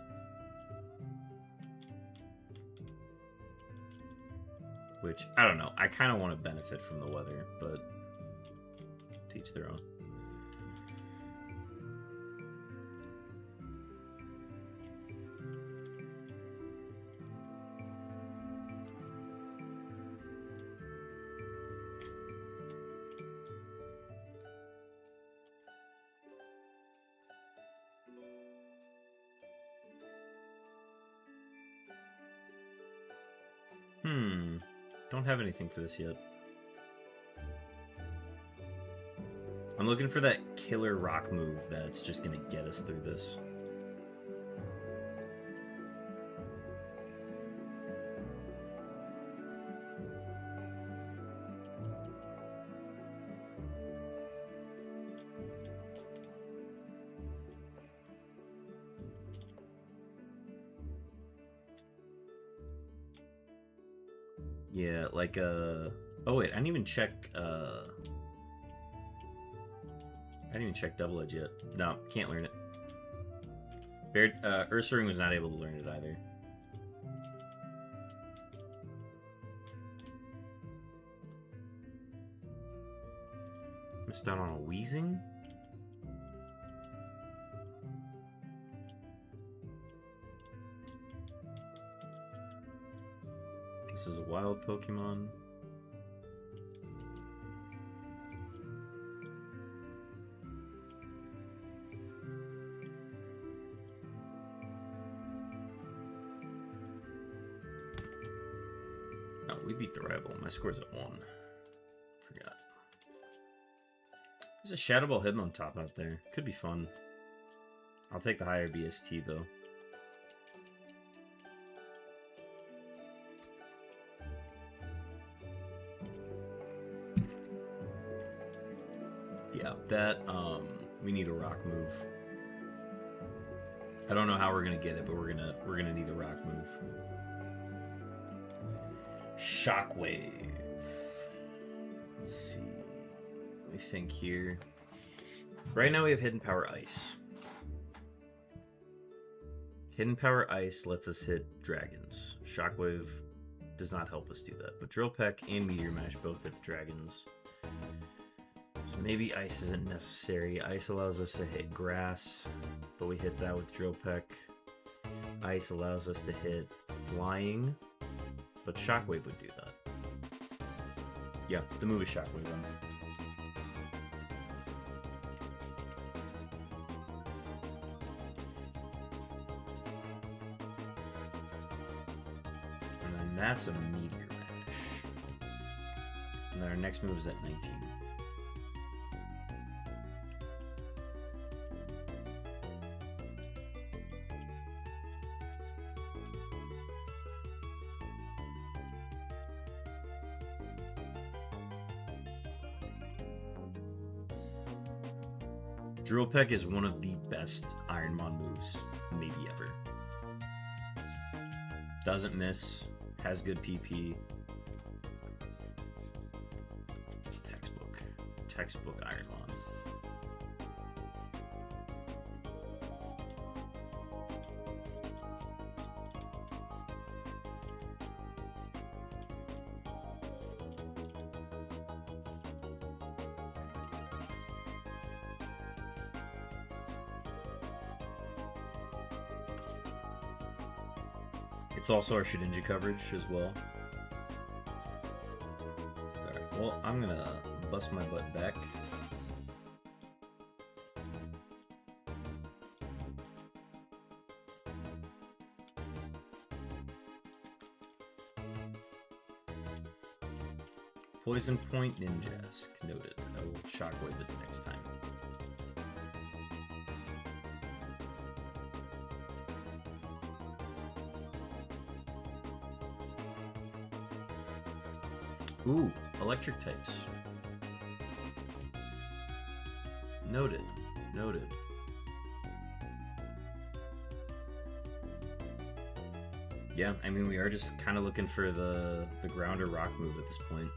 Which, I don't know. I kind of want to benefit from the weather, but to each their own. Don't have anything for this yet. I'm looking for that killer rock move that's just gonna get us through this. Yeah, like, oh wait, I didn't even check, I didn't even check Double Edge yet. No, can't learn it. Ursaring was not able to learn it either. Missed out on a Wheezing? This is a wild Pokemon. Oh, we beat the rival. My score's at 1. Forgot. There's a Shadow Ball Hitmon top out there. Could be fun. I'll take the higher BST though. Yeah, that, we need a rock move. I don't know how we're gonna get it, but we're gonna need a rock move. Shockwave. Let's see. Let me think here. Right now we have Hidden Power Ice. Hidden Power Ice lets us hit dragons. Shockwave does not help us do that, but Drill Peck and Meteor Mash both hit dragons. So maybe Ice isn't necessary. Ice allows us to hit grass, but we hit that with Drill Peck. Ice allows us to hit flying, but Shockwave would do that. Yeah, the move is Shockwave then. And then that's a Meteor Mash. And then our next move is at 19. Drill Peck is one of the best Ironmon moves, maybe ever. Doesn't miss, has good PP. Textbook Ironmon. It's also our Shedinja coverage as well. Alright, well, I'm gonna bust my butt back. Poison Point Ninjask. Noted. I will shockwave it next time. Ooh, electric types. Noted. Noted. Yeah, I mean, we are just kind of looking for the ground or rock move at this point.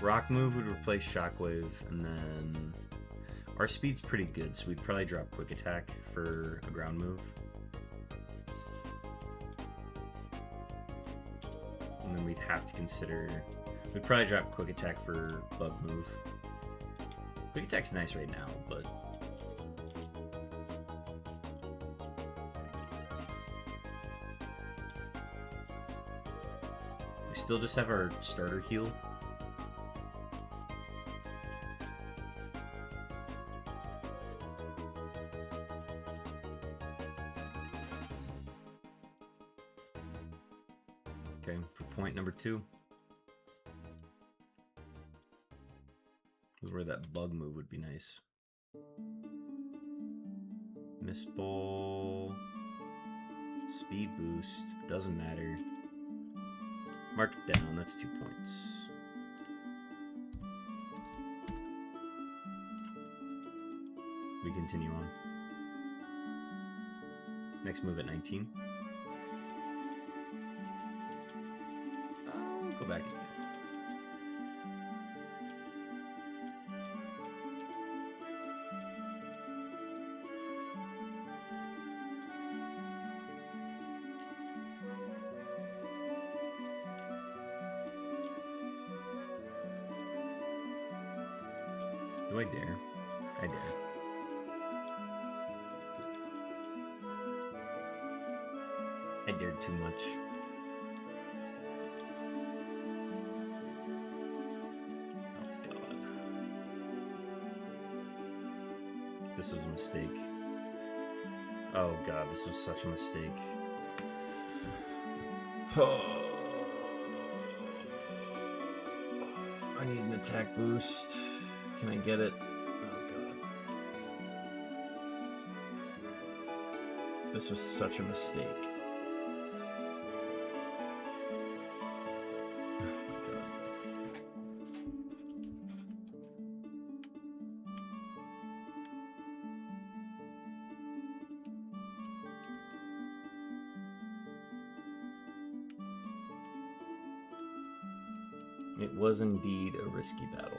Rock move would replace Shockwave, and then our speed's pretty good, so we'd probably drop Quick Attack for a ground move. And then we'd have to consider... We'd probably drop Quick Attack for Bug move. Quick Attack's nice right now, but... we still just have our starter heal. Okay, for point number 2. This is where that bug move would be nice. Miss Ball. Speed boost. Doesn't matter. Mark it down. That's 2 points. We continue on. Next move at 19. Go back again. Do I dare? I dare. I dared too much. This was a mistake. Oh god, this was such a mistake. I need an attack boost. Can I get it? Oh god. This was such a mistake. It was indeed a risky battle.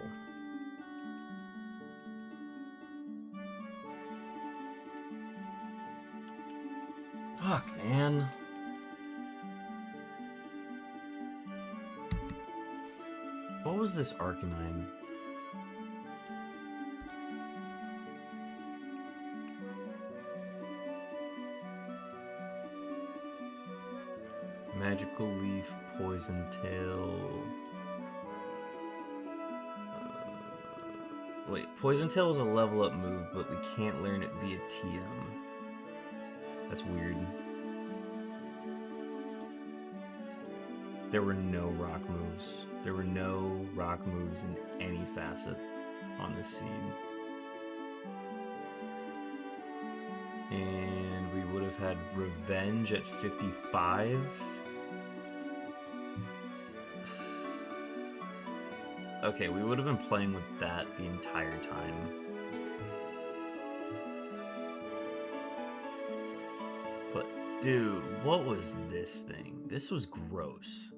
Fuck, man. What was this Arcanine? Magical Leaf, Poison Tail... Wait, Poison Tail is a level up move, but we can't learn it via TM. That's weird. There were no rock moves. There were no rock moves in any facet on this seed. And have had Revenge at 55. Okay, we would have been playing with that the entire time. But, dude, what was this thing? This was gross.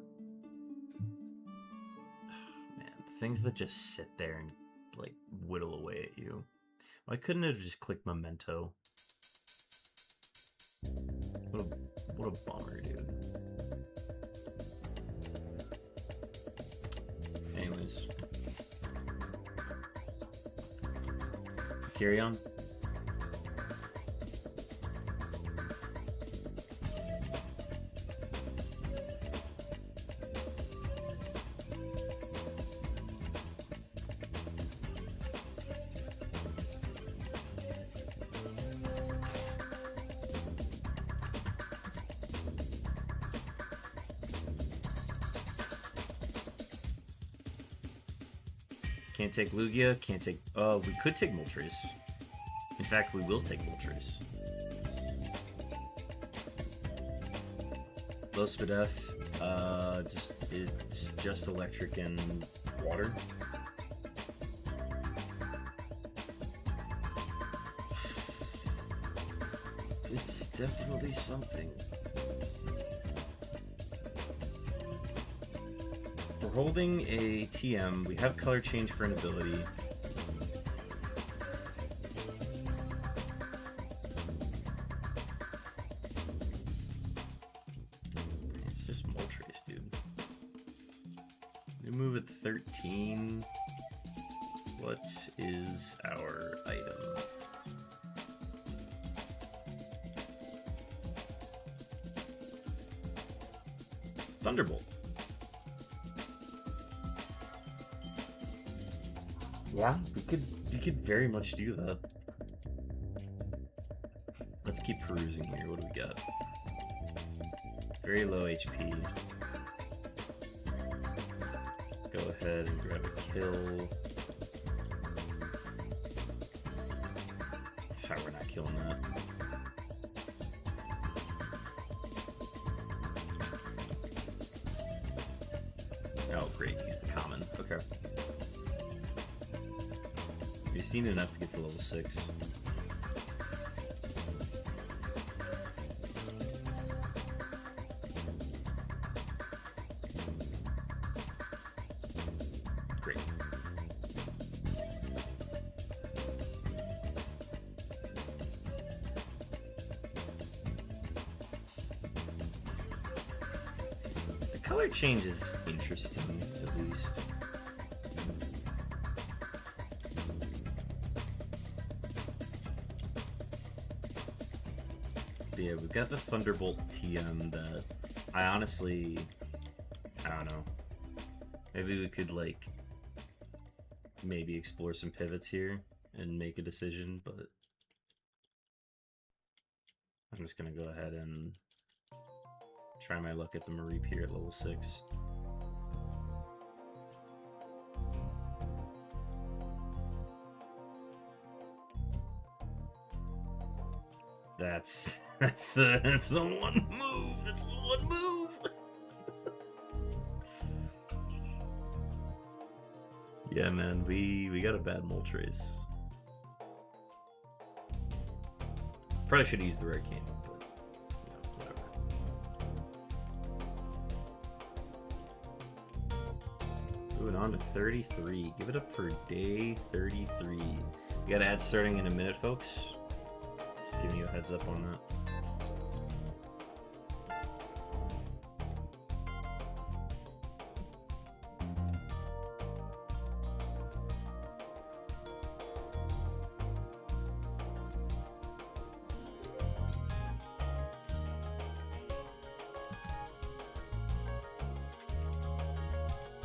Man, things that just sit there and, like, whittle away at you. Why couldn't it have just clicked Memento? What a bummer, dude. Anyways. Carry on. Can't take Lugia, can't take... we could take Moltres. In fact, we will take Moltres. Low Spadef, it's just electric and water. It's definitely something. We're holding a TM. We have color change for an ability. It's just Moltres, dude. We move at 13. What is our item? Thunderbolt. Yeah, we could very much do that. Let's keep perusing here. What do we got? Very low HP. Go ahead and grab a kill. Ah, we're not killing that. Oh, great. He's the common. Okay. We've seen enough to get to level 6. Great. The color change is interesting, at least. Yeah, we've got the Thunderbolt TM that I honestly, I don't know. Maybe we could, like, maybe explore some pivots here and make a decision, but I'm just going to go ahead and try my luck at the Mareep here at level 6. That's the one move. That's the one move. Yeah, man, we got a bad Moltres. Probably should have used the rare game, but you know, whatever. Moving on to 33. Give it up for day 33. We got ads starting in a minute, folks. Just giving you a heads up on that.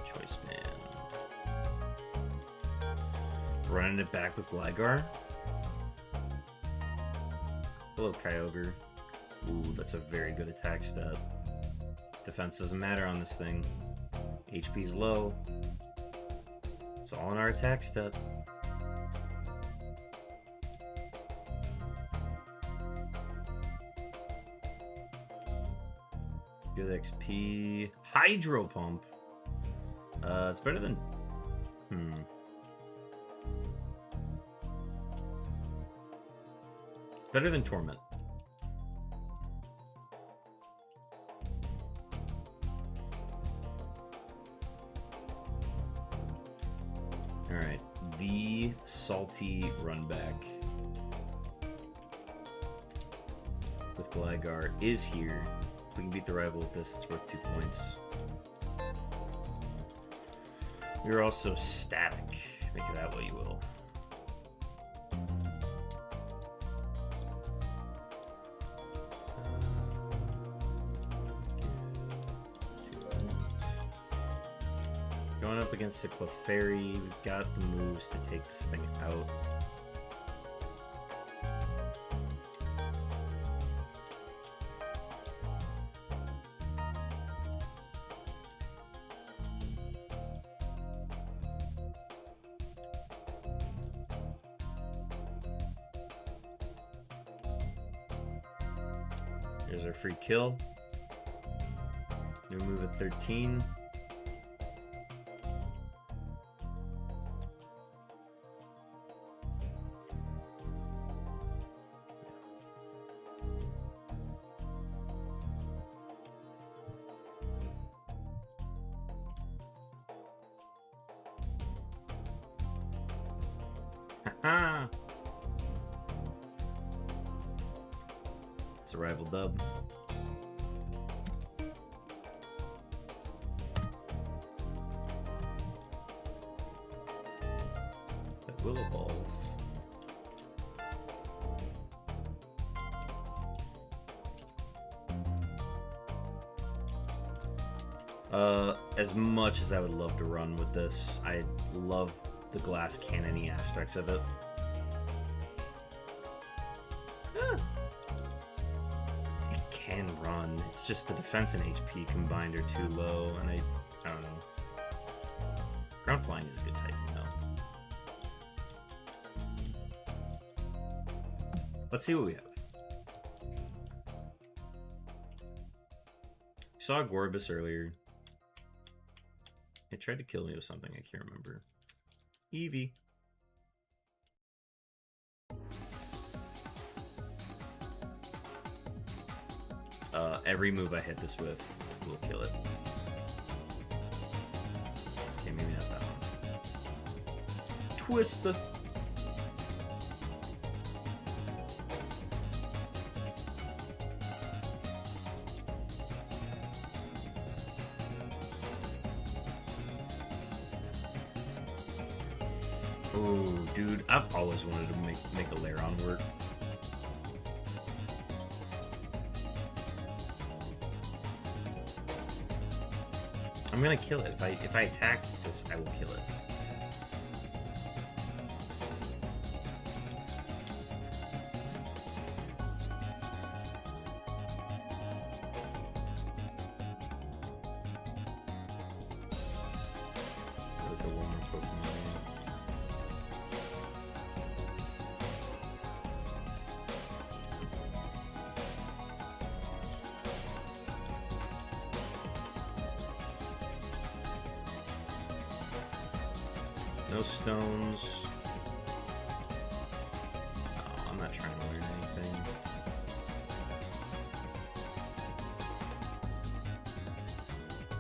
Choice band. Running it back with Gligar. Hello, Kyogre. Ooh, that's a very good attack stat. Defense doesn't matter on this thing. HP's low. It's all in our attack stat. Good XP. Hydro Pump. It's better than... Better than Torment. Alright. The salty run back with Gligar is here. If we can beat the rival with this, it's worth 2 points. You're also static. Make it that way you will. Going up against the Clefairy, we've got the moves to take this thing out. There's our free kill. New move at 13. It's a rival dub. That will evolve. As much as I would love to run with this, I love the glass cannon-y aspects of it. It can run. It's just the defense and HP combined are too low, and I don't know. Ground flying is a good typing though. Let's see what we have. We saw Gorbis earlier. It tried to kill me with something, I can't remember. Eevee. Every move I hit this with will kill it. Okay, maybe not that one. Twister. Oh, dude, I've always wanted to make a Lairon work. I'm gonna kill it. If I attack this, I will kill it. With the one more Pokemon. No stones. Oh, I'm not trying to learn anything.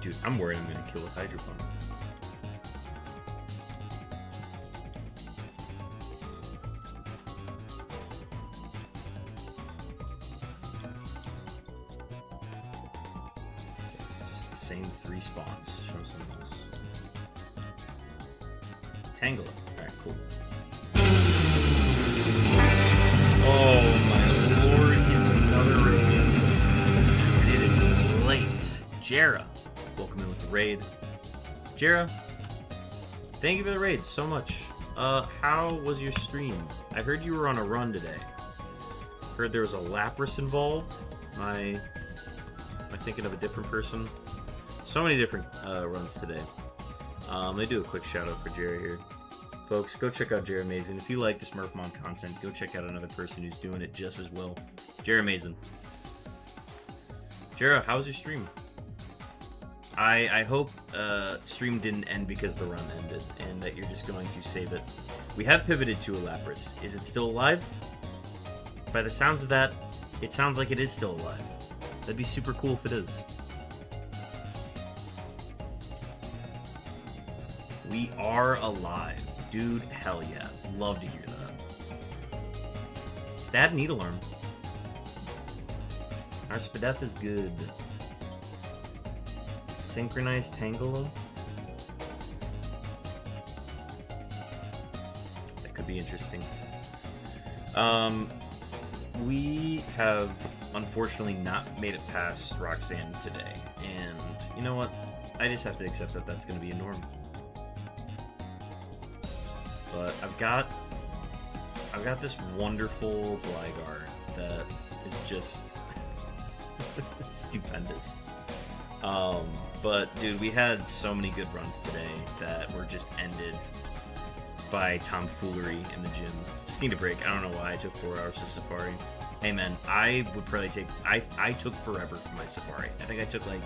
Dude, I'm worried I'm gonna kill with Hydro Pump. It's the same 3 spawns. Show us something else. Tangle it. Alright, cool. Oh my lord, it's another raid. We did it late. Jera, welcome in with the raid. Jera, thank you for the raid so much. How was your stream? I heard you were on a run today. Heard there was a Lapras involved. Am I thinking of a different person? So many different runs today. Let me do a quick shout out for Jerry here. Folks, go check out Jerry Amazing. If you like this Murphmon content, go check out another person who's doing it just as well. Jerry Amazing. Jera, how was your stream? I hope stream didn't end because the run ended, and that you're just going to save it. We have pivoted to a Lapras. Is it still alive? By the sounds of that, it sounds like it is still alive. That'd be super cool if it is. We are alive. Dude, hell yeah. Love to hear that. Stab Needlearm. Our Spadef is good. Synchronized Tangela. That could be interesting. We have unfortunately not made it past Roxanne today, and you know what? I just have to accept that that's going to be a norm. But I've got this wonderful Gligar that is just stupendous. But dude, we had so many good runs today that were just ended by tomfoolery in the gym. Just need a break. I don't know why I took 4 hours to Safari. Hey man, I would probably take... I took forever for my Safari. I think I took like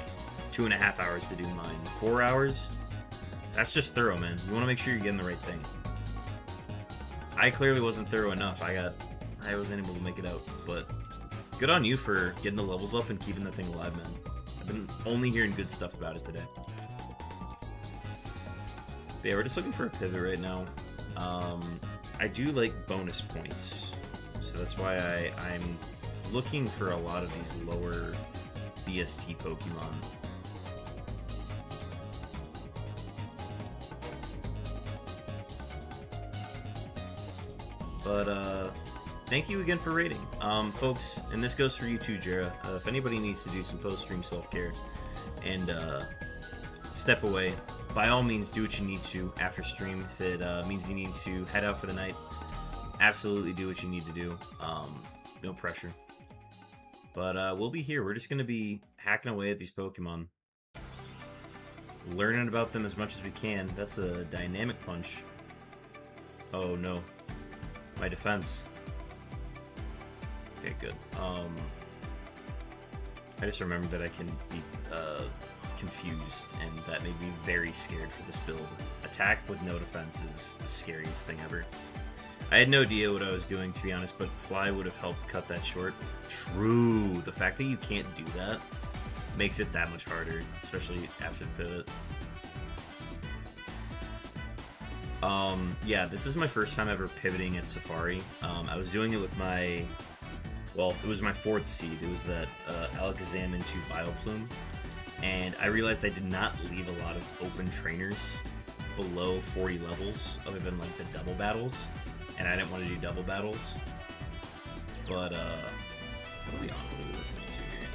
2.5 hours to do mine. 4 hours? That's just thorough, man. You want to make sure you're getting the right thing. I clearly wasn't thorough enough. I wasn't able to make it out, but good on you for getting the levels up and keeping the thing alive, man. I've been only hearing good stuff about it today. But yeah, we're just looking for a pivot right now. I do like bonus points, so that's why I'm looking for a lot of these lower BST Pokemon. But thank you again for rating, folks, and this goes for you too, Jera. If anybody needs to do some post-stream self-care and step away, by all means, do what you need to after stream. If it means you need to head out for the night, absolutely do what you need to do. No pressure. But we'll be here. We're just going to be hacking away at these Pokemon. Learning about them as much as we can. That's a dynamic punch. Oh, no. My defense. Okay, good. I just remembered that I can be confused, and that made me very scared for this build. Attack with no defense is the scariest thing ever. I had no idea what I was doing, to be honest, but Fly would have helped cut that short. True. The fact that you can't do that makes it that much harder, especially after the pivot. Yeah, this is my first time ever pivoting at Safari. I was doing it with my... Well, it was my 4th seed. It was that Alakazam into Vileplume. And I realized I did not leave a lot of open trainers below 40 levels, other than like the double battles. And I didn't want to do double battles. But, what are we on? What are we listening to here?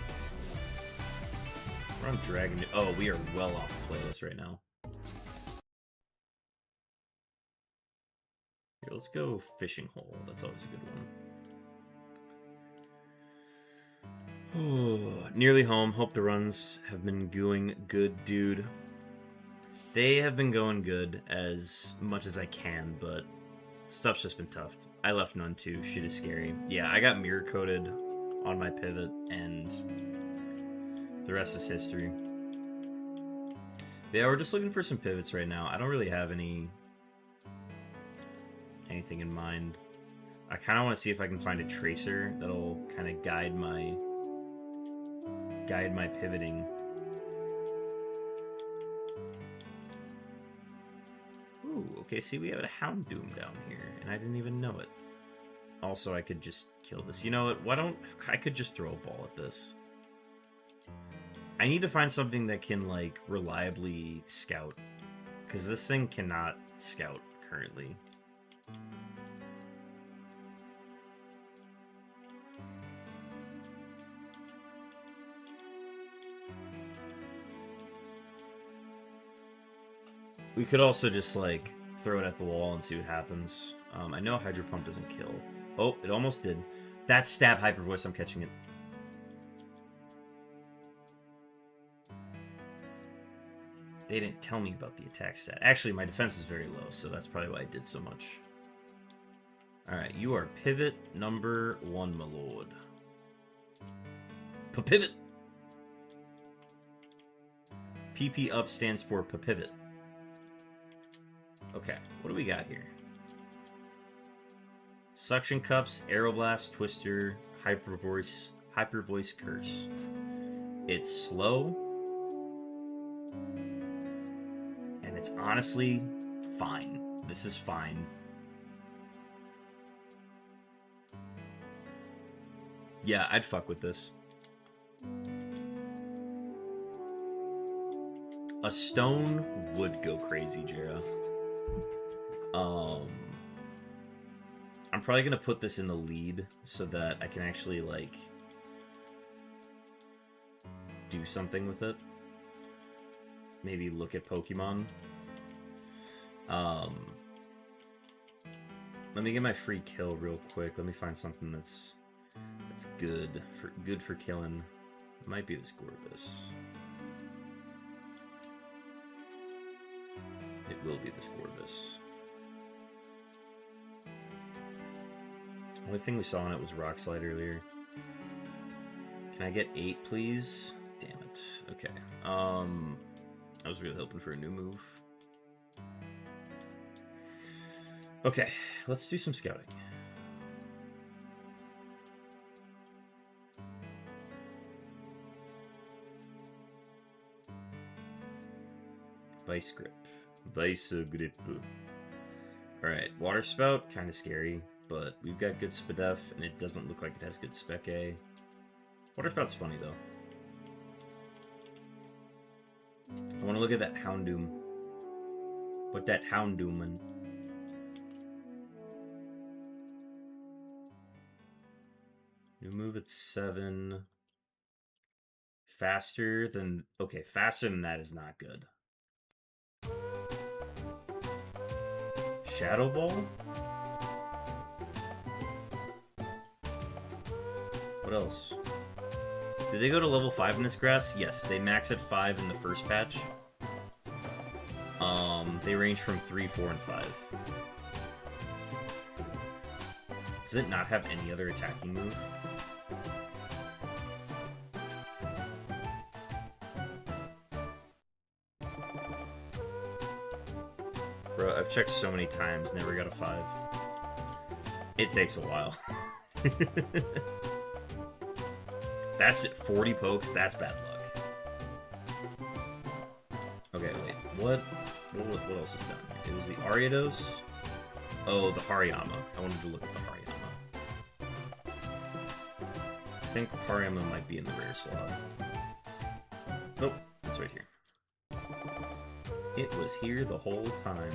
We're on Dragon... Oh, we are well off the playlist right now. Here, let's go Fishing Hole. That's always a good one. Oh, nearly home. Hope the runs have been going good, dude. They have been going good as much as I can, but stuff's just been tough. I left none too. Shit is scary. Yeah, I got mirror coated on my pivot, and the rest is history. But yeah, we're just looking for some pivots right now. I don't really have anything in mind. I kind of want to see if I can find a tracer that'll kind of guide my pivoting. Ooh, okay, see, we have a Houndoom down here, and I didn't even know it. Also, I could just kill this. You know what? Why don't... I could just throw a ball at this. I need to find something that can, like, reliably scout. Because this thing cannot scout currently. We could also just, like, throw it at the wall and see what happens. I know Hydro Pump doesn't kill. Oh, it almost did. That's Stab Hyper Voice. I'm catching it. They didn't tell me about the attack stat. Actually, my defense is very low, so that's probably why I did so much. Alright, you are pivot number 1, my lord. Pivot! PP up stands for Pivot. Okay, what do we got here? Suction Cups, Aeroblast, Twister, Hyper Voice, Curse. It's slow. And it's honestly fine. This is fine. Yeah, I'd fuck with this. A stone would go crazy, Jera. I'm probably gonna put this in the lead so that I can actually, like, do something with it. Maybe look at Pokemon. Let me get my free kill real quick. Let me find something that's good for killing. It might be the Scorbus. It will be the Scorbus. Only thing we saw on it was Rock Slide earlier. Can I get 8, please? Damn it. Okay. I was really hoping for a new move. Okay, let's do some scouting. Vice Grip. Vice Grip. Alright, Water Spout, kind of scary, but we've got good Spadef, and it doesn't look like it has good Spec A. Water Spout's funny, though. I want to look at that Houndoom. What that Houndoom in? New move at 7. Faster than... Okay, faster than that is not good. Shadow Ball? What else? Did they go to level 5 in this grass? Yes, they max at 5 in the first patch. They range from 3, 4, and 5. Does it not have any other attacking move? Bro, I've checked so many times, never got a 5. It takes a while. That's it, 40 pokes, that's bad luck. Okay, wait, what else is down here? It was the Ariados. Oh, the Hariyama. I wanted to look at the Hariyama. I think Hariyama might be in the rare slot. Nope, it's right here. It was here the whole time.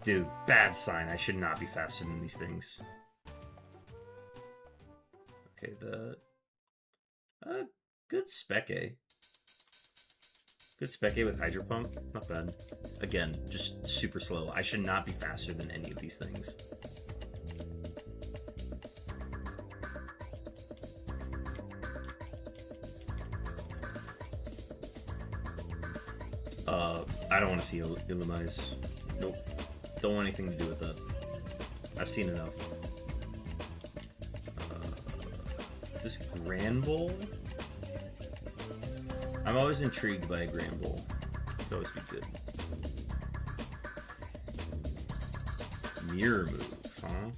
Dude, bad sign. I should not be faster than these things. Okay, good Spec A. Good Spec A with Hydro Pump. Not bad. Again, just super slow. I should not be faster than any of these things. I don't want to see Illumise. Nope. Don't want anything to do with that. I've seen enough. This Granbull? I'm always intrigued by a Granbull. Could always be good. Mirror move, huh?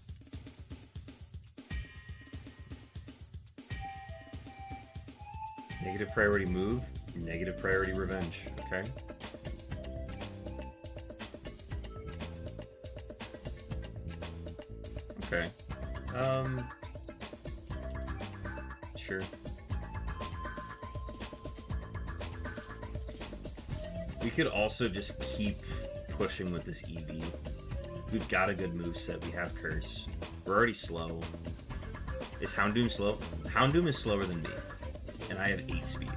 Negative priority move, negative priority revenge, okay? Okay. Sure. We could also just keep pushing with this EV. We've got a good moveset. We have Curse. We're already slow. Is Houndoom slow? Houndoom is slower than me. And I have 8 speed.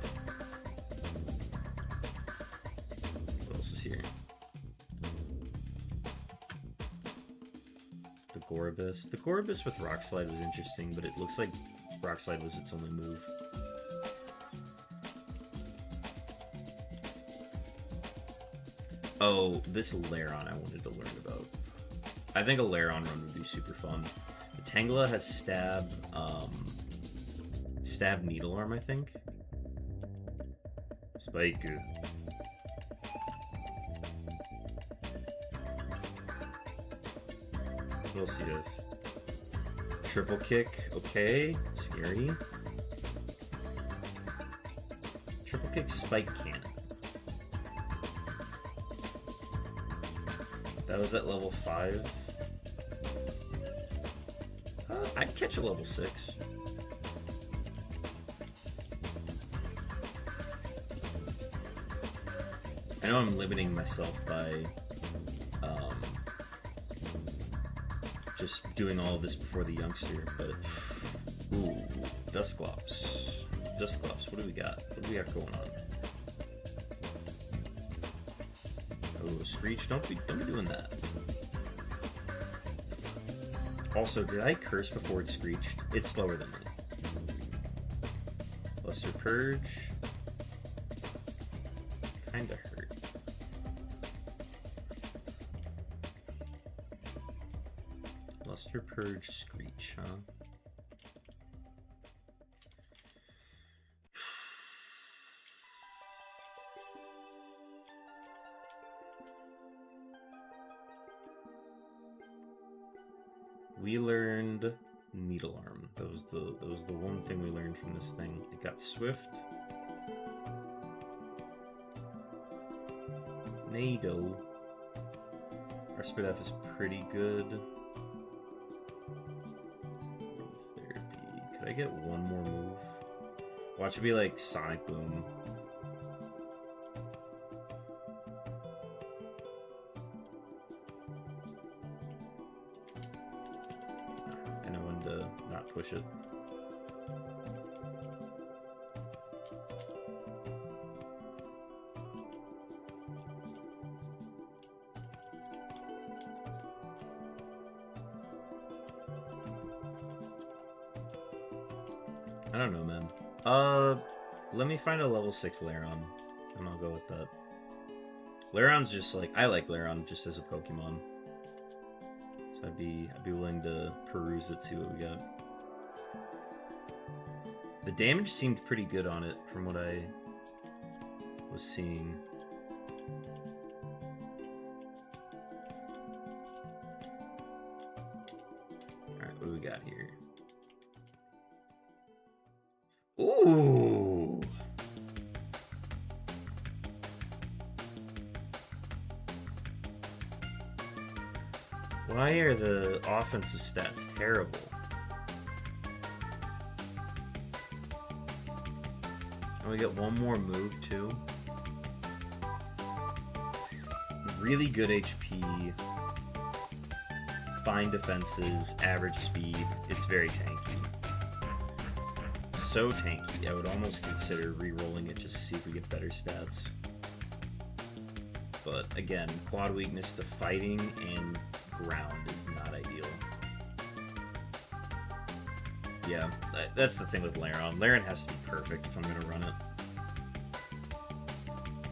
What else is here? The Gorobus. The Gorobus with Rock Slide was interesting, but it looks like Rock Slide was its only move. Oh, this Lairon I wanted to learn about. I think a Lairon run would be super fun. The Tangela has Stab Needle Arm, I think. Spike. What else do you have? Triple kick, okay. Scary. Triple kick spike cannon. That was at level 5. I'd catch a level 6. I know I'm limiting myself by just doing all of this before the youngster, but ooh, Dusclops. Dusclops, what do we got? What do we got going on? Oh, Screech, don't be doing that. Also, did I curse before it screeched? It's slower than me. Luster Purge. Kinda hurt. Luster Purge Screech, huh? We learned Needle Arm. That was the one thing we learned from this thing. It got Swift. Nado. Our Spit F is pretty good. Therapy. Could I get one more move? Watch it be like Sonic Boom. Push it. I don't know, man. Let me find a level 6 Lairon, and I'll go with that. Lairon's just like, I like Lairon just as a Pokemon. So I'd be willing to peruse it, see what we got. The damage seemed pretty good on it from what I was seeing. Alright, what do we got here? Ooh! Why are the offensive stats terrible? And we get one more move, too. Really good HP. Fine defenses, average speed. It's very tanky. So tanky, I would almost consider re-rolling it just to see if we get better stats. But again, quad weakness to fighting and ground is not ideal. Yeah, that's the thing with Lairon. Lairon has to be perfect if I'm going to run it.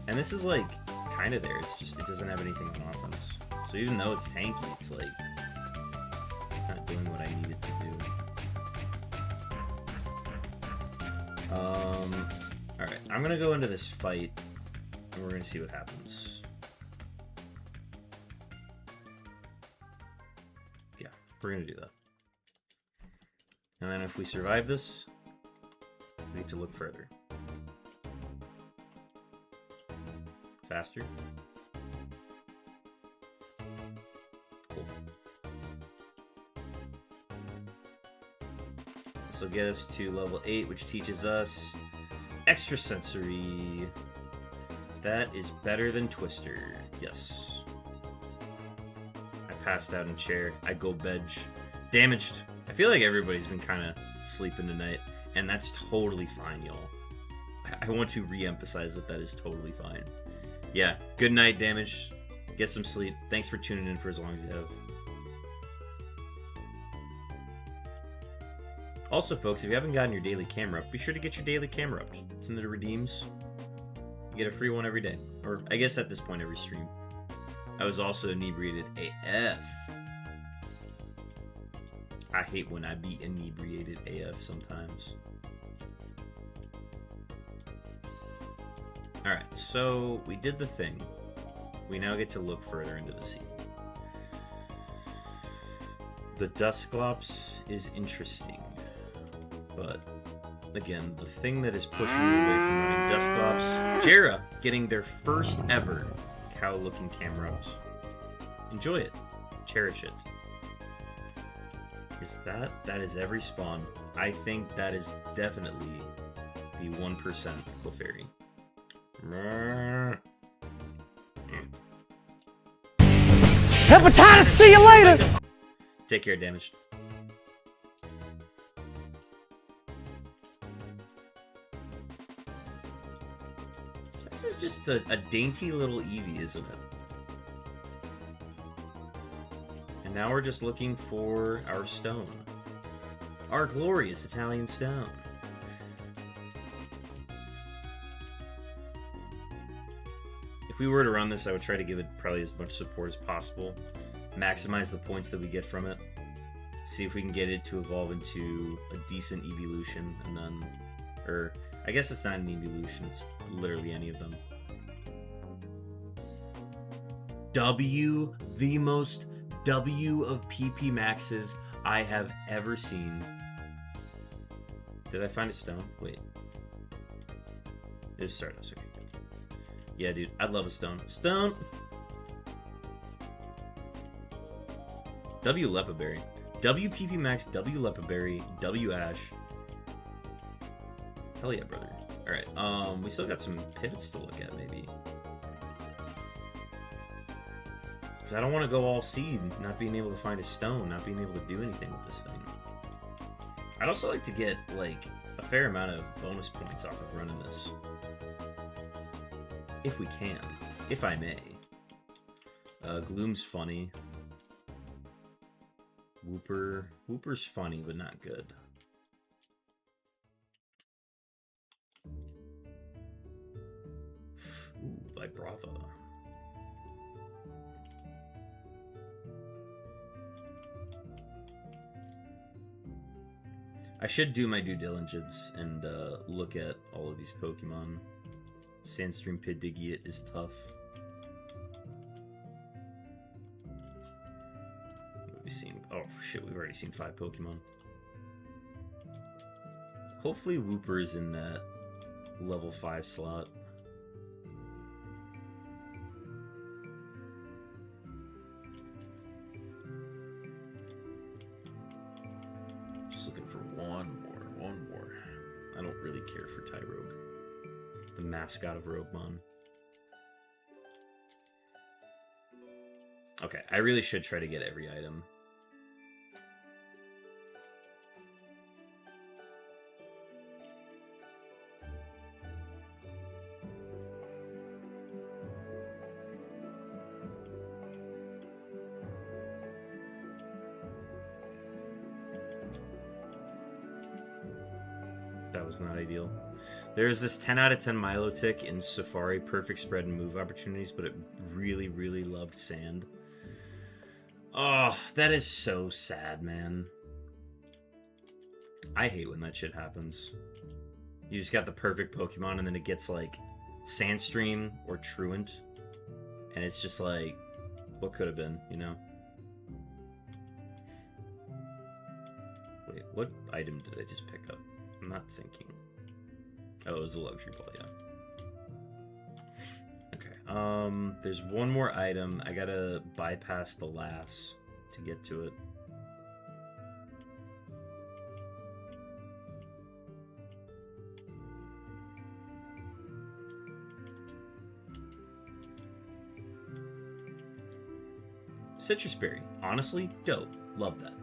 And this is like, kind of there. It's just, it doesn't have anything on offense. So even though it's tanky, it's like, it's not doing what I need it to do. Alright, I'm going to go into this fight, and we're going to see what happens. Yeah, we're going to do that. And then if we survive this, we need to look further. Faster. Cool. This will get us to level 8, which teaches us Extrasensory. That is better than Twister. Yes. I passed out in chair. I go bedge. Damaged. I feel like everybody's been kind of sleeping tonight, and that's totally fine, y'all. I want to re-emphasize that is totally fine. Yeah, good night, Damage. Get some sleep. Thanks for tuning in for as long as you have. Also, folks, if you haven't gotten your daily camera up, be sure to get your daily camera up. It's in the redeems. You get a free one every day. Or, I guess at this point, every stream. I was also inebriated AF. I hate when I be inebriated AF sometimes. Alright, so we did the thing. We now get to look further into the sea. The Dusclops is interesting, but again, the thing that is pushing me away from running Dusclops, Jera getting their first ever cow-looking camera-ups. Enjoy it. Cherish it. Is that? That is every spawn. I think that is definitely the 1% Clefairy. Hepatitis, see you later! Take care, damaged. This is just a dainty little Eevee, isn't it? And now we're just looking for our stone. Our glorious Italian stone. If we were to run this, I would try to give it probably as much support as possible. Maximize the points that we get from it. See if we can get it to evolve into a decent evolution, and then... Or, I guess it's not an evolution, it's literally any of them. W, the most W of PP Maxes I have ever seen. Did I find a stone? Wait. It is Stardust, okay. Yeah, dude, I'd love a stone. Stone! W Lepaberry. W PP Max, W Lepaberry, W Ash. Hell yeah, brother. Alright, we still got some pivots to look at, maybe. Because I don't want to go all seed, not being able to find a stone, not being able to do anything with this thing. I'd also like to get, like, a fair amount of bonus points off of running this. If we can. If I may. Gloom's funny. Wooper's funny, but not good. Ooh, Vibrava. I should do my due diligence and look at all of these Pokemon. Sandstream Pidgeot is tough. We've seen... Oh, shit, we've already seen 5 Pokemon. Hopefully Wooper is in that level 5 slot. Just looking for one more. I don't really care for Tyrogue, the mascot of Roguemon. Okay, I really should try to get every item. That was not ideal. There's this 10 out of 10 Milotic in Safari, perfect spread and move opportunities, but it really, really loved sand. Oh, that is so sad, man. I hate when that shit happens. You just got the perfect Pokemon and then it gets like Sandstream or Truant. And it's just like, what could have been, you know? Wait, what item did I just pick up? I'm not thinking. Oh, it was a luxury ball, yeah. Okay, there's one more item. I gotta bypass the lass to get to it. Citrus Berry. Honestly, dope. Love that.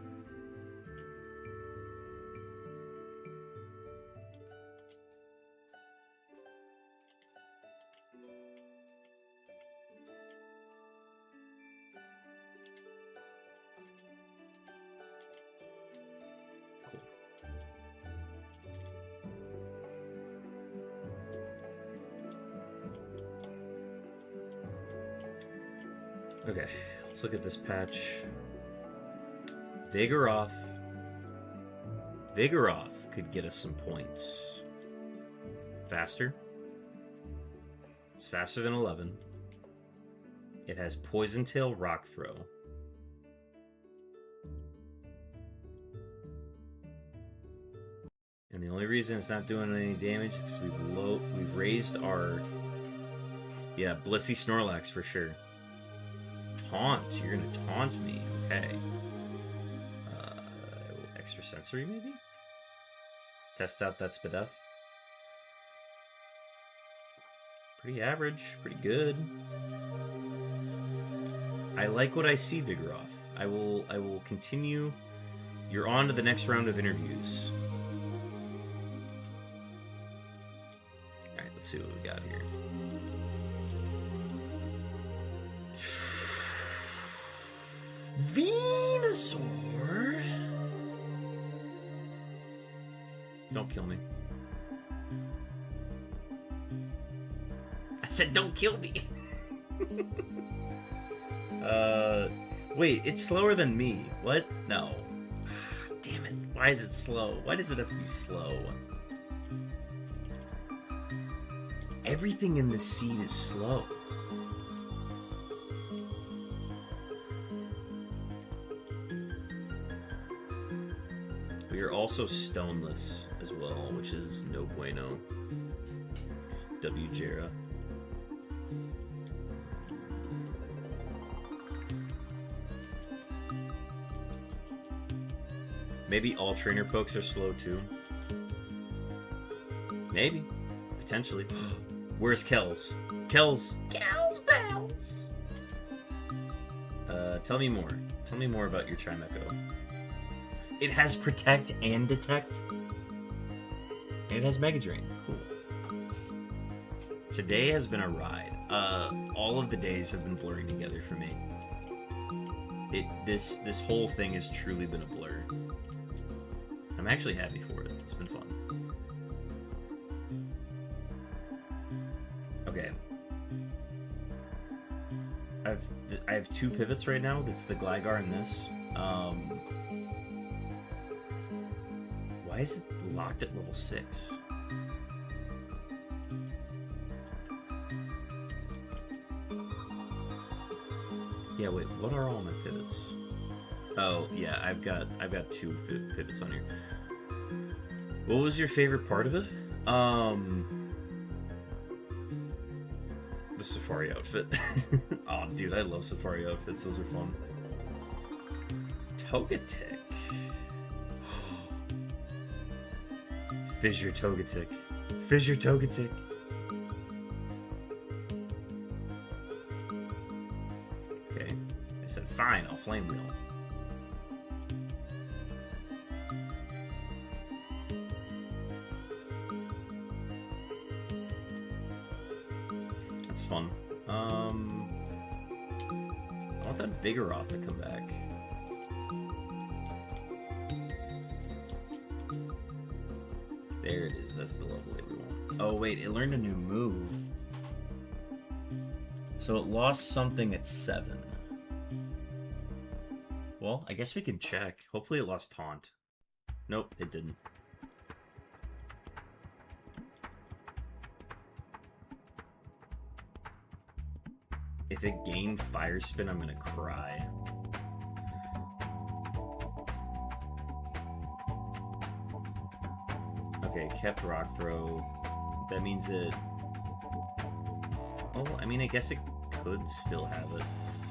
Okay, let's look at this patch. Vigoroth. Vigoroth could get us some points. Faster. It's faster than 11. It has Poison Tail, Rock Throw. And the only reason it's not doing any damage is we've raised our... Yeah, Blissey Snorlax for sure. Taunt. You're gonna taunt me. Okay. Extra sensory, maybe? Test out that Spadef. Pretty average. Pretty good. I like what I see, Vigoroth. I will continue. You're on to the next round of interviews. Alright, let's see what we got here. Venusaur? Don't kill me. I said don't kill me. Wait, it's slower than me. What? No. Damn it. Why is it slow? Why does it have to be slow? Everything in this seed is slow. We are also stoneless as well, which is no bueno. W. Jera. Maybe all trainer pokes are slow too. Maybe. Potentially. Where's Kells? Kells! Kells bells! Tell me more. Tell me more about your Chimecho. It has Protect and Detect. And it has Mega Drain. Cool. Today has been a ride. All of the days have been blurring together for me. This whole thing has truly been a blur. I'm actually happy for it. It's been fun. Okay. I have two pivots right now. That's the Gligar and this. Why is it locked at level 6? Yeah, wait, what are all my pivots? Oh, yeah, I've got two pivots on here. What was your favorite part of it? The Safari outfit. Oh, dude, I love Safari outfits. Those are fun. Togetic. Fissure Togetic. Fissure Togetic. Okay. I said, fine, I'll Flame Wheel. That's fun. I want that Vigoroth to come back. There it is. That's the level 8 we want. Oh, wait. It learned a new move. So it lost something at 7. Well, I guess we can check. Hopefully it lost Taunt. Nope, it didn't. If it gained Fire Spin, I'm gonna cry. Okay, kept Rock Throw. That means it... Oh, I mean, I guess it could still have it.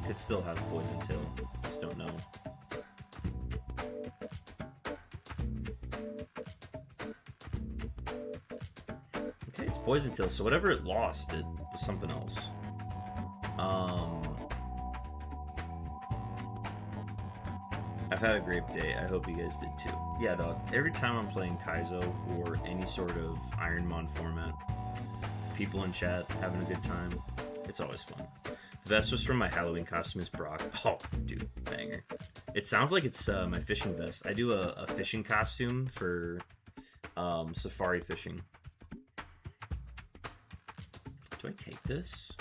Could still have Poison Tail. Just don't know. Okay, it's Poison Tail, so whatever it lost, it was something else. I've had a great day. I hope you guys did too. Yeah, dog. Every time I'm playing Kaizo or any sort of Ironmon format, people in chat having a good time, it's always fun. The vest was from my Halloween costume as Brock. Oh, dude, banger. It sounds like it's my fishing vest. I do a fishing costume for safari fishing. Do I take this?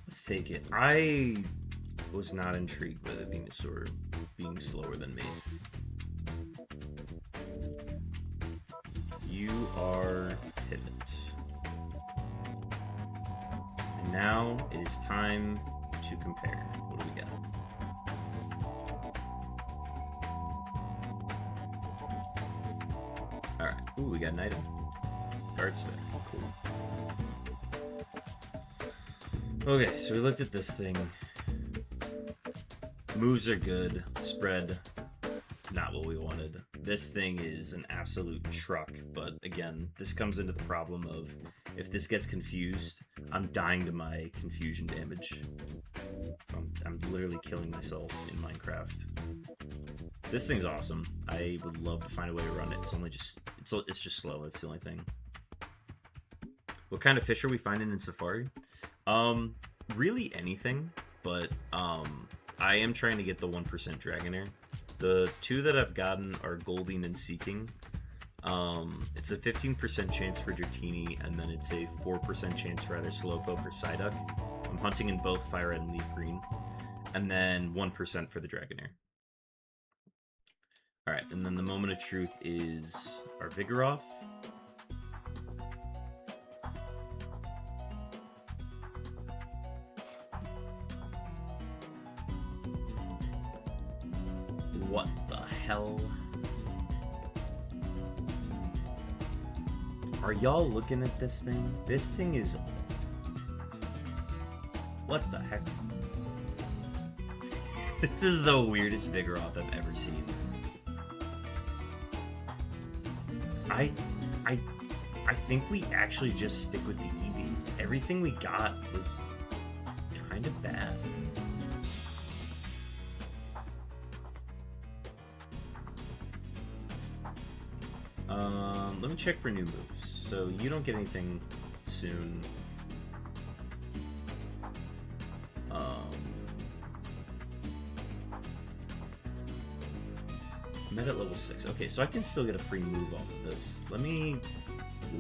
Let's take it. I was not intrigued by the Venusaur being slower than me. to our pivot. And now it is time to compare. What do we got? Alright. Ooh, we got an item. Guardsmith. Cool. Okay, so we looked at this thing. Moves are good. Spread, not what we wanted. This thing is an absolute truck, but again, this comes into the problem of if this gets confused, I'm dying to my confusion damage. I'm literally killing myself in Minecraft. This thing's awesome. I would love to find a way to run it. It's only just it's just slow. That's the only thing. What kind of fish are we finding in Safari? Really anything, but I am trying to get the 1% Dragonair. The two that I've gotten are Golding and Seeking. It's a 15% chance for Dratini, and then it's a 4% chance for either Slowpoke or Psyduck. I'm hunting in both Fire Red and Leaf Green. And then 1% for the Dragonair. Alright, and then the Moment of Truth is our Vigoroth. What the hell? Are y'all looking at this thing? This thing is... What the heck? This is the weirdest Vigoroth I've ever seen. I think we actually just stick with the Eevee. Everything we got was kind of bad. Let me check for new moves. So you don't get anything soon. I'm at level 6. Okay, so I can still get a free move off of this. Let me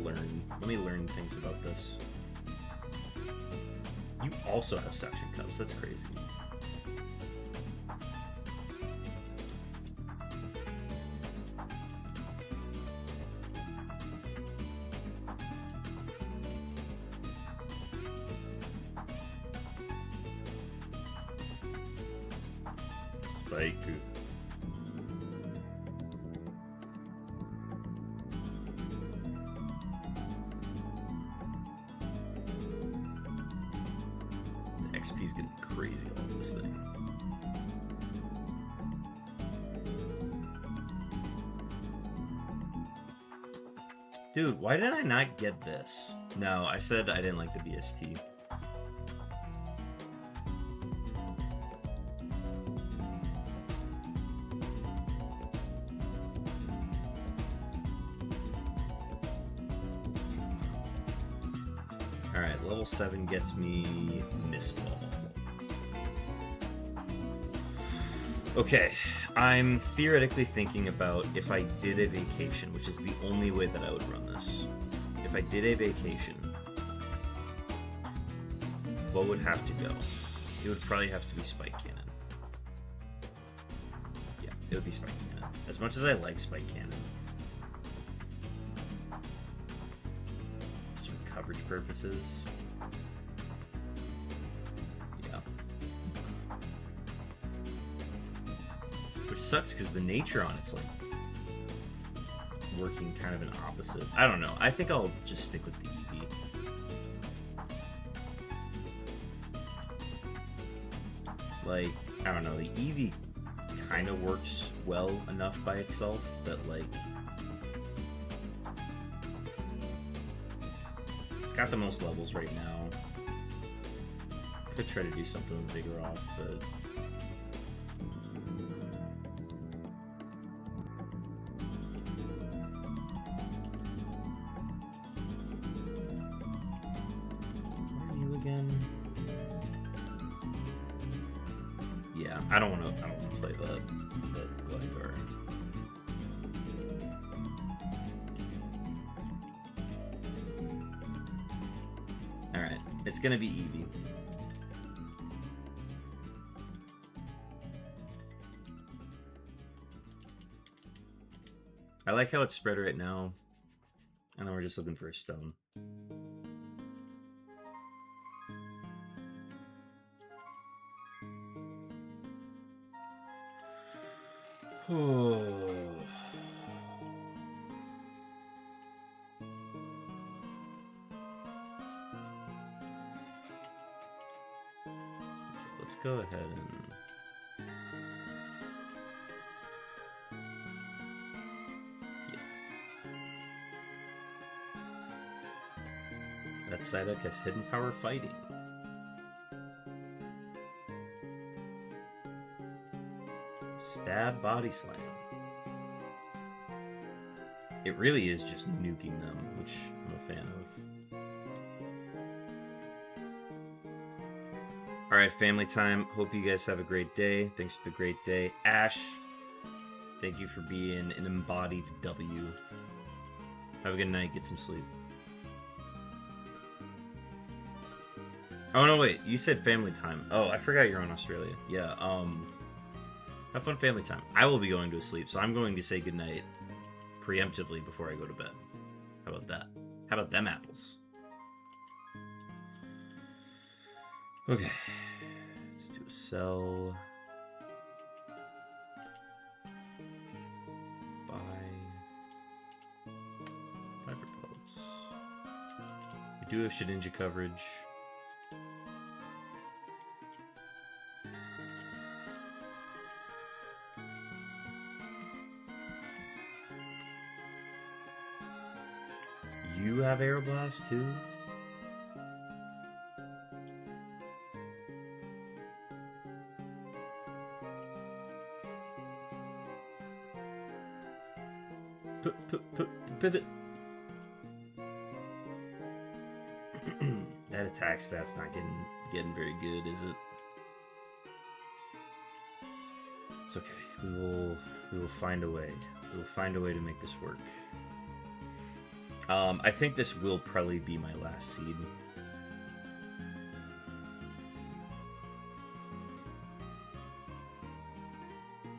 learn things about this. You also have suction cups. That's crazy. Spike. The XP is getting crazy off this thing. Dude, why did I not get this? No, I said I didn't like the BST. Alright, level 7 gets me Miss Ball. Okay, I'm theoretically thinking about if I did a vacation, which is the only way that I would run this. If I did a vacation, what would have to go? It would probably have to be Spike Cannon. Yeah, it would be Spike Cannon. As much as I like Spike Cannon. Just for coverage purposes. Yeah. Which sucks because the nature on it's like working kind of an opposite. I don't know. I think I'll just stick with the Eevee. Like, I don't know. The Eevee kind of works well enough by itself that, like, it's got the most levels right now. Could try to do something with Vigoroth, but yeah, I don't want to play that Gligar. All right, it's gonna be Eevee. I like how it's spread right now. And then we're just looking for a stone. Let's go ahead and... yeah. That Psyduck has hidden power fighting. Stab, body slam. It really is just nuking them, which I'm a fan of. Alright, family time. Hope you guys have a great day. Thanks for the great day. Ash, thank you for being an embodied W. Have a good night. Get some sleep. Oh, no, wait. You said family time. Oh, I forgot you're in Australia. Yeah, have fun family time. I will be going to sleep, so I'm going to say goodnight preemptively before I go to bed. How about that? How about them apples? Okay. Let's do a sell. Buy. 5 repels. We do have Shedinja coverage. You have Aeroblast too? Pivot. That attack stat's not getting very good, is it? It's okay. We will find a way. We will find a way to make this work. I think this will probably be my last seed.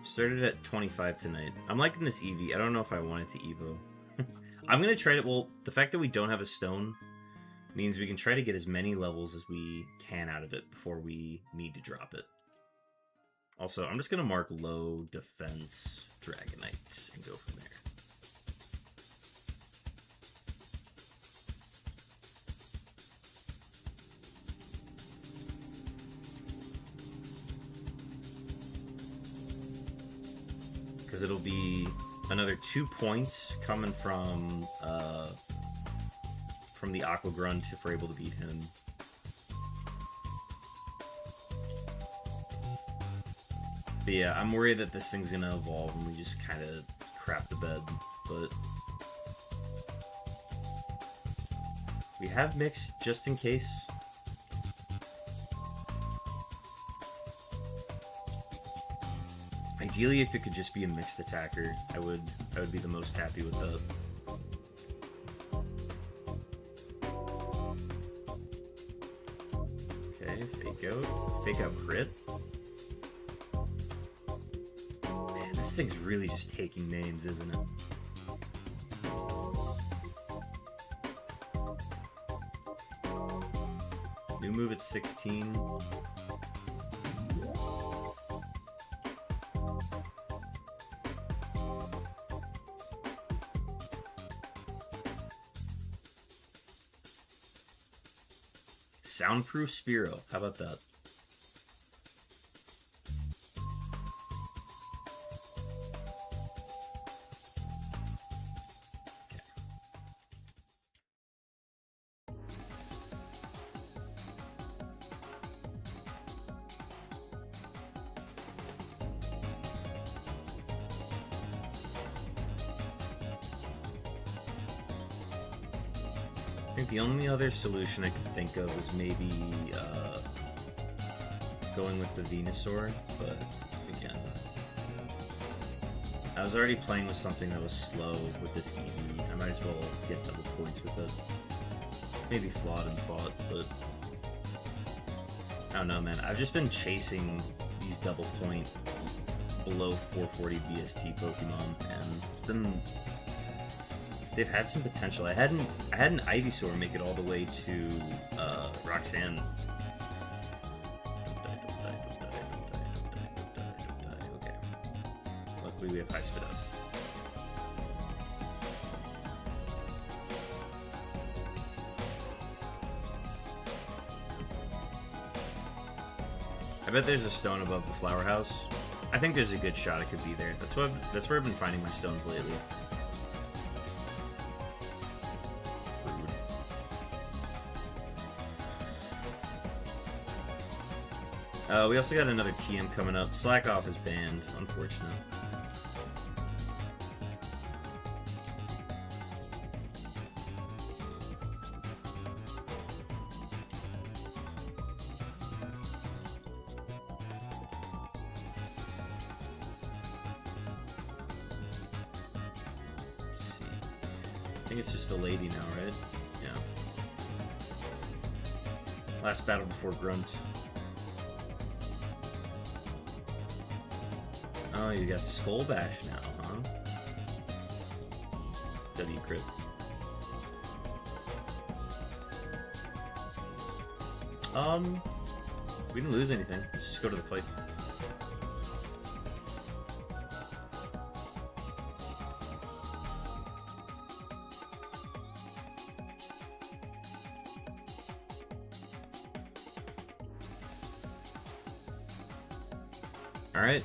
Started at 25 tonight. I'm liking this EV. I don't know if I want it to Evo. I'm going to try to... well, the fact that we don't have a stone means we can try to get as many levels as we can out of it before we need to drop it. Also, I'm just going to mark low defense Dragonite and go from there. Because it'll be another 2 points coming from the Aqua Grunt if we're able to beat him. But yeah, I'm worried that this thing's gonna evolve and we just kind of crap the bed. But we have Mix just in case. Ideally, if it could just be a mixed attacker, I would be the most happy with that. Okay, fake out crit. Man, this thing's really just taking names, isn't it? New move at 16. Soundproof Spearow. How about that? Okay. I think the only other solution I could think of was maybe going with the Venusaur, but again, I was already playing with something that was slow with this EV. I might as well get double points with it. Maybe flawed and fought, but I don't know, man. I've just been chasing these double point below 440 BST Pokemon, and they've had some potential. I had an Ivysaur make it all the way to Roxanne. Okay. Luckily we have high spit up. I bet there's a stone above the flower house. I think there's a good shot it could be there. That's where I've been finding my stones lately. We also got another TM coming up. Slack Off is banned, unfortunate. Let's see. I think it's just a lady now, right? Yeah. Last battle before Grunt. Oh, you got Skull Bash now, huh? W crit. We didn't lose anything. Let's just go to the fight. Alright.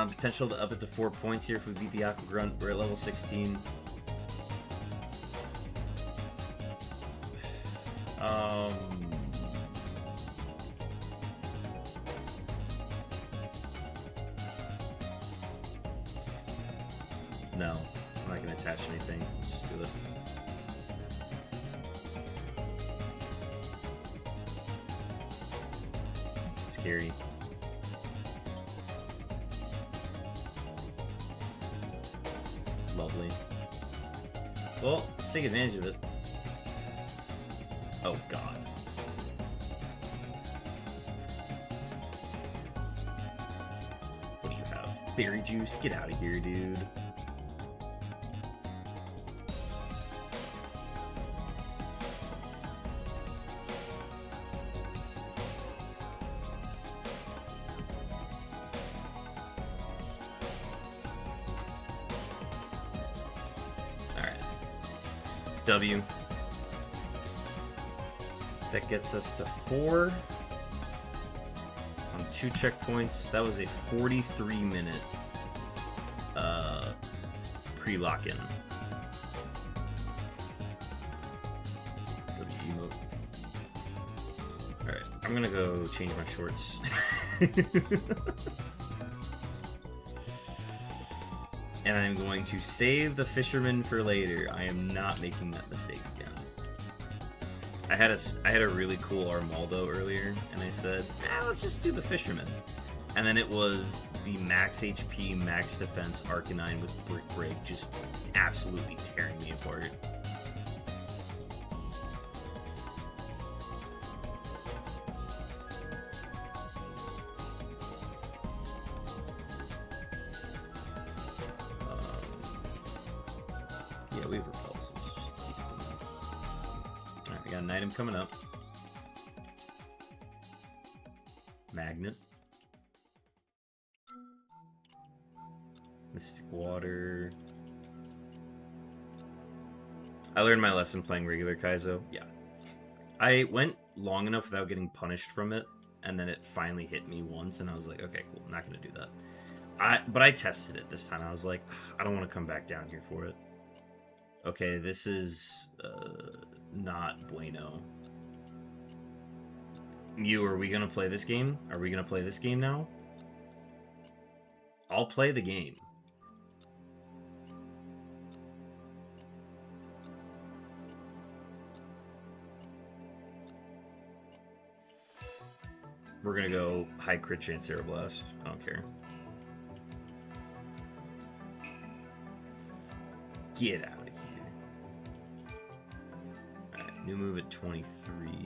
Potential to up it to 4 points here if we beat the Aqua Grunt. We're at level 16. No, I'm not gonna attach anything. Let's just do it. Scary. Lovely. Well, let's take advantage of it. Oh god. What do you have? Berry juice? Get out of here, dude. W. That gets us to 4 on 2 checkpoints. That was a 43-minute pre-lock-in. Alright, I'm gonna go change my shorts. And I'm going to save the fisherman for later. I am not making that mistake again. I had a really cool Armaldo earlier, and I said, let's just do the fisherman. And then it was the max HP, max defense Arcanine with Brick Break, just absolutely tearing me apart. Yeah, we have repulses. Just keep them. Alright, we got an item coming up. Magnet. Mystic Water. I learned my lesson playing regular Kaizo. Yeah. I went long enough without getting punished from it, and then it finally hit me once, and I was like, okay, cool, I'm not going to do that. But I tested it this time. I was like, I don't want to come back down here for it. Okay, this is not bueno. Mew, are we going to play this game? Are we going to play this game now? I'll play the game. We're going to go high crit chance Aeroblast. I don't care. Get out of here. Alright, new move at 23.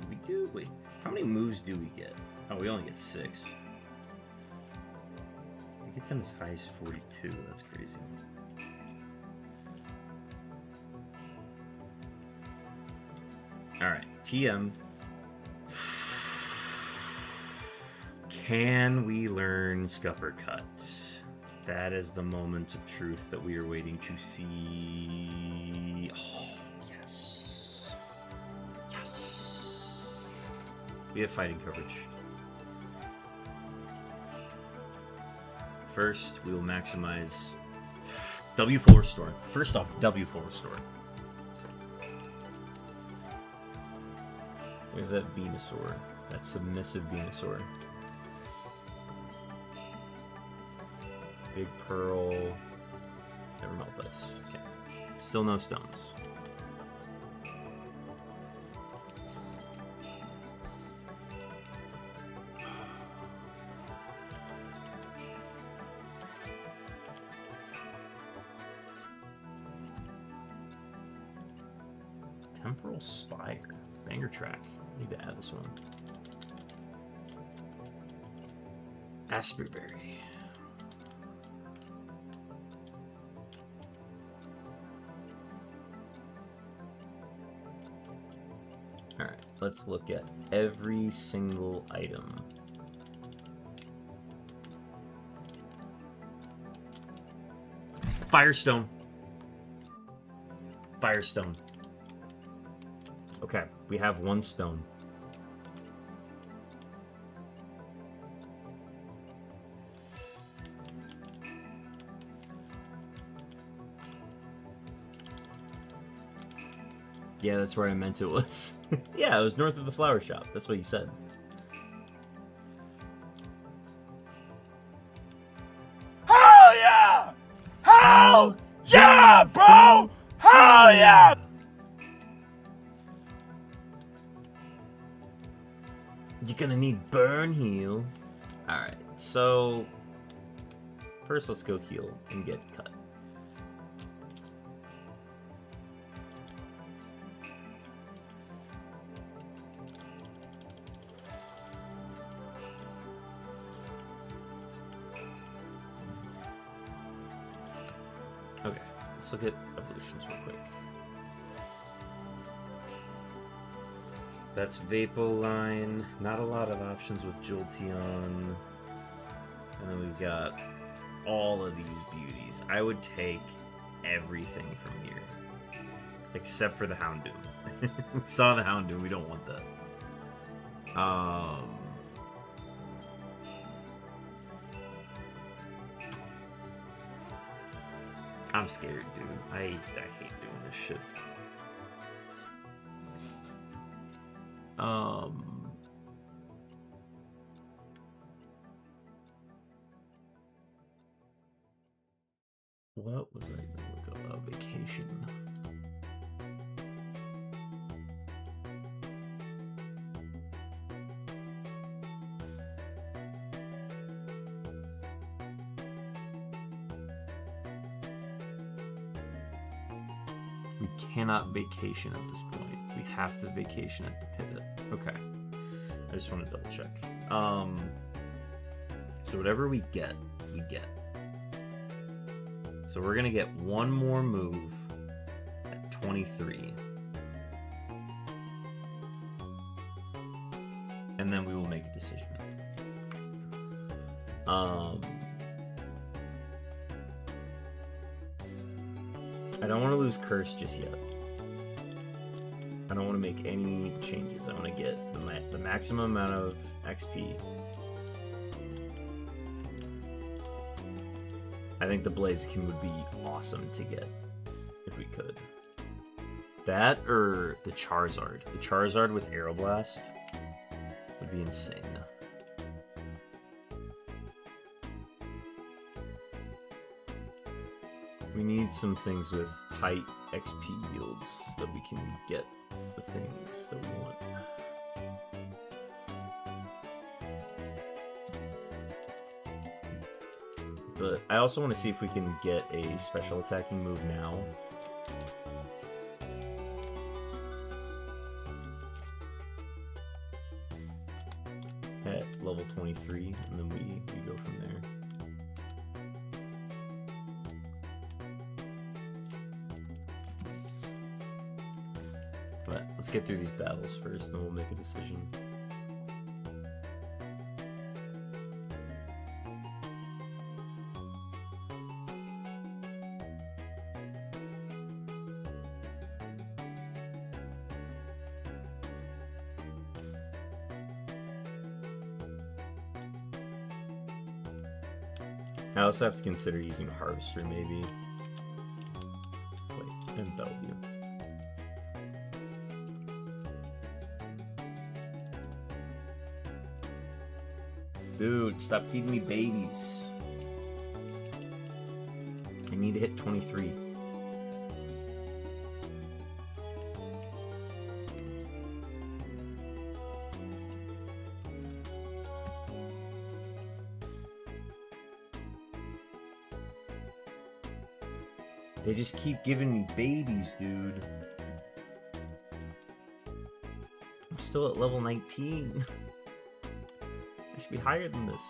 We do? Wait, how many moves do we get? Oh, we only get 6. We get them as high as 42. That's crazy. Alright, TM. Can we learn Scupper Cut? That is the moment of truth that we are waiting to see. Oh, yes. Yes. We have fighting coverage. First, we will maximize W4 Restore. First off, W4 Restore. There's that Venusaur. That submissive Venusaur. Big Pearl. Never melt ice. Okay. Still no stones. Temporal Spire. Banger track. Need to add this one. Asperberry. Alright, let's look at every single item. Firestone. Firestone. Okay, we have one stone. Yeah, that's where I meant it was. Yeah, it was north of the flower shop. That's what you said. Hell yeah! Hell yeah, bro! Hell yeah! You're gonna need burn heal. Alright, so first let's go heal and get cut. Okay, let's look at evolutions real quick. That's Vapoline. Not a lot of options with Jolteon. And then we've got all of these beauties. I would take everything from here. Except for the Houndoom. We saw the Houndoom, we don't want that. I'm scared, dude. I hate doing this shit. What was I gonna look about? Vacation. We cannot vacation at this point. We have to vacation at the pivot. Okay. I just want to double check. So whatever we get, we get. So we're going to get one more move at 23. And then we will make a decision. I don't want to lose Curse just yet. I don't want to make any changes. I want to get the maximum amount of XP. I think the Blaziken would be awesome to get if we could. That or the Charizard. The Charizard with Aeroblast would be insane. We need some things with high XP yields so that we can get the things that we want. But I also want to see if we can get a special attacking move now. At level 23, and then we go from there. But let's Let's get through these battles first, then we'll make a decision. I also have to consider using a Harvester, maybe. Wait, and Bellevue. Dude, stop feeding me babies. I need to hit 23. They just keep giving me babies, dude. I'm still at level 19. I should be higher than this.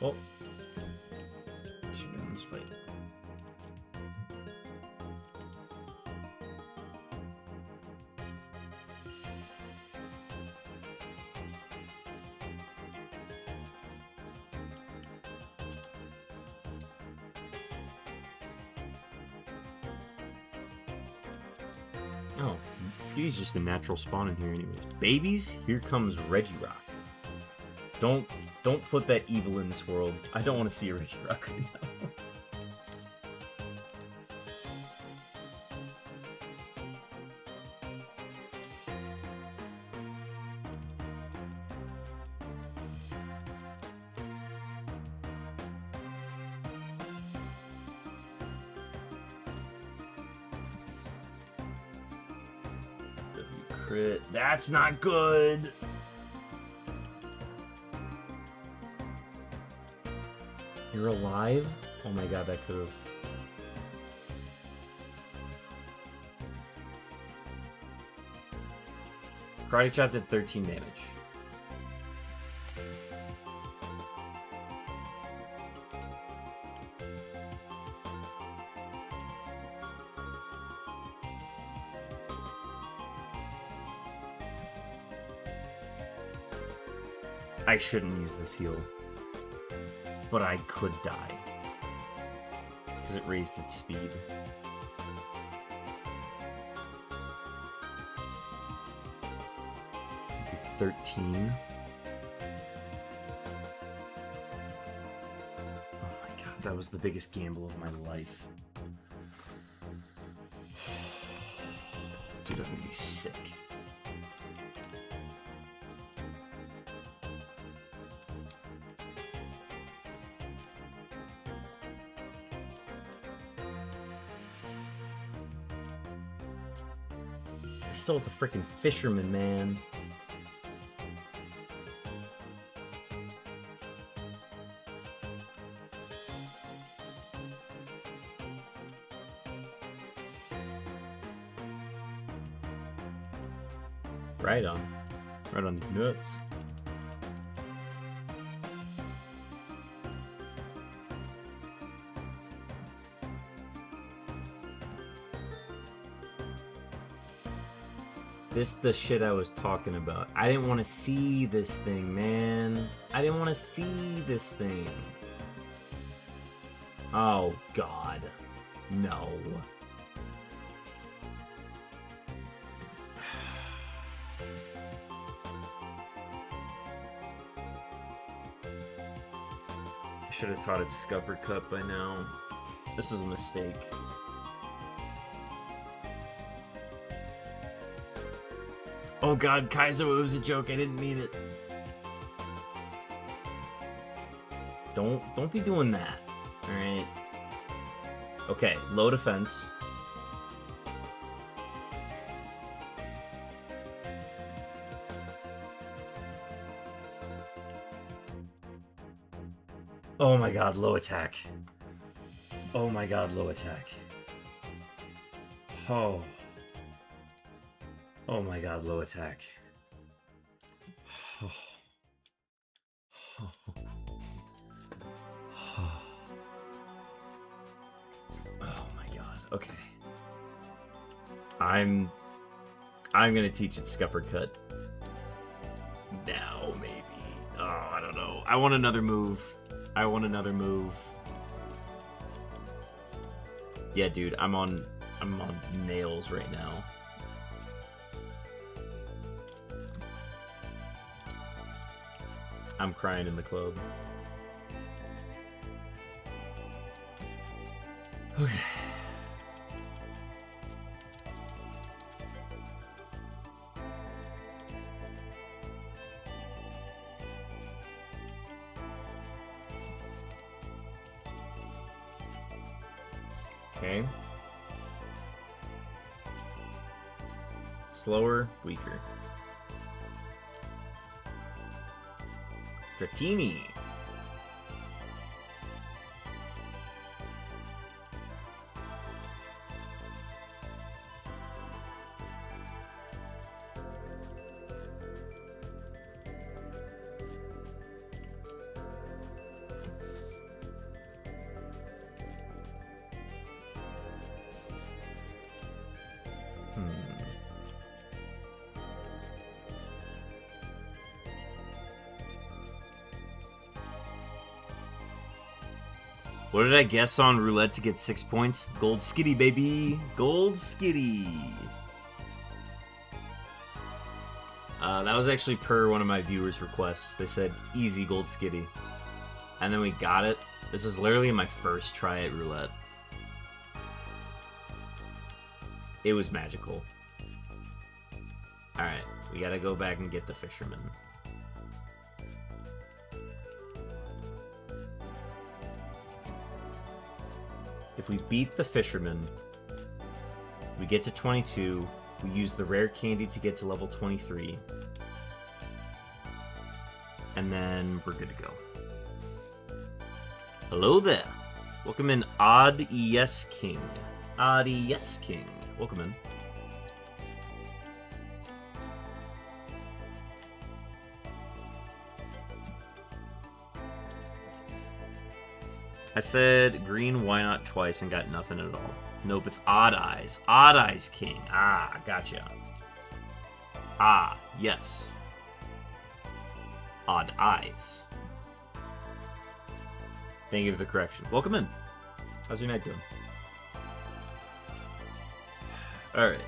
Well, should win this fight. Oh, Skitty's just a natural spawn in here anyways. Babies, here comes Regirock. Don't put that evil in this world. I don't want to see a Regirock right now. Crit. That's not good. You're alive? Oh my god, that could have. Karate Chop did 13 damage. I shouldn't use this heal. But I could die. Because it raised its speed. Did 13. Oh my god, that was the biggest gamble of my life. Dude, I'm gonna be sick. Still at the freaking fisherman, man. Right on. Right on these nuts. This the shit I was talking about. I didn't want to see this thing, man. I didn't want to see this thing. Oh, God. No. I should have taught it Scupper Cut by now. This is a mistake. Oh god, Kaizo, it was a joke. I didn't mean it. Don't be doing that. All right. Okay, low defense. Oh my god, low attack. Oh my god, low attack. Oh. Oh my god, low attack. Oh. Oh my god. Okay. I'm gonna teach it Scupper Cut. Now, maybe. Oh, I don't know. I want another move. Yeah, dude, I'm on nails right now. I'm crying in the club. Okay. Okay. Slower, weaker. Dratini. What did I guess on roulette to get 6 points? Gold skitty, baby. Gold skitty. That was actually per one of my viewers' requests. They said, easy gold skitty. And then we got it. This was literally my first try at roulette. It was magical. Alright, we gotta go back and get the fisherman. If we beat the fisherman, we get to 22, we use the rare candy to get to level 23, and then we're good to go. Hello there. Welcome in, Odd Yes King. Odd Yes King. Welcome in. I said green, why not twice, and got nothing at all. Nope, it's Odd Eyes. Odd Eyes King. Ah, gotcha. Ah, yes. Odd Eyes. Thank you for the correction. Welcome in. How's your night doing? Alright,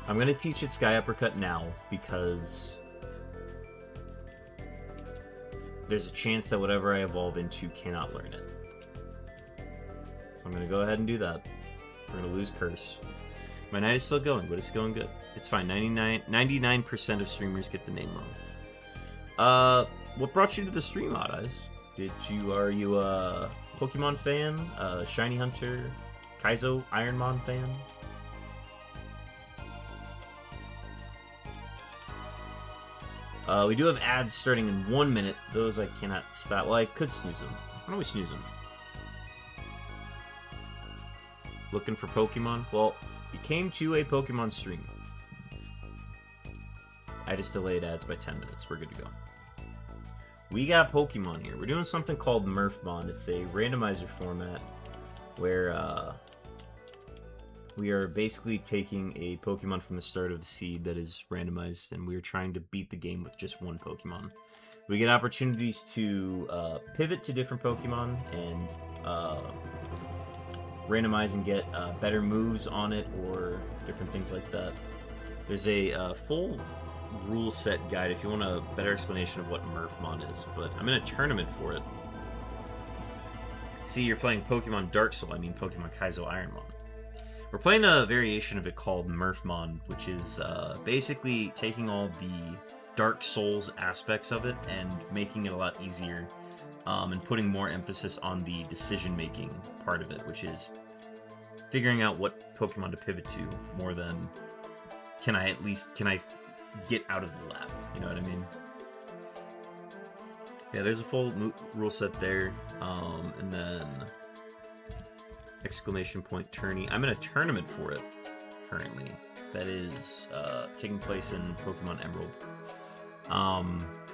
I'm gonna teach it Sky Uppercut now, because there's a chance that whatever I evolve into cannot learn it. So I'm gonna go ahead and do that. We're gonna lose Curse. My night is still going, but it's going good. It's fine. 99% of streamers get the name wrong. What brought you to the stream, Odd Eyes? Are you a Pokemon fan? Shiny Hunter? Kaizo Ironmon fan? We do have ads starting in 1 minute. Those I cannot stop. Well, I could snooze them. I can always snooze them. Looking for Pokemon? Well, you came to a Pokemon stream. I just delayed ads by 10 minutes. We're good to go. We got Pokemon here. We're doing something called Murphmon. It's a randomizer format where we are basically taking a Pokemon from the start of the seed that is randomized, and we are trying to beat the game with just one Pokemon. We get opportunities to pivot to different Pokemon and randomize and get better moves on it or different things like that. There's a full rule set guide if you want a better explanation of what Murphmon is, but I'm in a tournament for it. See, you're playing Pokemon Dark Soul, I mean Pokemon Kaizo Ironmon. We're playing a variation of it called Murphmon, which is basically taking all the Dark Souls aspects of it and making it a lot easier, and putting more emphasis on the decision-making part of it, which is figuring out what Pokemon to pivot to more than can I get out of the lab, you know what I mean? Yeah, there's a full rule set there, and then exclamation point tourney. I'm in a tournament for it currently that is taking place in Pokemon Emerald.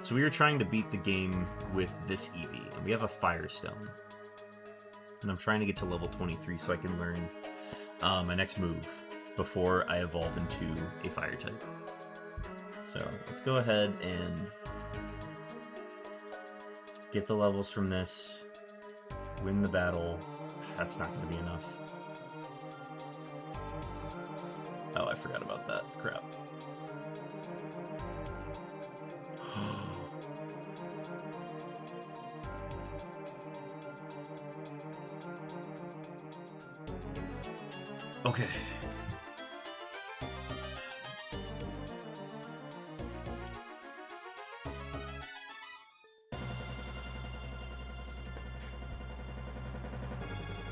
So we were trying to beat the game with this Eevee, and we have a Firestone. And I'm trying to get to level 23 so I can learn my next move before I evolve into a Fire type. So let's go ahead and get the levels from this, win the battle. That's not going to be enough. Oh, I forgot about that. Crap. Okay.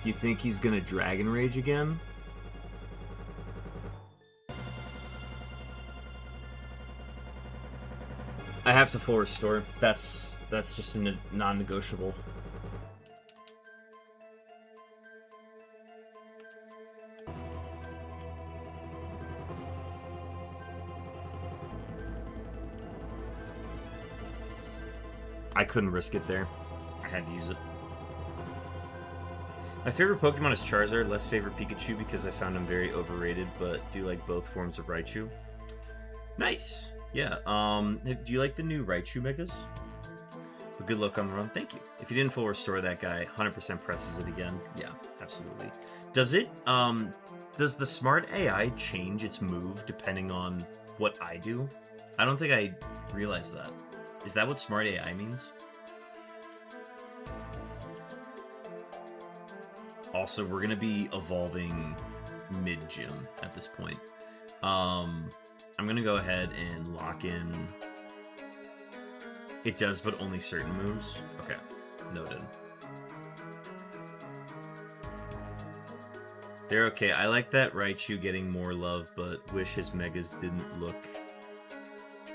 You think he's gonna Dragon Rage again? I have to full restore. That's just a non-negotiable. I couldn't risk it there. I had to use it. My favorite Pokemon is Charizard, less favorite Pikachu because I found him very overrated, but do like both forms of Raichu. Nice! Yeah, do you like the new Raichu Megas? But good luck on the run. Thank you. If you didn't full restore that guy, 100% presses it again. Yeah, absolutely. Does it, does the smart AI change its move depending on what I do? I don't think I realized that. Is that what smart AI means? Also, we're going to be evolving mid-gym at this point. I'm going to go ahead and lock in... It does, but only certain moves. Okay, noted. They're okay. I like that Raichu getting more love, but wish his Megas didn't look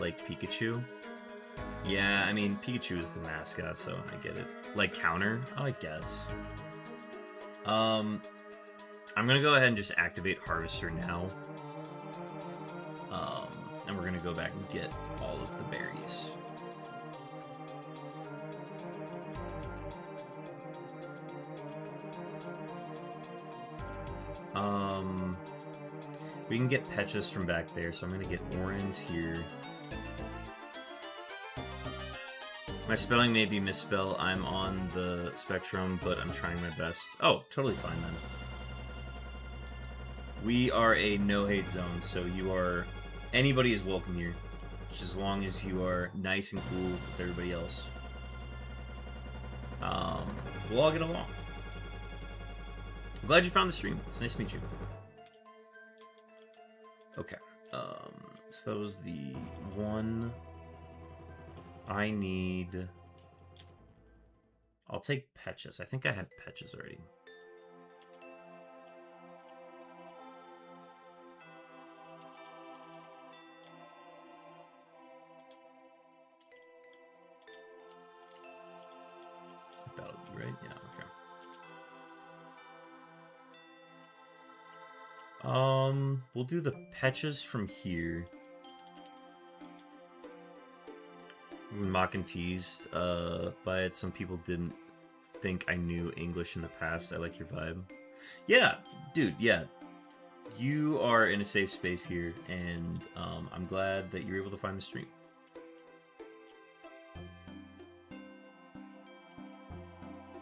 like Pikachu. Yeah, I mean, Pikachu is the mascot, so I get it. Like counter? Oh, I guess. I'm gonna go ahead and just activate Harvester now. And we're gonna go back and get all of the berries. We can get Petchus from back there, so I'm gonna get Orange here. My spelling may be misspelled. I'm on the spectrum, but I'm trying my best. Oh, totally fine then. We are a no-hate zone, so you are... Anybody is welcome here. Just as long as you are nice and cool with everybody else. We'll all get along. I'm glad you found the stream. It's nice to meet you. Okay. So that was the one... I need... I'll take Petchus. I think I have Petchus already. That'll be right? Yeah, okay. We'll do the Petchus from here. Mock and teased by it. Some people didn't think I knew English in the past. I like your vibe. Yeah, dude, yeah. You are in a safe space here, and I'm glad that you're able to find the stream.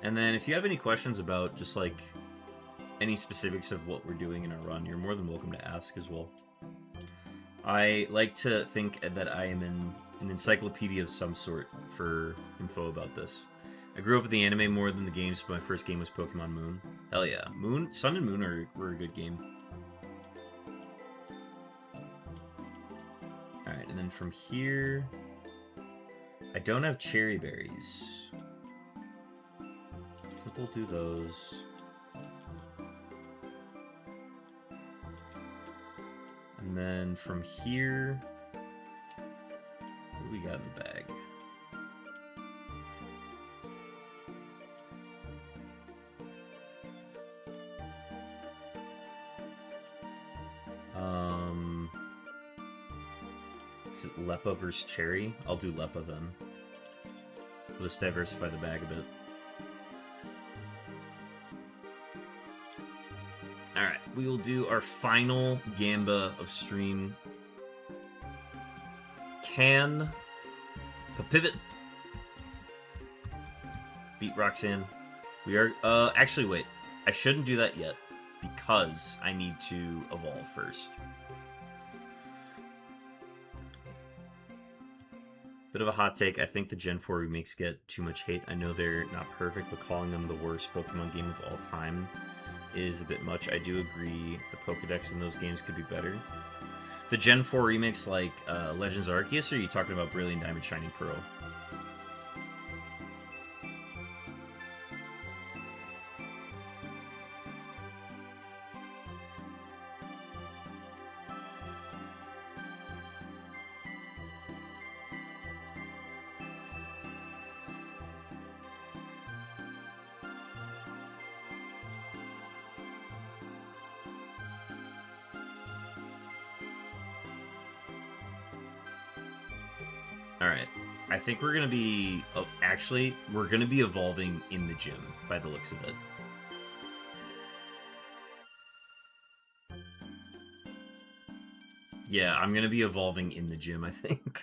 And then if you have any questions about just like any specifics of what we're doing in our run, you're more than welcome to ask as well. I like to think that I am an encyclopedia of some sort for info about this. I grew up with the anime more than the games, but my first game was Pokemon Moon. Hell yeah. Sun and Moon were a good game. Alright, Alright, and then from here... I don't have cherry berries. I think we'll do those. And then from here... What do we got in the bag? Is it Lepa versus Cherry? I'll do Lepa then. We'll just diversify the bag a bit. Alright, we will do our final Gamba of stream. Can Pivot beat Roxanne? We are, actually wait. I shouldn't do that yet, because I need to evolve first. Bit of a hot take. I think the Gen 4 remakes get too much hate. I know they're not perfect, but calling them the worst Pokemon game of all time is a bit much. I do agree the Pokedex in those games could be better. The Gen 4 remakes like Legends Arceus, or are you talking about Brilliant Diamond Shining Pearl? Alright, I think we're going to be... Oh, actually, we're going to be evolving in the gym, by the looks of it. Yeah, I'm going to be evolving in the gym, I think.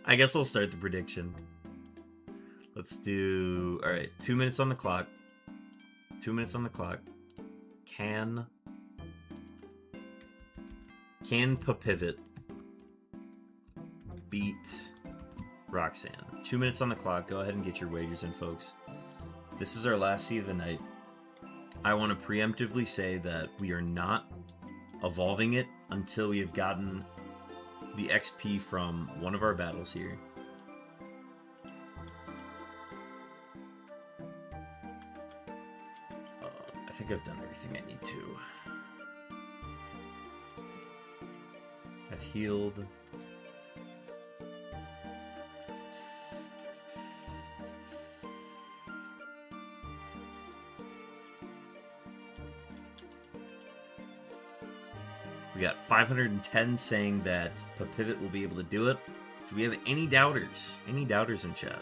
I guess I'll start the prediction. Let's do... Alright, 2 minutes on the clock. 2 minutes on the clock. Can Pivot beat Roxanne? 2 minutes on the clock. Go ahead and get your wagers in, folks. This is our last seed of the night. I want to preemptively say that we are not evolving it until we have gotten the XP from one of our battles here. I think I've done everything I need to. I've healed. We got 510 saying that Pivot will be able to do it. Do we have any doubters? Any doubters in chat?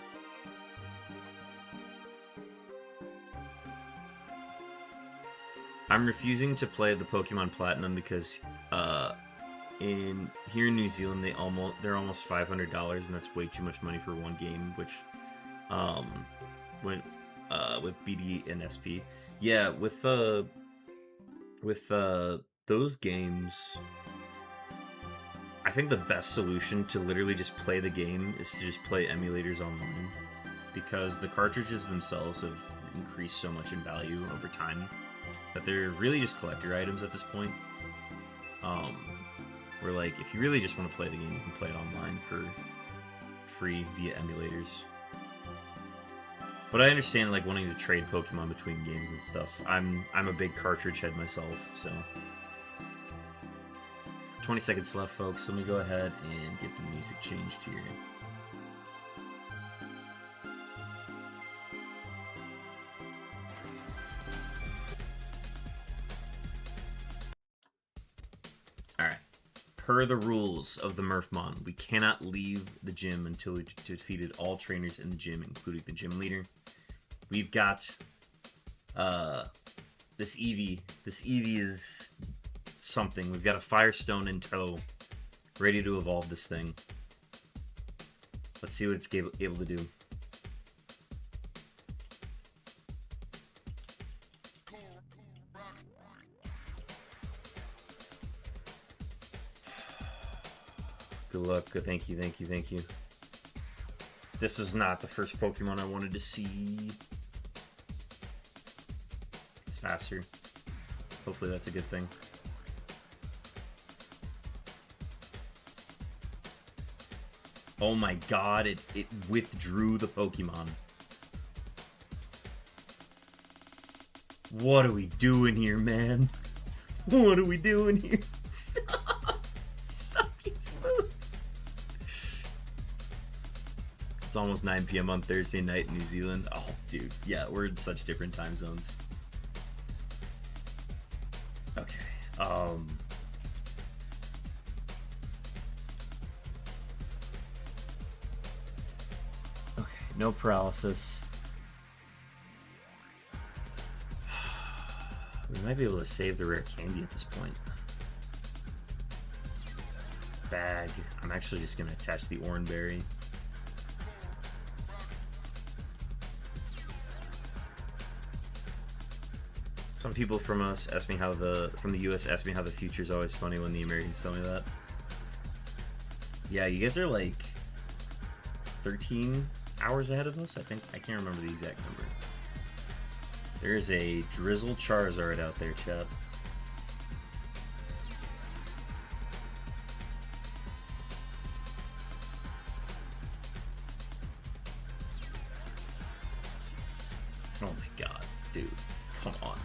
I'm refusing to play the Pokemon Platinum because here in New Zealand they're almost $500, and that's way too much money for one game. Which with BD and SP, yeah, with those games, I think the best solution to literally just play the game is to just play emulators online, because the cartridges themselves have increased so much in value over time that they're really just collector items at this point. Where, like, if you really just want to play the game, you can play it online for free via emulators. But I understand, like, wanting to trade Pokemon between games and stuff. I'm a big cartridge head myself, so 20 seconds left, folks. Let me go ahead and get the music changed here. Alright. Per the rules of the Murphmon, we cannot leave the gym until we defeated all trainers in the gym, including the gym leader. We've got this Eevee. This Eevee is something. We've got a Firestone in tow, ready to evolve this thing. Let's see what it's able to do. Good luck. Thank you, thank you, thank you. This was not the first Pokemon I wanted to see. It's faster. Hopefully that's a good thing. Oh my god, it withdrew the Pokemon. What are we doing here, man? What are we doing here? Stop! Stop these moves! It's almost 9 p.m. on Thursday night in New Zealand. Oh, dude. Yeah, we're in such different time zones. Okay. Okay, no paralysis. We might be able to save the rare candy at this point. Bag. I'm actually just going to attach the Oranberry. Some people from us ask me how from the US ask me how the future is always funny when the Americans tell me that. Yeah, you guys are like 13 hours ahead of us, I think. I can't remember the exact number. There's a Drizzle Charizard out there, chat. Oh my god, dude. Come on.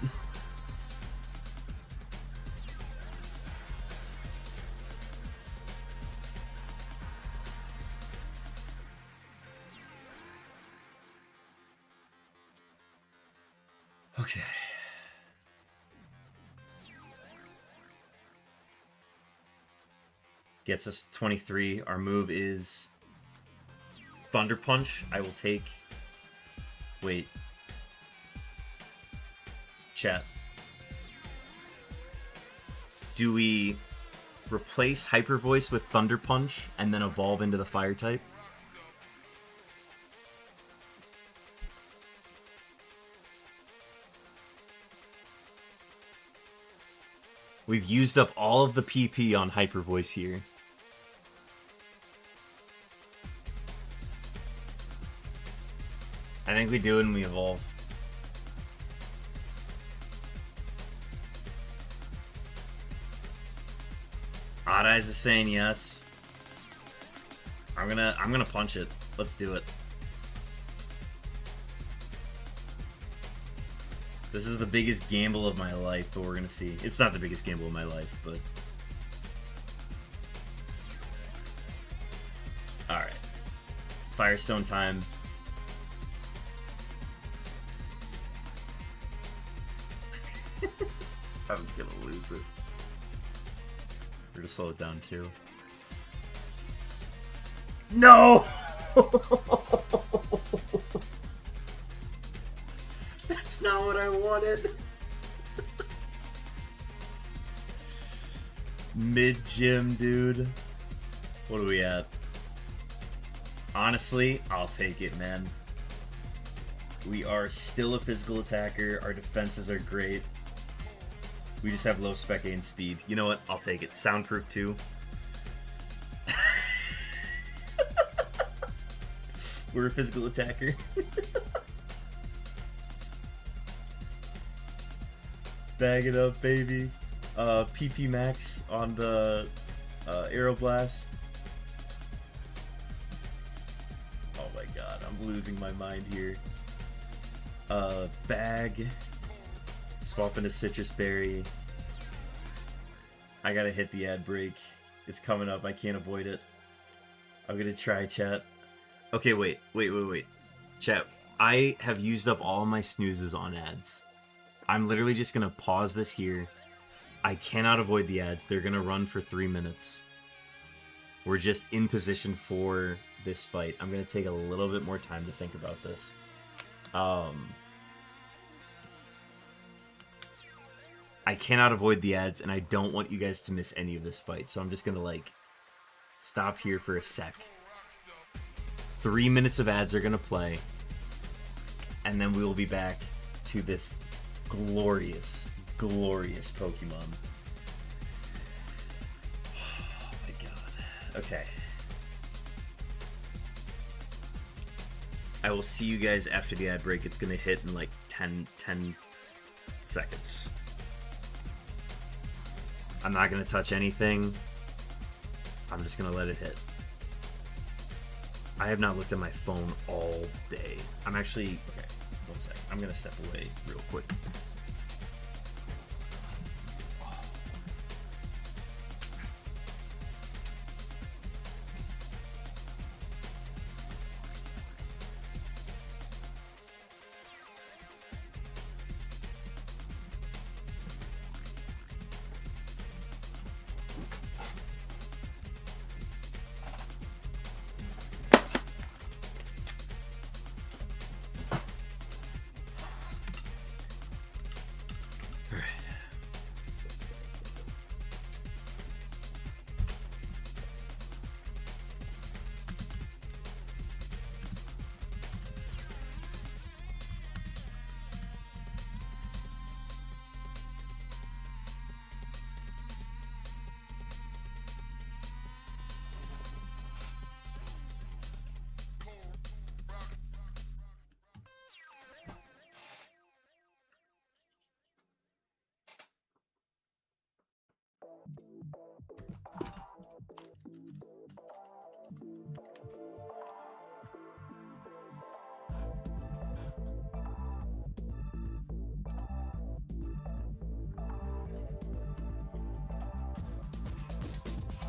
Okay. Gets us 23. Our move is Thunder Punch. I will take... Wait. Chat. Do we replace Hyper Voice with Thunder Punch and then evolve into the Fire type? We've used up all of the PP on Hyper Voice here. I think we do it and we evolve. Odd Eyes is saying yes. I'm gonna punch it. Let's do it. This is the biggest gamble of my life, but we're gonna see. It's not the biggest gamble of my life, but... Alright. Firestone time. I'm gonna lose it. We're gonna slow it down too. No! That's not what I wanted. Mid-gym, dude. What are we at? Honestly, I'll take it, man. We are still a physical attacker. Our defenses are great. We just have low spec A and speed. You know what? I'll take it. Soundproof too. We're a physical attacker. Bag it up, baby. PP Max on the Aeroblast. Oh my god, I'm losing my mind here. Bag. Swap into Citrus Berry. I gotta hit the ad break. It's coming up. I can't avoid it. I'm gonna try, chat. Okay, wait. Chat, I have used up all my snoozes on ads. I'm literally just gonna pause this here. I cannot avoid the ads. They're gonna run for 3 minutes. We're just in position for this fight. I'm gonna take a little bit more time to think about this. I cannot avoid the ads, and I don't want you guys to miss any of this fight, so I'm just gonna, like, stop here for a sec. 3 minutes of ads are gonna play, and then we will be back to this glorious, glorious Pokemon. Oh my god. Okay. I will see you guys after the ad break. It's gonna hit in like 10 seconds. I'm not gonna touch anything. I'm just gonna let it hit. I have not looked at my phone all day. I'm actually... Okay, one sec. I'm going to step away real quick.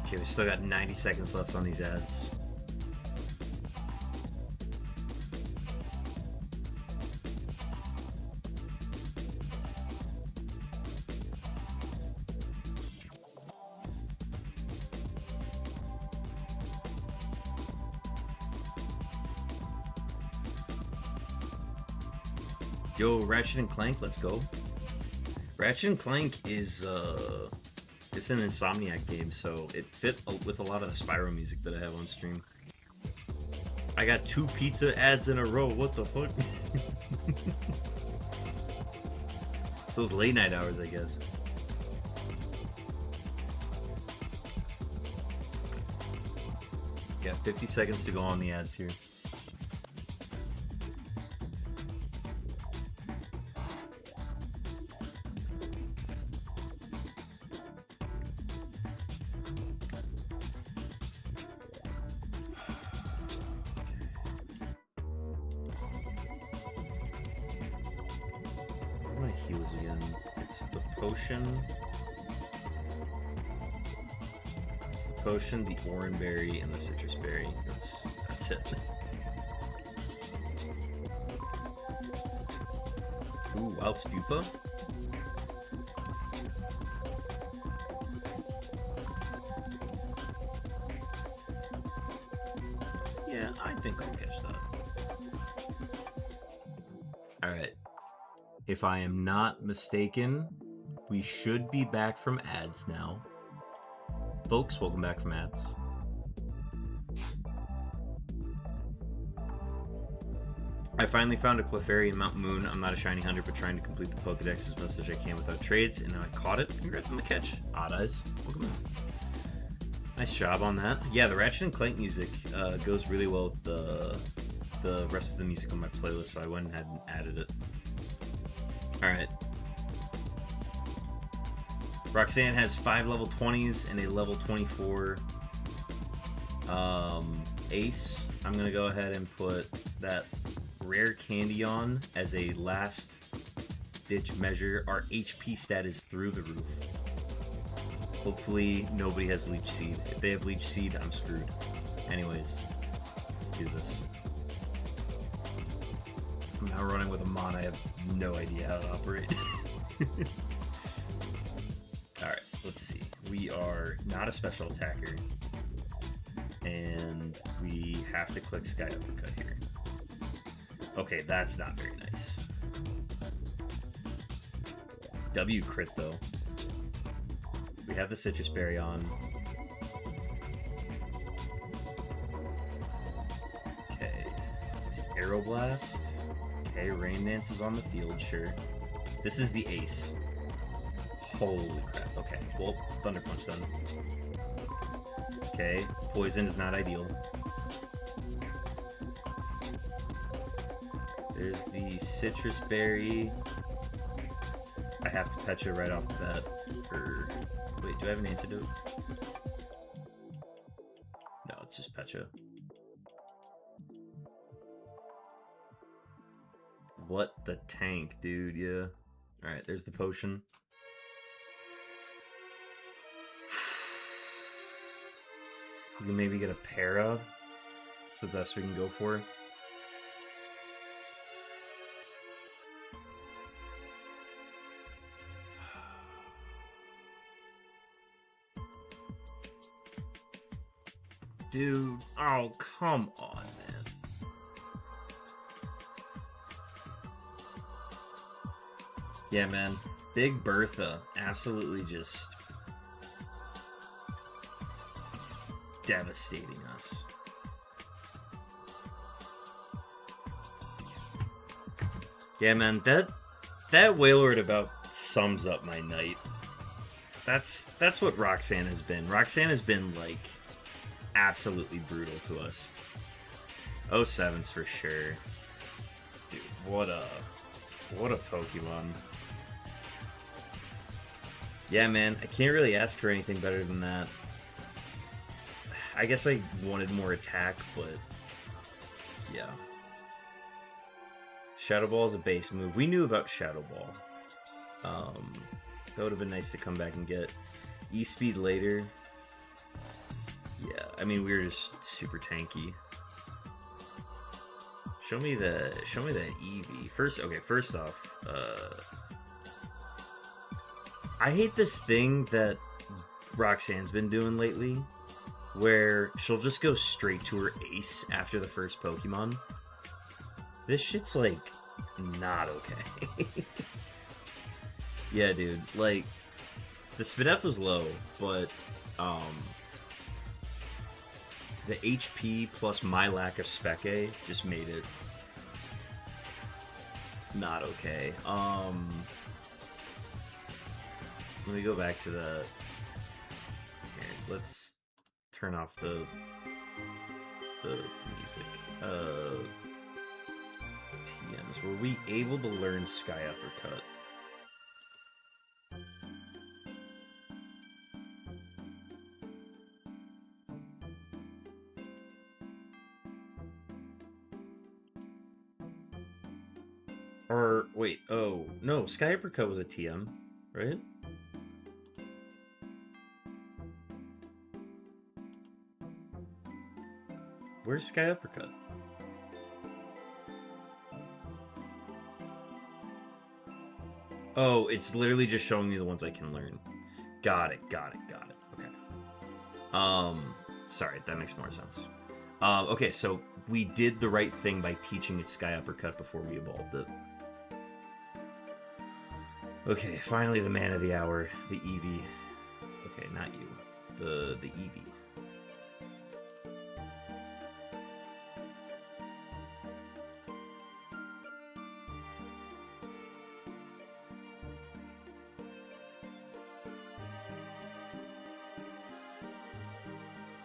Okay, we still got 90 seconds left on these ads. Yo, Ratchet and Clank, let's go. Ratchet and Clank is it's an Insomniac game, so it fit with a lot of the Spyro music that I have on stream. I got 2 pizza ads in a row. What the fuck? It's those late night hours, I guess. Yeah, 50 seconds to go on the ads here. Potion, the orange berry, and the citrus berry. That's it. Ooh, wild spupa. Yeah, I think I'll catch that. Alright. If I am not mistaken, we should be back from ads now. Folks, welcome back from ads. I finally found a Clefairy in Mount Moon. I'm not a shiny hunter, but trying to complete the Pokedex as much as I can without trades, and now I caught it. Congrats on the catch. Odd Eyes, welcome in. Nice job on that. Yeah, the Ratchet and Clank music goes really well with the rest of the music on my playlist, so I went ahead and added it. Alright. Roxanne has 5 level 20s and a level 24 ace. I'm going to go ahead and put that rare candy on as a last ditch measure. Our HP stat is through the roof. Hopefully nobody has Leech Seed. If they have Leech Seed, I'm screwed. Anyways, let's do this. I'm now running with a Mon. I have no idea how to operate. Alright, let's see. We are not a special attacker. And we have to click Sky Uppercut here. Okay, that's not very nice. W crit though. We have the Citrus Berry on. Okay. Aeroblast. Okay, Rain Dance is on the field, sure. This is the ace. Holy crap. Okay, well, Thunder Punch done. Okay, Poison is not ideal. There's the Citrus Berry. I have to Pecha right off the bat. Or, wait, do I have an antidote? No, it's just Pecha. What the tank, dude? Yeah. Alright, there's the potion. We can maybe get a para. It's the best we can go for. Dude, oh, come on, man. Yeah, man. Big Bertha absolutely just devastating us. Yeah, man, that Wailord about sums up my night. That's what Roxanne has been. Roxanne has been, like, absolutely brutal to us. 07's for sure. Dude, what a Pokemon. Yeah, man, I can't really ask for anything better than that. I guess I wanted more attack, but yeah. Shadow Ball is a base move. We knew about Shadow Ball. That would have been nice to come back and get. E-Speed later. Yeah, I mean, we were just super tanky. Show me that Eevee. First off, I hate this thing that Roxanne's been doing lately, where she'll just go straight to her ace after the first Pokemon. This shit's, like, not okay. Yeah, dude, like, the Spadef was low, but, the HP plus my lack of Spec A just made it not okay. Let me go back to the... Here, let's turn off the music. TMs. Were we able to learn Sky Uppercut? Or, wait, oh, no, Sky Uppercut was a TM, right? Where's Sky Uppercut? Oh, it's literally just showing me the ones I can learn. Got it. Okay. Sorry, that makes more sense. Okay, so we did the right thing by teaching it Sky Uppercut before we evolved it. Okay, finally the man of the hour, the Eevee. Okay, not you. The Eevee.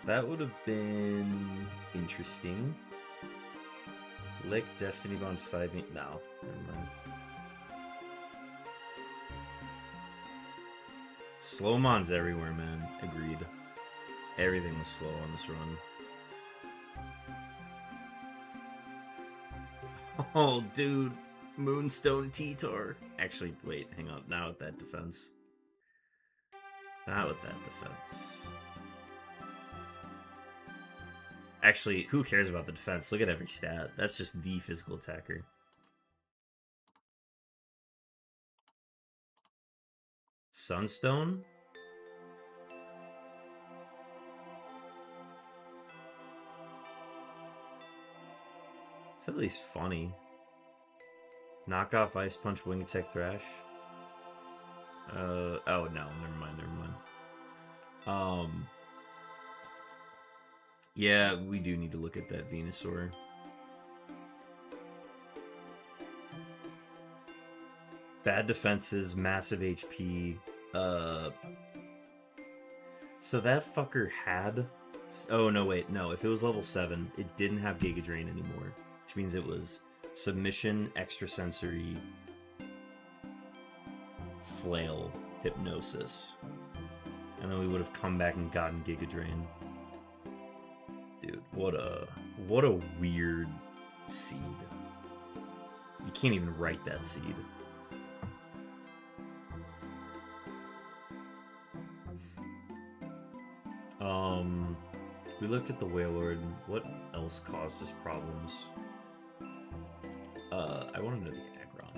That would have been interesting. Lick, Destiny Bond, side me. No, never mind. Slowmon's everywhere, man. Agreed. Everything was slow on this run. Oh, dude. Moonstone T-Tar. Actually, wait, hang on. Not with that defense. Not with that defense. Actually, who cares about the defense? Look at every stat. That's just the physical attacker. Sunstone? It's at least funny. Knockoff Ice Punch, Wing Attack, Thrash. Oh no, never mind. Yeah, we do need to look at that Venusaur. Bad defenses, massive HP. So that fucker had... Oh, no, wait, no. If it was level 7, it didn't have Giga Drain anymore. Which means it was Submission, Extrasensory, Flail, Hypnosis. And then we would have come back and gotten Giga Drain. Dude, what a weird seed. You can't even write that seed. We looked at the Wailord. What else caused us problems? I want to know the Aggron.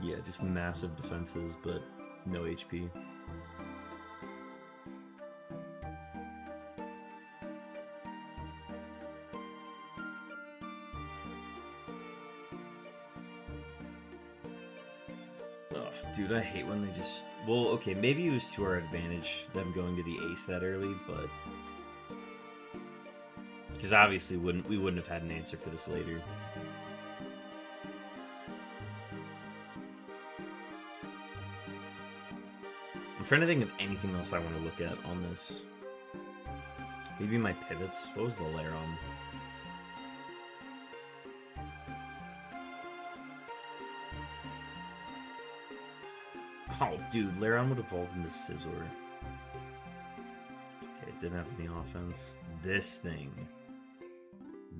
Yeah, just massive defenses, but no HP. Dude, I hate when they just... Well, okay, maybe it was to our advantage, them going to the ace that early, but... Because obviously we wouldn't have had an answer for this later. I'm trying to think of anything else I want to look at on this. Maybe my pivots. What was the Laron? Oh, dude, Laron would evolve into Scizor. Okay, it didn't have any offense. This thing.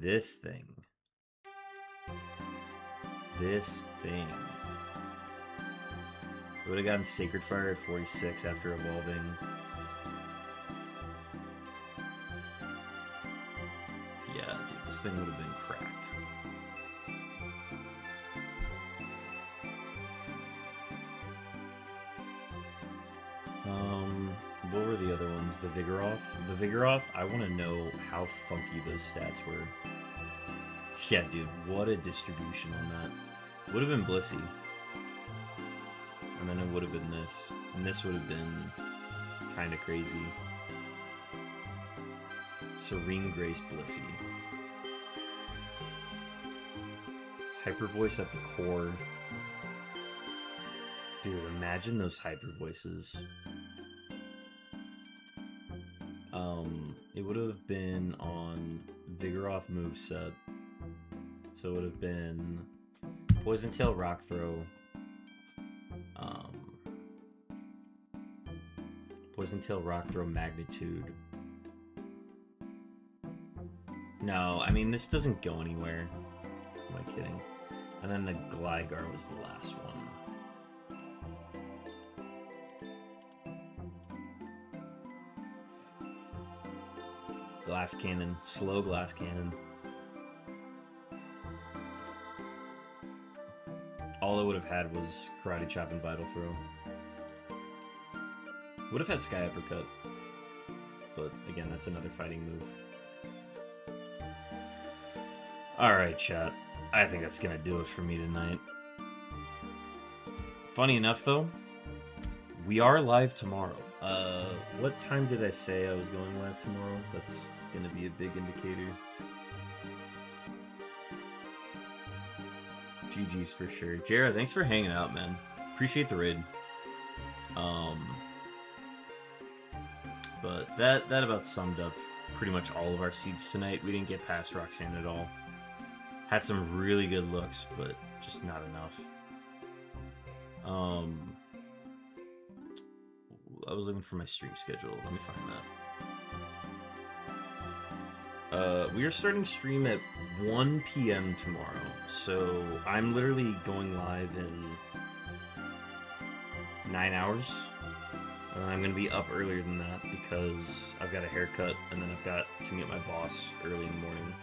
This thing. This thing. It would have gotten Sacred Fire at 46 after evolving. Yeah, dude, this thing would have been cracked. What were the other ones? The Vigoroth? The Vigoroth, I want to know how funky those stats were. Yeah, dude, what a distribution on that. Would have been Blissey. And then it would have been this. And this would have been kind of crazy. Serene Grace Blissey. Hyper Voice at the core. Dude, imagine those Hyper Voices. It would have been on Vigoroth moveset. So it would have been Poison Tail, Rock Throw, Poison Tail, Rock Throw, Magnitude. No, I mean, this doesn't go anywhere. Am I kidding? And then the Gligar was the last one. Glass Cannon. Slow Glass Cannon. All it would have had was Karate Chop and Vital Throw. Would have had Sky Uppercut. But again, that's another fighting move. Alright, chat. I think that's gonna do it for me tonight. Funny enough, though, we are live tomorrow. What time did I say I was going live tomorrow? That's gonna be a big indicator. GG's for sure. Jared, thanks for hanging out, man. Appreciate the raid. But that about summed up pretty much all of our seeds tonight. We didn't get past Roxanne at all. Had some really good looks, but just not enough. I was looking for my stream schedule. Let me find that. We are starting stream at 1 p.m. tomorrow, so I'm literally going live in 9 hours. I'm going to be up earlier than that because I've got a haircut and then I've got to meet my boss early in the morning.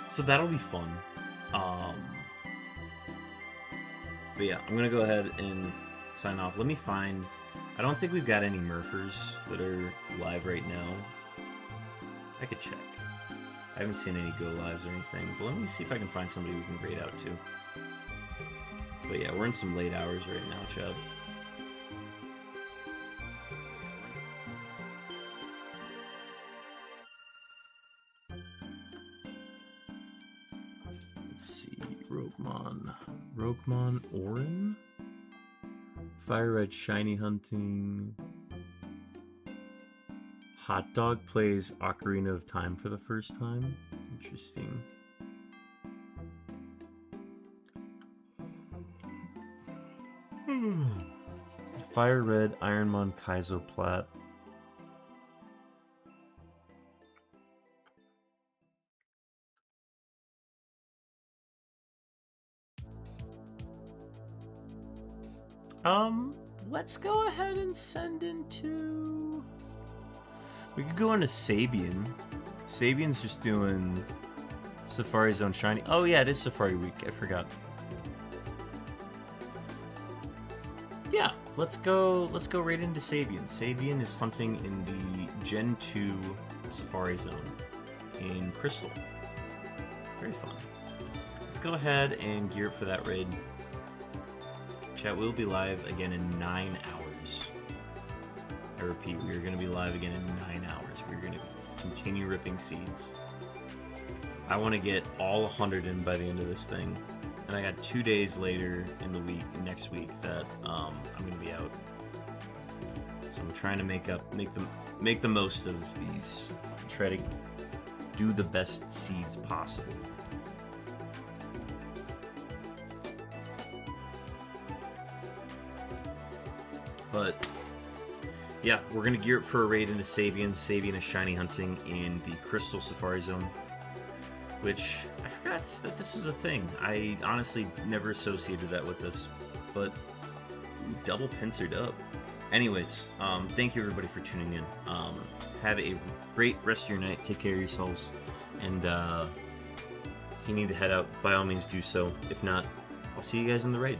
So that'll be fun. But yeah, I'm going to go ahead and sign off. Let me find... I don't think we've got any Murphers that are live right now. I could check. I haven't seen any go lives or anything, but let me see if I can find somebody we can grade out to. But yeah, we're in some late hours right now, Chad. Let's see, Roguemon Orin? Fire Red Shiny Hunting. Hot Dog plays Ocarina of Time for the first time. Interesting. Fire Red Ironmon Kaizo Plat. Let's go ahead and send into... We could go into Sabian. Sabian's just doing Safari Zone Shiny. Oh yeah, it is Safari Week. I forgot. Yeah, let's go right into Sabian. Sabian is hunting in the Gen 2 Safari Zone in Crystal. Very fun. Let's go ahead and gear up for that raid. Chat, we'll be live again in 9 hours. I repeat, we are going to be live again in 9 hours. We're going to continue ripping seeds. I want to get all 100 in by the end of this thing. And I got 2 days later in the week, next week, that I'm going to be out. So I'm trying to make the most of these. Try to do the best seeds possible. But yeah, we're gonna gear up for a raid into Sabian. Sabian is shiny hunting in the Crystal Safari Zone, which I forgot that this was a thing. I honestly never associated that with this, but double pincered up. Anyways, thank you everybody for tuning in. Have a great rest of your night. Take care of yourselves, and if you need to head out, by all means do so. If not, I'll see you guys in the raid.